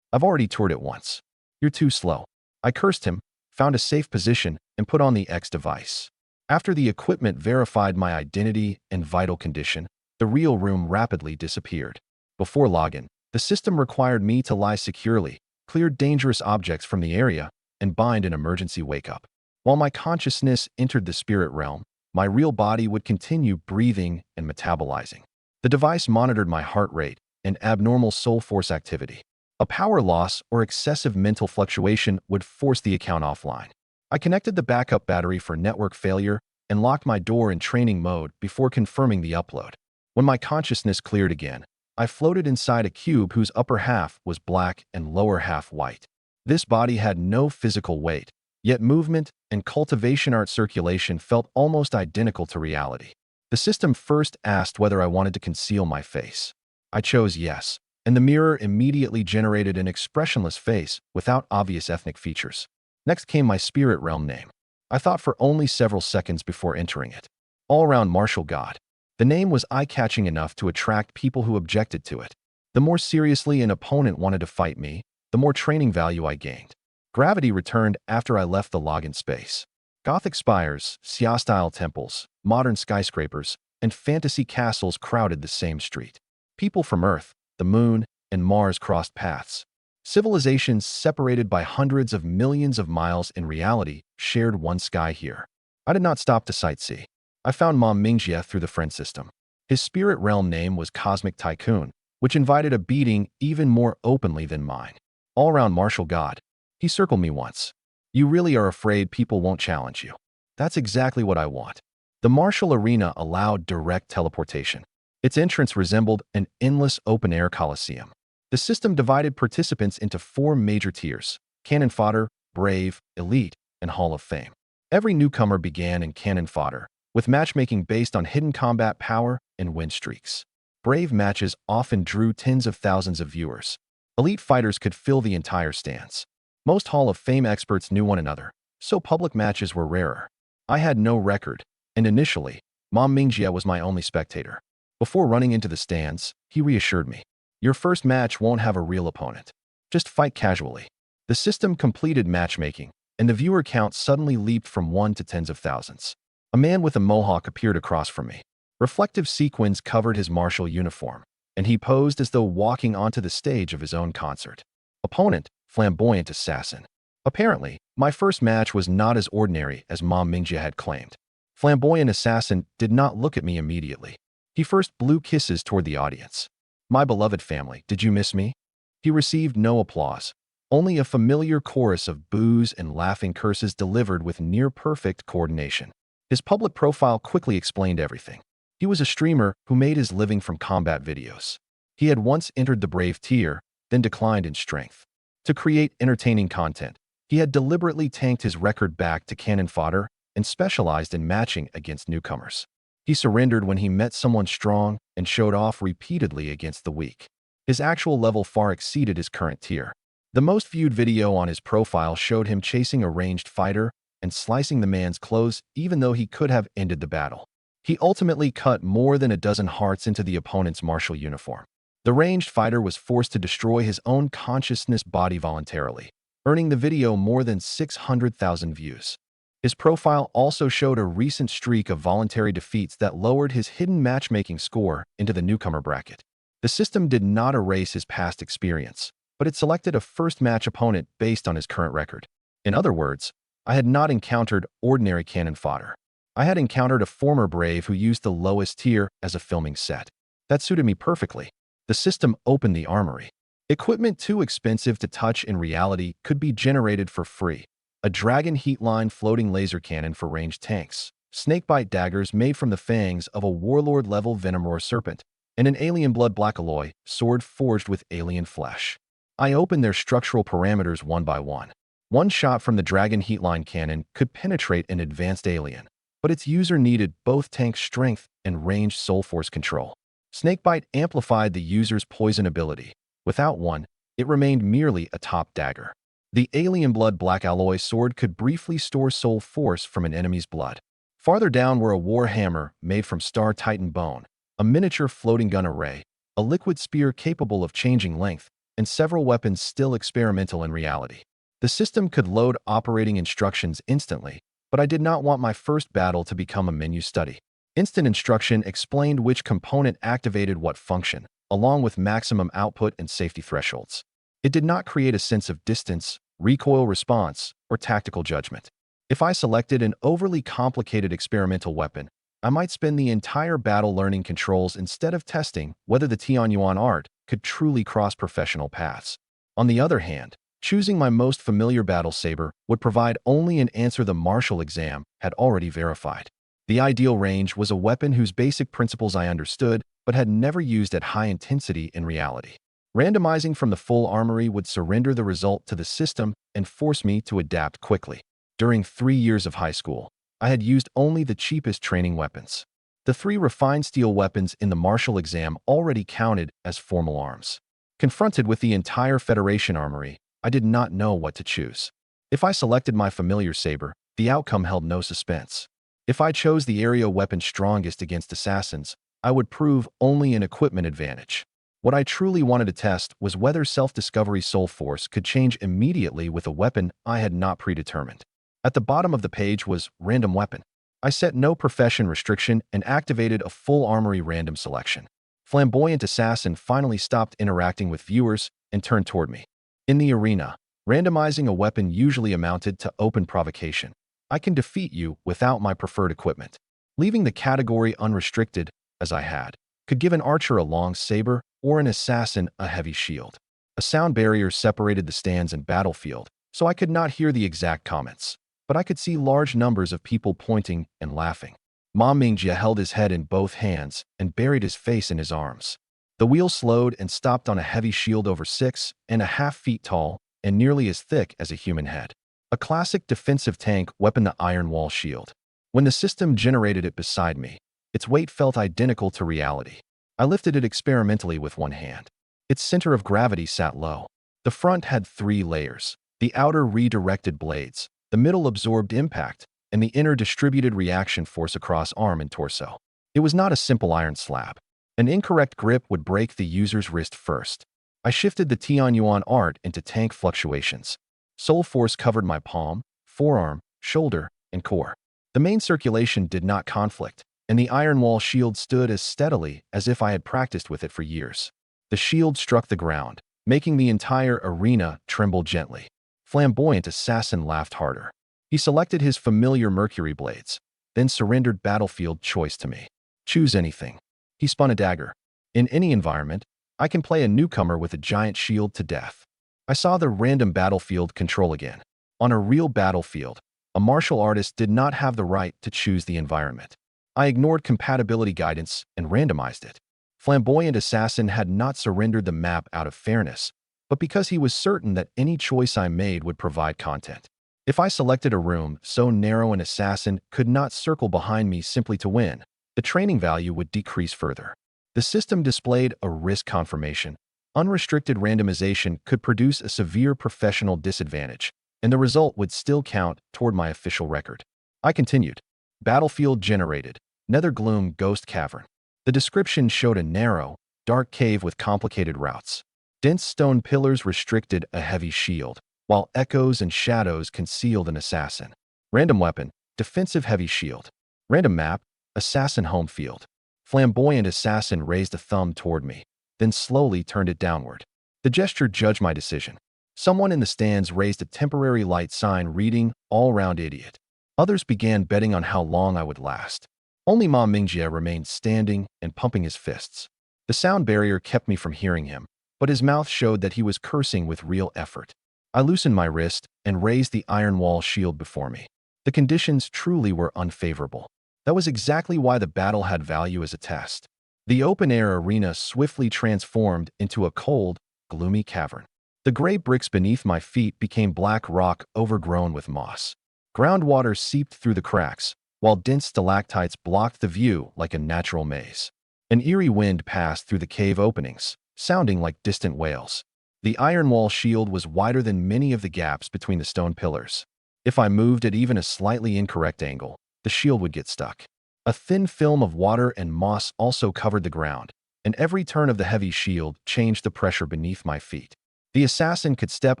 I've already toured it once. You're too slow. I cursed him, found a safe position, and put on the X device. After the equipment verified my identity and vital condition, the real room rapidly disappeared. Before login, the system required me to lie securely, clear dangerous objects from the area, and bind an emergency wake-up. While my consciousness entered the spirit realm, my real body would continue breathing and metabolizing. The device monitored my heart rate and abnormal soul force activity. A power loss or excessive mental fluctuation would force the account offline. I connected the backup battery for network failure and locked my door in training mode before confirming the upload. When my consciousness cleared again, I floated inside a cube whose upper half was black and lower half white. This body had no physical weight, yet movement and cultivation art circulation felt almost identical to reality. The system first asked whether I wanted to conceal my face. I chose yes, and the mirror immediately generated an expressionless face without obvious ethnic features. Next came my spirit realm name. I thought for only several seconds before entering it. All-around martial god. The name was eye-catching enough to attract people who objected to it. The more seriously an opponent wanted to fight me, the more training value I gained. Gravity returned after I left the login space. Gothic spires, Xia-style temples, modern skyscrapers, and fantasy castles crowded the same street. People from Earth, the Moon, and Mars crossed paths. Civilizations separated by hundreds of millions of miles in reality shared one sky here. I did not stop to sightsee. I found Ma Mingjie through the friend system. His spirit realm name was Cosmic Tycoon, which invited a beating even more openly than mine. All-around martial god. He circled me once. You really are afraid people won't challenge you. That's exactly what I want. The martial arena allowed direct teleportation. Its entrance resembled an endless open-air coliseum. The system divided participants into 4 major tiers: Cannon Fodder, Brave, Elite, and Hall of Fame. Every newcomer began in Cannon Fodder, with matchmaking based on hidden combat power and win streaks. Brave matches often drew tens of thousands of viewers. Elite fighters could fill the entire stands. Most Hall of Fame experts knew one another, so public matches were rarer. I had no record, and initially, Ma Mingjie was my only spectator. Before running into the stands, he reassured me. Your first match won't have a real opponent. Just fight casually. The system completed matchmaking, and the viewer count suddenly leaped from 1 to tens of thousands. A man with a mohawk appeared across from me. Reflective sequins covered his martial uniform, and he posed as though walking onto the stage of his own concert. Opponent, flamboyant assassin. Apparently, my first match was not as ordinary as Ma Mingjie had claimed. Flamboyant assassin did not look at me immediately. He first blew kisses toward the audience. My beloved family, did you miss me? He received no applause, only a familiar chorus of boos and laughing curses delivered with near-perfect coordination. His public profile quickly explained everything. He was a streamer who made his living from combat videos. He had once entered the Brave tier, then declined in strength. To create entertaining content, he had deliberately tanked his record back to Cannon Fodder and specialized in matching against newcomers. He surrendered when he met someone strong and showed off repeatedly against the weak. His actual level far exceeded his current tier. The most viewed video on his profile showed him chasing a ranged fighter and slicing the man's clothes even though he could have ended the battle. He ultimately cut more than a dozen hearts into the opponent's martial uniform. The ranged fighter was forced to destroy his own consciousness body voluntarily, earning the video more than 600,000 views. His profile also showed a recent streak of voluntary defeats that lowered his hidden matchmaking score into the newcomer bracket. The system did not erase his past experience, but it selected a first-match opponent based on his current record. In other words, I had not encountered ordinary cannon fodder. I had encountered a former brave who used the lowest tier as a filming set. That suited me perfectly. The system opened the armory. Equipment too expensive to touch in reality could be generated for free. A dragon heat-line floating laser cannon for ranged tanks, snakebite daggers made from the fangs of a warlord-level venomroar serpent, and an alien blood black alloy sword forged with alien flesh. I opened their structural parameters one by one. One shot from the dragon heat-line cannon could penetrate an advanced alien, but its user needed both tank strength and ranged soul force control. Snakebite amplified the user's poison ability. Without one, it remained merely a top dagger. The alien blood black alloy sword could briefly store soul force from an enemy's blood. Farther down were a war hammer made from star titan bone, a miniature floating gun array, a liquid spear capable of changing length, and several weapons still experimental in reality. The system could load operating instructions instantly, but I did not want my first battle to become a menu study. Instant instruction explained which component activated what function, along with maximum output and safety thresholds. It did not create a sense of distance, recoil response, or tactical judgment. If I selected an overly complicated experimental weapon, I might spend the entire battle learning controls instead of testing whether the Tianyuan art could truly cross professional paths. On the other hand, choosing my most familiar battle saber would provide only an answer the martial exam had already verified. The ideal range was a weapon whose basic principles I understood but had never used at high intensity in reality. Randomizing from the full armory would surrender the result to the system and force me to adapt quickly. During 3 years of high school, I had used only the cheapest training weapons. The 3 refined steel weapons in the martial exam already counted as formal arms. Confronted with the entire Federation armory, I did not know what to choose. If I selected my familiar saber, the outcome held no suspense. If I chose the area weapon strongest against assassins, I would prove only an equipment advantage. What I truly wanted to test was whether self-discovery soul force could change immediately with a weapon I had not predetermined. At the bottom of the page was Random Weapon. I set no profession restriction and activated a full armory random selection. Flamboyant Assassin finally stopped interacting with viewers and turned toward me. In the arena, randomizing a weapon usually amounted to open provocation. I can defeat you without my preferred equipment. Leaving the category unrestricted, as I had, could give an archer a long saber or an assassin a heavy shield. A sound barrier separated the stands and battlefield, so I could not hear the exact comments, but I could see large numbers of people pointing and laughing. Ma Mingjie held his head in both hands and buried his face in his arms. The wheel slowed and stopped on a heavy shield over 6.5 feet tall and nearly as thick as a human head. A classic defensive tank weapon, the Iron Wall Shield. When the system generated it beside me, its weight felt identical to reality. I lifted it experimentally with one hand. Its center of gravity sat low. The front had 3 layers. The outer redirected blades, the middle absorbed impact, and the inner distributed reaction force across arm and torso. It was not a simple iron slab. An incorrect grip would break the user's wrist first. I shifted the Tianyuan art into tank fluctuations. Soul force covered my palm, forearm, shoulder, and core. The main circulation did not conflict, and the Iron Wall Shield stood as steadily as if I had practiced with it for years. The shield struck the ground, making the entire arena tremble gently. Flamboyant Assassin laughed harder. He selected his familiar Mercury blades, then surrendered battlefield choice to me. Choose anything. He spun a dagger. In any environment, I can play a newcomer with a giant shield to death. I saw the random battlefield control again. On a real battlefield, a martial artist did not have the right to choose the environment. I ignored compatibility guidance and randomized it. Flamboyant Assassin had not surrendered the map out of fairness, but because he was certain that any choice I made would provide content. If I selected a room so narrow an assassin could not circle behind me simply to win, the training value would decrease further. The system displayed a risk confirmation. Unrestricted randomization could produce a severe professional disadvantage, and the result would still count toward my official record. I continued. Battlefield generated. Nethergloom Ghost Cavern. The description showed a narrow, dark cave with complicated routes. Dense stone pillars restricted a heavy shield, while echoes and shadows concealed an assassin. Random weapon, defensive heavy shield. Random map, assassin home field. Flamboyant assassin raised a thumb toward me, then slowly turned it downward. The gesture judged my decision. Someone in the stands raised a temporary light sign reading, "All-round idiot." Others began betting on how long I would last. Only Ma Mingjie remained standing and pumping his fists. The sound barrier kept me from hearing him, but his mouth showed that he was cursing with real effort. I loosened my wrist and raised the iron wall shield before me. The conditions truly were unfavorable. That was exactly why the battle had value as a test. The open-air arena swiftly transformed into a cold, gloomy cavern. The gray bricks beneath my feet became black rock overgrown with moss. Groundwater seeped through the cracks, while dense stalactites blocked the view like a natural maze. An eerie wind passed through the cave openings, sounding like distant wails. The iron wall shield was wider than many of the gaps between the stone pillars. If I moved at even a slightly incorrect angle, the shield would get stuck. A thin film of water and moss also covered the ground, and every turn of the heavy shield changed the pressure beneath my feet. The assassin could step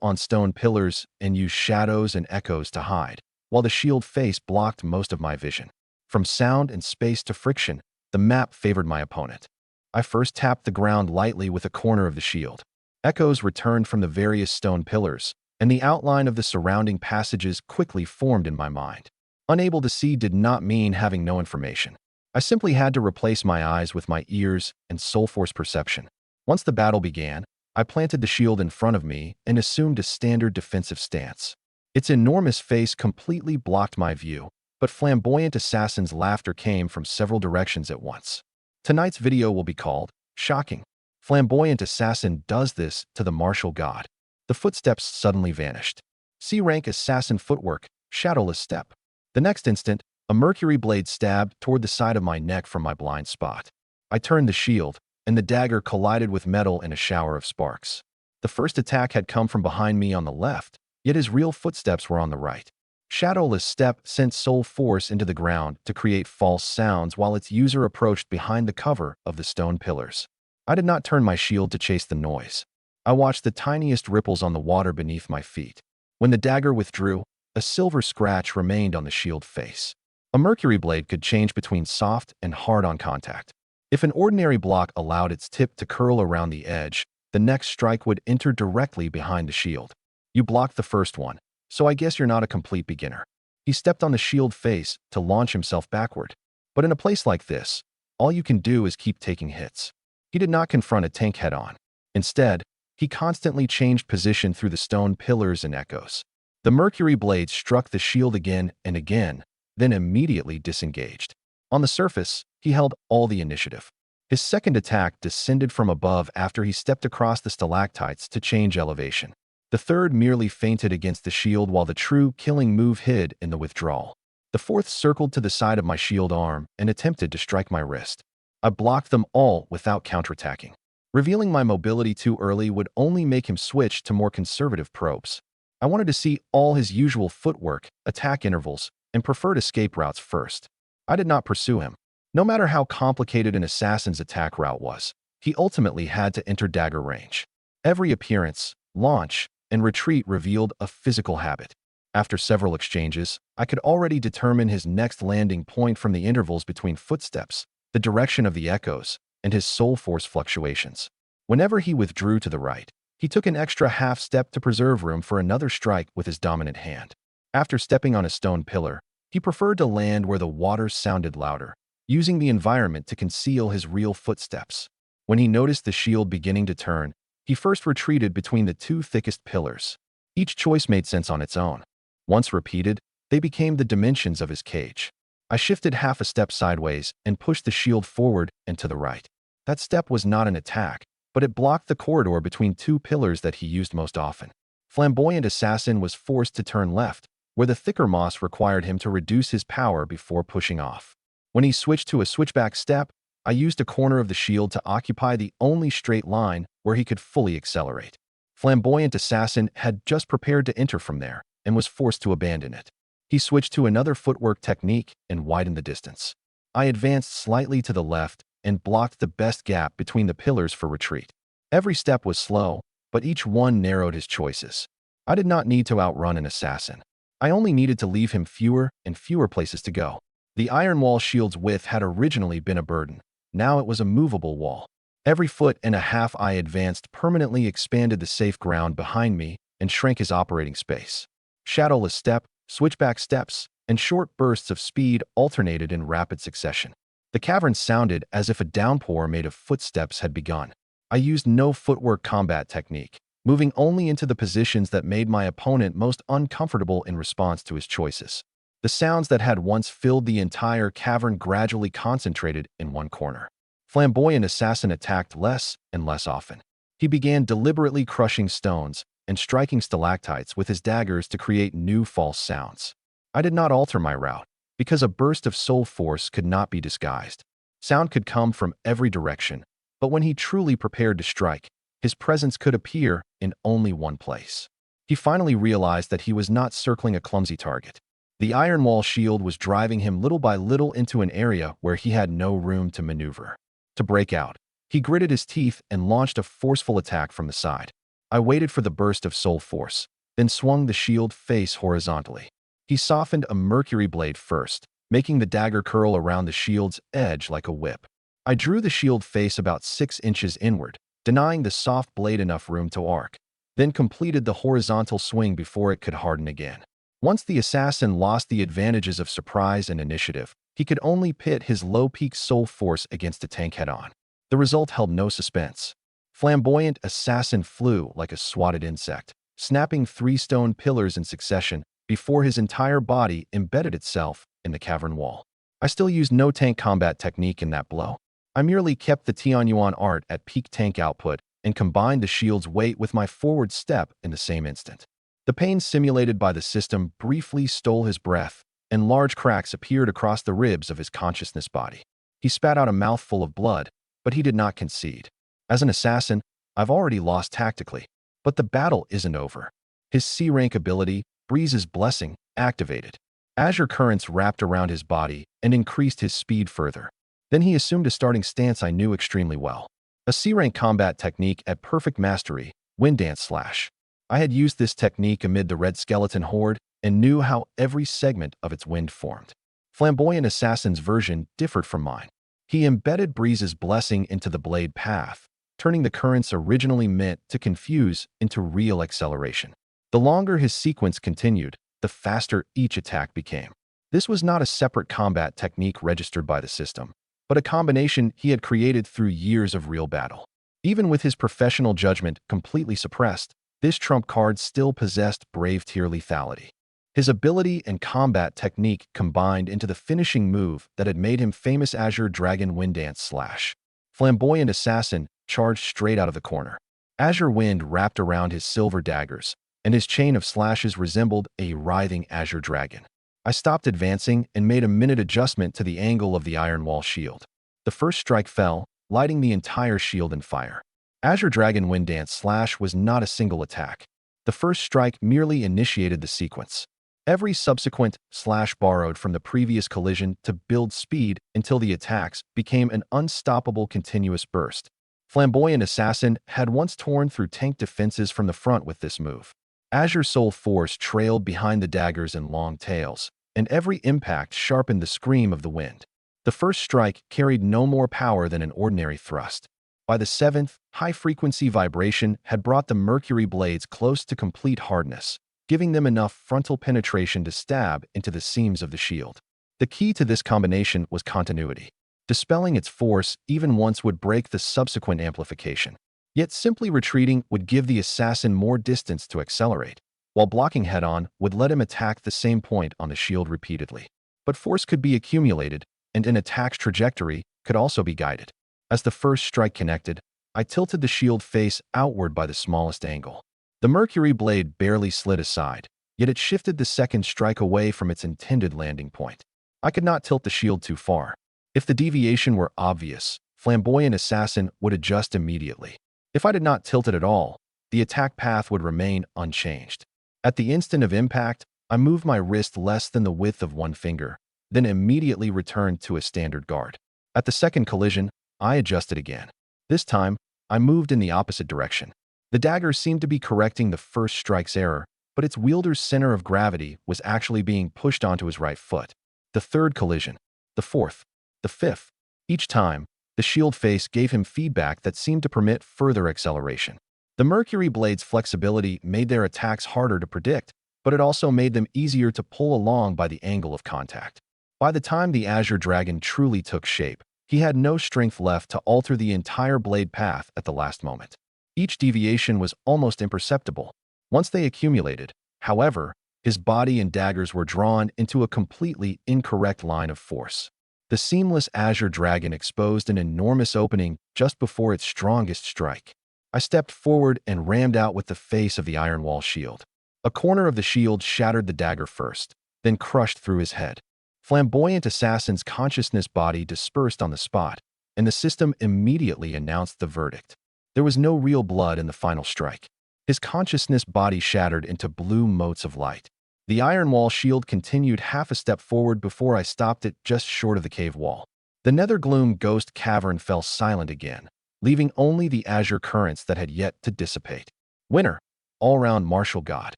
on stone pillars and use shadows and echoes to hide, while the shield face blocked most of my vision. From sound and space to friction, the map favored my opponent. I first tapped the ground lightly with a corner of the shield. Echoes returned from the various stone pillars, and the outline of the surrounding passages quickly formed in my mind. Unable to see did not mean having no information. I simply had to replace my eyes with my ears and soul force perception. Once the battle began, I planted the shield in front of me and assumed a standard defensive stance. Its enormous face completely blocked my view, but flamboyant assassin's laughter came from several directions at once. Tonight's video will be called Shocking. Flamboyant assassin does this to the martial god. The footsteps suddenly vanished. C-rank assassin footwork, shadowless step. The next instant, a mercury blade stabbed toward the side of my neck from my blind spot. I turned the shield, and the dagger collided with metal in a shower of sparks. The first attack had come from behind me on the left, yet his real footsteps were on the right. Shadowless step sent soul force into the ground to create false sounds while its user approached behind the cover of the stone pillars. I did not turn my shield to chase the noise. I watched the tiniest ripples on the water beneath my feet. When the dagger withdrew, a silver scratch remained on the shield face. A mercury blade could change between soft and hard on contact. If an ordinary block allowed its tip to curl around the edge, the next strike would enter directly behind the shield. You blocked the first one, so I guess you're not a complete beginner. He stepped on the shield face to launch himself backward. But in a place like this, all you can do is keep taking hits. He did not confront a tank head-on. Instead, he constantly changed position through the stone pillars and echoes. The mercury blade struck the shield again and again, then immediately disengaged. On the surface, he held all the initiative. His second attack descended from above after he stepped across the stalactites to change elevation. The third merely feinted against the shield while the true killing move hid in the withdrawal. The fourth circled to the side of my shield arm and attempted to strike my wrist. I blocked them all without counterattacking. Revealing my mobility too early would only make him switch to more conservative probes. I wanted to see all his usual footwork, attack intervals, and preferred escape routes first. I did not pursue him. No matter how complicated an assassin's attack route was, he ultimately had to enter dagger range. Every appearance, launch, and retreat revealed a physical habit. After several exchanges, I could already determine his next landing point from the intervals between footsteps, the direction of the echoes, and his soul force fluctuations. Whenever he withdrew to the right, he took an extra half step to preserve room for another strike with his dominant hand. After stepping on a stone pillar, he preferred to land where the water sounded louder, using the environment to conceal his real footsteps. When he noticed the shield beginning to turn, he first retreated between the two thickest pillars. Each choice made sense on its own. Once repeated, they became the dimensions of his cage. I shifted half a step sideways and pushed the shield forward and to the right. That step was not an attack, but it blocked the corridor between two pillars that he used most often. Flamboyant assassin was forced to turn left, where the thicker moss required him to reduce his power before pushing off. When he switched to a switchback step, I used a corner of the shield to occupy the only straight line where he could fully accelerate. Flamboyant assassin had just prepared to enter from there and was forced to abandon it. He switched to another footwork technique and widened the distance. I advanced slightly to the left and blocked the best gap between the pillars for retreat. Every step was slow, but each one narrowed his choices. I did not need to outrun an assassin. I only needed to leave him fewer and fewer places to go. The iron wall shield's width had originally been a burden. Now it was a movable wall. Every foot and a half I advanced permanently expanded the safe ground behind me and shrank his operating space. Shadowless step, switchback steps, and short bursts of speed alternated in rapid succession. The cavern sounded as if a downpour made of footsteps had begun. I used no footwork combat technique, moving only into the positions that made my opponent most uncomfortable in response to his choices. The sounds that had once filled the entire cavern gradually concentrated in one corner. Flamboyant assassin attacked less and less often. He began deliberately crushing stones and striking stalactites with his daggers to create new false sounds. I did not alter my route, because a burst of soul force could not be disguised. Sound could come from every direction, but when he truly prepared to strike, his presence could appear in only one place. He finally realized that he was not circling a clumsy target. The iron wall shield was driving him little by little into an area where he had no room to maneuver. To break out, he gritted his teeth and launched a forceful attack from the side. I waited for the burst of soul force, then swung the shield face horizontally. He softened a mercury blade first, making the dagger curl around the shield's edge like a whip. I drew the shield face about 6 inches inward, denying the soft blade enough room to arc, then completed the horizontal swing before it could harden again. Once the assassin lost the advantages of surprise and initiative, he could only pit his low-peak soul force against a tank head-on. The result held no suspense. Flamboyant assassin flew like a swatted insect, snapping 3 stone pillars in succession before his entire body embedded itself in the cavern wall. I still used no tank combat technique in that blow. I merely kept the Tianyuan art at peak tank output and combined the shield's weight with my forward step in the same instant. The pain simulated by the system briefly stole his breath, and large cracks appeared across the ribs of his consciousness body. He spat out a mouthful of blood, but he did not concede. As an assassin, I've already lost tactically, but the battle isn't over. His C-rank ability, Breeze's Blessing, activated. Azure currents wrapped around his body and increased his speed further. Then he assumed a starting stance I knew extremely well. A C-rank combat technique at perfect mastery, Wind Dance Slash. I had used this technique amid the red skeleton horde and knew how every segment of its wind formed. Flamboyant Assassin's version differed from mine. He embedded Breeze's Blessing into the blade path, turning the currents originally meant to confuse into real acceleration. The longer his sequence continued, the faster each attack became. This was not a separate combat technique registered by the system, but a combination he had created through years of real battle. Even with his professional judgment completely suppressed, this trump card still possessed brave tier lethality. His ability and combat technique combined into the finishing move that had made him famous. Azure Dragon Wind Dance Slash. Flamboyant Assassin charged straight out of the corner. Azure Wind wrapped around his silver daggers, and his chain of slashes resembled a writhing azure dragon. I stopped advancing and made a minute adjustment to the angle of the iron wall shield. The first strike fell, lighting the entire shield in fire. Azure Dragon Wind Dance Slash was not a single attack. The first strike merely initiated the sequence. Every subsequent slash borrowed from the previous collision to build speed until the attacks became an unstoppable continuous burst. Flamboyant Assassin had once torn through tank defenses from the front with this move. Azure Soul Force trailed behind the daggers and long tails, and every impact sharpened the scream of the wind. The first strike carried no more power than an ordinary thrust. By the 7th, high-frequency vibration had brought the mercury blades close to complete hardness, giving them enough frontal penetration to stab into the seams of the shield. The key to this combination was continuity. Dispelling its force even once would break the subsequent amplification. Yet simply retreating would give the assassin more distance to accelerate, while blocking head-on would let him attack the same point on the shield repeatedly. But force could be accumulated, and an attack's trajectory could also be guided. As the first strike connected, I tilted the shield face outward by the smallest angle. The mercury blade barely slid aside, yet it shifted the second strike away from its intended landing point. I could not tilt the shield too far. If the deviation were obvious, Flamboyant Assassin would adjust immediately. If I did not tilt it at all, the attack path would remain unchanged. At the instant of impact, I moved my wrist less than the width of one finger, then immediately returned to a standard guard. At the second collision, I adjusted again. This time, I moved in the opposite direction. The dagger seemed to be correcting the first strike's error, but its wielder's center of gravity was actually being pushed onto his right foot. The third collision, the fourth, the fifth. Each time, the shield face gave him feedback that seemed to permit further acceleration. The Mercury Blade's flexibility made their attacks harder to predict, but it also made them easier to pull along by the angle of contact. By the time the Azure Dragon truly took shape, he had no strength left to alter the entire blade path at the last moment. Each deviation was almost imperceptible. Once they accumulated, however, his body and daggers were drawn into a completely incorrect line of force. The seamless Azure Dragon exposed an enormous opening just before its strongest strike. I stepped forward and rammed out with the face of the Iron Wall shield. A corner of the shield shattered the dagger first, then crushed through his head. Flamboyant Assassin's consciousness body dispersed on the spot, and the system immediately announced the verdict. There was no real blood in the final strike. His consciousness body shattered into blue motes of light. The Iron Wall shield continued half a step forward before I stopped it just short of the cave wall. The Nethergloom Ghost Cavern fell silent again, leaving only the azure currents that had yet to dissipate. Winner, all-round martial god.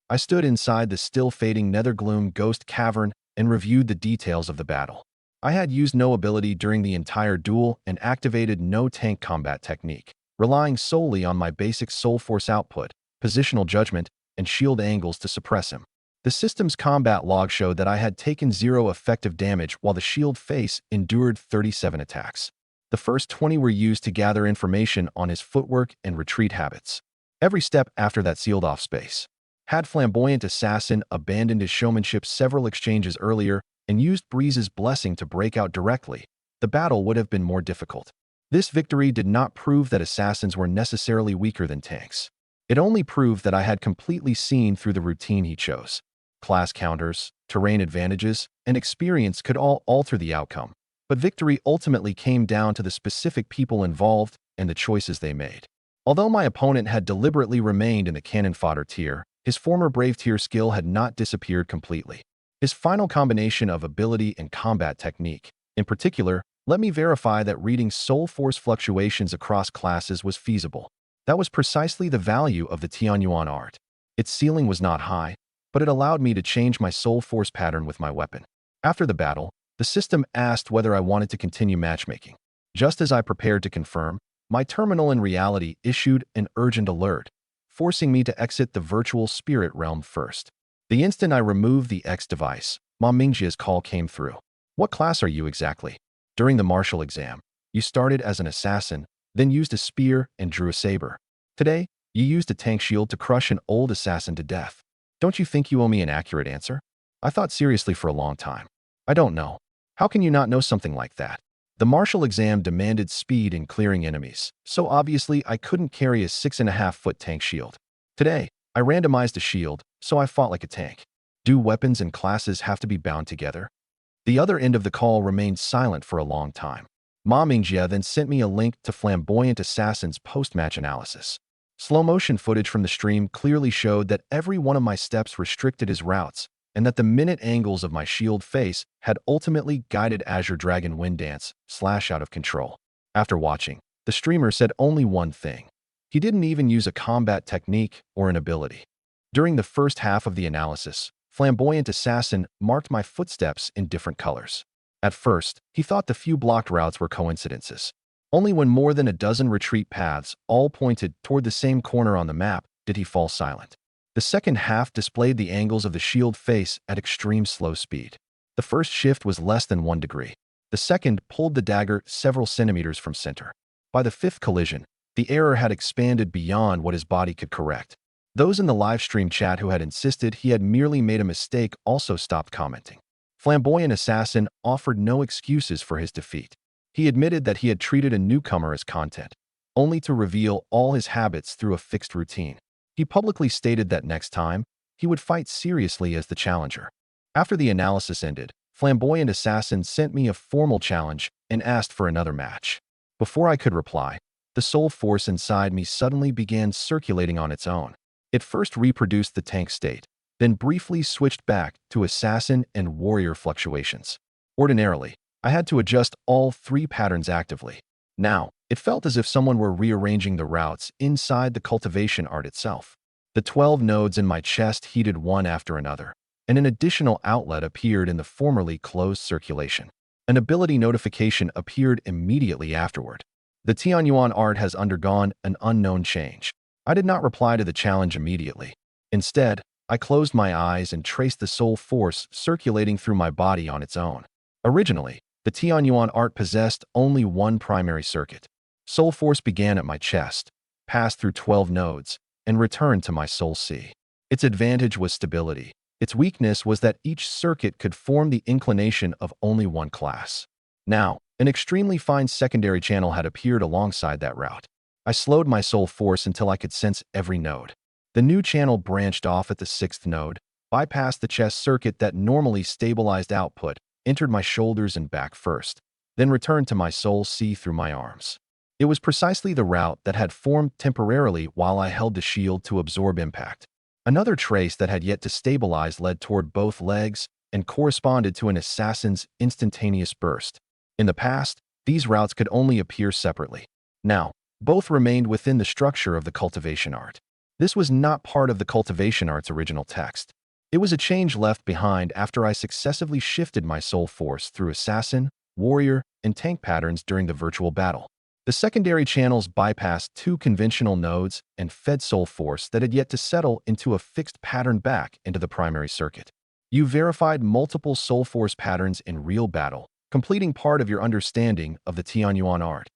I stood inside the still-fading Nethergloom Ghost Cavern and reviewed the details of the battle. I had used no ability during the entire duel and activated no tank combat technique, relying solely on my basic soul force output, positional judgment, and shield angles to suppress him. The system's combat log showed that I had taken 0 effective damage while the shield face endured 37 attacks. The first 20 were used to gather information on his footwork and retreat habits. Every step after that sealed off space. Had Flamboyant Assassin abandoned his showmanship several exchanges earlier and used Breeze's blessing to break out directly, the battle would have been more difficult. This victory did not prove that assassins were necessarily weaker than tanks. It only proved that I had completely seen through the routine he chose. Class counters, terrain advantages, and experience could all alter the outcome, but victory ultimately came down to the specific people involved and the choices they made. Although my opponent had deliberately remained in the cannon fodder tier, his former Brave tier skill had not disappeared completely. His final combination of ability and combat technique, in particular, let me verify that reading soul force fluctuations across classes was feasible. That was precisely the value of the Tianyuan art. Its ceiling was not high, but it allowed me to change my soul force pattern with my weapon. After the battle, the system asked whether I wanted to continue matchmaking. Just as I prepared to confirm, my terminal in reality issued an urgent alert, forcing me to exit the virtual spirit realm first. The instant I removed the X device, Ma Mingjia's call came through. What class are you exactly? During the martial exam, you started as an assassin, then used a spear and drew a saber. Today, you used a tank shield to crush an old assassin to death. Don't you think you owe me an accurate answer? I thought seriously for a long time. I don't know. How can you not know something like that? The martial exam demanded speed in clearing enemies, so obviously I couldn't carry a 6.5-foot tank shield. Today, I randomized a shield, so I fought like a tank. Do weapons and classes have to be bound together? The other end of the call remained silent for a long time. Ma Mingjia then sent me a link to Flamboyant Assassin's post-match analysis. Slow-motion footage from the stream clearly showed that every one of my steps restricted his routes, and that the minute angles of my shield face had ultimately guided Azure Dragon Wind Dance / out of control. After watching, the streamer said only one thing. He didn't even use a combat technique or an ability. During the first half of the analysis, Flamboyant Assassin marked my footsteps in different colors. At first, he thought the few blocked routes were coincidences. Only when more than a dozen retreat paths all pointed toward the same corner on the map did he fall silent. The second half displayed the angles of the shield face at extreme slow speed. The first shift was less than 1 degree. The second pulled the dagger several centimeters from center. By the fifth collision, the error had expanded beyond what his body could correct. Those in the livestream chat who had insisted he had merely made a mistake also stopped commenting. Flamboyant Assassin offered no excuses for his defeat. He admitted that he had treated a newcomer as content, only to reveal all his habits through a fixed routine. He publicly stated that next time, he would fight seriously as the challenger. After the analysis ended, Flamboyant Assassin sent me a formal challenge and asked for another match. Before I could reply, the soul force inside me suddenly began circulating on its own. It first reproduced the tank state, then briefly switched back to assassin and warrior fluctuations. Ordinarily, I had to adjust all 3 patterns actively. Now, it felt as if someone were rearranging the routes inside the cultivation art itself. The 12 nodes in my chest heated one after another, and an additional outlet appeared in the formerly closed circulation. An ability notification appeared immediately afterward. The Tianyuan art has undergone an unknown change. I did not reply to the challenge immediately. Instead, I closed my eyes and traced the soul force circulating through my body on its own. Originally, the Tianyuan art possessed only one primary circuit. Soul force began at my chest, passed through 12 nodes, and returned to my soul sea. Its advantage was stability. Its weakness was that each circuit could form the inclination of only one class. Now, an extremely fine secondary channel had appeared alongside that route. I slowed my soul force until I could sense every node. The new channel branched off at the 6th node, bypassed the chest circuit that normally stabilized output, entered my shoulders and back first, then returned to my soul sea through my arms. It was precisely the route that had formed temporarily while I held the shield to absorb impact. Another trace that had yet to stabilize led toward both legs and corresponded to an assassin's instantaneous burst. In the past, these routes could only appear separately. Now, both remained within the structure of the cultivation art. This was not part of the cultivation art's original text. It was a change left behind after I successively shifted my soul force through assassin, warrior, and tank patterns during the virtual battle. The secondary channels bypassed 2 conventional nodes and fed soul force that had yet to settle into a fixed pattern back into the primary circuit. You verified multiple soul force patterns in real battle, completing part of your understanding of the Tianyuan art.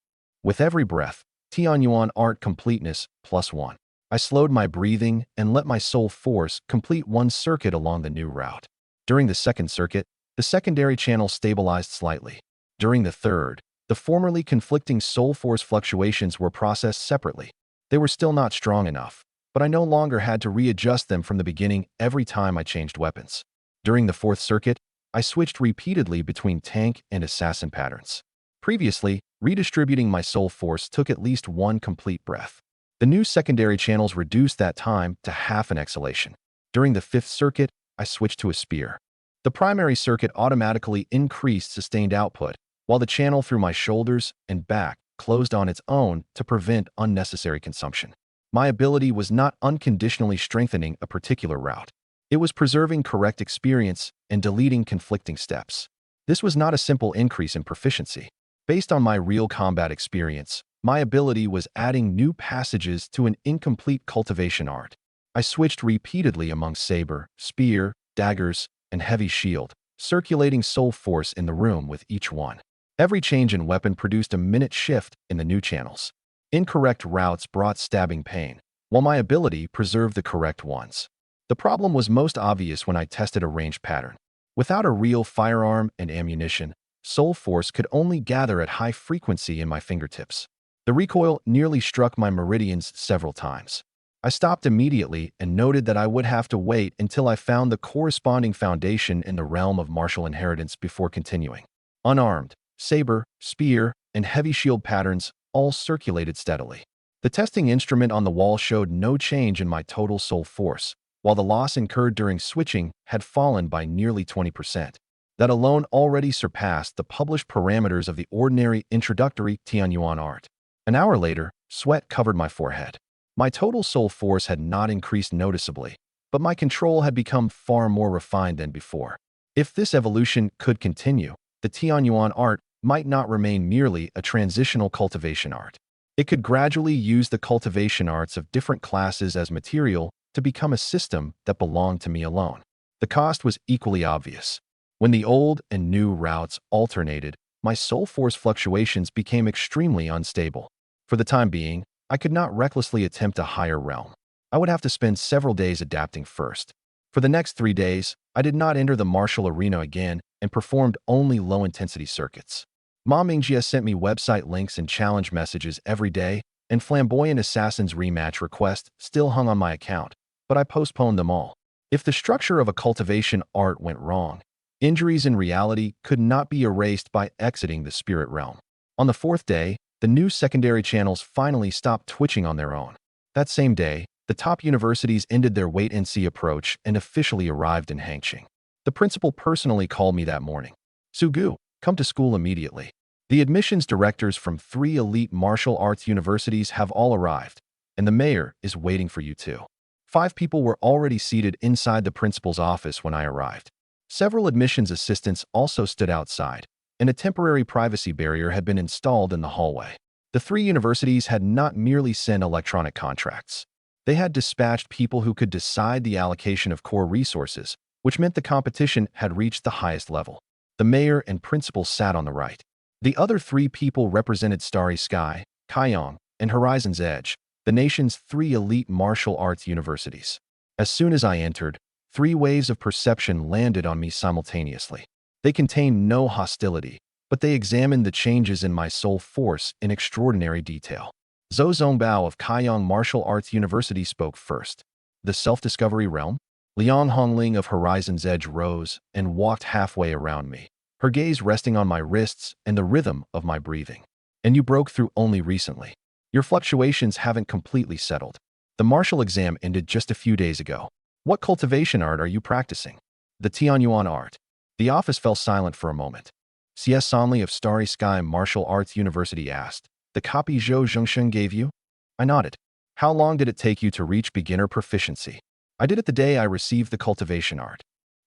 With every breath, Tianyuan art completeness +1. I slowed my breathing and let my soul force complete one circuit along the new route. During the 2nd circuit, the secondary channel stabilized slightly. During the 3rd, the formerly conflicting soul force fluctuations were processed separately. They were still not strong enough, but I no longer had to readjust them from the beginning every time I changed weapons. During the 4th circuit, I switched repeatedly between tank and assassin patterns. Previously, redistributing my soul force took at least one complete breath. The new secondary channels reduced that time to half an exhalation. During the 5th circuit, I switched to a spear. The primary circuit automatically increased sustained output, while the channel through my shoulders and back closed on its own to prevent unnecessary consumption. My ability was not unconditionally strengthening a particular route. It was preserving correct experience and deleting conflicting steps. This was not a simple increase in proficiency. Based on my real combat experience, my ability was adding new passages to an incomplete cultivation art. I switched repeatedly among saber, spear, daggers, and heavy shield, circulating soul force in the room with each one. Every change in weapon produced a minute shift in the new channels. Incorrect routes brought stabbing pain, while my ability preserved the correct ones. The problem was most obvious when I tested a ranged pattern. Without a real firearm and ammunition, soul force could only gather at high frequency in my fingertips. The recoil nearly struck my meridians several times. I stopped immediately and noted that I would have to wait until I found the corresponding foundation in the realm of martial inheritance before continuing. Unarmed, saber, spear, and heavy shield patterns all circulated steadily. The testing instrument on the wall showed no change in my total soul force, while the loss incurred during switching had fallen by nearly 20%. That alone already surpassed the published parameters of the ordinary introductory Tianyuan art. An hour later, sweat covered my forehead. My total soul force had not increased noticeably, but my control had become far more refined than before. If this evolution could continue, the Tianyuan art might not remain merely a transitional cultivation art. It could gradually use the cultivation arts of different classes as material to become a system that belonged to me alone. The cost was equally obvious. When the old and new routes alternated, my soul force fluctuations became extremely unstable. For the time being, I could not recklessly attempt a higher realm. I would have to spend several days adapting first. For the next 3 days, I did not enter the martial arena again and performed only low-intensity circuits. Ma Mingjie sent me website links and challenge messages every day, and Flamboyant Assassin's rematch request still hung on my account, but I postponed them all. If the structure of a cultivation art went wrong, injuries in reality could not be erased by exiting the spirit realm. On the 4th day, the new secondary channels finally stopped twitching on their own. That same day, the top universities ended their wait-and-see approach and officially arrived in Hangqing. The principal personally called me that morning. Sugu, come to school immediately. The admissions directors from 3 elite martial arts universities have all arrived, and the mayor is waiting for you too. 5 people were already seated inside the principal's office when I arrived. Several admissions assistants also stood outside, and a temporary privacy barrier had been installed in the hallway. The 3 universities had not merely sent electronic contracts. They had dispatched people who could decide the allocation of core resources, which meant the competition had reached the highest level. The mayor and principal sat on the right. The other 3 people represented Starry Sky, Kaiyong, and Horizon's Edge, the nation's 3 elite martial arts universities. As soon as I entered, 3 waves of perception landed on me simultaneously. They contained no hostility, but they examined the changes in my soul force in extraordinary detail. Zhou Zongbao of Kaiyong Martial Arts University spoke first. The self-discovery realm? Liang Hongling of Horizon's Edge rose and walked halfway around me, her gaze resting on my wrists and the rhythm of my breathing. And you broke through only recently. Your fluctuations haven't completely settled. The martial exam ended just a few days ago. What cultivation art are you practicing? The Tianyuan art. The office fell silent for a moment. C.S. Sonley of Starry Sky Martial Arts University asked, "The copy Zhou Zhengsheng gave you?" I nodded. "How long did it take you to reach beginner proficiency?" "I did it the day I received the cultivation art."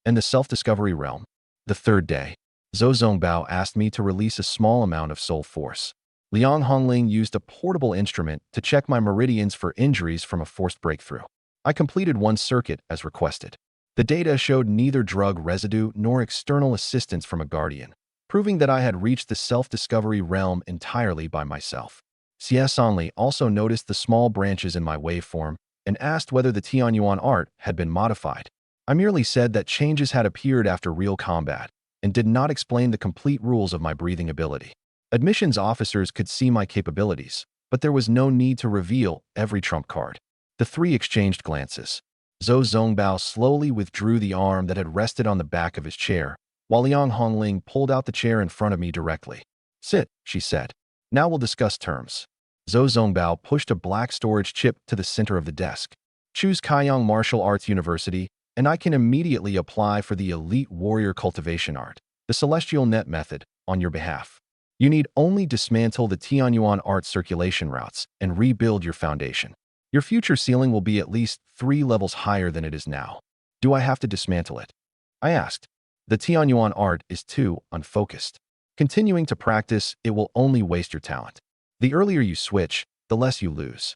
"And the self-discovery realm?" "The 3rd day." Zhou Zongbao asked me to release a small amount of soul force. Liang Hongling used a portable instrument to check my meridians for injuries from a forced breakthrough. I completed 1 circuit as requested. The data showed neither drug residue nor external assistance from a guardian, proving that I had reached the self-discovery realm entirely by myself. C.S. Only also noticed the small branches in my waveform and asked whether the Tianyuan art had been modified. I merely said that changes had appeared after real combat and did not explain the complete rules of my breathing ability. Admissions officers could see my capabilities, but there was no need to reveal every trump card. The 3 exchanged glances. Zhou Zongbao slowly withdrew the arm that had rested on the back of his chair, while Liang Hongling pulled out the chair in front of me directly. "Sit," she said. "Now we'll discuss terms." Zhou Zongbao pushed a black storage chip to the center of the desk. "Choose Kaiyong Martial Arts University, and I can immediately apply for the Elite Warrior Cultivation Art, the Celestial Net Method, on your behalf. You need only dismantle the Tianyuan art circulation routes and rebuild your foundation. Your future ceiling will be at least 3 levels higher than it is now." "Do I have to dismantle it?" I asked. "The Tianyuan art is too unfocused. Continuing to practice, it will only waste your talent. The earlier you switch, the less you lose."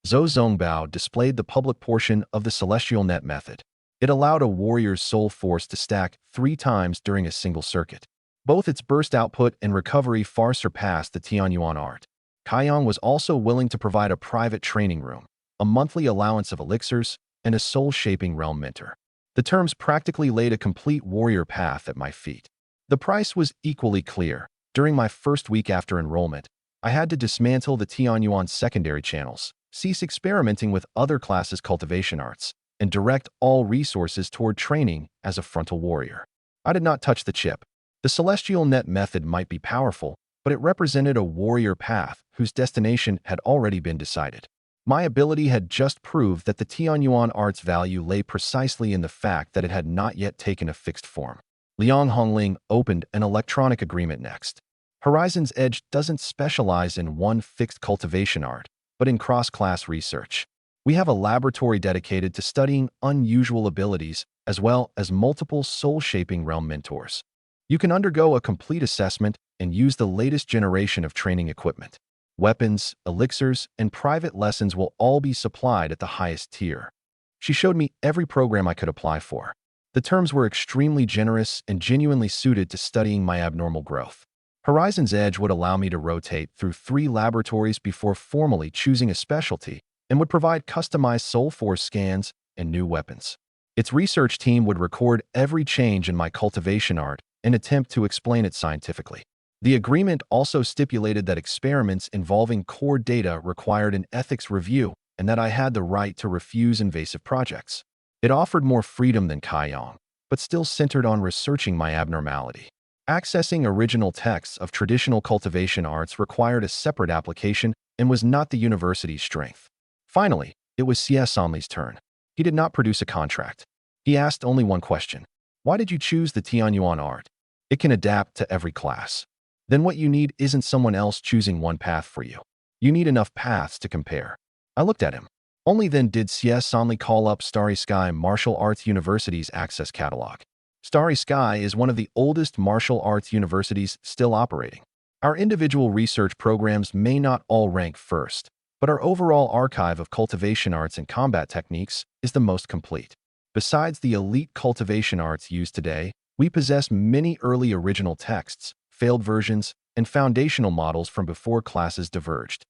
Zhou Zongbao displayed the public portion of the Celestial Net Method. It allowed a warrior's soul force to stack 3 times during a single circuit. Both its burst output and recovery far surpassed the Tianyuan art. Kaiyong was also willing to provide a private training room, a monthly allowance of elixirs, and a soul-shaping realm mentor. The terms practically laid a complete warrior path at my feet. The price was equally clear. During my first week after enrollment, I had to dismantle the Tianyuan secondary channels, cease experimenting with other classes' cultivation arts, and direct all resources toward training as a frontal warrior. I did not touch the chip. The Celestial Net Method might be powerful, but it represented a warrior path whose destination had already been decided. My ability had just proved that the Tianyuan art's value lay precisely in the fact that it had not yet taken a fixed form. Liang Hongling opened an electronic agreement next. Horizon's Edge doesn't specialize in one fixed cultivation art, but in cross-class research. We have a laboratory dedicated to studying unusual abilities as well as multiple soul-shaping realm mentors. You can undergo a complete assessment and use the latest generation of training equipment. Weapons, elixirs, and private lessons will all be supplied at the highest tier. She showed me every program I could apply for. The terms were extremely generous and genuinely suited to studying my abnormal growth. Horizon's Edge would allow me to rotate through 3 laboratories before formally choosing a specialty and would provide customized soul force scans and new weapons. Its research team would record every change in my cultivation art and attempt to explain it scientifically. The agreement also stipulated that experiments involving core data required an ethics review and that I had the right to refuse invasive projects. It offered more freedom than Kaiyong, but still centered on researching my abnormality. Accessing original texts of traditional cultivation arts required a separate application and was not the university's strength. Finally, it was C.S. Only's turn. He did not produce a contract. He asked only one question. "Why did you choose the Tianyuan art?" It can adapt to every class. Then what you need isn't someone else choosing one path for you. You need enough paths to compare. I looked at him. Only then did CS Sonley call up Starry Sky Martial Arts University's Access Catalog. Starry Sky is one of the oldest martial arts universities still operating. Our individual research programs may not all rank first, but our overall archive of cultivation arts and combat techniques is the most complete. Besides the elite cultivation arts used today, we possess many early original texts, failed versions, and foundational models from before classes diverged.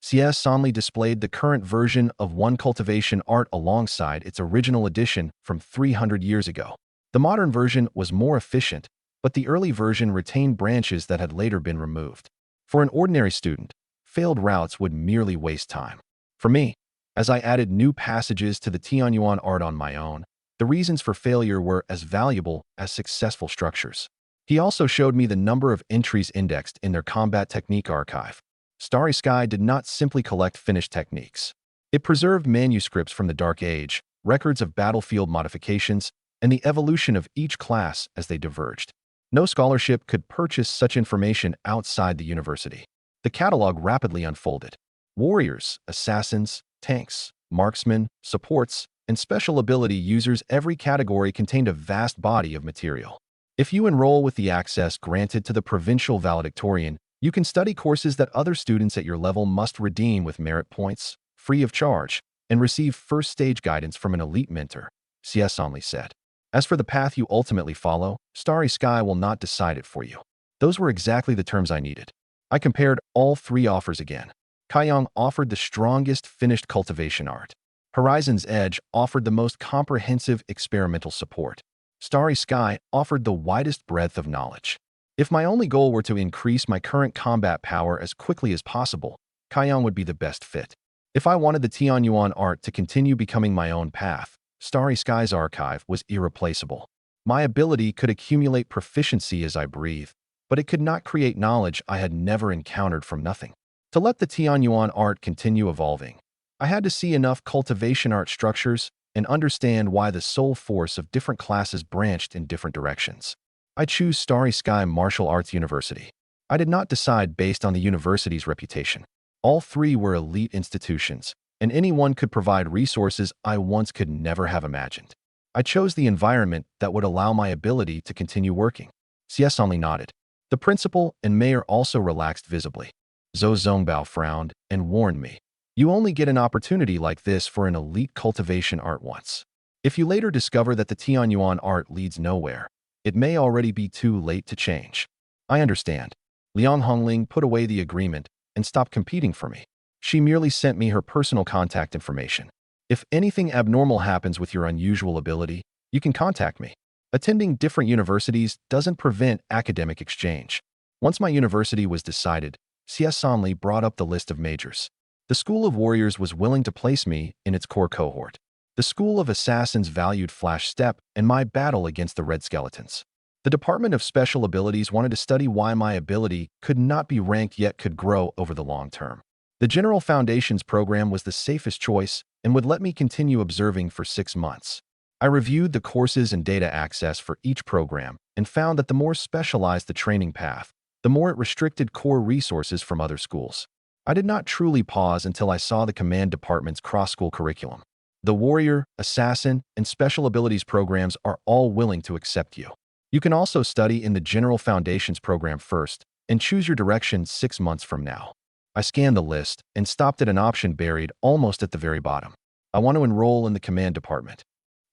CS Sonley displayed the current version of one cultivation art alongside its original edition from 300 years ago. The modern version was more efficient, but the early version retained branches that had later been removed. For an ordinary student, failed routes would merely waste time. For me, as I added new passages to the Tianyuan art on my own, the reasons for failure were as valuable as successful structures. He also showed me the number of entries indexed in their combat technique archive. Starry Sky did not simply collect finished techniques. It preserved manuscripts from the Dark Age, records of battlefield modifications, and the evolution of each class as they diverged. No scholarship could purchase such information outside the university. The catalog rapidly unfolded. Warriors, assassins, tanks, marksmen, supports, and special ability users, every category contained a vast body of material. If you enroll with the access granted to the provincial valedictorian, you can study courses that other students at your level must redeem with merit points, free of charge, and receive first-stage guidance from an elite mentor, CS Only said. As for the path you ultimately follow, Starry Sky will not decide it for you. Those were exactly the terms I needed. I compared all three offers again. Kaiyang offered the strongest finished cultivation art. Horizon's Edge offered the most comprehensive experimental support. Starry Sky offered the widest breadth of knowledge. If my only goal were to increase my current combat power as quickly as possible, Kaiyang would be the best fit. If I wanted the Tianyuan art to continue becoming my own path, Starry Sky's archive was irreplaceable. My ability could accumulate proficiency as I breathe, but it could not create knowledge I had never encountered from nothing. To let the Tianyuan art continue evolving, I had to see enough cultivation art structures and understand why the soul force of different classes branched in different directions. I choose Starry Sky Martial Arts University. I did not decide based on the university's reputation. All three were elite institutions, and anyone could provide resources I once could never have imagined. I chose the environment that would allow my ability to continue working. CS only nodded. The principal and mayor also relaxed visibly. Zhou Zongbao frowned and warned me. You only get an opportunity like this for an elite cultivation art once. If you later discover that the Tianyuan art leads nowhere, it may already be too late to change. I understand. Liang Hongling put away the agreement and stopped competing for me. She merely sent me her personal contact information. If anything abnormal happens with your unusual ability, you can contact me. Attending different universities doesn't prevent academic exchange. Once my university was decided, CS Sonley brought up the list of majors. The School of Warriors was willing to place me in its core cohort. The School of Assassins valued Flash Step and my battle against the Red Skeletons. The Department of Special Abilities wanted to study why my ability could not be ranked yet could grow over the long term. The General Foundations program was the safest choice and would let me continue observing for 6 months. I reviewed the courses and data access for each program and found that the more specialized the training path, the more it restricted core resources from other schools. I did not truly pause until I saw the command department's cross-school curriculum. The Warrior, Assassin, and Special Abilities programs are all willing to accept you. You can also study in the General Foundations program first and choose your direction 6 months from now. I scanned the list and stopped at an option buried almost at the very bottom. I want to enroll in the command department.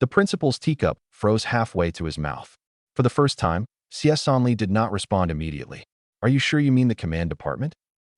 The principal's teacup froze halfway to his mouth. For the first time, CS Only did not respond immediately. Are you sure you mean the command department?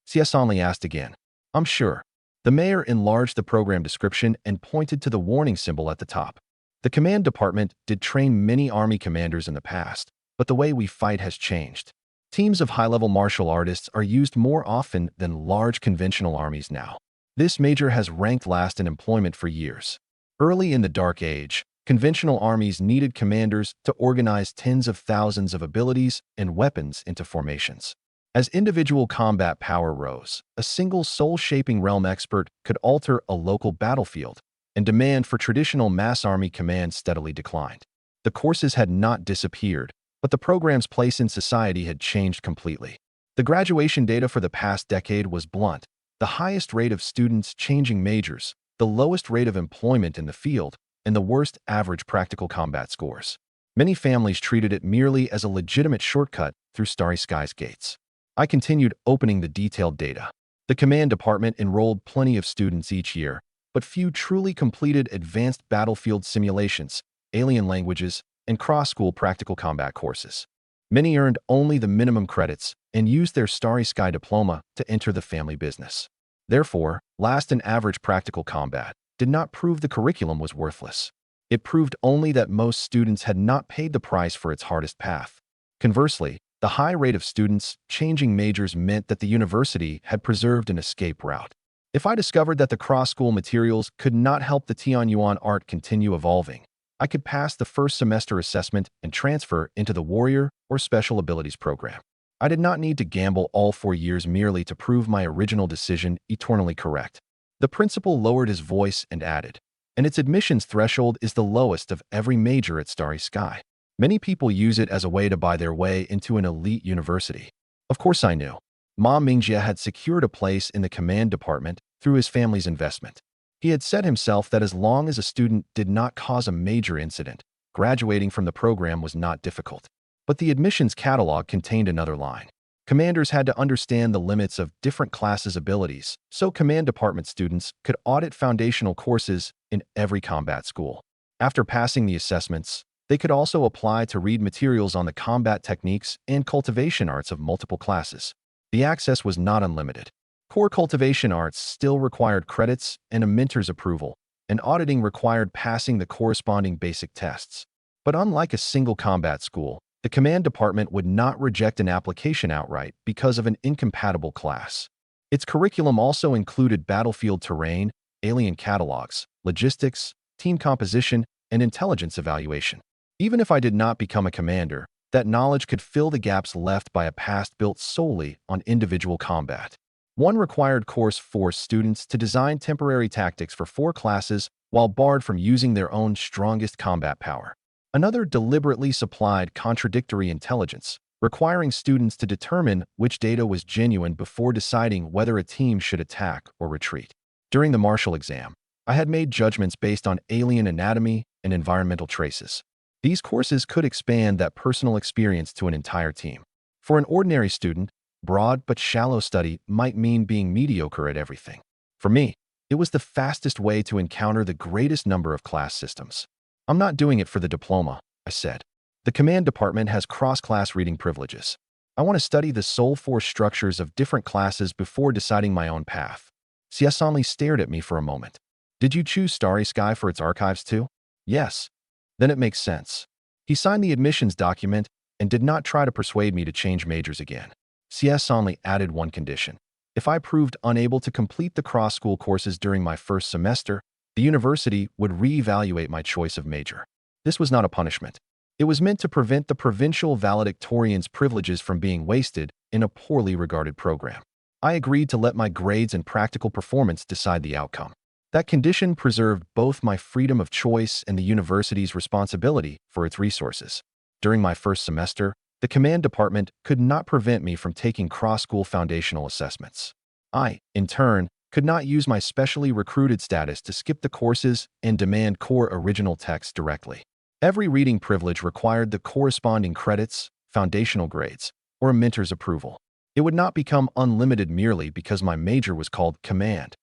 CS Only asked again. I'm sure. The mayor enlarged the program description and pointed to the warning symbol at the top. The command department did train many army commanders in the past, but the way we fight has changed. Teams of high-level martial artists are used more often than large conventional armies now. This major has ranked last in employment for years. Early in the Dark Age, conventional armies needed commanders to organize tens of thousands of abilities and weapons into formations. As individual combat power rose, a single soul-shaping realm expert could alter a local battlefield, and demand for traditional mass army command steadily declined. The courses had not disappeared, but the program's place in society had changed completely. The graduation data for the past decade was blunt: the highest rate of students changing majors, the lowest rate of employment in the field, and the worst average practical combat scores. Many families treated it merely as a legitimate shortcut through Starry Sky's gates. I continued opening the detailed data. The command department enrolled plenty of students each year, but few truly completed advanced battlefield simulations, alien languages, and cross-school practical combat courses. Many earned only the minimum credits and used their Starry Sky diploma to enter the family business. Therefore, last and average practical combat did not prove the curriculum was worthless. It proved only that most students had not paid the price for its hardest path. Conversely, the high rate of students changing majors meant that the university had preserved an escape route. If I discovered that the cross-school materials could not help the Tianyuan art continue evolving, I could pass the first semester assessment and transfer into the Warrior or Special Abilities program. I did not need to gamble all 4 years merely to prove my original decision eternally correct. The principal lowered his voice and added, "And its admissions threshold is the lowest of every major at Starry Sky. Many people use it as a way to buy their way into an elite university." Of course I knew. Ma Mingjie had secured a place in the command department through his family's investment. He had said himself that as long as a student did not cause a major incident, graduating from the program was not difficult. But the admissions catalog contained another line. Commanders had to understand the limits of different classes' abilities, so command department students could audit foundational courses in every combat school. After passing the assessments, they could also apply to read materials on the combat techniques and cultivation arts of multiple classes. The access was not unlimited. Core cultivation arts still required credits and a mentor's approval, and auditing required passing the corresponding basic tests. But unlike a single combat school, the command department would not reject an application outright because of an incompatible class. Its curriculum also included battlefield terrain, alien catalogs, logistics, team composition, and intelligence evaluation. Even if I did not become a commander, that knowledge could fill the gaps left by a past built solely on individual combat. One required course forced students to design temporary tactics for 4 classes while barred from using their own strongest combat power. Another deliberately supplied contradictory intelligence, requiring students to determine which data was genuine before deciding whether a team should attack or retreat. During the martial exam, I had made judgments based on alien anatomy and environmental traces. These courses could expand that personal experience to an entire team. For an ordinary student, broad but shallow study might mean being mediocre at everything. For me, it was the fastest way to encounter the greatest number of class systems. "I'm not doing it for the diploma," I said. "The command department has cross-class reading privileges. I want to study the soul force structures of different classes before deciding my own path." Siasanli stared at me for a moment. "Did you choose Starry Sky for its archives too?" "Yes." "Then it makes sense." He signed the admissions document and did not try to persuade me to change majors again. Siasanli added one condition. If I proved unable to complete the cross-school courses during my first semester, the university would reevaluate my choice of major. This was not a punishment. It was meant to prevent the provincial valedictorian's privileges from being wasted in a poorly regarded program. I agreed to let my grades and practical performance decide the outcome. That condition preserved both my freedom of choice and the university's responsibility for its resources. During my first semester, the command department could not prevent me from taking cross-school foundational assessments. I, in turn, could not use my specially recruited status to skip the courses and demand core original text directly. Every reading privilege required the corresponding credits, foundational grades, or a mentor's approval. It would not become unlimited merely because my major was called command.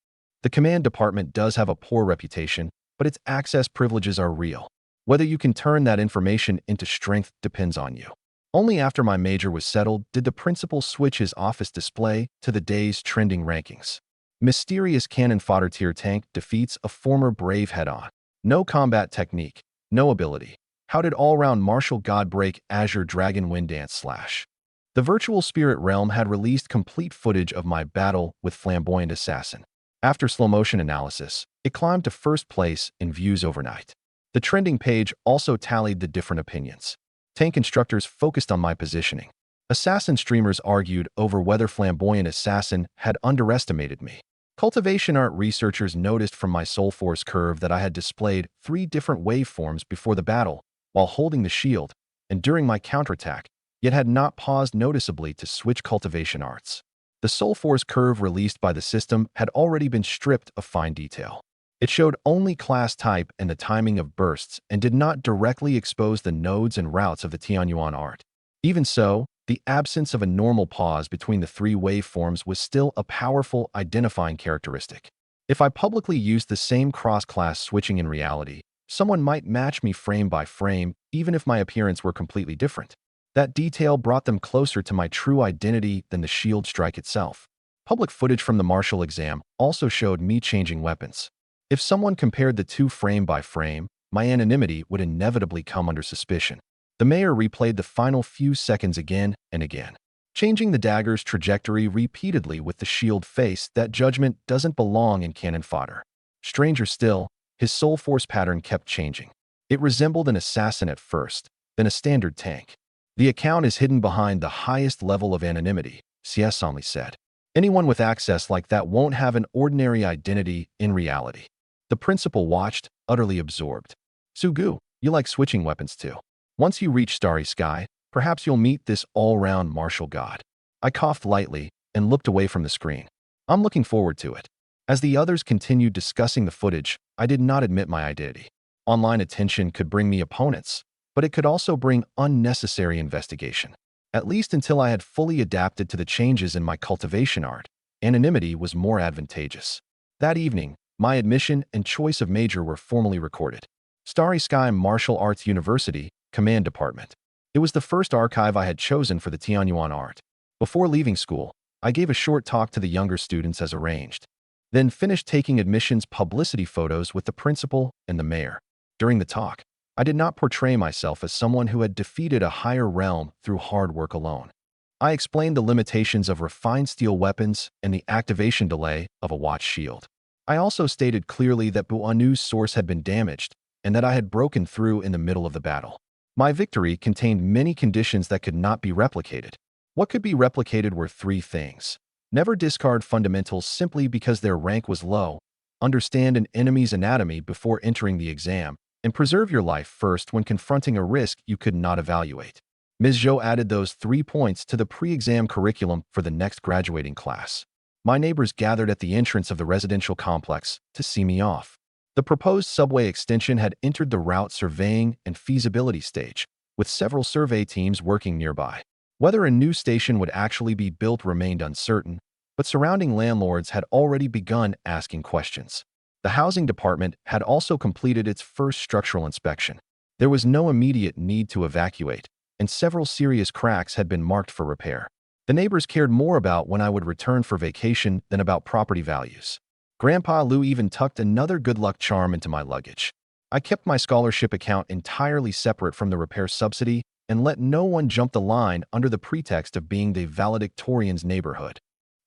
The command department does have a poor reputation, but its access privileges are real. Whether you can turn that information into strength depends on you. Only after my major was settled did the principal switch his office display to the day's trending rankings. Mysterious cannon fodder tier tank defeats a former brave head-on. No combat technique, no ability. How did all-round martial god break Azure Dragon Wind Dance / The virtual spirit realm had released complete footage of my battle with Flamboyant Assassin. After slow-motion analysis, it climbed to first place in views overnight. The trending page also tallied the different opinions. Tank instructors focused on my positioning. Assassin streamers argued over whether Flamboyant Assassin had underestimated me. Cultivation art researchers noticed from my soul force curve that I had displayed 3 different waveforms before the battle, while holding the shield, and during my counterattack, yet had not paused noticeably to switch cultivation arts. The Soul Force curve released by the system had already been stripped of fine detail. It showed only class type and the timing of bursts and did not directly expose the nodes and routes of the Tianyuan art. Even so, the absence of a normal pause between the three waveforms was still a powerful identifying characteristic. If I publicly used the same cross-class switching in reality, someone might match me frame by frame, even if my appearance were completely different. That detail brought them closer to my true identity than the shield strike itself. Public footage from the martial exam also showed me changing weapons. If someone compared the two frame by frame, my anonymity would inevitably come under suspicion. The mayor replayed the final few seconds again and again, changing the dagger's trajectory repeatedly with the shield face. That judgment doesn't belong in cannon fodder. Stranger still, his soul force pattern kept changing. It resembled an assassin at first, then a standard tank. The account is hidden behind the highest level of anonymity, CS only said. Anyone with access like that won't have an ordinary identity in reality. The principal watched, utterly absorbed. Sugu, you like switching weapons too. Once you reach Starry Sky, perhaps you'll meet this all-round martial god. I coughed lightly and looked away from the screen. I'm looking forward to it. As the others continued discussing the footage, I did not admit my identity. Online attention could bring me opponents, but it could also bring unnecessary investigation. At least until I had fully adapted to the changes in my cultivation art, anonymity was more advantageous. That evening, my admission and choice of major were formally recorded. Starry Sky Martial Arts University, Command Department. It was the first archive I had chosen for the Tianyuan art. Before leaving school, I gave a short talk to the younger students as arranged, then finished taking admissions publicity photos with the principal and the mayor. During the talk, I did not portray myself as someone who had defeated a higher realm through hard work alone. I explained the limitations of refined steel weapons and the activation delay of a watch shield. I also stated clearly that Buanu's source had been damaged and that I had broken through in the middle of the battle. My victory contained many conditions that could not be replicated. What could be replicated were three things. Never discard fundamentals simply because their rank was low, understand an enemy's anatomy before entering the exam, and preserve your life first when confronting a risk you could not evaluate. Ms. Zhou added those 3 points to the pre-exam curriculum for the next graduating class. My neighbors gathered at the entrance of the residential complex to see me off. The proposed subway extension had entered the route surveying and feasibility stage, with several survey teams working nearby. Whether a new station would actually be built remained uncertain, but surrounding landlords had already begun asking questions. The housing department had also completed its first structural inspection. There was no immediate need to evacuate, and several serious cracks had been marked for repair. The neighbors cared more about when I would return for vacation than about property values. Grandpa Lou even tucked another good luck charm into my luggage. I kept my scholarship account entirely separate from the repair subsidy and let no one jump the line under the pretext of being the valedictorian's neighborhood.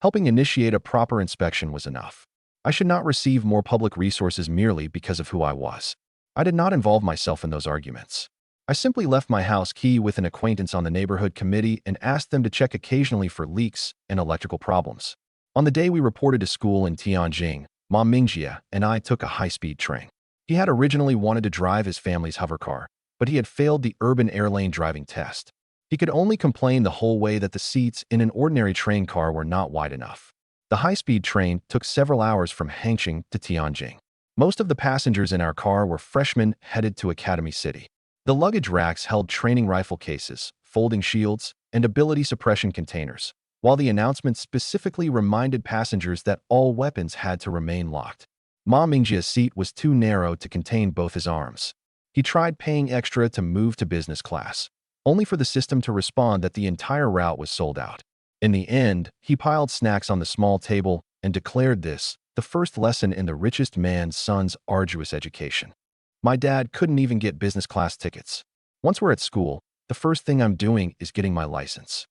Helping initiate a proper inspection was enough. I should not receive more public resources merely because of who I was. I did not involve myself in those arguments. I simply left my house key with an acquaintance on the neighborhood committee and asked them to check occasionally for leaks and electrical problems. On the day we reported to school in Tianjin, Ma Mingjie and I took a high-speed train. He had originally wanted to drive his family's hover car, but he had failed the urban airlane driving test. He could only complain the whole way that the seats in an ordinary train car were not wide enough. The high-speed train took several hours from Hangzhou to Tianjin. Most of the passengers in our car were freshmen headed to Academy City. The luggage racks held training rifle cases, folding shields, and ability suppression containers, while the announcement specifically reminded passengers that all weapons had to remain locked. Ma Mingjie's seat was too narrow to contain both his arms. He tried paying extra to move to business class, only for the system to respond that the entire route was sold out. In the end, he piled snacks on the small table and declared this the first lesson in the richest man's son's arduous education. My dad couldn't even get business class tickets. Once we're at school, the first thing I'm doing is getting my license.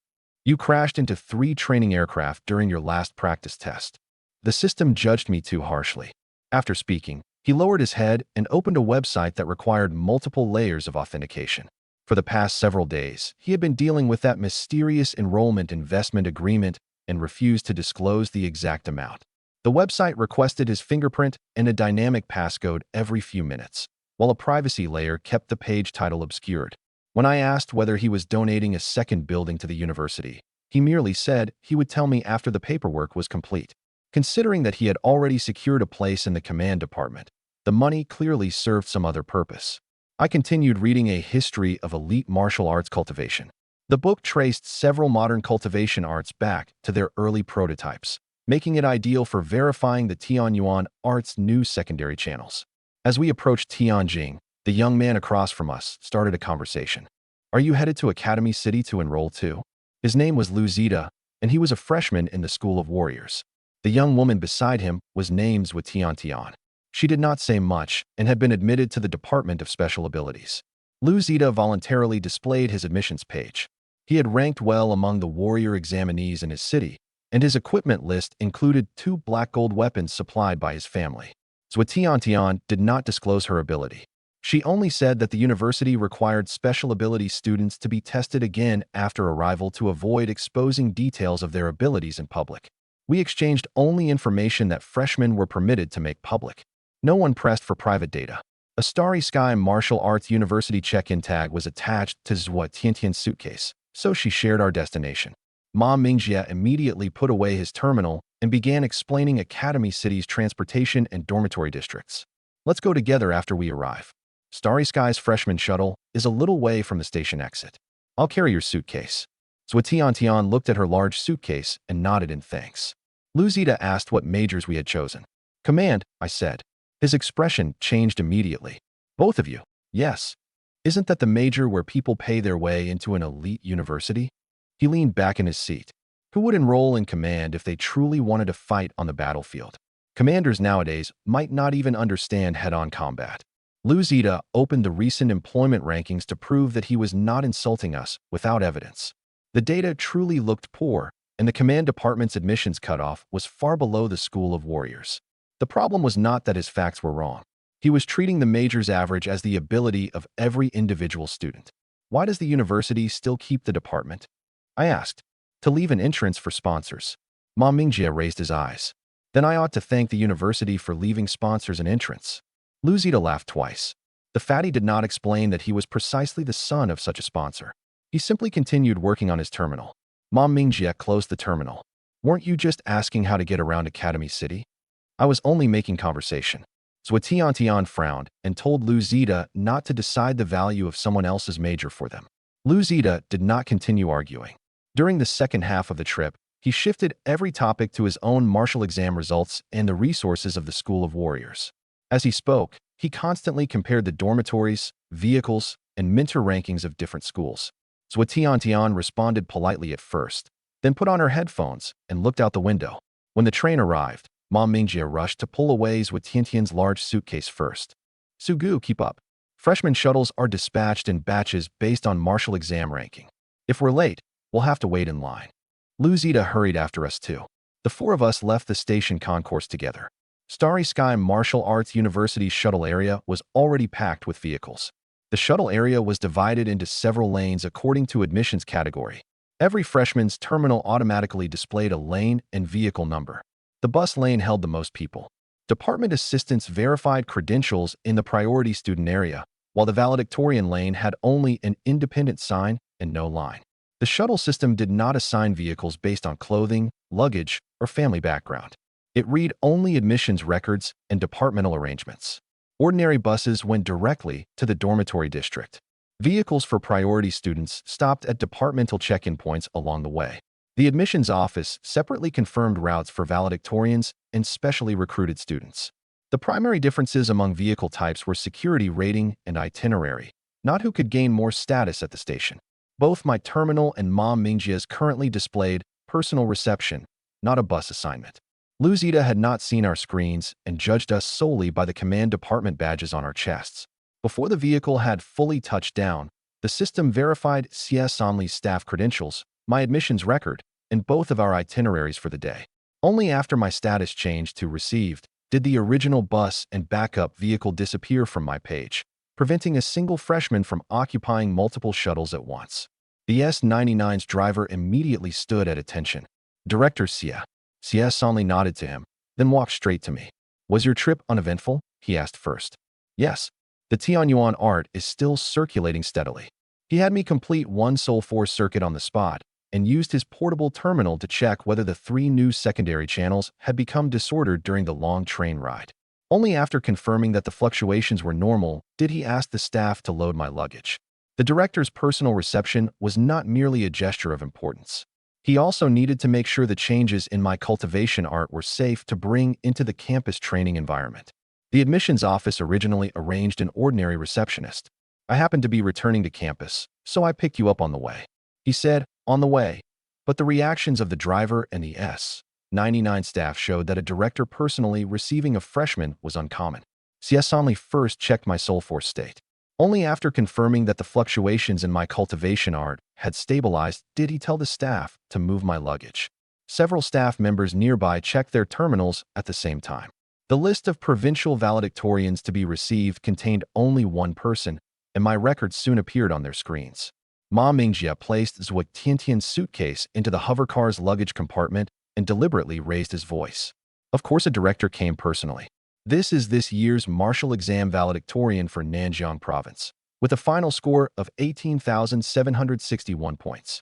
You crashed into 3 training aircraft during your last practice test. The system judged me too harshly. After speaking, he lowered his head and opened a website that required multiple layers of authentication. For the past several days, he had been dealing with that mysterious enrollment investment agreement and refused to disclose the exact amount. The website requested his fingerprint and a dynamic passcode every few minutes, while a privacy layer kept the page title obscured. When I asked whether he was donating a second building to the university, he merely said he would tell me after the paperwork was complete. Considering that he had already secured a place in the command department, the money clearly served some other purpose. I continued reading A History of Elite Martial Arts Cultivation. The book traced several modern cultivation arts back to their early prototypes, making it ideal for verifying the Tianyuan art's new secondary channels. As we approached Tianjing, the young man across from us started a conversation. "Are you headed to Academy City to enroll too?" His name was Lu Zita, and he was a freshman in the School of Warriors. The young woman beside him was named with Tian. She did not say much and had been admitted to the Department of Special Abilities. Lu Zita voluntarily displayed his admissions page. He had ranked well among the warrior examinees in his city, and his equipment list included 2 black gold weapons supplied by his family. Tian did not disclose her ability. She only said that the university required special ability students to be tested again after arrival to avoid exposing details of their abilities in public. We exchanged only information that freshmen were permitted to make public. No one pressed for private data. A Starry Sky Martial Arts University check-in tag was attached to Zhuo Tiantian's suitcase, so she shared our destination. Ma Mingjie immediately put away his terminal and began explaining Academy City's transportation and dormitory districts. "Let's go together after we arrive. Starry Sky's freshman shuttle is a little way from the station exit. I'll carry your suitcase." Tian looked at her large suitcase and nodded in thanks. Lu Zita asked what majors we had chosen. "Command," I said. His expression changed immediately. "Both of you?" "Yes. Isn't that the major where people pay their way into an elite university?" He leaned back in his seat. Who would enroll in command if they truly wanted to fight on the battlefield? Commanders nowadays might not even understand head-on combat. Lu Zita opened the recent employment rankings to prove that he was not insulting us without evidence. The data truly looked poor, and the command department's admissions cutoff was far below the School of Warriors. The problem was not that his facts were wrong. He was treating the major's average as the ability of every individual student. "Why does the university still keep the department?" I asked. "To leave an entrance for sponsors." Ma Mingjie raised his eyes. "Then I ought to thank the university for leaving sponsors an entrance." Lu Zita laughed twice. The fatty did not explain that he was precisely the son of such a sponsor. He simply continued working on his terminal. Ma Mingjie closed the terminal. "Weren't you just asking how to get around Academy City?" "I was only making conversation." Tian frowned and told Lu Zita not to decide the value of someone else's major for them. Lu Zita did not continue arguing. During the second half of the trip, he shifted every topic to his own martial exam results and the resources of the School of Warriors. As he spoke, he constantly compared the dormitories, vehicles, and mentor rankings of different schools. Tian responded politely at first, then put on her headphones and looked out the window. When the train arrived, Ma Mingjie rushed to pull away Tiantian's large suitcase first. "Sugu, keep up. Freshman shuttles are dispatched in batches based on martial exam ranking. If we're late, we'll have to wait in line." Lu Zita hurried after us too. The 4 of us left the station concourse together. Starry Sky Martial Arts University's shuttle area was already packed with vehicles. The shuttle area was divided into several lanes according to admissions category. Every freshman's terminal automatically displayed a lane and vehicle number. The bus lane held the most people. Department assistants verified credentials in the priority student area, while the valedictorian lane had only an independent sign and no line. The shuttle system did not assign vehicles based on clothing, luggage, or family background. It read only admissions records and departmental arrangements. Ordinary buses went directly to the dormitory district. Vehicles for priority students stopped at departmental check-in points along the way. The admissions office separately confirmed routes for valedictorians and specially recruited students. The primary differences among vehicle types were security rating and itinerary, not who could gain more status at the station. Both my terminal and Ma Mingjie's currently displayed personal reception, not a bus assignment. Lu Zita had not seen our screens and judged us solely by the command department badges on our chests. Before the vehicle had fully touched down, the system verified CS Only's staff credentials, my admissions record, and both of our itineraries for the day. Only after my status changed to received did the original bus and backup vehicle disappear from my page, preventing a single freshman from occupying multiple shuttles at once. The S-99's driver immediately stood at attention. "Director Xia." CS Only nodded to him, then walked straight to me. "Was your trip uneventful?" he asked first. "Yes. The Tianyuan art is still circulating steadily." He had me complete one Soul Force circuit on the spot and used his portable terminal to check whether the 3 new secondary channels had become disordered during the long train ride. Only after confirming that the fluctuations were normal did he ask the staff to load my luggage. The director's personal reception was not merely a gesture of importance. He also needed to make sure the changes in my cultivation art were safe to bring into the campus training environment. The admissions office originally arranged an ordinary receptionist. I happened to be returning to campus, so I picked you up on the way. He said, on the way. But the reactions of the driver and the S99 staff showed that a director personally receiving a freshman was uncommon. Siesanli first checked my Soul Force state. Only after confirming that the fluctuations in my cultivation art had stabilized did he tell the staff to move my luggage. Several staff members nearby checked their terminals at the same time. The list of provincial valedictorians to be received contained only one person, and my records soon appeared on their screens. Ma Mingjie placed Zhuo Tiantian's suitcase into the hovercar's luggage compartment and deliberately raised his voice. Of course, a director came personally. This is this year's martial exam valedictorian for Nanjiang Province, with a final score of 18,761 points.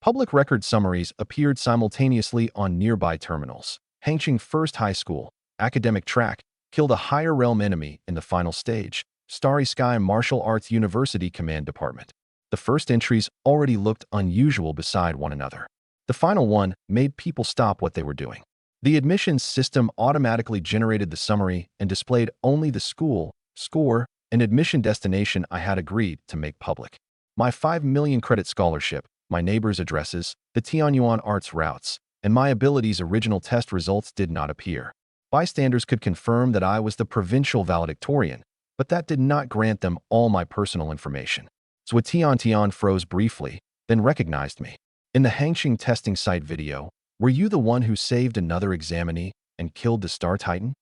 Public record summaries appeared simultaneously on nearby terminals. Hangqing First High School, academic track, killed a higher realm enemy in the final stage. Starry Sky Martial Arts University Command Department. The first entries already looked unusual beside one another. The final one made people stop what they were doing. The admissions system automatically generated the summary and displayed only the school, score, and admission destination I had agreed to make public. My 5 million credit scholarship, my neighbors' addresses, the Tianyuan arts routes, and my abilities' original test results did not appear. Bystanders could confirm that I was the provincial valedictorian, but that did not grant them all my personal information. Zhuo Tiantian froze briefly, then recognized me. In the Hangqing testing site video, were you the one who saved another examinee and killed the Star Titan?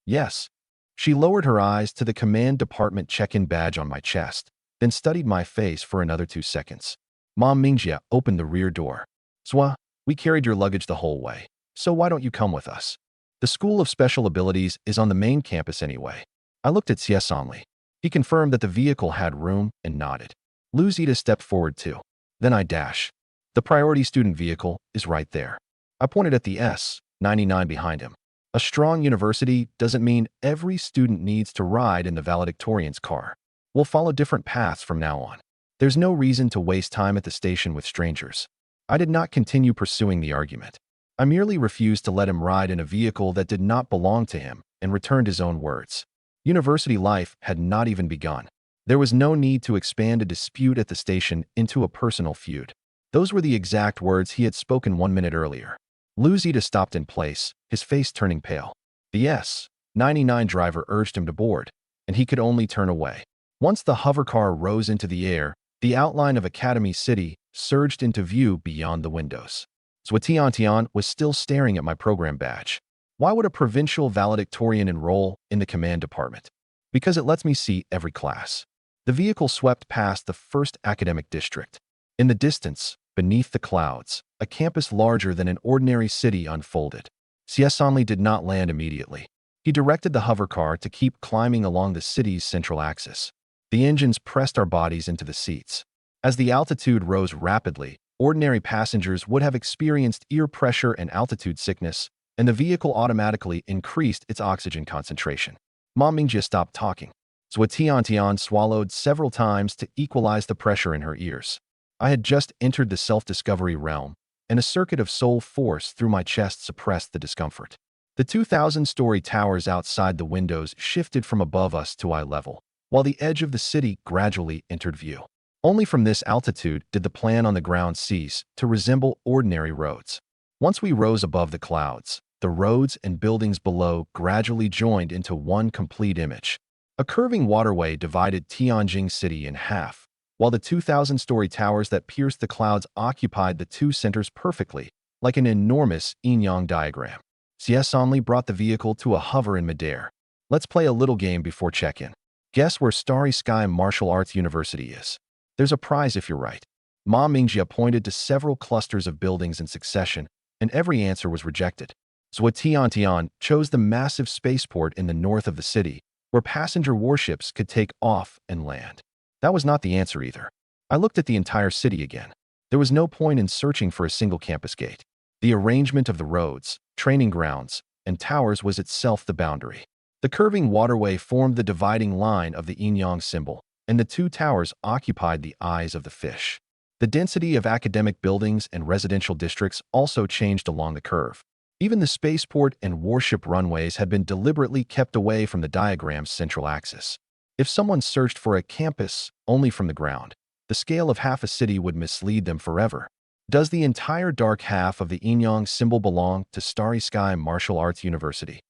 Yes. She lowered her eyes to the command department check-in badge on my chest, then studied my face for another 2 seconds. Ma Mingjie opened the rear door. Zhuo, we carried your luggage the whole way, so why don't you come with us? The School of Special Abilities is on the main campus anyway. I looked at Siesanli. He confirmed that the vehicle had room and nodded. Lu Zita stepped forward too. Then I dash. The priority student vehicle is right there. I pointed at the S99 behind him. A strong university doesn't mean every student needs to ride in the valedictorian's car. We'll follow different paths from now on. There's no reason to waste time at the station with strangers. I did not continue pursuing the argument. I merely refused to let him ride in a vehicle that did not belong to him and returned his own words. University life had not even begun. There was no need to expand a dispute at the station into a personal feud. Those were the exact words he had spoken 1 minute earlier. Lu Zita stopped in place, his face turning pale. The S99 driver urged him to board, and he could only turn away. Once the hovercar rose into the air, the outline of Academy City surged into view beyond the windows. Zhuo Tiantian was still staring at my program badge. Why would a provincial valedictorian enroll in the command department? Because it lets me see every class. The vehicle swept past the first academic district. In the distance, beneath the clouds, a campus larger than an ordinary city unfolded. Siesanli did not land immediately. He directed the hovercar to keep climbing along the city's central axis. The engines pressed our bodies into the seats. As the altitude rose rapidly, ordinary passengers would have experienced ear pressure and altitude sickness, and the vehicle automatically increased its oxygen concentration. Ma Mingjie stopped talking. Zhuo Tiantian swallowed several times to equalize the pressure in her ears. I had just entered the self-discovery realm, and a circuit of soul force through my chest suppressed the discomfort. The 2,000-story towers outside the windows shifted from above us to eye level, while the edge of the city gradually entered view. Only from this altitude did the plan on the ground cease to resemble ordinary roads. Once we rose above the clouds, the roads and buildings below gradually joined into one complete image. A curving waterway divided Tianjin City in half, while the 2,000-story towers that pierced the clouds occupied the two centers perfectly, like an enormous yin-yang diagram. Siesanli brought the vehicle to a hover in midair. Let's play a little game before check-in. Guess where Starry Sky Martial Arts University is? There's a prize if you're right. Ma Mingjie pointed to several clusters of buildings in succession, and every answer was rejected. Zhuo Tiantian chose the massive spaceport in the north of the city, where passenger warships could take off and land. That was not the answer either. I looked at the entire city again. There was no point in searching for a single campus gate. The arrangement of the roads, training grounds, and towers was itself the boundary. The curving waterway formed the dividing line of the yin-yang symbol, and the two towers occupied the eyes of the fish. The density of academic buildings and residential districts also changed along the curve. Even the spaceport and warship runways had been deliberately kept away from the diagram's central axis. If someone searched for a campus only from the ground, the scale of half a city would mislead them forever. Does the entire dark half of the yin-yang symbol belong to Starry Sky Martial Arts University?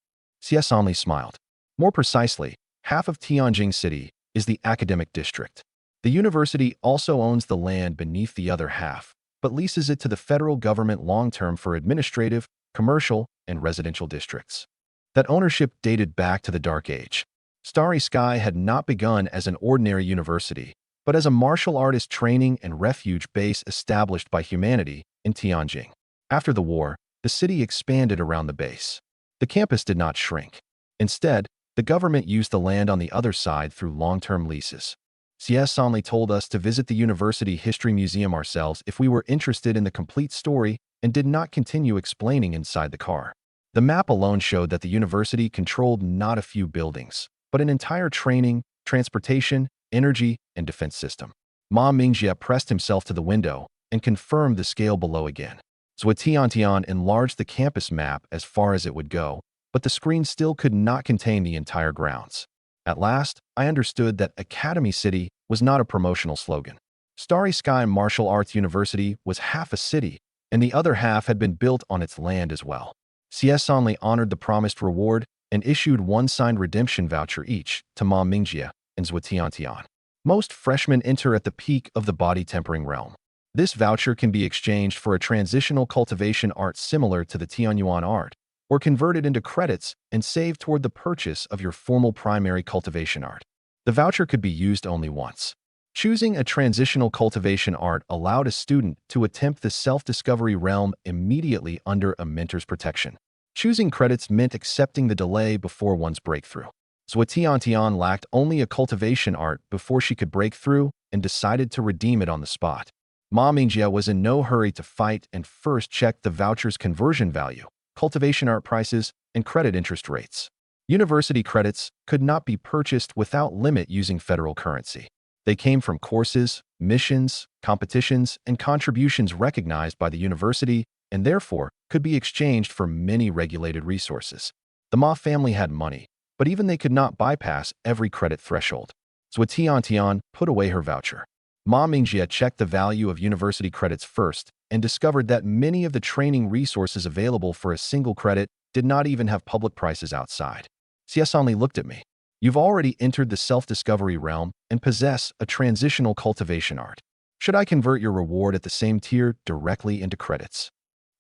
CS Only smiled. More precisely, half of Tianjin City is the academic district. The university also owns the land beneath the other half, but leases it to the federal government long-term for administrative, commercial, and residential districts. That ownership dated back to the Dark Age. Starry Sky had not begun as an ordinary university, but as a martial artist training and refuge base established by humanity in Tianjin. After the war, the city expanded around the base. The campus did not shrink. Instead, the government used the land on the other side through long-term leases. CS Only told us to visit the University History Museum ourselves if we were interested in the complete story and did not continue explaining inside the car. The map alone showed that the university controlled not a few buildings, but an entire training, transportation, energy, and defense system. Ma Mingjie pressed himself to the window and confirmed the scale below again. Zhou Tiantian enlarged the campus map as far as it would go, but the screen still could not contain the entire grounds. At last, I understood that Academy City was not a promotional slogan. Starry Sky Martial Arts University was half a city, and the other half had been built on its land as well. CS Only honored the promised reward and issued one signed redemption voucher each to Ma Mingjie and Zhou Tiantian. Most freshmen enter at the peak of the body tempering realm. This voucher can be exchanged for a transitional cultivation art similar to the Tianyuan art, or converted into credits and saved toward the purchase of your formal primary cultivation art. The voucher could be used only once. Choosing a transitional cultivation art allowed a student to attempt the self-discovery realm immediately under a mentor's protection. Choosing credits meant accepting the delay before one's breakthrough. Zhou Tiantian lacked only a cultivation art before she could break through and decided to redeem it on the spot. Ma Mingjie was in no hurry to fight and first checked the voucher's conversion value, cultivation art prices, and credit interest rates. University credits could not be purchased without limit using federal currency. They came from courses, missions, competitions, and contributions recognized by the university and therefore could be exchanged for many regulated resources. The Ma family had money, but even they could not bypass every credit threshold. Zhou Tiantian put away her voucher. Ma Mingjie checked the value of university credits first and discovered that many of the training resources available for a single credit did not even have public prices outside. CS Only looked at me. You've already entered the self-discovery realm and possess a transitional cultivation art. Should I convert your reward at the same tier directly into credits?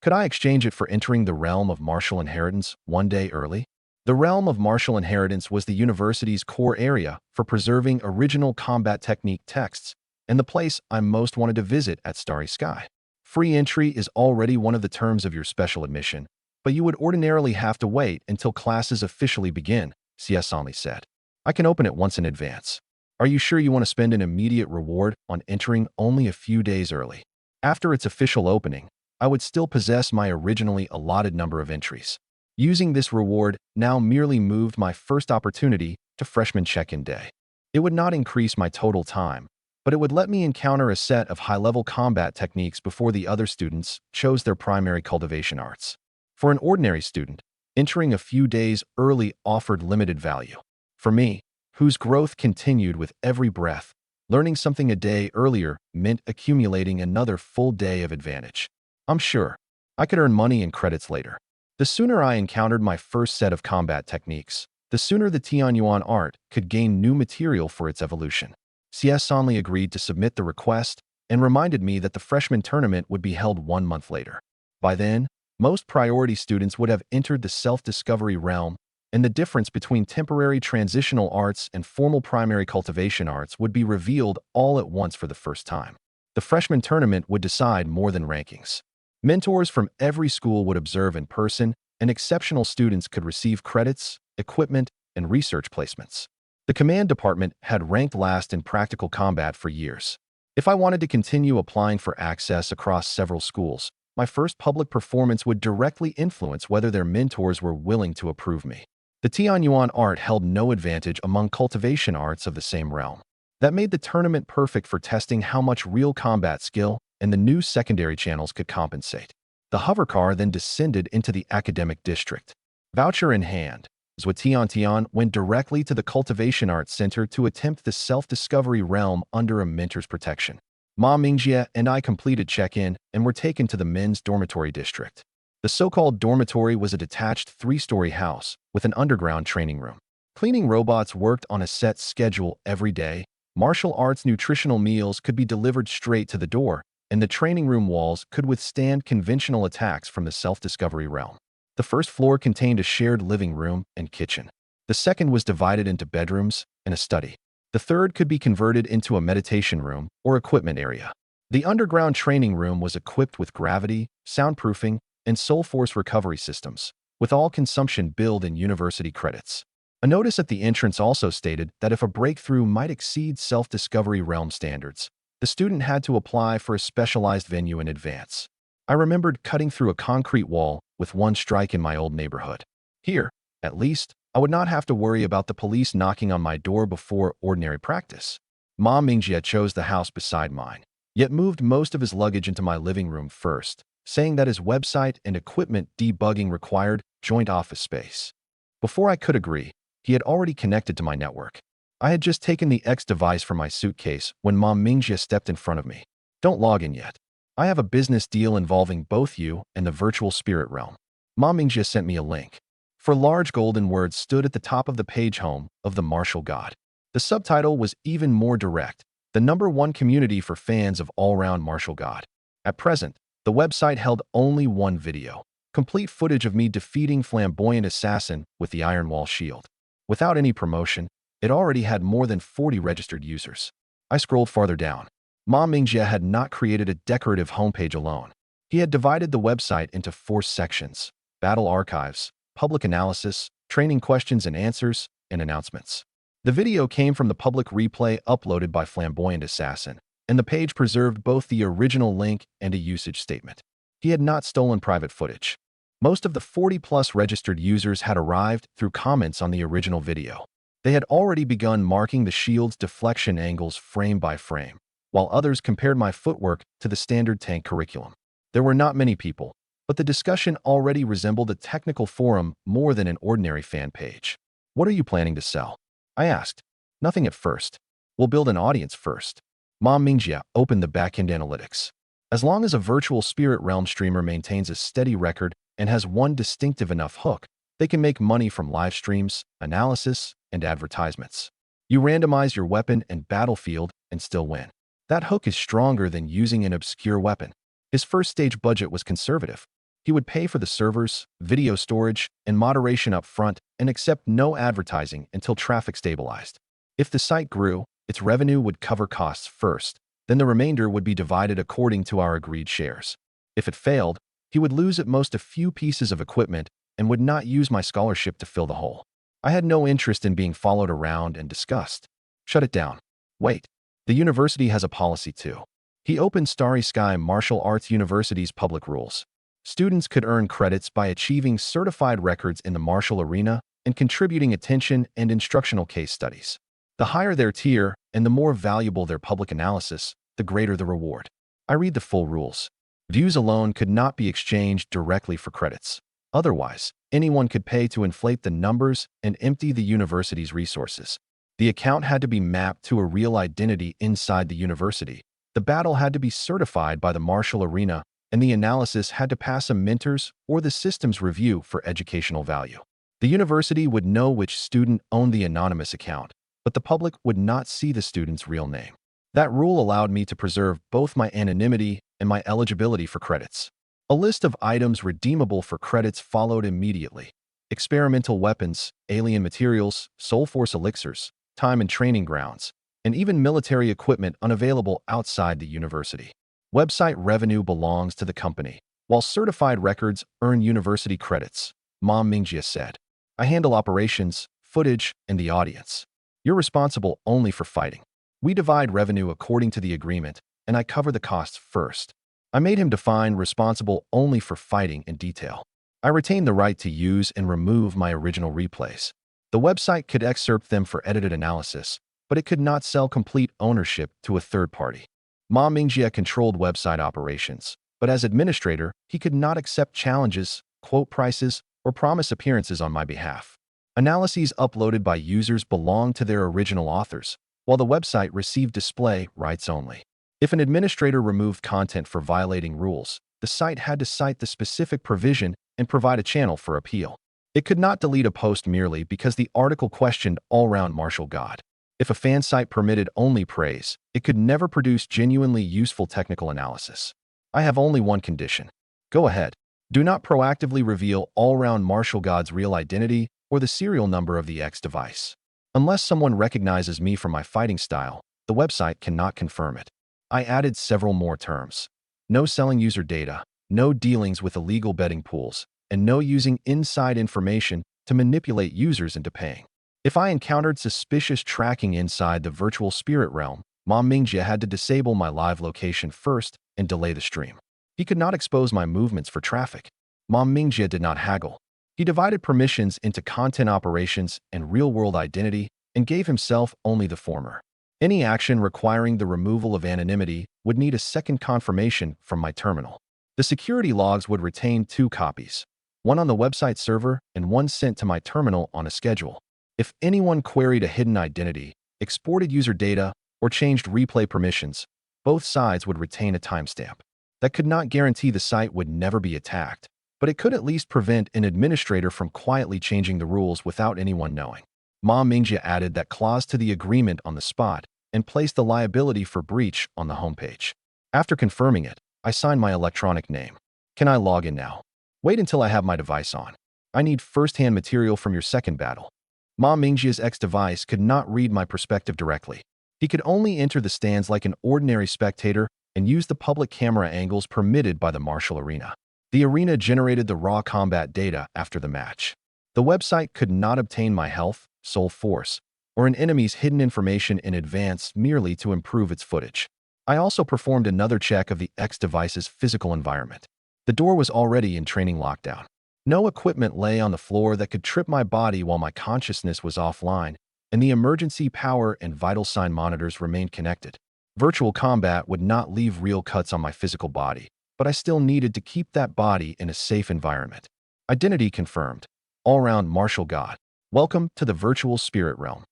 Could I exchange it for entering the realm of martial inheritance one day early? The realm of martial inheritance was the university's core area for preserving original combat technique texts and the place I most wanted to visit at Starry Sky. Free entry is already one of the terms of your special admission, but you would ordinarily have to wait until classes officially begin, CS Only said. I can open it once in advance. Are you sure you want to spend an immediate reward on entering only a few days early? After its official opening, I would still possess my originally allotted number of entries. Using this reward now merely moved my first opportunity to freshman check-in day. It would not increase my total time, but it would let me encounter a set of high-level combat techniques before the other students chose their primary cultivation arts. For an ordinary student, entering a few days early offered limited value. For me, whose growth continued with every breath, learning something a day earlier meant accumulating another full day of advantage. I'm sure I could earn money and credits later. The sooner I encountered my first set of combat techniques, the sooner the Tianyuan art could gain new material for its evolution. CS Only agreed to submit the request and reminded me that the freshman tournament would be held 1 month later. By then, most priority students would have entered the self-discovery realm, and the difference between temporary transitional arts and formal primary cultivation arts would be revealed all at once for the first time. The freshman tournament would decide more than rankings. Mentors from every school would observe in person, and exceptional students could receive credits, equipment, and research placements. The command department had ranked last in practical combat for years. If I wanted to continue applying for access across several schools, my first public performance would directly influence whether their mentors were willing to approve me. The Tianyuan art held no advantage among cultivation arts of the same realm. That made the tournament perfect for testing how much real combat skill and the new secondary channels could compensate. The hovercar then descended into the academic district. Voucher in hand, Tian went directly to the Cultivation Arts Center to attempt the self-discovery realm under a mentor's protection. Ma Mingjie and I completed check-in and were taken to the men's dormitory district. The so-called dormitory was a detached three-story house with an underground training room. Cleaning robots worked on a set schedule every day. Martial arts nutritional meals could be delivered straight to the door, and the training room walls could withstand conventional attacks from the self-discovery realm. The first floor contained a shared living room and kitchen. The second was divided into bedrooms and a study. The third could be converted into a meditation room or equipment area. The underground training room was equipped with gravity, soundproofing, and soul force recovery systems, with all consumption billed in university credits. A notice at the entrance also stated that if a breakthrough might exceed self-discovery realm standards, the student had to apply for a specialized venue in advance. I remembered cutting through a concrete wall with one strike in my old neighborhood. Here, at least, I would not have to worry about the police knocking on my door before ordinary practice. Ma Mingjie chose the house beside mine, yet moved most of his luggage into my living room first, saying that his website and equipment debugging required joint office space. Before I could agree, he had already connected to my network. I had just taken the X device from my suitcase when Ma Mingjie stepped in front of me. Don't log in yet. I have a business deal involving both you and the virtual spirit realm. Ma Mingjie sent me a link. For large golden words stood at the top of the page home of the martial god. The subtitle was even more direct, the #1 community for fans of all-round martial god. At present, the website held only one video, complete footage of me defeating flamboyant assassin with the Iron Wall shield. Without any promotion, it already had more than 40 registered users. I scrolled farther down. Ma Mingjie had not created a decorative homepage alone. He had divided the website into 4 sections: battle archives, public analysis, training questions and answers, and announcements. The video came from the public replay uploaded by Flamboyant Assassin, and the page preserved both the original link and a usage statement. He had not stolen private footage. Most of the 40-plus registered users had arrived through comments on the original video. They had already begun marking the shield's deflection angles frame by frame, while others compared my footwork to the standard tank curriculum. There were not many people, but the discussion already resembled a technical forum more than an ordinary fan page. What are you planning to sell? I asked. Nothing at first. We'll build an audience first. Ma Mingjie opened the backend analytics. As long as a virtual spirit realm streamer maintains a steady record and has one distinctive enough hook, they can make money from live streams, analysis, and advertisements. You randomize your weapon and battlefield and still win. That hook is stronger than using an obscure weapon. His first stage budget was conservative. He would pay for the servers, video storage, and moderation up front and accept no advertising until traffic stabilized. If the site grew, its revenue would cover costs first, then the remainder would be divided according to our agreed shares. If it failed, he would lose at most a few pieces of equipment and would not use my scholarship to fill the hole. I had no interest in being followed around and discussed. Shut it down. Wait. The university has a policy too. He opened Starry Sky Martial Arts University's public rules. Students could earn credits by achieving certified records in the martial arena and contributing attention and instructional case studies. The higher their tier and the more valuable their public analysis, the greater the reward. I read the full rules. Views alone could not be exchanged directly for credits. Otherwise, anyone could pay to inflate the numbers and empty the university's resources. The account had to be mapped to a real identity inside the university. The battle had to be certified by the martial arena, and the analysis had to pass a mentor's or the system's review for educational value. The university would know which student owned the anonymous account, but the public would not see the student's real name. That rule allowed me to preserve both my anonymity and my eligibility for credits. A list of items redeemable for credits followed immediately: experimental weapons, alien materials, soul force elixirs, time and training grounds, and even military equipment unavailable outside the university. Website revenue belongs to the company, while certified records earn university credits, Ma Mingjie said. I handle operations, footage, and the audience. You're responsible only for fighting. We divide revenue according to the agreement, and I cover the costs first. I made him define responsible only for fighting in detail. I retained the right to use and remove my original replays. The website could excerpt them for edited analysis, but it could not sell complete ownership to a third party. Ma Mingjie controlled website operations, but as administrator, he could not accept challenges, quote prices, or promise appearances on my behalf. Analyses uploaded by users belonged to their original authors, while the website received display rights only. If an administrator removed content for violating rules, the site had to cite the specific provision and provide a channel for appeal. It could not delete a post merely because the article questioned all-round martial god. If a fan site permitted only praise, it could never produce genuinely useful technical analysis. I have only one condition. Go ahead. Do not proactively reveal all-round martial god's real identity or the serial number of the X device. Unless someone recognizes me from my fighting style, the website cannot confirm it. I added several more terms. No selling user data, no dealings with illegal betting pools, and no using inside information to manipulate users into paying. If I encountered suspicious tracking inside the virtual spirit realm, Ma Mingjie had to disable my live location first and delay the stream. He could not expose my movements for traffic. Ma Mingjie did not haggle. He divided permissions into content operations and real-world identity and gave himself only the former. Any action requiring the removal of anonymity would need a second confirmation from my terminal. The security logs would retain 2 copies, one on the website server and one sent to my terminal on a schedule. If anyone queried a hidden identity, exported user data, or changed replay permissions, both sides would retain a timestamp. That could not guarantee the site would never be attacked, but it could at least prevent an administrator from quietly changing the rules without anyone knowing. Ma Mingjie added that clause to the agreement on the spot and placed the liability for breach on the homepage. After confirming it, I signed my electronic name. Can I log in now? Wait until I have my device on. I need first-hand material from your second battle. Ma Mingjie's X device could not read my perspective directly. He could only enter the stands like an ordinary spectator and use the public camera angles permitted by the martial arena. The arena generated the raw combat data after the match. The website could not obtain my health, soul force, or an enemy's hidden information in advance merely to improve its footage. I also performed another check of the X device's physical environment. The door was already in training lockdown. No equipment lay on the floor that could trip my body while my consciousness was offline, and the emergency power and vital sign monitors remained connected. Virtual combat would not leave real cuts on my physical body, but I still needed to keep that body in a safe environment. Identity confirmed. All-round martial god. Welcome to the virtual spirit realm.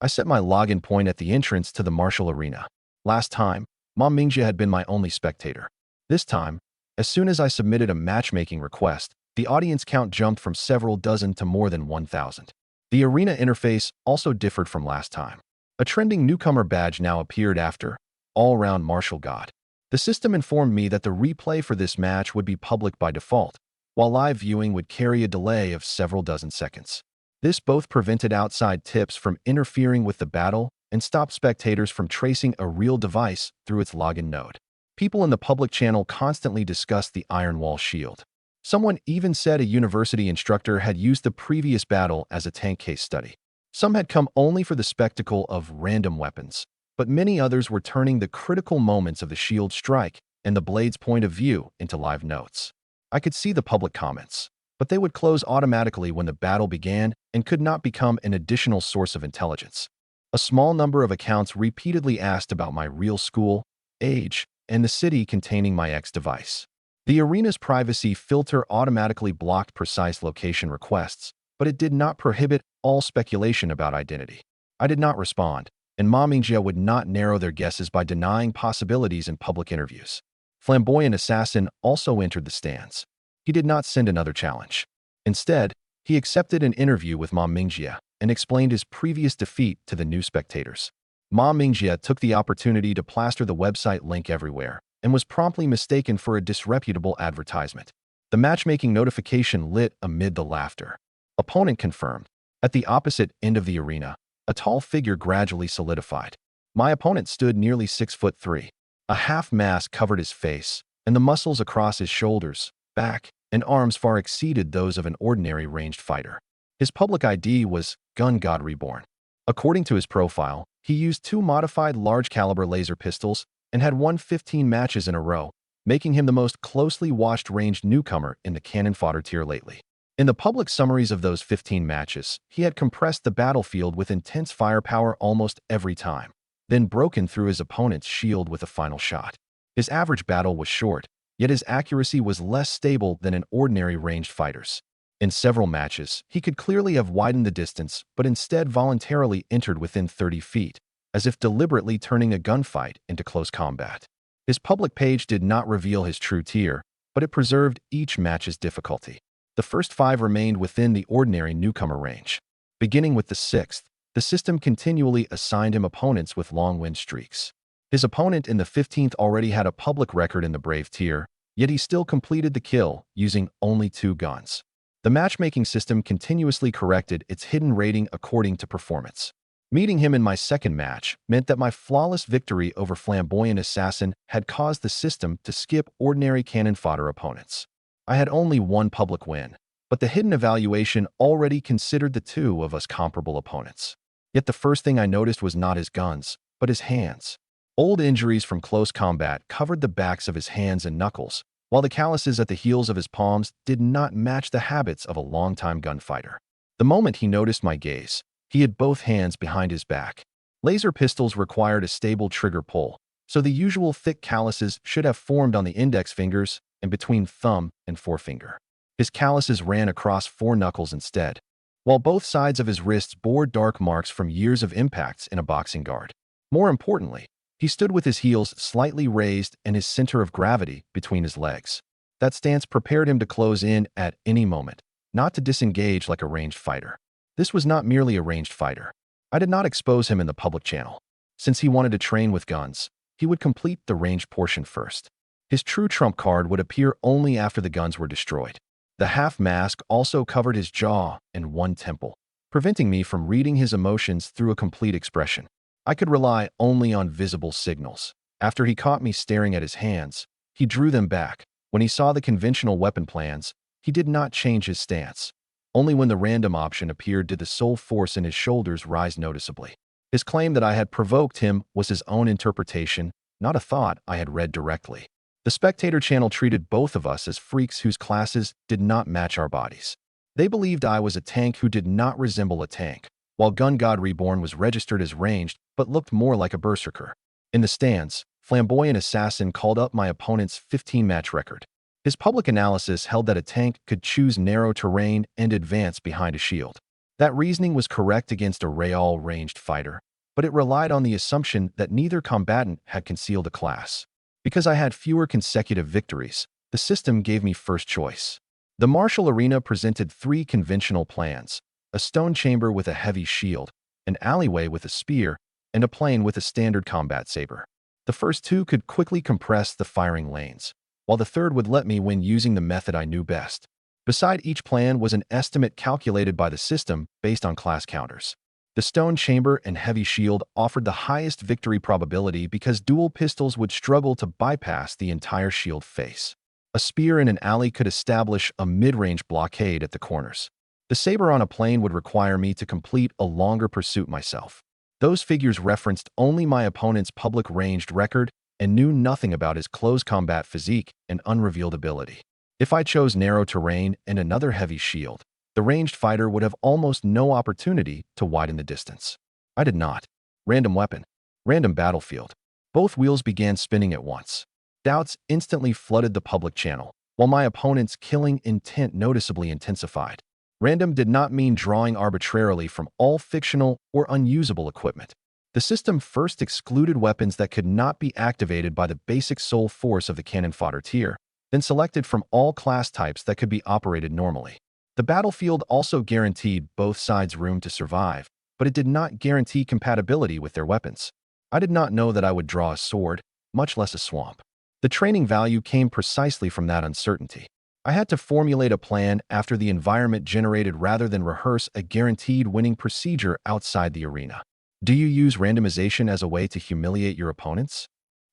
I set my login point at the entrance to the martial arena. Last time, Ma Mingjie had been my only spectator. This time, as soon as I submitted a matchmaking request, the audience count jumped from several dozen to more than 1,000. The arena interface also differed from last time. A trending newcomer badge now appeared after all-round martial god. The system informed me that the replay for this match would be public by default, while live viewing would carry a delay of several dozen seconds. This both prevented outside tips from interfering with the battle and stopped spectators from tracing a real device through its login node. People in the public channel constantly discussed the Iron Wall shield. Someone even said a university instructor had used the previous battle as a tank case study. Some had come only for the spectacle of random weapons, but many others were turning the critical moments of the shield strike and the blade's point of view into live notes. I could see the public comments, but they would close automatically when the battle began and could not become an additional source of intelligence. A small number of accounts repeatedly asked about my real school, age, and the city containing my X device. The arena's privacy filter automatically blocked precise location requests, but it did not prohibit all speculation about identity. I did not respond, and Ma Mingjie would not narrow their guesses by denying possibilities in public interviews. Flamboyant Assassin also entered the stands. He did not send another challenge. Instead, he accepted an interview with Ma Mingjie and explained his previous defeat to the new spectators. Ma Mingjie took the opportunity to plaster the website link everywhere and was promptly mistaken for a disreputable advertisement. The matchmaking notification lit amid the laughter. Opponent confirmed. At the opposite end of the arena, a tall figure gradually solidified. My opponent stood nearly 6'3". A half mask covered his face, and the muscles across his shoulders, back, and arms far exceeded those of an ordinary ranged fighter. His public ID was Gun God Reborn. According to his profile, he used 2 modified large-caliber laser pistols and had won 15 matches in a row, making him the most closely watched ranged newcomer in the cannon fodder tier lately. In the public summaries of those 15 matches, he had compressed the battlefield with intense firepower almost every time, then broken through his opponent's shield with a final shot. His average battle was short, yet his accuracy was less stable than an ordinary ranged fighter's. In several matches, he could clearly have widened the distance, but instead voluntarily entered within 30 feet, as if deliberately turning a gunfight into close combat. His public page did not reveal his true tier, but it preserved each match's difficulty. The first 5 remained within the ordinary newcomer range. Beginning with the 6th, the system continually assigned him opponents with long win streaks. His opponent in the 15th already had a public record in the Brave tier, yet he still completed the kill using only 2 guns. The matchmaking system continuously corrected its hidden rating according to performance. Meeting him in my second match meant that my flawless victory over Flamboyant Assassin had caused the system to skip ordinary cannon fodder opponents. I had only 1 public win, but the hidden evaluation already considered the 2 of us comparable opponents. Yet the first thing I noticed was not his guns, but his hands. Old injuries from close combat covered the backs of his hands and knuckles, while the calluses at the heels of his palms did not match the habits of a longtime gunfighter. The moment he noticed my gaze, he had both hands behind his back. Laser pistols required a stable trigger pull, so the usual thick calluses should have formed on the index fingers and between thumb and forefinger. His calluses ran across 4 knuckles instead, while both sides of his wrists bore dark marks from years of impacts in a boxing guard. More importantly, he stood with his heels slightly raised and his center of gravity between his legs. That stance prepared him to close in at any moment, not to disengage like a ranged fighter. This was not merely a ranged fighter. I did not expose him in the public channel. Since he wanted to train with guns, he would complete the ranged portion first. His true trump card would appear only after the guns were destroyed. The half mask also covered his jaw and one temple, preventing me from reading his emotions through a complete expression. I could rely only on visible signals. After he caught me staring at his hands, he drew them back. When he saw the conventional weapon plans, he did not change his stance. Only when the random option appeared did the soul force in his shoulders rise noticeably. His claim that I had provoked him was his own interpretation, not a thought I had read directly. The Spectator channel treated both of us as freaks whose classes did not match our bodies. They believed I was a tank who did not resemble a tank, while Gun God Reborn was registered as ranged but looked more like a berserker. In the stands, Flamboyant Assassin called up my opponent's 15-match record. His public analysis held that a tank could choose narrow terrain and advance behind a shield. That reasoning was correct against a Real ranged fighter, but it relied on the assumption that neither combatant had concealed a class. Because I had fewer consecutive victories, the system gave me first choice. The martial arena presented 3 conventional plans: a stone chamber with a heavy shield, an alleyway with a spear, and a plane with a standard combat saber. The first 2 could quickly compress the firing lanes, while the third would let me win using the method I knew best. Beside each plan was an estimate calculated by the system based on class counters. The stone chamber and heavy shield offered the highest victory probability because dual pistols would struggle to bypass the entire shield face. A spear in an alley could establish a mid-range blockade at the corners. The saber on a plane would require me to complete a longer pursuit myself. Those figures referenced only my opponent's public ranged record and knew nothing about his close combat physique and unrevealed ability. If I chose narrow terrain and another heavy shield, the ranged fighter would have almost no opportunity to widen the distance. I did not. Random weapon. Random battlefield. Both wheels began spinning at once. Doubts instantly flooded the public channel, while my opponent's killing intent noticeably intensified. Random did not mean drawing arbitrarily from all fictional or unusable equipment. The system first excluded weapons that could not be activated by the basic soul force of the cannon fodder tier, then selected from all class types that could be operated normally. The battlefield also guaranteed both sides room to survive, but it did not guarantee compatibility with their weapons. I did not know that I would draw a sword, much less a swamp. The training value came precisely from that uncertainty. I had to formulate a plan after the environment generated rather than rehearse a guaranteed winning procedure outside the arena. Do you use randomization as a way to humiliate your opponents?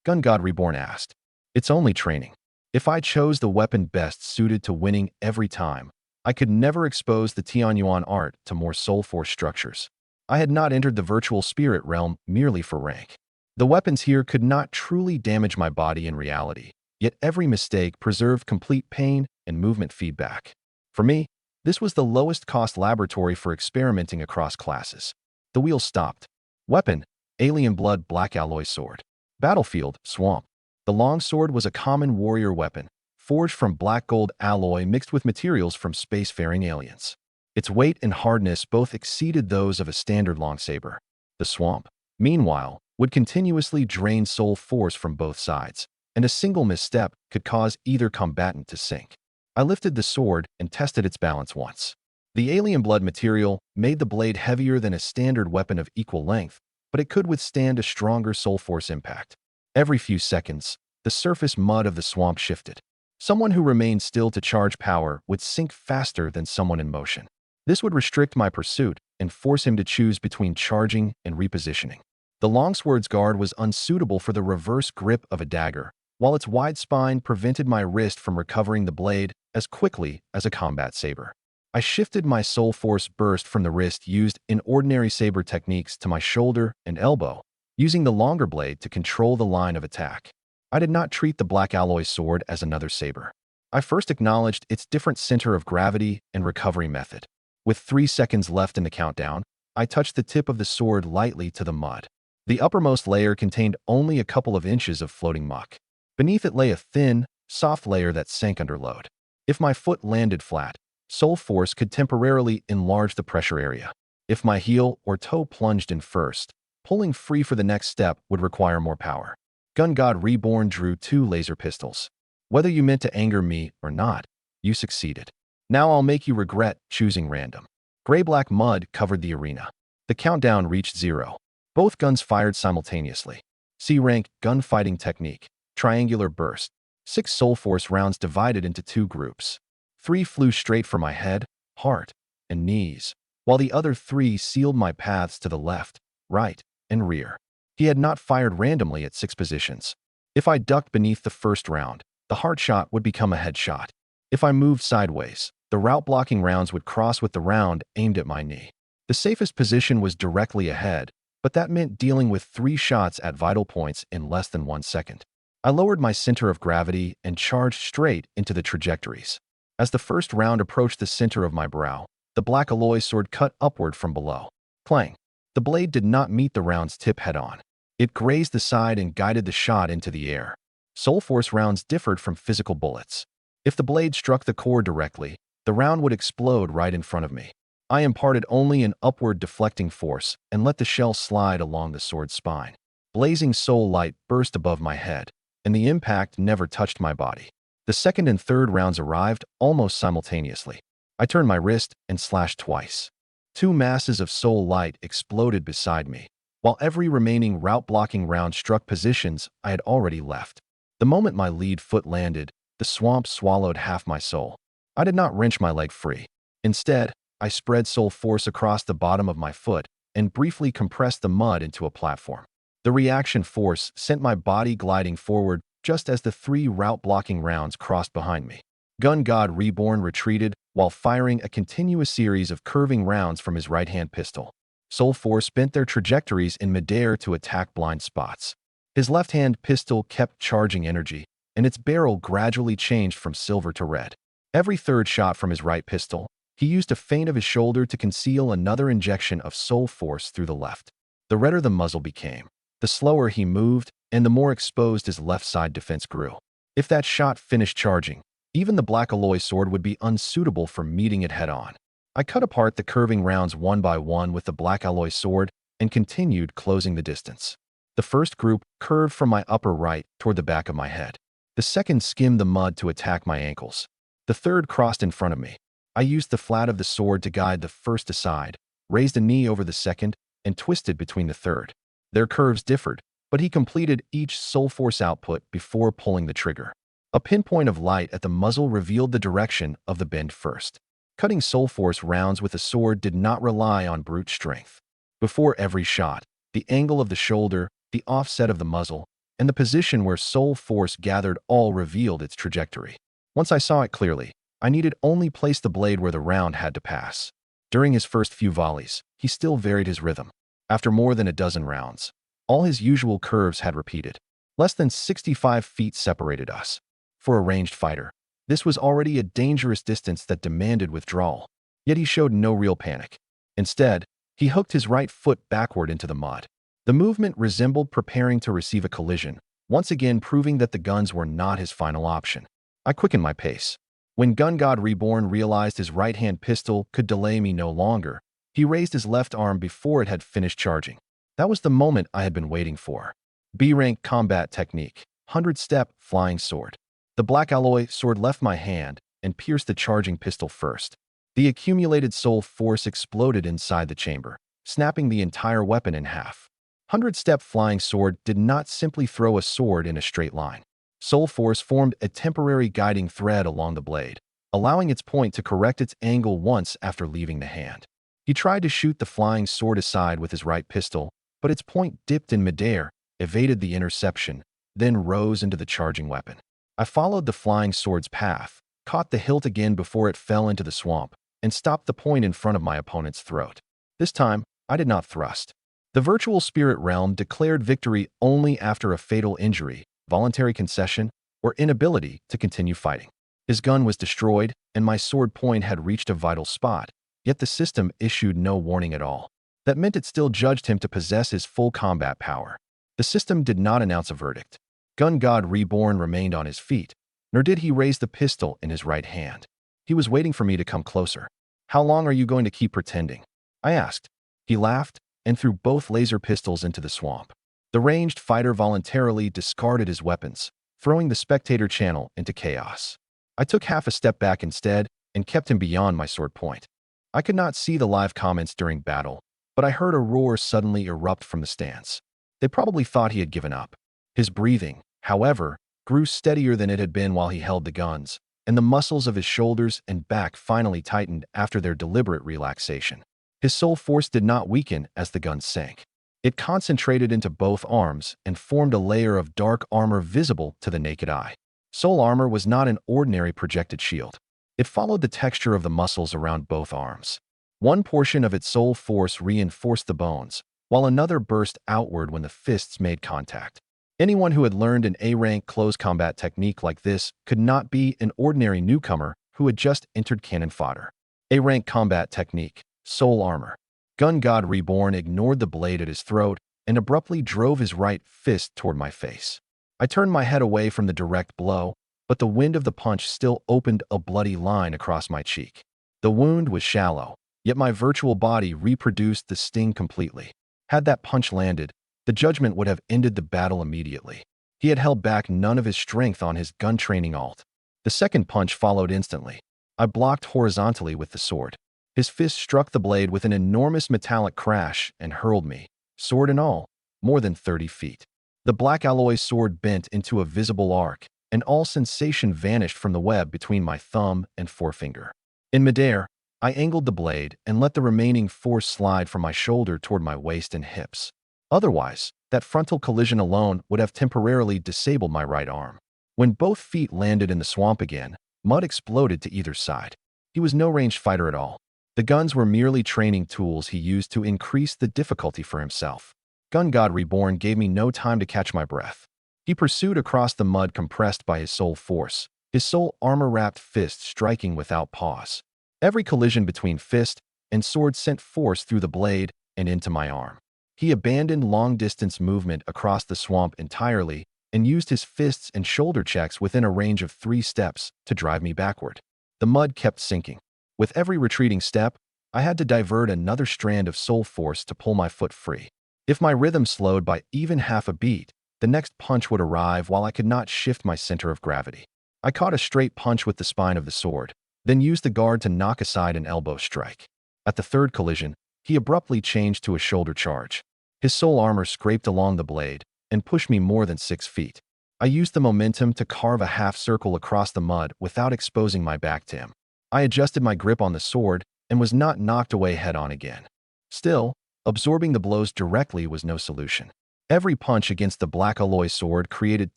Gun God Reborn asked. It's only training. If I chose the weapon best suited to winning every time, I could never expose the Tianyuan art to more soul force structures. I had not entered the virtual spirit realm merely for rank. The weapons here could not truly damage my body in reality, yet every mistake preserved complete pain and movement feedback. For me, this was the lowest cost laboratory for experimenting across classes. The wheel stopped. Weapon: Alien Blood Black Alloy Sword. Battlefield: Swamp. The long sword was a common warrior weapon, forged from black gold alloy mixed with materials from spacefaring aliens. Its weight and hardness both exceeded those of a standard longsaber. The swamp, meanwhile, would continuously drain soul force from both sides, and a single misstep could cause either combatant to sink. I lifted the sword and tested its balance once. The alien blood material made the blade heavier than a standard weapon of equal length, but it could withstand a stronger soul force impact. Every few seconds, the surface mud of the swamp shifted. Someone who remained still to charge power would sink faster than someone in motion. This would restrict my pursuit and force him to choose between charging and repositioning. The longsword's guard was unsuitable for the reverse grip of a dagger, while its wide spine prevented my wrist from recovering the blade as quickly as a combat saber. I shifted my soul force burst from the wrist used in ordinary saber techniques to my shoulder and elbow, using the longer blade to control the line of attack. I did not treat the black alloy sword as another saber. I first acknowledged its different center of gravity and recovery method. With 3 seconds left in the countdown, I touched the tip of the sword lightly to the mud. The uppermost layer contained only a couple of inches of floating muck. Beneath it lay a thin, soft layer that sank under load. If my foot landed flat, soul force could temporarily enlarge the pressure area. If my heel or toe plunged in first, pulling free for the next step would require more power. Gun God Reborn drew 2 laser pistols. Whether you meant to anger me or not, you succeeded. Now I'll make you regret choosing random. Gray-black mud covered the arena. The countdown reached 0. Both guns fired simultaneously. C-rank gunfighting technique. Triangular burst. 6 soul force rounds divided into 2 groups. 3 flew straight for my head, heart, and knees, while the other 3 sealed my paths to the left, right, and rear. He had not fired randomly at 6 positions. If I ducked beneath the first round, the heart shot would become a headshot. If I moved sideways, the route-blocking rounds would cross with the round aimed at my knee. The safest position was directly ahead, but that meant dealing with 3 shots at vital points in less than 1 second. I lowered my center of gravity and charged straight into the trajectories. As the first round approached the center of my brow, the black alloy sword cut upward from below. Clang! The blade did not meet the round's tip head-on. It grazed the side and guided the shot into the air. Soul force rounds differed from physical bullets. If the blade struck the core directly, the round would explode right in front of me. I imparted only an upward deflecting force and let the shell slide along the sword's spine. Blazing soul light burst above my head, and the impact never touched my body. The second and third rounds arrived almost simultaneously. I turned my wrist and slashed twice. 2 masses of soul light exploded beside me, while every remaining route-blocking round struck positions I had already left. The moment my lead foot landed, the swamp swallowed half my soul. I did not wrench my leg free. Instead, I spread soul force across the bottom of my foot and briefly compressed the mud into a platform. The reaction force sent my body gliding forward just as the 3 route-blocking rounds crossed behind me. Gun God Reborn retreated while firing a continuous series of curving rounds from his right-hand pistol. Soul Force bent their trajectories in midair to attack blind spots. His left-hand pistol kept charging energy, and its barrel gradually changed from silver to red. Every third shot from his right pistol, he used a feint of his shoulder to conceal another injection of Soul Force through the left. The redder the muzzle became, the slower he moved, and the more exposed his left side defense grew. If that shot finished charging, even the black alloy sword would be unsuitable for meeting it head-on. I cut apart the curving rounds one by one with the black alloy sword and continued closing the distance. The first group curved from my upper right toward the back of my head. The second skimmed the mud to attack my ankles. The third crossed in front of me. I used the flat of the sword to guide the first aside, raised a knee over the second, and twisted between the third. Their curves differed, but he completed each soul force output before pulling the trigger. A pinpoint of light at the muzzle revealed the direction of the bend first. Cutting soul force rounds with a sword did not rely on brute strength. Before every shot, the angle of the shoulder, the offset of the muzzle, and the position where soul force gathered all revealed its trajectory. Once I saw it clearly, I needed only place the blade where the round had to pass. During his first few volleys, he still varied his rhythm. After more than a dozen rounds, all his usual curves had repeated. Less than 65 feet separated us. For a ranged fighter, this was already a dangerous distance that demanded withdrawal. Yet he showed no real panic. Instead, he hooked his right foot backward into the mud. The movement resembled preparing to receive a collision, once again proving that the guns were not his final option. I quickened my pace. When Gun God Reborn realized his right-hand pistol could delay me no longer, he raised his left arm before it had finished charging. That was the moment I had been waiting for. B-rank combat technique, 100-step flying sword. The black alloy sword left my hand and pierced the charging pistol first. The accumulated soul force exploded inside the chamber, snapping the entire weapon in half. 100-step flying sword did not simply throw a sword in a straight line. Soul force formed a temporary guiding thread along the blade, allowing its point to correct its angle once after leaving the hand. He tried to shoot the flying sword aside with his right pistol, but its point dipped in midair, evaded the interception, then rose into the charging weapon. I followed the flying sword's path, caught the hilt again before it fell into the swamp, and stopped the point in front of my opponent's throat. This time, I did not thrust. The virtual spirit realm declared victory only after a fatal injury, voluntary concession, or inability to continue fighting. His gun was destroyed, and my sword point had reached a vital spot, yet the system issued no warning at all. That meant it still judged him to possess his full combat power. The system did not announce a verdict. Gun God Reborn remained on his feet, nor did he raise the pistol in his right hand. He was waiting for me to come closer. "How long are you going to keep pretending?" I asked. He laughed and threw both laser pistols into the swamp. The ranged fighter voluntarily discarded his weapons, throwing the spectator channel into chaos. I took half a step back instead and kept him beyond my sword point. I could not see the live comments during battle, but I heard a roar suddenly erupt from the stands. They probably thought he had given up. His breathing, however, grew steadier than it had been while he held the guns, and the muscles of his shoulders and back finally tightened after their deliberate relaxation. His soul force did not weaken as the guns sank. It concentrated into both arms and formed a layer of dark armor visible to the naked eye. Soul armor was not an ordinary projected shield. It followed the texture of the muscles around both arms. One portion of its soul force reinforced the bones, while another burst outward when the fists made contact. Anyone who had learned an A-rank close combat technique like this could not be an ordinary newcomer who had just entered cannon fodder. A-rank combat technique, soul armor. Gun God Reborn ignored the blade at his throat and abruptly drove his right fist toward my face. I turned my head away from the direct blow, but the wind of the punch still opened a bloody line across my cheek. The wound was shallow, yet my virtual body reproduced the sting completely. Had that punch landed, the judgment would have ended the battle immediately. He had held back none of his strength on his gun training alt. The second punch followed instantly. I blocked horizontally with the sword. His fist struck the blade with an enormous metallic crash and hurled me, sword and all, more than 30 feet. The black alloy sword bent into a visible arc, and all sensation vanished from the web between my thumb and forefinger. In midair, I angled the blade and let the remaining force slide from my shoulder toward my waist and hips. Otherwise, that frontal collision alone would have temporarily disabled my right arm. When both feet landed in the swamp again, mud exploded to either side. He was no ranged fighter at all. The guns were merely training tools he used to increase the difficulty for himself. Gun God Reborn gave me no time to catch my breath. He pursued across the mud compressed by his soul force, his soul armor-wrapped fist striking without pause. Every collision between fist and sword sent force through the blade and into my arm. He abandoned long-distance movement across the swamp entirely and used his fists and shoulder checks within a range of 3 steps to drive me backward. The mud kept sinking. With every retreating step, I had to divert another strand of soul force to pull my foot free. If my rhythm slowed by even half a beat, the next punch would arrive while I could not shift my center of gravity. I caught a straight punch with the spine of the sword, then used the guard to knock aside an elbow strike. At the third collision, he abruptly changed to a shoulder charge. His soul armor scraped along the blade and pushed me more than 6 feet. I used the momentum to carve a half circle across the mud without exposing my back to him. I adjusted my grip on the sword and was not knocked away head-on again. Still, absorbing the blows directly was no solution. Every punch against the black alloy sword created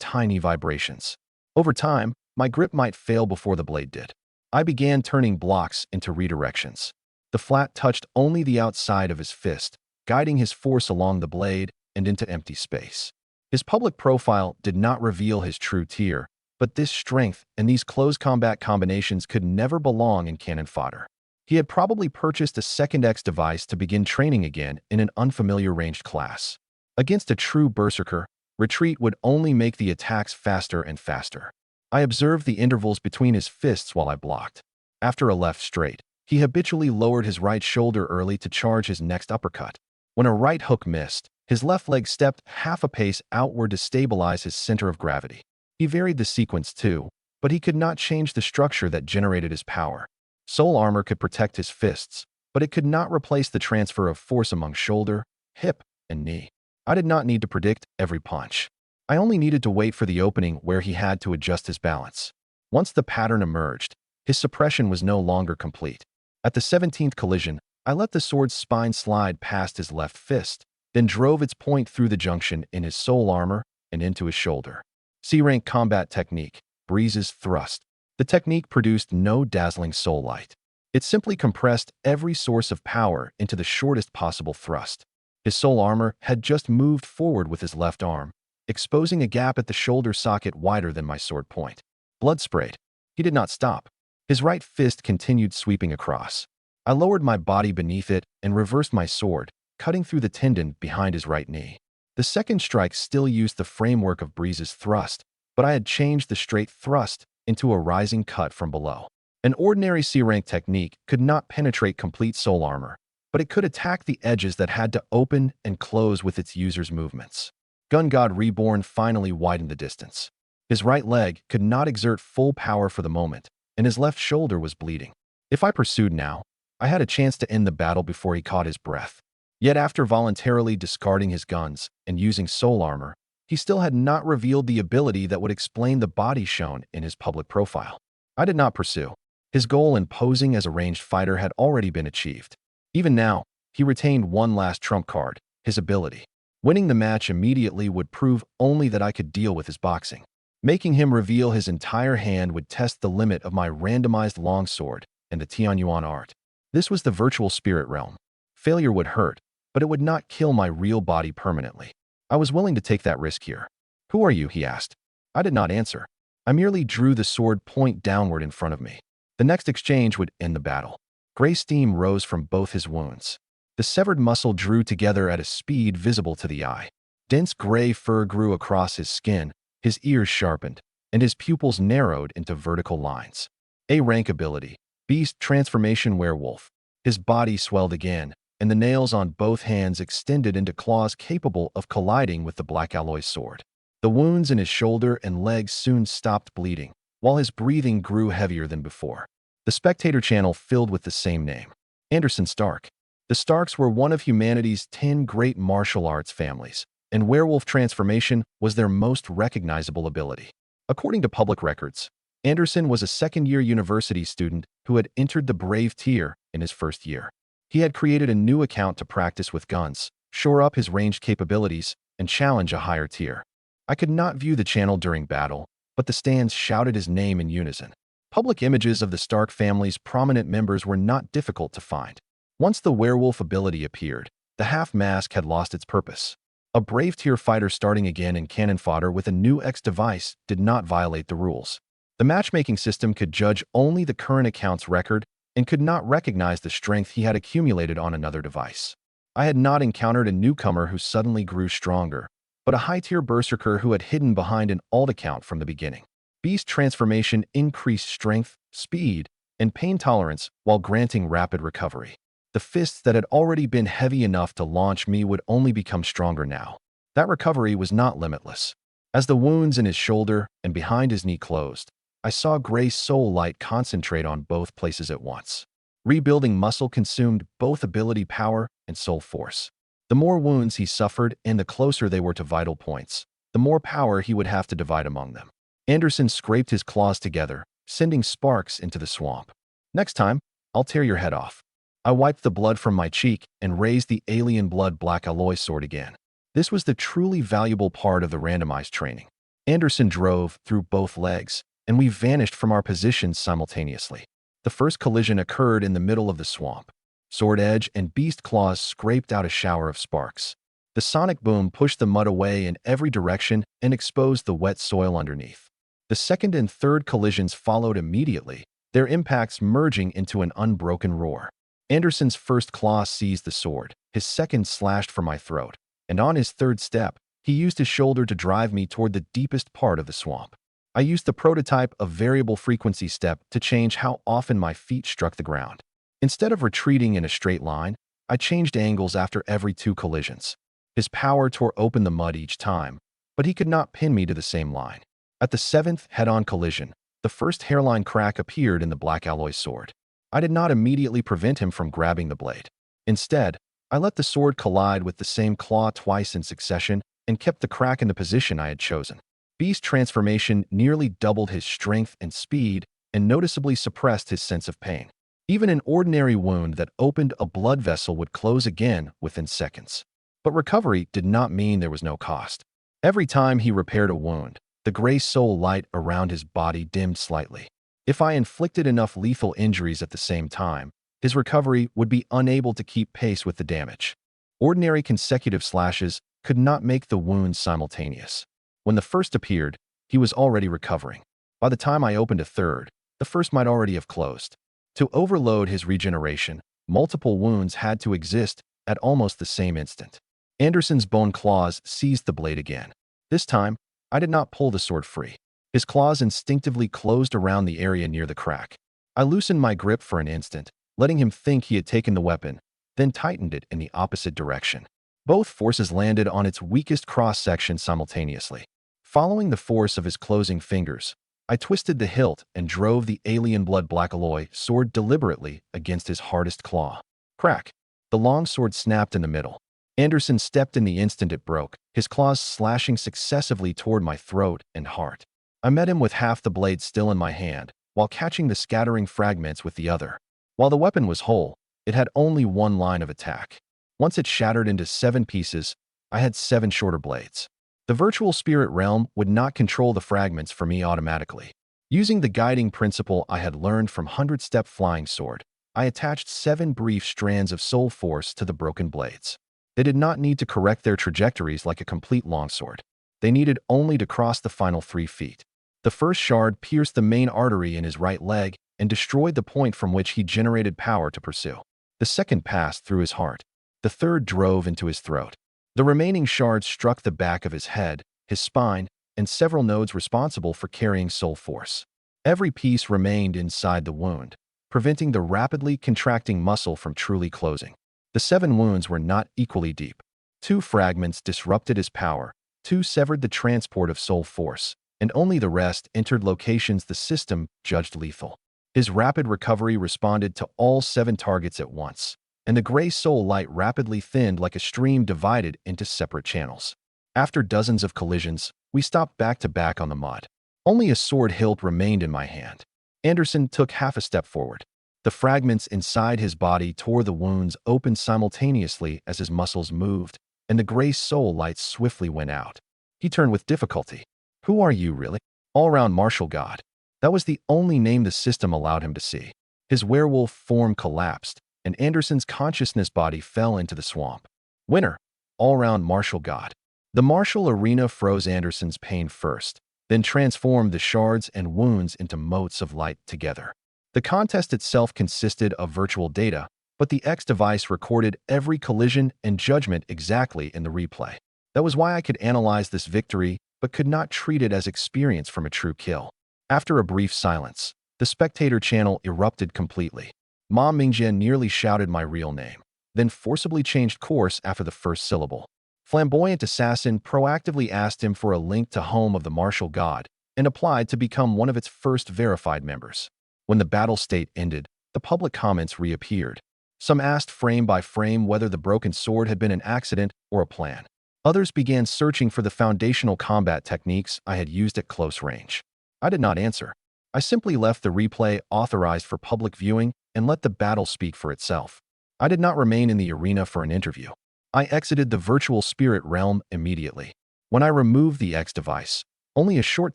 tiny vibrations. Over time, my grip might fail before the blade did. I began turning blocks into redirections. The flat touched only the outside of his fist, guiding his force along the blade and into empty space. His public profile did not reveal his true tier, but this strength and these close combat combinations could never belong in cannon fodder. He had probably purchased a second X device to begin training again in an unfamiliar ranged class. Against a true berserker, retreat would only make the attacks faster and faster. I observed the intervals between his fists while I blocked. After a left straight, he habitually lowered his right shoulder early to charge his next uppercut. When a right hook missed, his left leg stepped half a pace outward to stabilize his center of gravity. He varied the sequence too, but he could not change the structure that generated his power. Soul armor could protect his fists, but it could not replace the transfer of force among shoulder, hip, and knee. I did not need to predict every punch. I only needed to wait for the opening where he had to adjust his balance. Once the pattern emerged, his suppression was no longer complete. At the 17th collision, I let the sword's spine slide past his left fist, then drove its point through the junction in his soul armor and into his shoulder. C-rank combat technique, Breeze's thrust. The technique produced no dazzling soul light. It simply compressed every source of power into the shortest possible thrust. His soul armor had just moved forward with his left arm, exposing a gap at the shoulder socket wider than my sword point. Blood sprayed. He did not stop. His right fist continued sweeping across. I lowered my body beneath it and reversed my sword, cutting through the tendon behind his right knee. The second strike still used the framework of Breeze's thrust, but I had changed the straight thrust into a rising cut from below. An ordinary C-rank technique could not penetrate complete soul armor, but it could attack the edges that had to open and close with its user's movements. Gun God Reborn finally widened the distance. His right leg could not exert full power for the moment, and his left shoulder was bleeding. If I pursued now, I had a chance to end the battle before he caught his breath. Yet after voluntarily discarding his guns and using soul armor, he still had not revealed the ability that would explain the body shown in his public profile. I did not pursue. His goal in posing as a ranged fighter had already been achieved. Even now, he retained one last trump card, his ability. Winning the match immediately would prove only that I could deal with his boxing. Making him reveal his entire hand would test the limit of my randomized longsword and the Tianyuan art. This was the virtual spirit realm. Failure would hurt, but it would not kill my real body permanently. I was willing to take that risk here. "Who are you?" he asked. I did not answer. I merely drew the sword point downward in front of me. The next exchange would end the battle. Gray steam rose from both his wounds. The severed muscle drew together at a speed visible to the eye. Dense gray fur grew across his skin, his ears sharpened, and his pupils narrowed into vertical lines. A-rank ability, Beast Transformation Werewolf. His body swelled again, and the nails on both hands extended into claws capable of colliding with the black alloy sword. The wounds in his shoulder and legs soon stopped bleeding, while his breathing grew heavier than before. The spectator channel filled with the same name, Anderson Stark. The Starks were one of humanity's 10 great martial arts families, and werewolf transformation was their most recognizable ability. According to public records, Anderson was a second-year university student who had entered the Brave tier in his first year. He had created a new account to practice with guns, shore up his ranged capabilities, and challenge a higher tier. I could not view the channel during battle, but the stands shouted his name in unison. Public images of the Stark family's prominent members were not difficult to find. Once the werewolf ability appeared, the half-mask had lost its purpose. A Brave tier fighter starting again in cannon fodder with a new X device did not violate the rules. The matchmaking system could judge only the current account's record and could not recognize the strength he had accumulated on another device. I had not encountered a newcomer who suddenly grew stronger, but a high-tier berserker who had hidden behind an alt account from the beginning. Beast transformation increased strength, speed, and pain tolerance while granting rapid recovery. The fists that had already been heavy enough to launch me would only become stronger now. That recovery was not limitless. As the wounds in his shoulder and behind his knee closed, I saw gray soul light concentrate on both places at once. Rebuilding muscle consumed both ability power and soul force. The more wounds he suffered and the closer they were to vital points, the more power he would have to divide among them. Anderson scraped his claws together, sending sparks into the swamp. "Next time, I'll tear your head off." I wiped the blood from my cheek and raised the alien blood black alloy sword again. This was the truly valuable part of the randomized training. Anderson drove through both legs, and we vanished from our positions simultaneously. The first collision occurred in the middle of the swamp. Sword edge and beast claws scraped out a shower of sparks. The sonic boom pushed the mud away in every direction and exposed the wet soil underneath. The second and third collisions followed immediately, their impacts merging into an unbroken roar. Anderson's first claw seized the sword, his second slashed for my throat, and on his third step, he used his shoulder to drive me toward the deepest part of the swamp. I used the prototype of variable frequency step to change how often my feet struck the ground. Instead of retreating in a straight line, I changed angles after every 2 collisions. His power tore open the mud each time, but he could not pin me to the same line. At the 7th head-on collision, the first hairline crack appeared in the black alloy sword. I did not immediately prevent him from grabbing the blade. Instead, I let the sword collide with the same claw twice in succession and kept the crack in the position I had chosen. Beast transformation nearly doubled his strength and speed and noticeably suppressed his sense of pain. Even an ordinary wound that opened a blood vessel would close again within seconds. But recovery did not mean there was no cost. Every time he repaired a wound, the gray soul light around his body dimmed slightly. If I inflicted enough lethal injuries at the same time, his recovery would be unable to keep pace with the damage. Ordinary consecutive slashes could not make the wounds simultaneous. When the first appeared, he was already recovering. By the time I opened a third, the first might already have closed. To overload his regeneration, multiple wounds had to exist at almost the same instant. Anderson's bone claws seized the blade again. This time, I did not pull the sword free. His claws instinctively closed around the area near the crack. I loosened my grip for an instant, letting him think he had taken the weapon, then tightened it in the opposite direction. Both forces landed on its weakest cross-section simultaneously. Following the force of his closing fingers, I twisted the hilt and drove the alien blood black alloy sword deliberately against his hardest claw. Crack! The long sword snapped in the middle. Anderson stepped in the instant it broke, his claws slashing successively toward my throat and heart. I met him with half the blade still in my hand, while catching the scattering fragments with the other. While the weapon was whole, it had only one line of attack. Once it shattered into 7 pieces, I had 7 shorter blades. The virtual spirit realm would not control the fragments for me automatically. Using the guiding principle I had learned from 100-step flying sword, I attached 7 brief strands of soul force to the broken blades. They did not need to correct their trajectories like a complete longsword. They needed only to cross the final 3 feet. The first shard pierced the main artery in his right leg and destroyed the point from which he generated power to pursue. The second passed through his heart. The third drove into his throat. The remaining shards struck the back of his head, his spine, and several nodes responsible for carrying soul force. Every piece remained inside the wound, preventing the rapidly contracting muscle from truly closing. The 7 wounds were not equally deep. 2 fragments disrupted his power, 2 severed the transport of soul force, and only the rest entered locations the system judged lethal. His rapid recovery responded to all 7 targets at once, and the gray soul light rapidly thinned like a stream divided into separate channels. After dozens of collisions, we stopped back to back on the mud. Only a sword hilt remained in my hand. Anderson took half a step forward. The fragments inside his body tore the wounds open simultaneously as his muscles moved, and the gray soul light swiftly went out. He turned with difficulty. "Who are you, really?" "All-round martial god." That was the only name the system allowed him to see. His werewolf form collapsed, and Anderson's consciousness body fell into the swamp. "Winner, all-round martial god." The martial arena froze Anderson's pain first, then transformed the shards and wounds into motes of light together. The contest itself consisted of virtual data, but the X device recorded every collision and judgment exactly in the replay. That was why I could analyze this victory, but could not treat it as experience from a true kill. After a brief silence, the spectator channel erupted completely. Ma Mingjian nearly shouted my real name, then forcibly changed course after the first syllable. Flamboyant Assassin proactively asked him for a link to Home of the Martial God and applied to become one of its first verified members. When the battle state ended, the public comments reappeared. Some asked frame by frame whether the broken sword had been an accident or a plan. Others began searching for the foundational combat techniques I had used at close range. I did not answer. I simply left the replay authorized for public viewing and let the battle speak for itself. I did not remain in the arena for an interview. I exited the virtual spirit realm immediately. When I removed the X device, only a short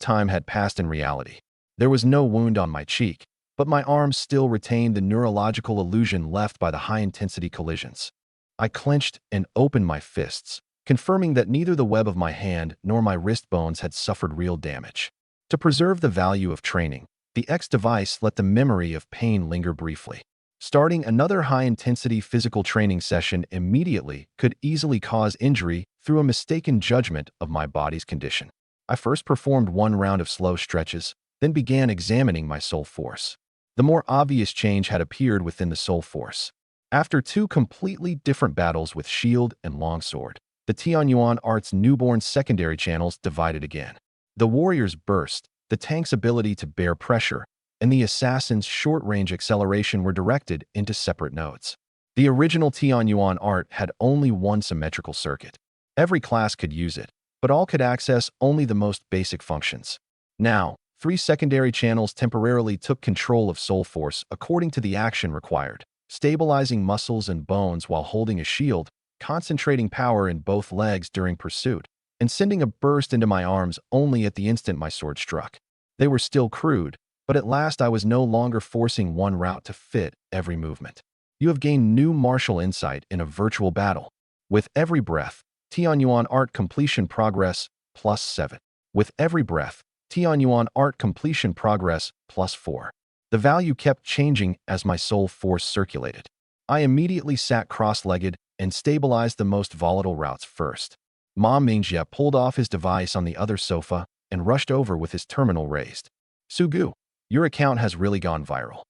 time had passed in reality. There was no wound on my cheek, but my arms still retained the neurological illusion left by the high-intensity collisions. I clenched and opened my fists, confirming that neither the web of my hand nor my wrist bones had suffered real damage. To preserve the value of training, the X device let the memory of pain linger briefly. Starting another high-intensity physical training session immediately could easily cause injury through a mistaken judgment of my body's condition. I first performed one round of slow stretches, then began examining my soul force. The more obvious change had appeared within the soul force. After two completely different battles with shield and longsword, the Tianyuan art's newborn secondary channels divided again. The warrior's burst, the tank's ability to bear pressure, and the assassin's short-range acceleration were directed into separate nodes. The original Tianyuan art had only one symmetrical circuit. Every class could use it, but all could access only the most basic functions. Now, three secondary channels temporarily took control of soul force according to the action required, stabilizing muscles and bones while holding a shield, concentrating power in both legs during pursuit, and sending a burst into my arms only at the instant my sword struck. They were still crude, but at last I was no longer forcing one route to fit every movement. You have gained new martial insight in a virtual battle. With every breath, Tianyuan art completion progress +7. With every breath, Tianyuan art completion progress +4. The value kept changing as my soul force circulated. I immediately sat cross-legged and stabilized the most volatile routes first. Ma Mingjie pulled off his device on the other sofa and rushed over with his terminal raised. Sugu, your account has really gone viral.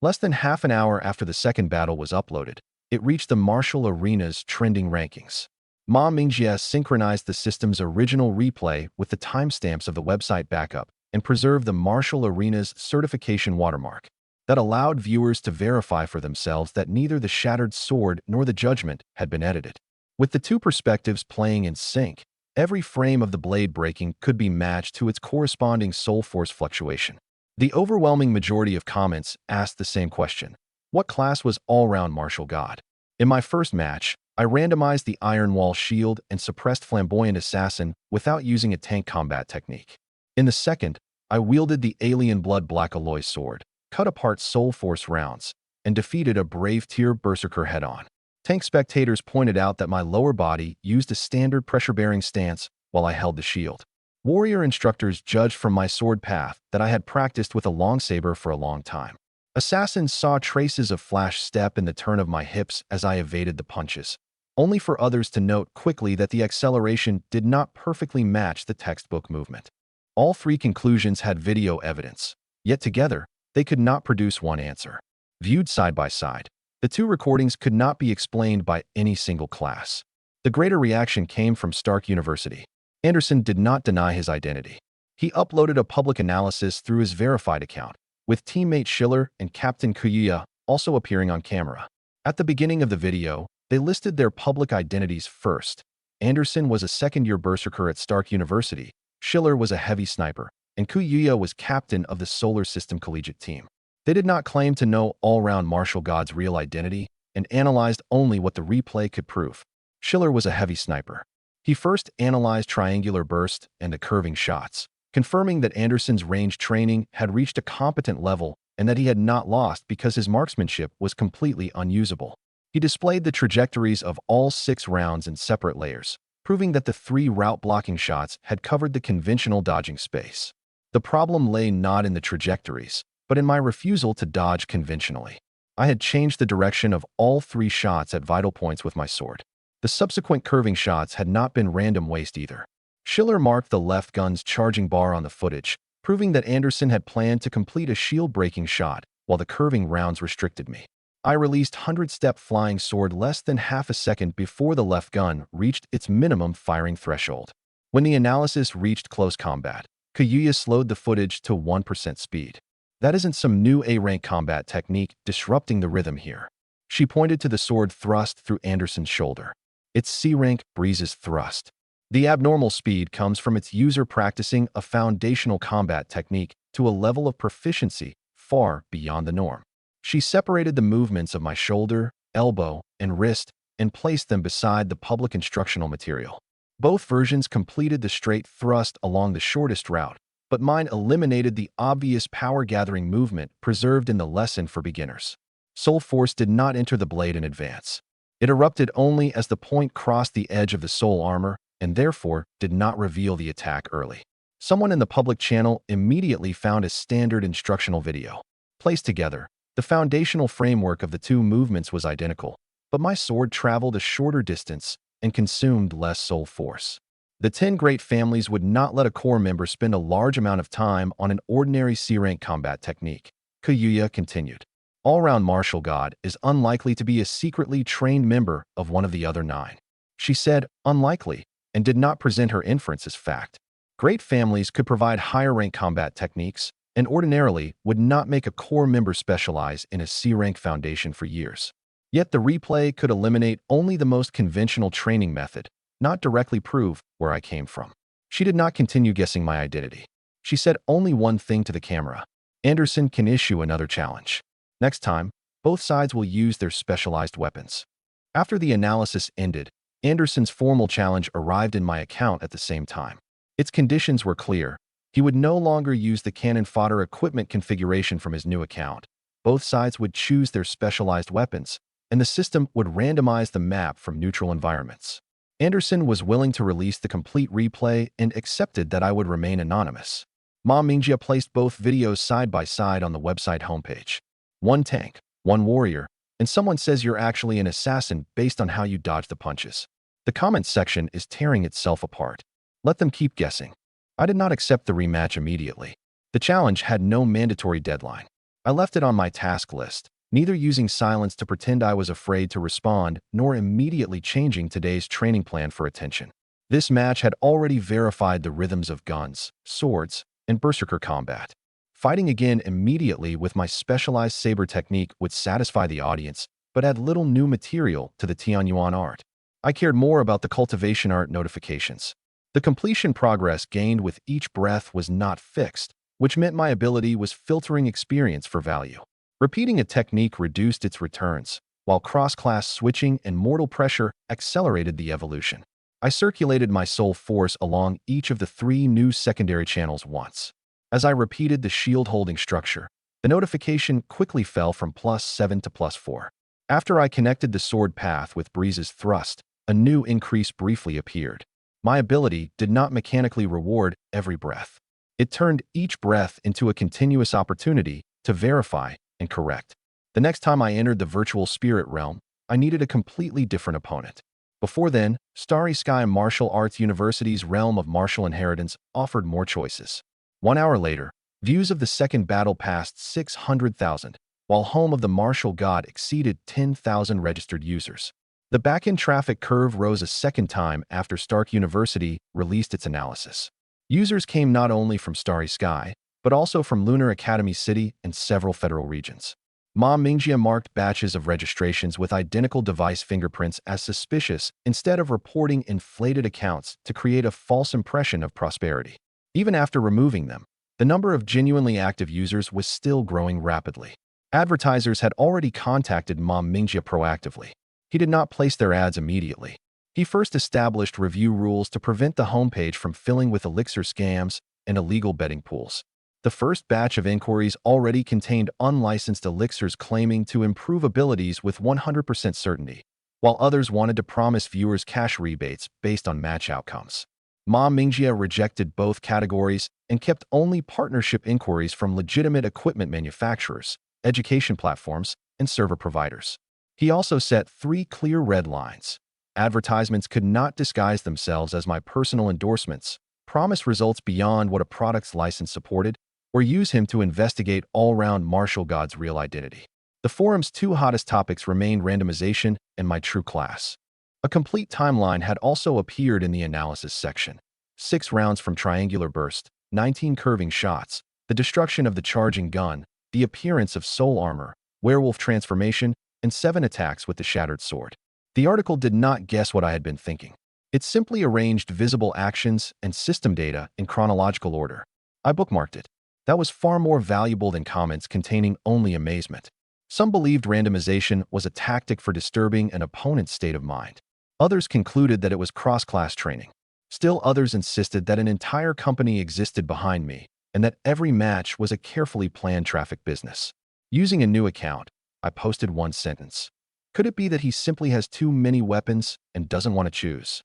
Less than half an hour after the second battle was uploaded, it reached the Martial Arena's trending rankings. Ma Mingjie synchronized the system's original replay with the timestamps of the website backup and preserved the Martial Arena's certification watermark. That allowed viewers to verify for themselves that neither the shattered sword nor the judgment had been edited. With the two perspectives playing in sync, every frame of the blade breaking could be matched to its corresponding soul force fluctuation. The overwhelming majority of comments asked the same question: what class was all-round martial god? In my first match, I randomized the Iron Wall shield and suppressed Flamboyant Assassin without using a tank combat technique. In the second, I wielded the Alien Blood Black Alloy sword, cut apart soul force rounds, and defeated a brave tier berserker head-on. Tank spectators pointed out that my lower body used a standard pressure-bearing stance while I held the shield. Warrior instructors judged from my sword path that I had practiced with a long saber for a long time. Assassins saw traces of flash step in the turn of my hips as I evaded the punches, only for others to note quickly that the acceleration did not perfectly match the textbook movement. All three conclusions had video evidence, yet together, they could not produce one answer. Viewed side by side, the two recordings could not be explained by any single class. The greater reaction came from Stark University. Anderson did not deny his identity. He uploaded a public analysis through his verified account, with teammate Schiller and Captain Kuyuya also appearing on camera. At the beginning of the video, they listed their public identities first. Anderson was a second-year berserker at Stark University, Schiller was a heavy sniper, and Kuyuya was captain of the Solar System collegiate team. They did not claim to know all-round martial god's real identity and analyzed only what the replay could prove. Schiller was a heavy sniper. He first analyzed triangular burst and the curving shots, confirming that Anderson's range training had reached a competent level and that he had not lost because his marksmanship was completely unusable. He displayed the trajectories of all 6 rounds in separate layers, proving that the 3 route-blocking shots had covered the conventional dodging space. The problem lay not in the trajectories, but in my refusal to dodge conventionally. I had changed the direction of all 3 shots at vital points with my sword. The subsequent curving shots had not been random waste either. Schiller marked the left gun's charging bar on the footage, proving that Anderson had planned to complete a shield-breaking shot while the curving rounds restricted me. I released 100-step flying sword less than half a second before the left gun reached its minimum firing threshold. When the analysis reached close combat, Kuyuya slowed the footage to 1% speed. That isn't some new A-rank combat technique disrupting the rhythm here. She pointed to the sword thrust through Anderson's shoulder. It's C-rank Breeze's thrust. The abnormal speed comes from its user practicing a foundational combat technique to a level of proficiency far beyond the norm. She separated the movements of my shoulder, elbow, and wrist and placed them beside the public instructional material. Both versions completed the straight thrust along the shortest route, but mine eliminated the obvious power-gathering movement preserved in the lesson for beginners. Soul Force did not enter the blade in advance. It erupted only as the point crossed the edge of the soul armor and therefore did not reveal the attack early. Someone in the public channel immediately found a standard instructional video. Placed together, the foundational framework of the two movements was identical, but my sword traveled a shorter distance and consumed less soul force. The 10 great families would not let a core member spend a large amount of time on an ordinary C-rank combat technique. Kuyuya continued. All-round martial god is unlikely to be a secretly trained member of one of the other 9. She said, unlikely, and did not present her inference as fact. Great families could provide higher-rank combat techniques and ordinarily would not make a core member specialize in a C-rank foundation for years. Yet the replay could eliminate only the most conventional training method, not directly prove where I came from. She did not continue guessing my identity. She said only one thing to the camera. Anderson can issue another challenge. Next time, both sides will use their specialized weapons. After the analysis ended, Anderson's formal challenge arrived in my account at the same time. Its conditions were clear. He would no longer use the cannon fodder equipment configuration from his new account. Both sides would choose their specialized weapons, and the system would randomize the map from neutral environments. Anderson was willing to release the complete replay and accepted that I would remain anonymous. Ma Mingjia placed both videos side by side on the website homepage. One tank, one warrior, and someone says you're actually an assassin based on how you dodge the punches. The comments section is tearing itself apart. Let them keep guessing. I did not accept the rematch immediately. The challenge had no mandatory deadline. I left it on my task list, neither using silence to pretend I was afraid to respond, nor immediately changing today's training plan for attention. This match had already verified the rhythms of guns, swords, and berserker combat. Fighting again immediately with my specialized saber technique would satisfy the audience, but add little new material to the Tianyuan art. I cared more about the cultivation art notifications. The completion progress gained with each breath was not fixed, which meant my ability was filtering experience for value. Repeating a technique reduced its returns, while cross-class switching and mortal pressure accelerated the evolution. I circulated my soul force along each of the 3 new secondary channels once. As I repeated the shield-holding structure, the notification quickly fell from +7 to +4. After I connected the sword path with Breeze's thrust, a new increase briefly appeared. My ability did not mechanically reward every breath. It turned each breath into a continuous opportunity to verify and correct. The next time I entered the virtual spirit realm, I needed a completely different opponent. Before then, Starry Sky Martial Arts University's realm of martial inheritance offered more choices. 1 hour later, views of the second battle passed 600,000, while home of the martial god exceeded 10,000 registered users. The back-end traffic curve rose a second time after Stark University released its analysis. Users came not only from Starry Sky, but also from Lunar Academy City and several federal regions. Ma Mingjia marked batches of registrations with identical device fingerprints as suspicious instead of reporting inflated accounts to create a false impression of prosperity. Even after removing them, the number of genuinely active users was still growing rapidly. Advertisers had already contacted Ma Mingjia proactively. He did not place their ads immediately. He first established review rules to prevent the homepage from filling with elixir scams and illegal betting pools. The first batch of inquiries already contained unlicensed elixirs claiming to improve abilities with 100% certainty, while others wanted to promise viewers cash rebates based on match outcomes. Ma Mingjia rejected both categories and kept only partnership inquiries from legitimate equipment manufacturers, education platforms, and server providers. He also set 3 clear red lines. Advertisements could not disguise themselves as my personal endorsements, promise results beyond what a product's license supported, or use him to investigate all-round martial god's real identity. The forum's 2 hottest topics remained randomization and my true class. A complete timeline had also appeared in the analysis section. 6 rounds from triangular burst, 19 curving shots, the destruction of the charging gun, the appearance of soul armor, werewolf transformation, and 7 attacks with the shattered sword. The article did not guess what I had been thinking. It simply arranged visible actions and system data in chronological order. I bookmarked it. That was far more valuable than comments containing only amazement. Some believed randomization was a tactic for disturbing an opponent's state of mind. Others concluded that it was cross-class training. Still others insisted that an entire company existed behind me, and that every match was a carefully planned traffic business. Using a new account, I posted one sentence. Could it be that he simply has too many weapons and doesn't want to choose?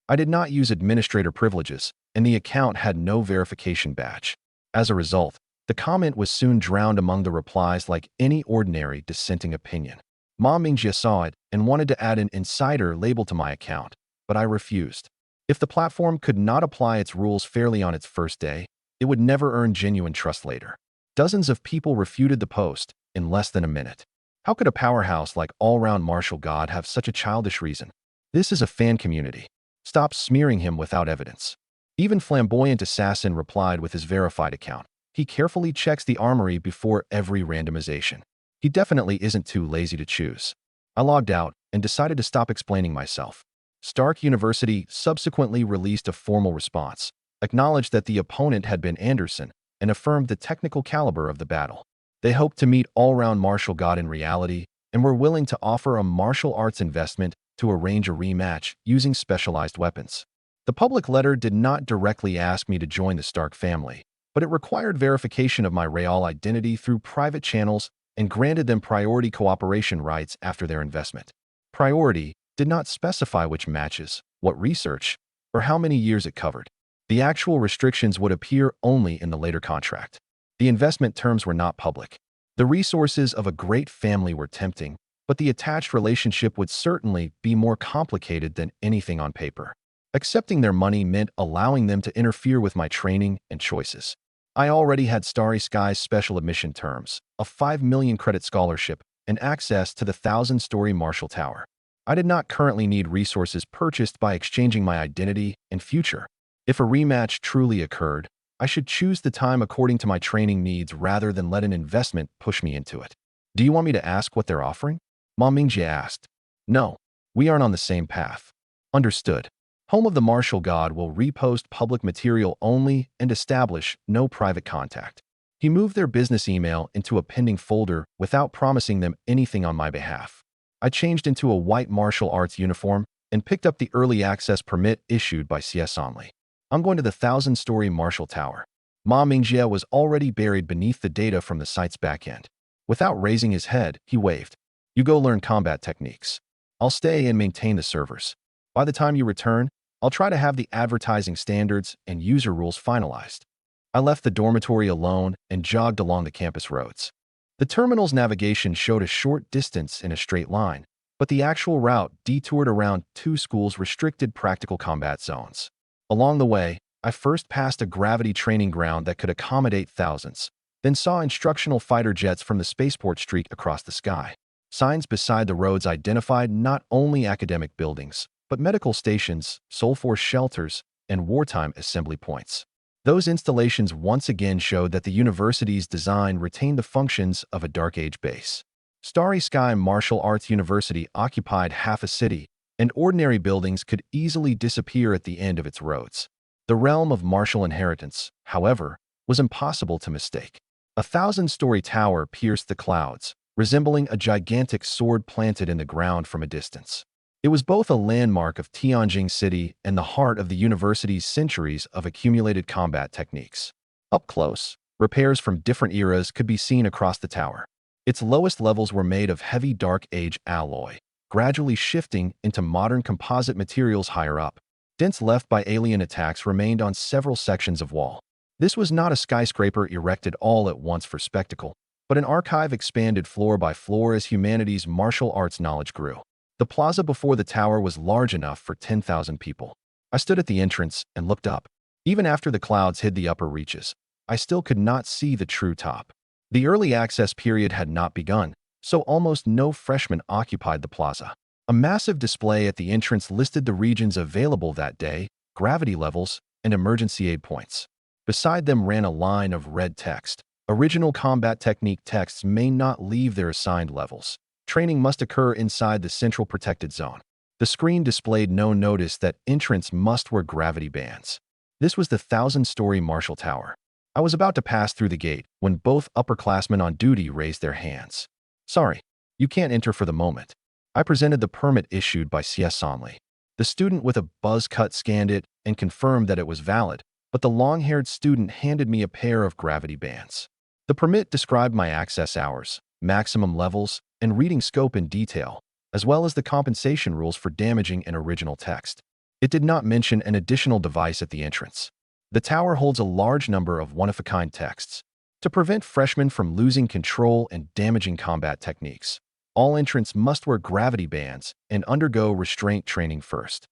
I did not use administrator privileges, and the account had no verification badge. As a result, the comment was soon drowned among the replies like any ordinary dissenting opinion. Ma Mingjie saw it and wanted to add an insider label to my account, but I refused. If the platform could not apply its rules fairly on its first day, it would never earn genuine trust later. Dozens of people refuted the post in less than a minute. How could a powerhouse like all-round martial god have such a childish reason? This is a fan community. Stop smearing him without evidence. Even Flamboyant Assassin replied with his verified account. He carefully checks the armory before every randomization. He definitely isn't too lazy to choose. I logged out and decided to stop explaining myself. Stark University subsequently released a formal response, acknowledged that the opponent had been Anderson, and affirmed the technical caliber of the battle. They hoped to meet all-round martial god in reality and were willing to offer a martial arts investment to arrange a rematch using specialized weapons. The public letter did not directly ask me to join the Stark family, but it required verification of my real identity through private channels and granted them priority cooperation rights after their investment. Priority did not specify which matches, what research, or how many years it covered. The actual restrictions would appear only in the later contract. The investment terms were not public. The resources of a great family were tempting, but the attached relationship would certainly be more complicated than anything on paper. Accepting their money meant allowing them to interfere with my training and choices. I already had Starry Sky's special admission terms, a 5 million credit scholarship, and access to the 1,000-story Marshall Tower. I did not currently need resources purchased by exchanging my identity and future. If a rematch truly occurred, I should choose the time according to my training needs rather than let an investment push me into it. Do you want me to ask what they're offering? Ma Mingjie asked. No, we aren't on the same path. Understood. Home of the Martial God will repost public material only and establish no private contact. He moved their business email into a pending folder without promising them anything on my behalf. I changed into a white martial arts uniform and picked up the early access permit issued by CS Only. I'm going to the 1,000-story Marshall Tower. Ma Mingjie was already buried beneath the data from the site's backend. Without raising his head, he waved. You go learn combat techniques. I'll stay and maintain the servers. By the time you return, I'll try to have the advertising standards and user rules finalized. I left the dormitory alone and jogged along the campus roads. The terminal's navigation showed a short distance in a straight line, but the actual route detoured around 2 schools' restricted practical combat zones. Along the way, I first passed a gravity training ground that could accommodate thousands, then saw instructional fighter jets from the spaceport streak across the sky. Signs beside the roads identified not only academic buildings, but medical stations, Soul Force shelters, and wartime assembly points. Those installations once again showed that the university's design retained the functions of a Dark Age base. Starry Sky Martial Arts University occupied half a city, and ordinary buildings could easily disappear at the end of its roads. The realm of martial inheritance, however, was impossible to mistake. A 1,000-story tower pierced the clouds, resembling a gigantic sword planted in the ground from a distance. It was both a landmark of Tianjin City and the heart of the university's centuries of accumulated combat techniques. Up close, repairs from different eras could be seen across the tower. Its lowest levels were made of heavy Dark Age alloy, gradually shifting into modern composite materials higher up. Dents left by alien attacks remained on several sections of wall. This was not a skyscraper erected all at once for spectacle, but an archive expanded floor by floor as humanity's martial arts knowledge grew. The plaza before the tower was large enough for 10,000 people. I stood at the entrance and looked up. Even after the clouds hid the upper reaches, I still could not see the true top. The early access period had not begun, so almost no freshmen occupied the plaza. A massive display at the entrance listed the regions available that day, gravity levels, and emergency aid points. Beside them ran a line of red text. Original combat technique texts may not leave their assigned levels. Training must occur inside the central protected zone. The screen displayed no notice that entrants must wear gravity bands. This was the 1,000-story Marshall Tower. I was about to pass through the gate when both upperclassmen on duty raised their hands. Sorry, you can't enter for the moment. I presented the permit issued by CS Only. The student with a buzz cut scanned it and confirmed that it was valid, but the long-haired student handed me a pair of gravity bands. The permit described my access hours, maximum levels, and reading scope in detail, as well as the compensation rules for damaging an original text. It did not mention an additional device at the entrance. The tower holds a large number of one-of-a-kind texts. To prevent freshmen from losing control and damaging combat techniques, all entrants must wear gravity bands and undergo restraint training first.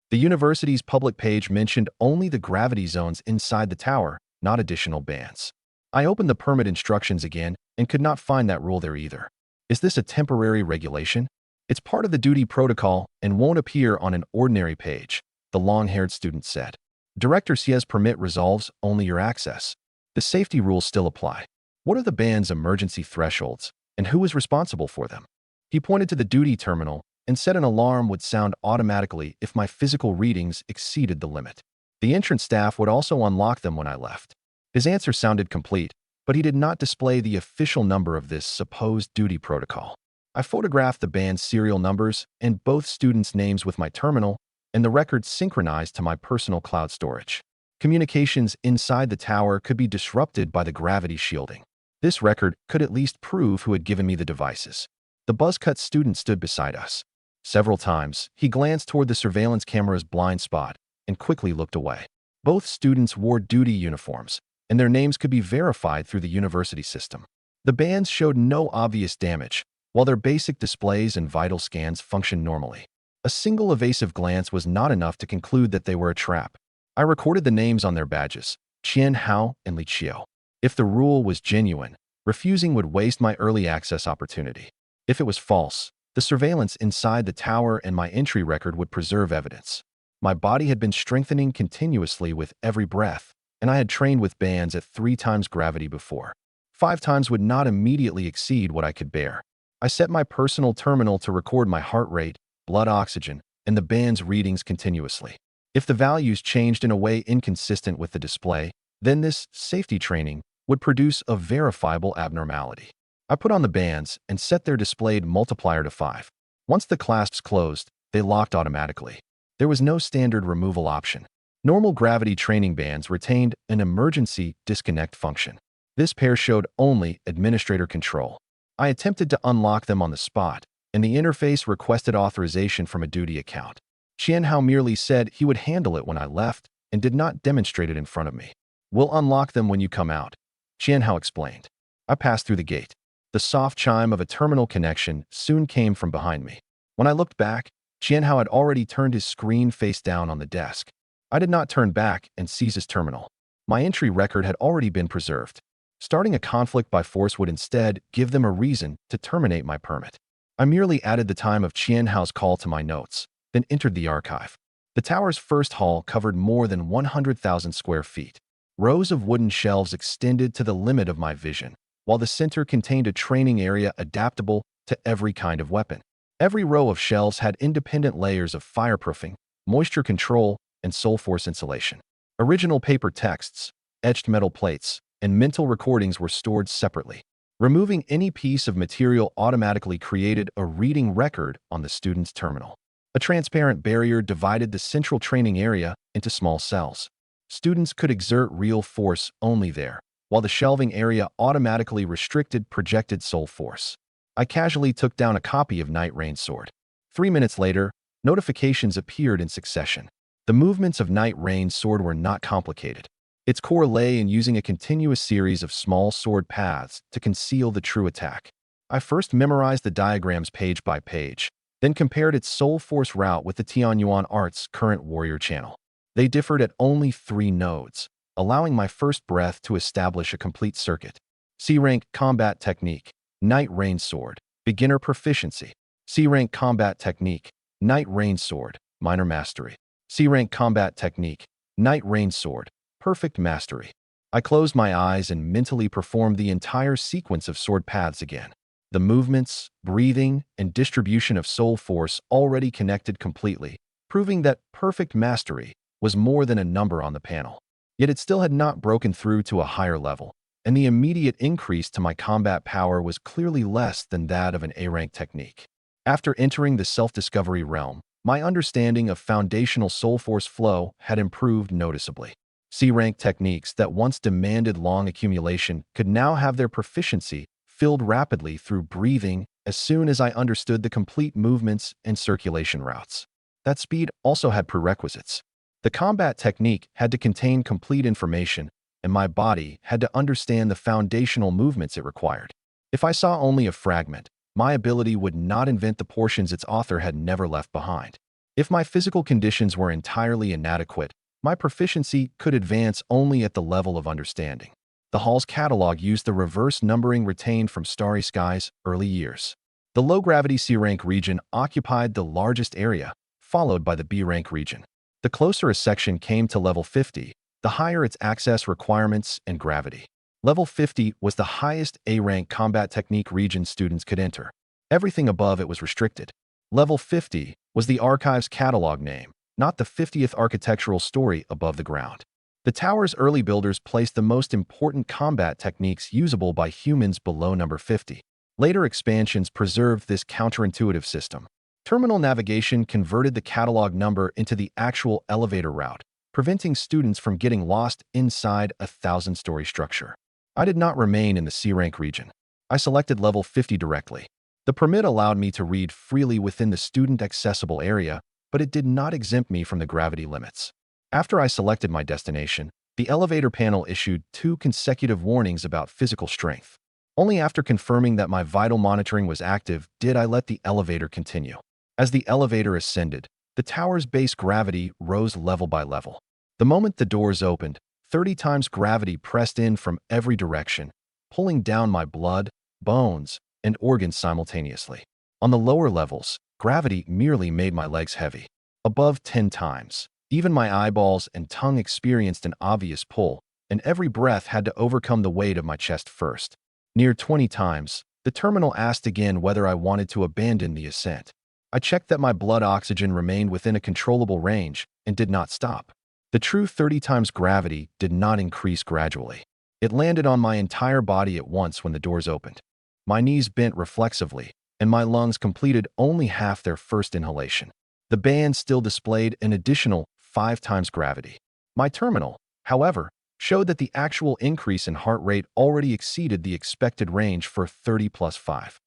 The university's public page mentioned only the gravity zones inside the tower, not additional bands. I opened the permit instructions again and could not find that rule there either. Is this a temporary regulation? It's part of the duty protocol and won't appear on an ordinary page, the long-haired student said. Director Xia's permit resolves only your access. The safety rules still apply. What are the band's emergency thresholds, and who is responsible for them? He pointed to the duty terminal and said an alarm would sound automatically if my physical readings exceeded the limit. The entrance staff would also unlock them when I left. His answer sounded complete, but he did not display the official number of this supposed duty protocol. I photographed the band's serial numbers and both students' names with my terminal, and the records synchronized to my personal cloud storage. Communications inside the tower could be disrupted by the gravity shielding. This record could at least prove who had given me the devices. The buzz-cut student stood beside us. Several times, he glanced toward the surveillance camera's blind spot and quickly looked away. Both students wore duty uniforms, and their names could be verified through the university system. The bands showed no obvious damage, while their basic displays and vital scans functioned normally. A single evasive glance was not enough to conclude that they were a trap. I recorded the names on their badges, Qian Hao and Li Qiu. If the rule was genuine, refusing would waste my early access opportunity. If it was false, the surveillance inside the tower and my entry record would preserve evidence. My body had been strengthening continuously with every breath, and I had trained with bands at 3 times gravity before. 5 times would not immediately exceed what I could bear. I set my personal terminal to record my heart rate, blood oxygen, and the band's readings continuously. If the values changed in a way inconsistent with the display, then this safety training would produce a verifiable abnormality. I put on the bands and set their displayed multiplier to 5. Once the clasps closed, they locked automatically. There was no standard removal option. Normal gravity training bands retained an emergency disconnect function. This pair showed only administrator control. I attempted to unlock them on the spot, and the interface requested authorization from a duty account. Qian Hao merely said he would handle it when I left and did not demonstrate it in front of me. We'll unlock them when you come out, Qian Hao explained. I passed through the gate. The soft chime of a terminal connection soon came from behind me. When I looked back, Qian Hao had already turned his screen face down on the desk. I did not turn back and seize his terminal. My entry record had already been preserved. Starting a conflict by force would instead give them a reason to terminate my permit. I merely added the time of Qian Hao's call to my notes, then entered the archive. The tower's first hall covered more than 100,000 square feet. Rows of wooden shelves extended to the limit of my vision, while the center contained a training area adaptable to every kind of weapon. Every row of shelves had independent layers of fireproofing, moisture control, and soul force insulation. Original paper texts, etched metal plates, and mental recordings were stored separately. Removing any piece of material automatically created a reading record on the student's terminal. A transparent barrier divided the central training area into small cells. Students could exert real force only there, while the shelving area automatically restricted projected soul force. I casually took down a copy of Night Rain's sword. 3 minutes later, notifications appeared in succession. The movements of Night Rain's sword were not complicated. Its core lay in using a continuous series of small sword paths to conceal the true attack. I first memorized the diagrams page by page, then compared its soul force route with the Tianyuan Art's current warrior channel. They differed at only 3 nodes, allowing my first breath to establish a complete circuit. C-rank combat technique, Night Rain sword, beginner proficiency. C-rank combat technique, Night Rain sword, minor mastery. C-rank combat technique, Night Rain sword, perfect mastery. I closed my eyes and mentally performed the entire sequence of sword paths again. The movements, breathing, and distribution of soul force already connected completely, proving that perfect mastery was more than a number on the panel. Yet it still had not broken through to a higher level, and the immediate increase to my combat power was clearly less than that of an A-rank technique. After entering the self-discovery realm, my understanding of foundational soul force flow had improved noticeably. C-rank techniques that once demanded long accumulation could now have their proficiency filled rapidly through breathing as soon as I understood the complete movements and circulation routes. That speed also had prerequisites. The combat technique had to contain complete information, and my body had to understand the foundational movements it required. If I saw only a fragment, my ability would not invent the portions its author had never left behind. If my physical conditions were entirely inadequate, my proficiency could advance only at the level of understanding. The Hall's catalog used the reverse numbering retained from Starry Sky's early years. The low-gravity C-rank region occupied the largest area, followed by the B-rank region. The closer a section came to level 50, the higher its access requirements and gravity. Level 50 was the highest A-rank combat technique region students could enter. Everything above it was restricted. Level 50 was the archive's catalog name, not the 50th architectural story above the ground. The tower's early builders placed the most important combat techniques usable by humans below number 50. Later expansions preserved this counterintuitive system. Terminal navigation converted the catalog number into the actual elevator route, preventing students from getting lost inside a 1,000-story structure. I did not remain in the C-rank region. I selected level 50 directly. The permit allowed me to read freely within the student-accessible area, but it did not exempt me from the gravity limits. After I selected my destination, the elevator panel issued 2 consecutive warnings about physical strength. Only after confirming that my vital monitoring was active did I let the elevator continue. As the elevator ascended, the tower's base gravity rose level by level. The moment the doors opened, 30 times gravity pressed in from every direction, pulling down my blood, bones, and organs simultaneously. On the lower levels, gravity merely made my legs heavy. Above 10 times, even my eyeballs and tongue experienced an obvious pull, and every breath had to overcome the weight of my chest first. Near 20 times, the terminal asked again whether I wanted to abandon the ascent. I checked that my blood oxygen remained within a controllable range and did not stop. The true 30 times gravity did not increase gradually. It landed on my entire body at once when the doors opened. My knees bent reflexively, and my lungs completed only half their first inhalation. The band still displayed an additional 5 times gravity. My terminal, however, showed that the actual increase in heart rate already exceeded the expected range for 30 plus 5.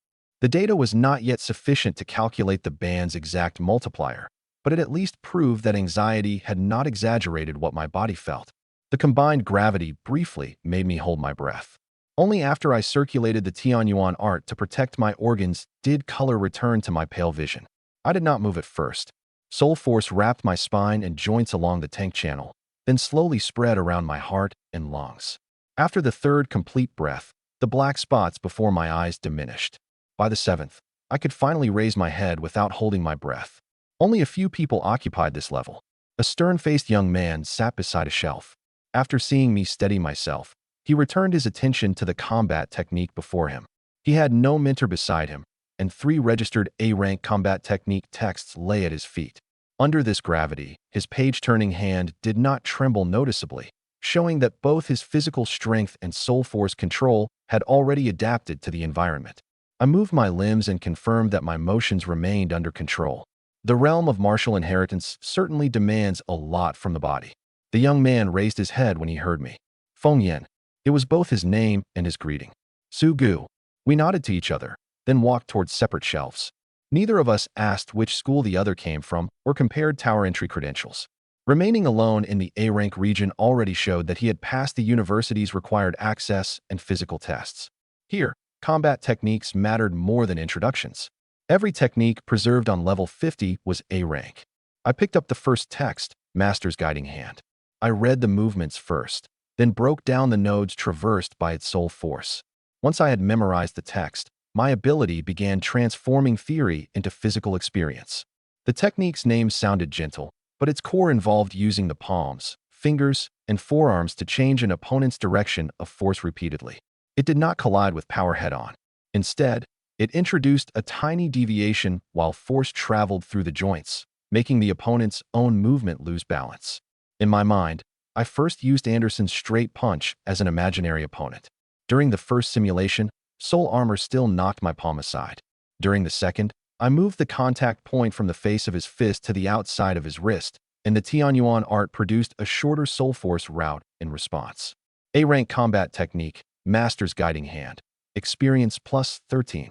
The data was not yet sufficient to calculate the band's exact multiplier, but it at least proved that anxiety had not exaggerated what my body felt. The combined gravity briefly made me hold my breath. Only after I circulated the Tianyuan art to protect my organs did color return to my pale vision. I did not move at first. Soul force wrapped my spine and joints along the tank channel, then slowly spread around my heart and lungs. After the third complete breath, the black spots before my eyes diminished. By the 7th, I could finally raise my head without holding my breath. Only a few people occupied this level. A stern-faced young man sat beside a shelf. After seeing me steady myself, he returned his attention to the combat technique before him. He had no mentor beside him, and 3 registered A-rank combat technique texts lay at his feet. Under this gravity, his page-turning hand did not tremble noticeably, showing that both his physical strength and soul force control had already adapted to the environment. I moved my limbs and confirmed that my motions remained under control. The realm of martial inheritance certainly demands a lot from the body. The young man raised his head when he heard me. Feng Yan. It was both his name and his greeting. Su Gu. We nodded to each other, then walked towards separate shelves. Neither of us asked which school the other came from or compared tower entry credentials. Remaining alone in the A-rank region already showed that he had passed the university's required access and physical tests. Here, combat techniques mattered more than introductions. Every technique preserved on level 50 was A-rank. I picked up the first text, Master's Guiding Hand. I read the movements first, then broke down the nodes traversed by its soul force. Once I had memorized the text, my ability began transforming theory into physical experience. The technique's name sounded gentle, but its core involved using the palms, fingers, and forearms to change an opponent's direction of force repeatedly. It did not collide with power head-on. Instead, it introduced a tiny deviation while force traveled through the joints, making the opponent's own movement lose balance. In my mind, I first used Anderson's straight punch as an imaginary opponent. During the first simulation, soul armor still knocked my palm aside. During the second, I moved the contact point from the face of his fist to the outside of his wrist, and the Tianyuan art produced a shorter Soul Force route in response. A-rank combat technique, Master's Guiding Hand. Experience plus 13.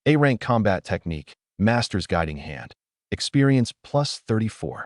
A-rank combat technique, Master's Guiding Hand. Experience plus 34.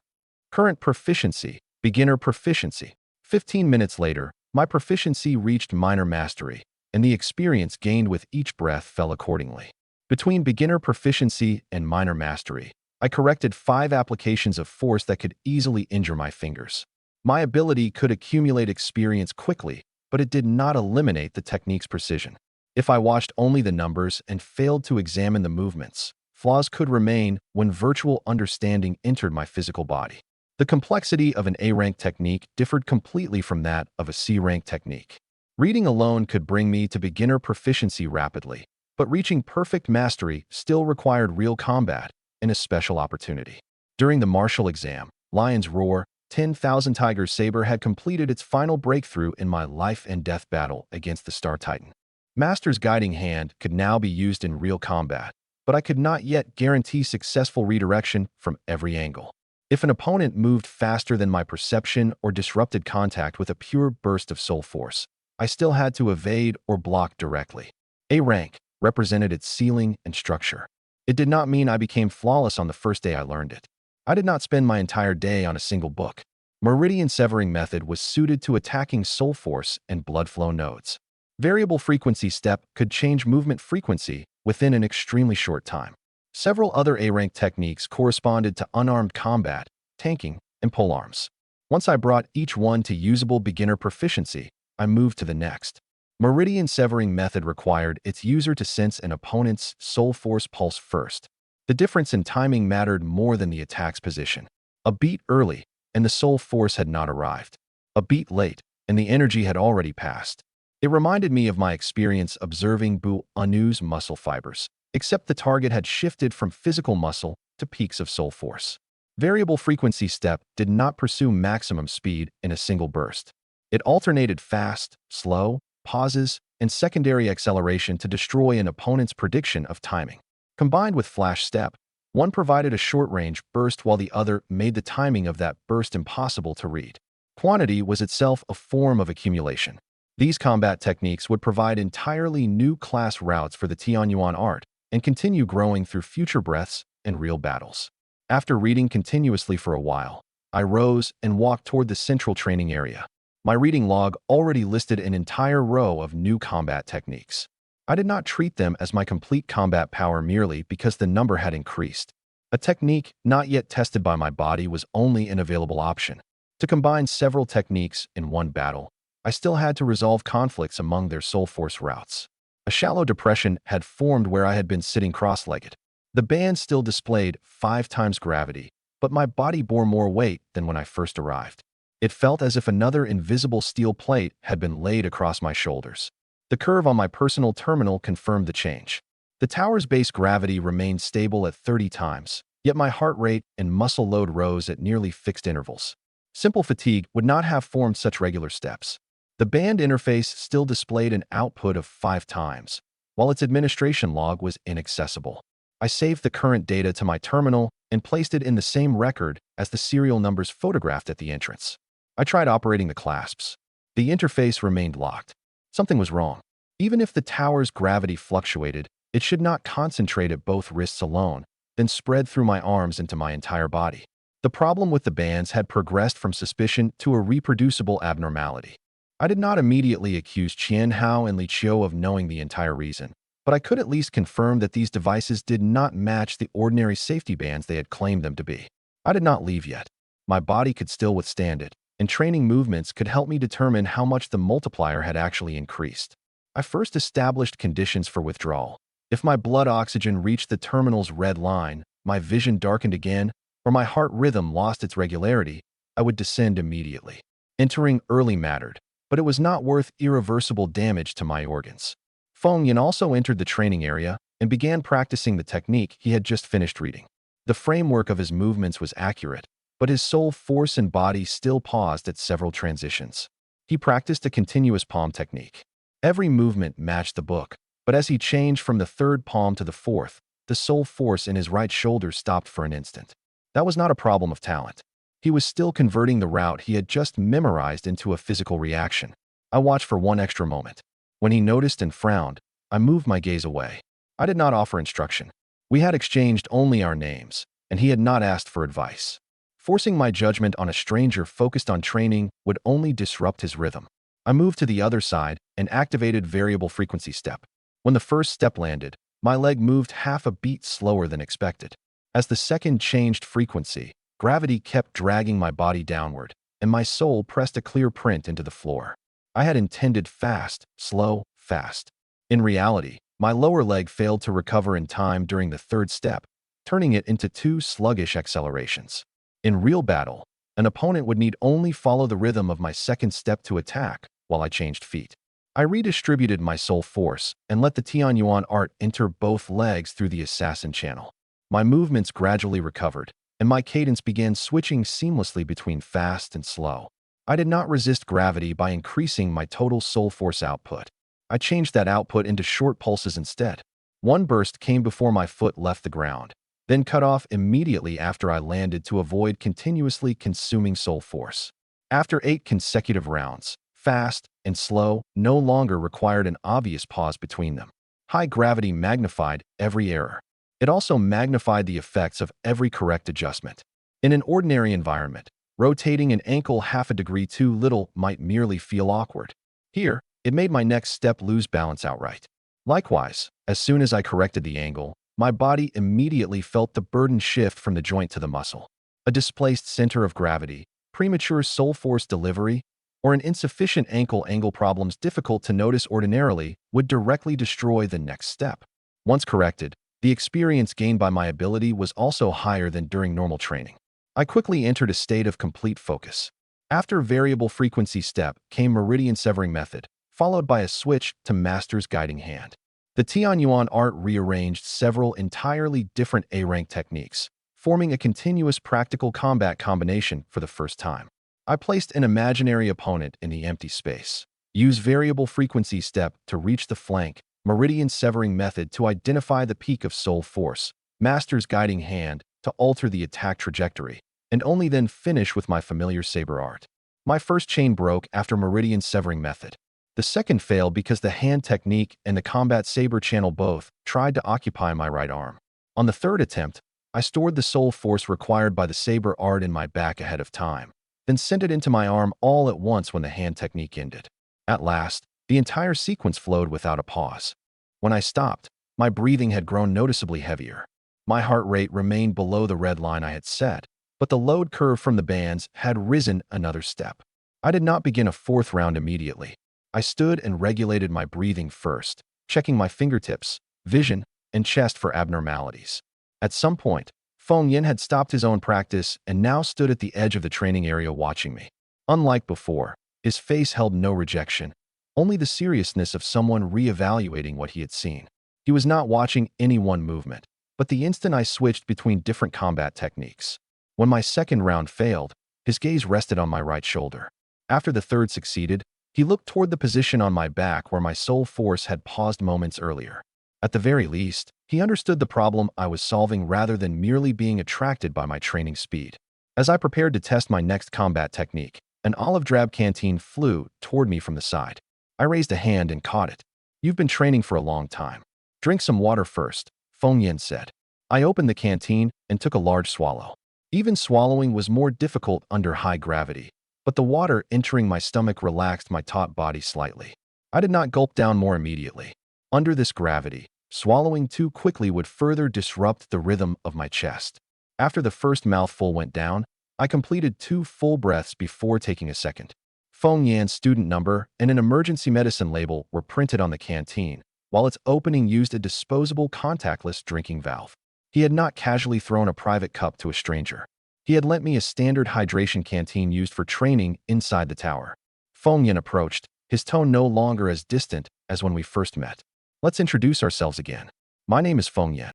Current proficiency, beginner proficiency. 15 minutes later, my proficiency reached minor mastery, and the experience gained with each breath fell accordingly. Between beginner proficiency and minor mastery, I corrected 5 applications of force that could easily injure my fingers. My ability could accumulate experience quickly, but it did not eliminate the technique's precision. If I watched only the numbers and failed to examine the movements, flaws could remain when virtual understanding entered my physical body. The complexity of an A-rank technique differed completely from that of a C-rank technique. Reading alone could bring me to beginner proficiency rapidly, but reaching perfect mastery still required real combat and a special opportunity. During the martial exam, Lion's Roar, 10,000 Tiger's Saber had completed its final breakthrough in my life and death battle against the Star Titan. Master's Guiding Hand could now be used in real combat, but I could not yet guarantee successful redirection from every angle. If an opponent moved faster than my perception or disrupted contact with a pure burst of soul force, I still had to evade or block directly. A rank represented its ceiling and structure. It did not mean I became flawless on the first day I learned it. I did not spend my entire day on a single book. Meridian Severing Method was suited to attacking soul force and blood flow nodes. Variable Frequency Step could change movement frequency within an extremely short time. Several other A-rank techniques corresponded to unarmed combat, tanking, and polearms. Once I brought each one to usable beginner proficiency, I moved to the next. Meridian Severing Method required its user to sense an opponent's soul force pulse first. The difference in timing mattered more than the attack's position. A beat early, and the soul force had not arrived. A beat late, and the energy had already passed. It reminded me of my experience observing Bu Anu's muscle fibers, except the target had shifted from physical muscle to peaks of soul force. Variable Frequency Step did not pursue maximum speed in a single burst. It alternated fast, slow, pauses, and secondary acceleration to destroy an opponent's prediction of timing. Combined with Flash Step, one provided a short-range burst while the other made the timing of that burst impossible to read. Quantity was itself a form of accumulation. These combat techniques would provide entirely new class routes for the Tianyuan art and continue growing through future breaths and real battles. After reading continuously for a while, I rose and walked toward the central training area. My reading log already listed an entire row of new combat techniques. I did not treat them as my complete combat power merely because the number had increased. A technique not yet tested by my body was only an available option. To combine several techniques in one battle, I still had to resolve conflicts among their soul force routes. A shallow depression had formed where I had been sitting cross-legged. The band still displayed 5 times gravity, but my body bore more weight than when I first arrived. It felt as if another invisible steel plate had been laid across my shoulders. The curve on my personal terminal confirmed the change. The tower's base gravity remained stable at 30 times, yet my heart rate and muscle load rose at nearly fixed intervals. Simple fatigue would not have formed such regular steps. The band interface still displayed an output of 5 times, while its administration log was inaccessible. I saved the current data to my terminal and placed it in the same record as the serial numbers photographed at the entrance. I tried operating the clasps. The interface remained locked. Something was wrong. Even if the tower's gravity fluctuated, it should not concentrate at both wrists alone, then spread through my arms into my entire body. The problem with the bands had progressed from suspicion to a reproducible abnormality. I did not immediately accuse Qian Hao and Li Qiu of knowing the entire reason, but I could at least confirm that these devices did not match the ordinary safety bands they had claimed them to be. I did not leave yet. My body could still withstand it, and training movements could help me determine how much the multiplier had actually increased. I first established conditions for withdrawal. If my blood oxygen reached the terminal's red line, my vision darkened again, or my heart rhythm lost its regularity, I would descend immediately. Entering early mattered, but it was not worth irreversible damage to my organs. Feng Yan also entered the training area and began practicing the technique he had just finished reading. The framework of his movements was accurate, but his soul force and body still paused at several transitions. He practiced a continuous palm technique. Every movement matched the book, but as he changed from the third palm to the fourth, the soul force in his right shoulder stopped for an instant. That was not a problem of talent. He was still converting the route he had just memorized into a physical reaction. I watched for one extra moment. When he noticed and frowned, I moved my gaze away. I did not offer instruction. We had exchanged only our names, and he had not asked for advice. Forcing my judgment on a stranger focused on training would only disrupt his rhythm. I moved to the other side and activated variable frequency step. When the first step landed, my leg moved half a beat slower than expected. As the second changed frequency, gravity kept dragging my body downward, and my soul pressed a clear print into the floor. I had intended fast, slow, fast. In reality, my lower leg failed to recover in time during the third step, turning it into 2 sluggish accelerations. In real battle, an opponent would need only follow the rhythm of my second step to attack while I changed feet. I redistributed my soul force and let the Tianyuan art enter both legs through the assassin channel. My movements gradually recovered, and my cadence began switching seamlessly between fast and slow. I did not resist gravity by increasing my total soul force output. I changed that output into short pulses instead. One burst came before my foot left the ground, then cut off immediately after I landed to avoid continuously consuming soul force. After 8 consecutive rounds, fast and slow no longer required an obvious pause between them. High gravity magnified every error. It also magnified the effects of every correct adjustment. In an ordinary environment, rotating an ankle half a degree too little might merely feel awkward. Here, it made my next step lose balance outright. Likewise, as soon as I corrected the angle, my body immediately felt the burden shift from the joint to the muscle. A displaced center of gravity, premature soul force delivery, or an insufficient ankle angle problems difficult to notice ordinarily would directly destroy the next step. Once corrected, the experience gained by my ability was also higher than during normal training. I quickly entered a state of complete focus. After variable frequency step came meridian severing method, followed by a switch to master's guiding hand. The Tianyuan art rearranged several entirely different A-rank techniques, forming a continuous practical combat combination for the first time. I placed an imaginary opponent in the empty space. Use variable frequency step to reach the flank, meridian severing method to identify the peak of soul force, master's guiding hand to alter the attack trajectory, and only then finish with my familiar saber art. My first chain broke after meridian severing method. The second failed because the hand technique and the combat saber channel both tried to occupy my right arm. On the third attempt, I stored the soul force required by the saber art in my back ahead of time, then sent it into my arm all at once when the hand technique ended. At last, the entire sequence flowed without a pause. When I stopped, my breathing had grown noticeably heavier. My heart rate remained below the red line I had set, but the load curve from the bands had risen another step. I did not begin a fourth round immediately. I stood and regulated my breathing first, checking my fingertips, vision, and chest for abnormalities. At some point, Feng Yin had stopped his own practice and now stood at the edge of the training area watching me. Unlike before, his face held no rejection, only the seriousness of someone re-evaluating what he had seen. He was not watching any one movement, but the instant I switched between different combat techniques. When my second round failed, his gaze rested on my right shoulder. After the third succeeded, he looked toward the position on my back where my soul force had paused moments earlier. At the very least, he understood the problem I was solving rather than merely being attracted by my training speed. As I prepared to test my next combat technique, an olive drab canteen flew toward me from the side. I raised a hand and caught it. "You've been training for a long time. Drink some water first," Feng Yin said. I opened the canteen and took a large swallow. Even swallowing was more difficult under high gravity, but the water entering my stomach relaxed my taut body slightly. I did not gulp down more immediately. Under this gravity, swallowing too quickly would further disrupt the rhythm of my chest. After the first mouthful went down, I completed 2 full breaths before taking a second. Feng Yan's student number and an emergency medicine label were printed on the canteen, while its opening used a disposable contactless drinking valve. He had not casually thrown a private cup to a stranger. He had lent me a standard hydration canteen used for training inside the tower. Feng Yan approached, his tone no longer as distant as when we first met. "Let's introduce ourselves again. My name is Feng Yan.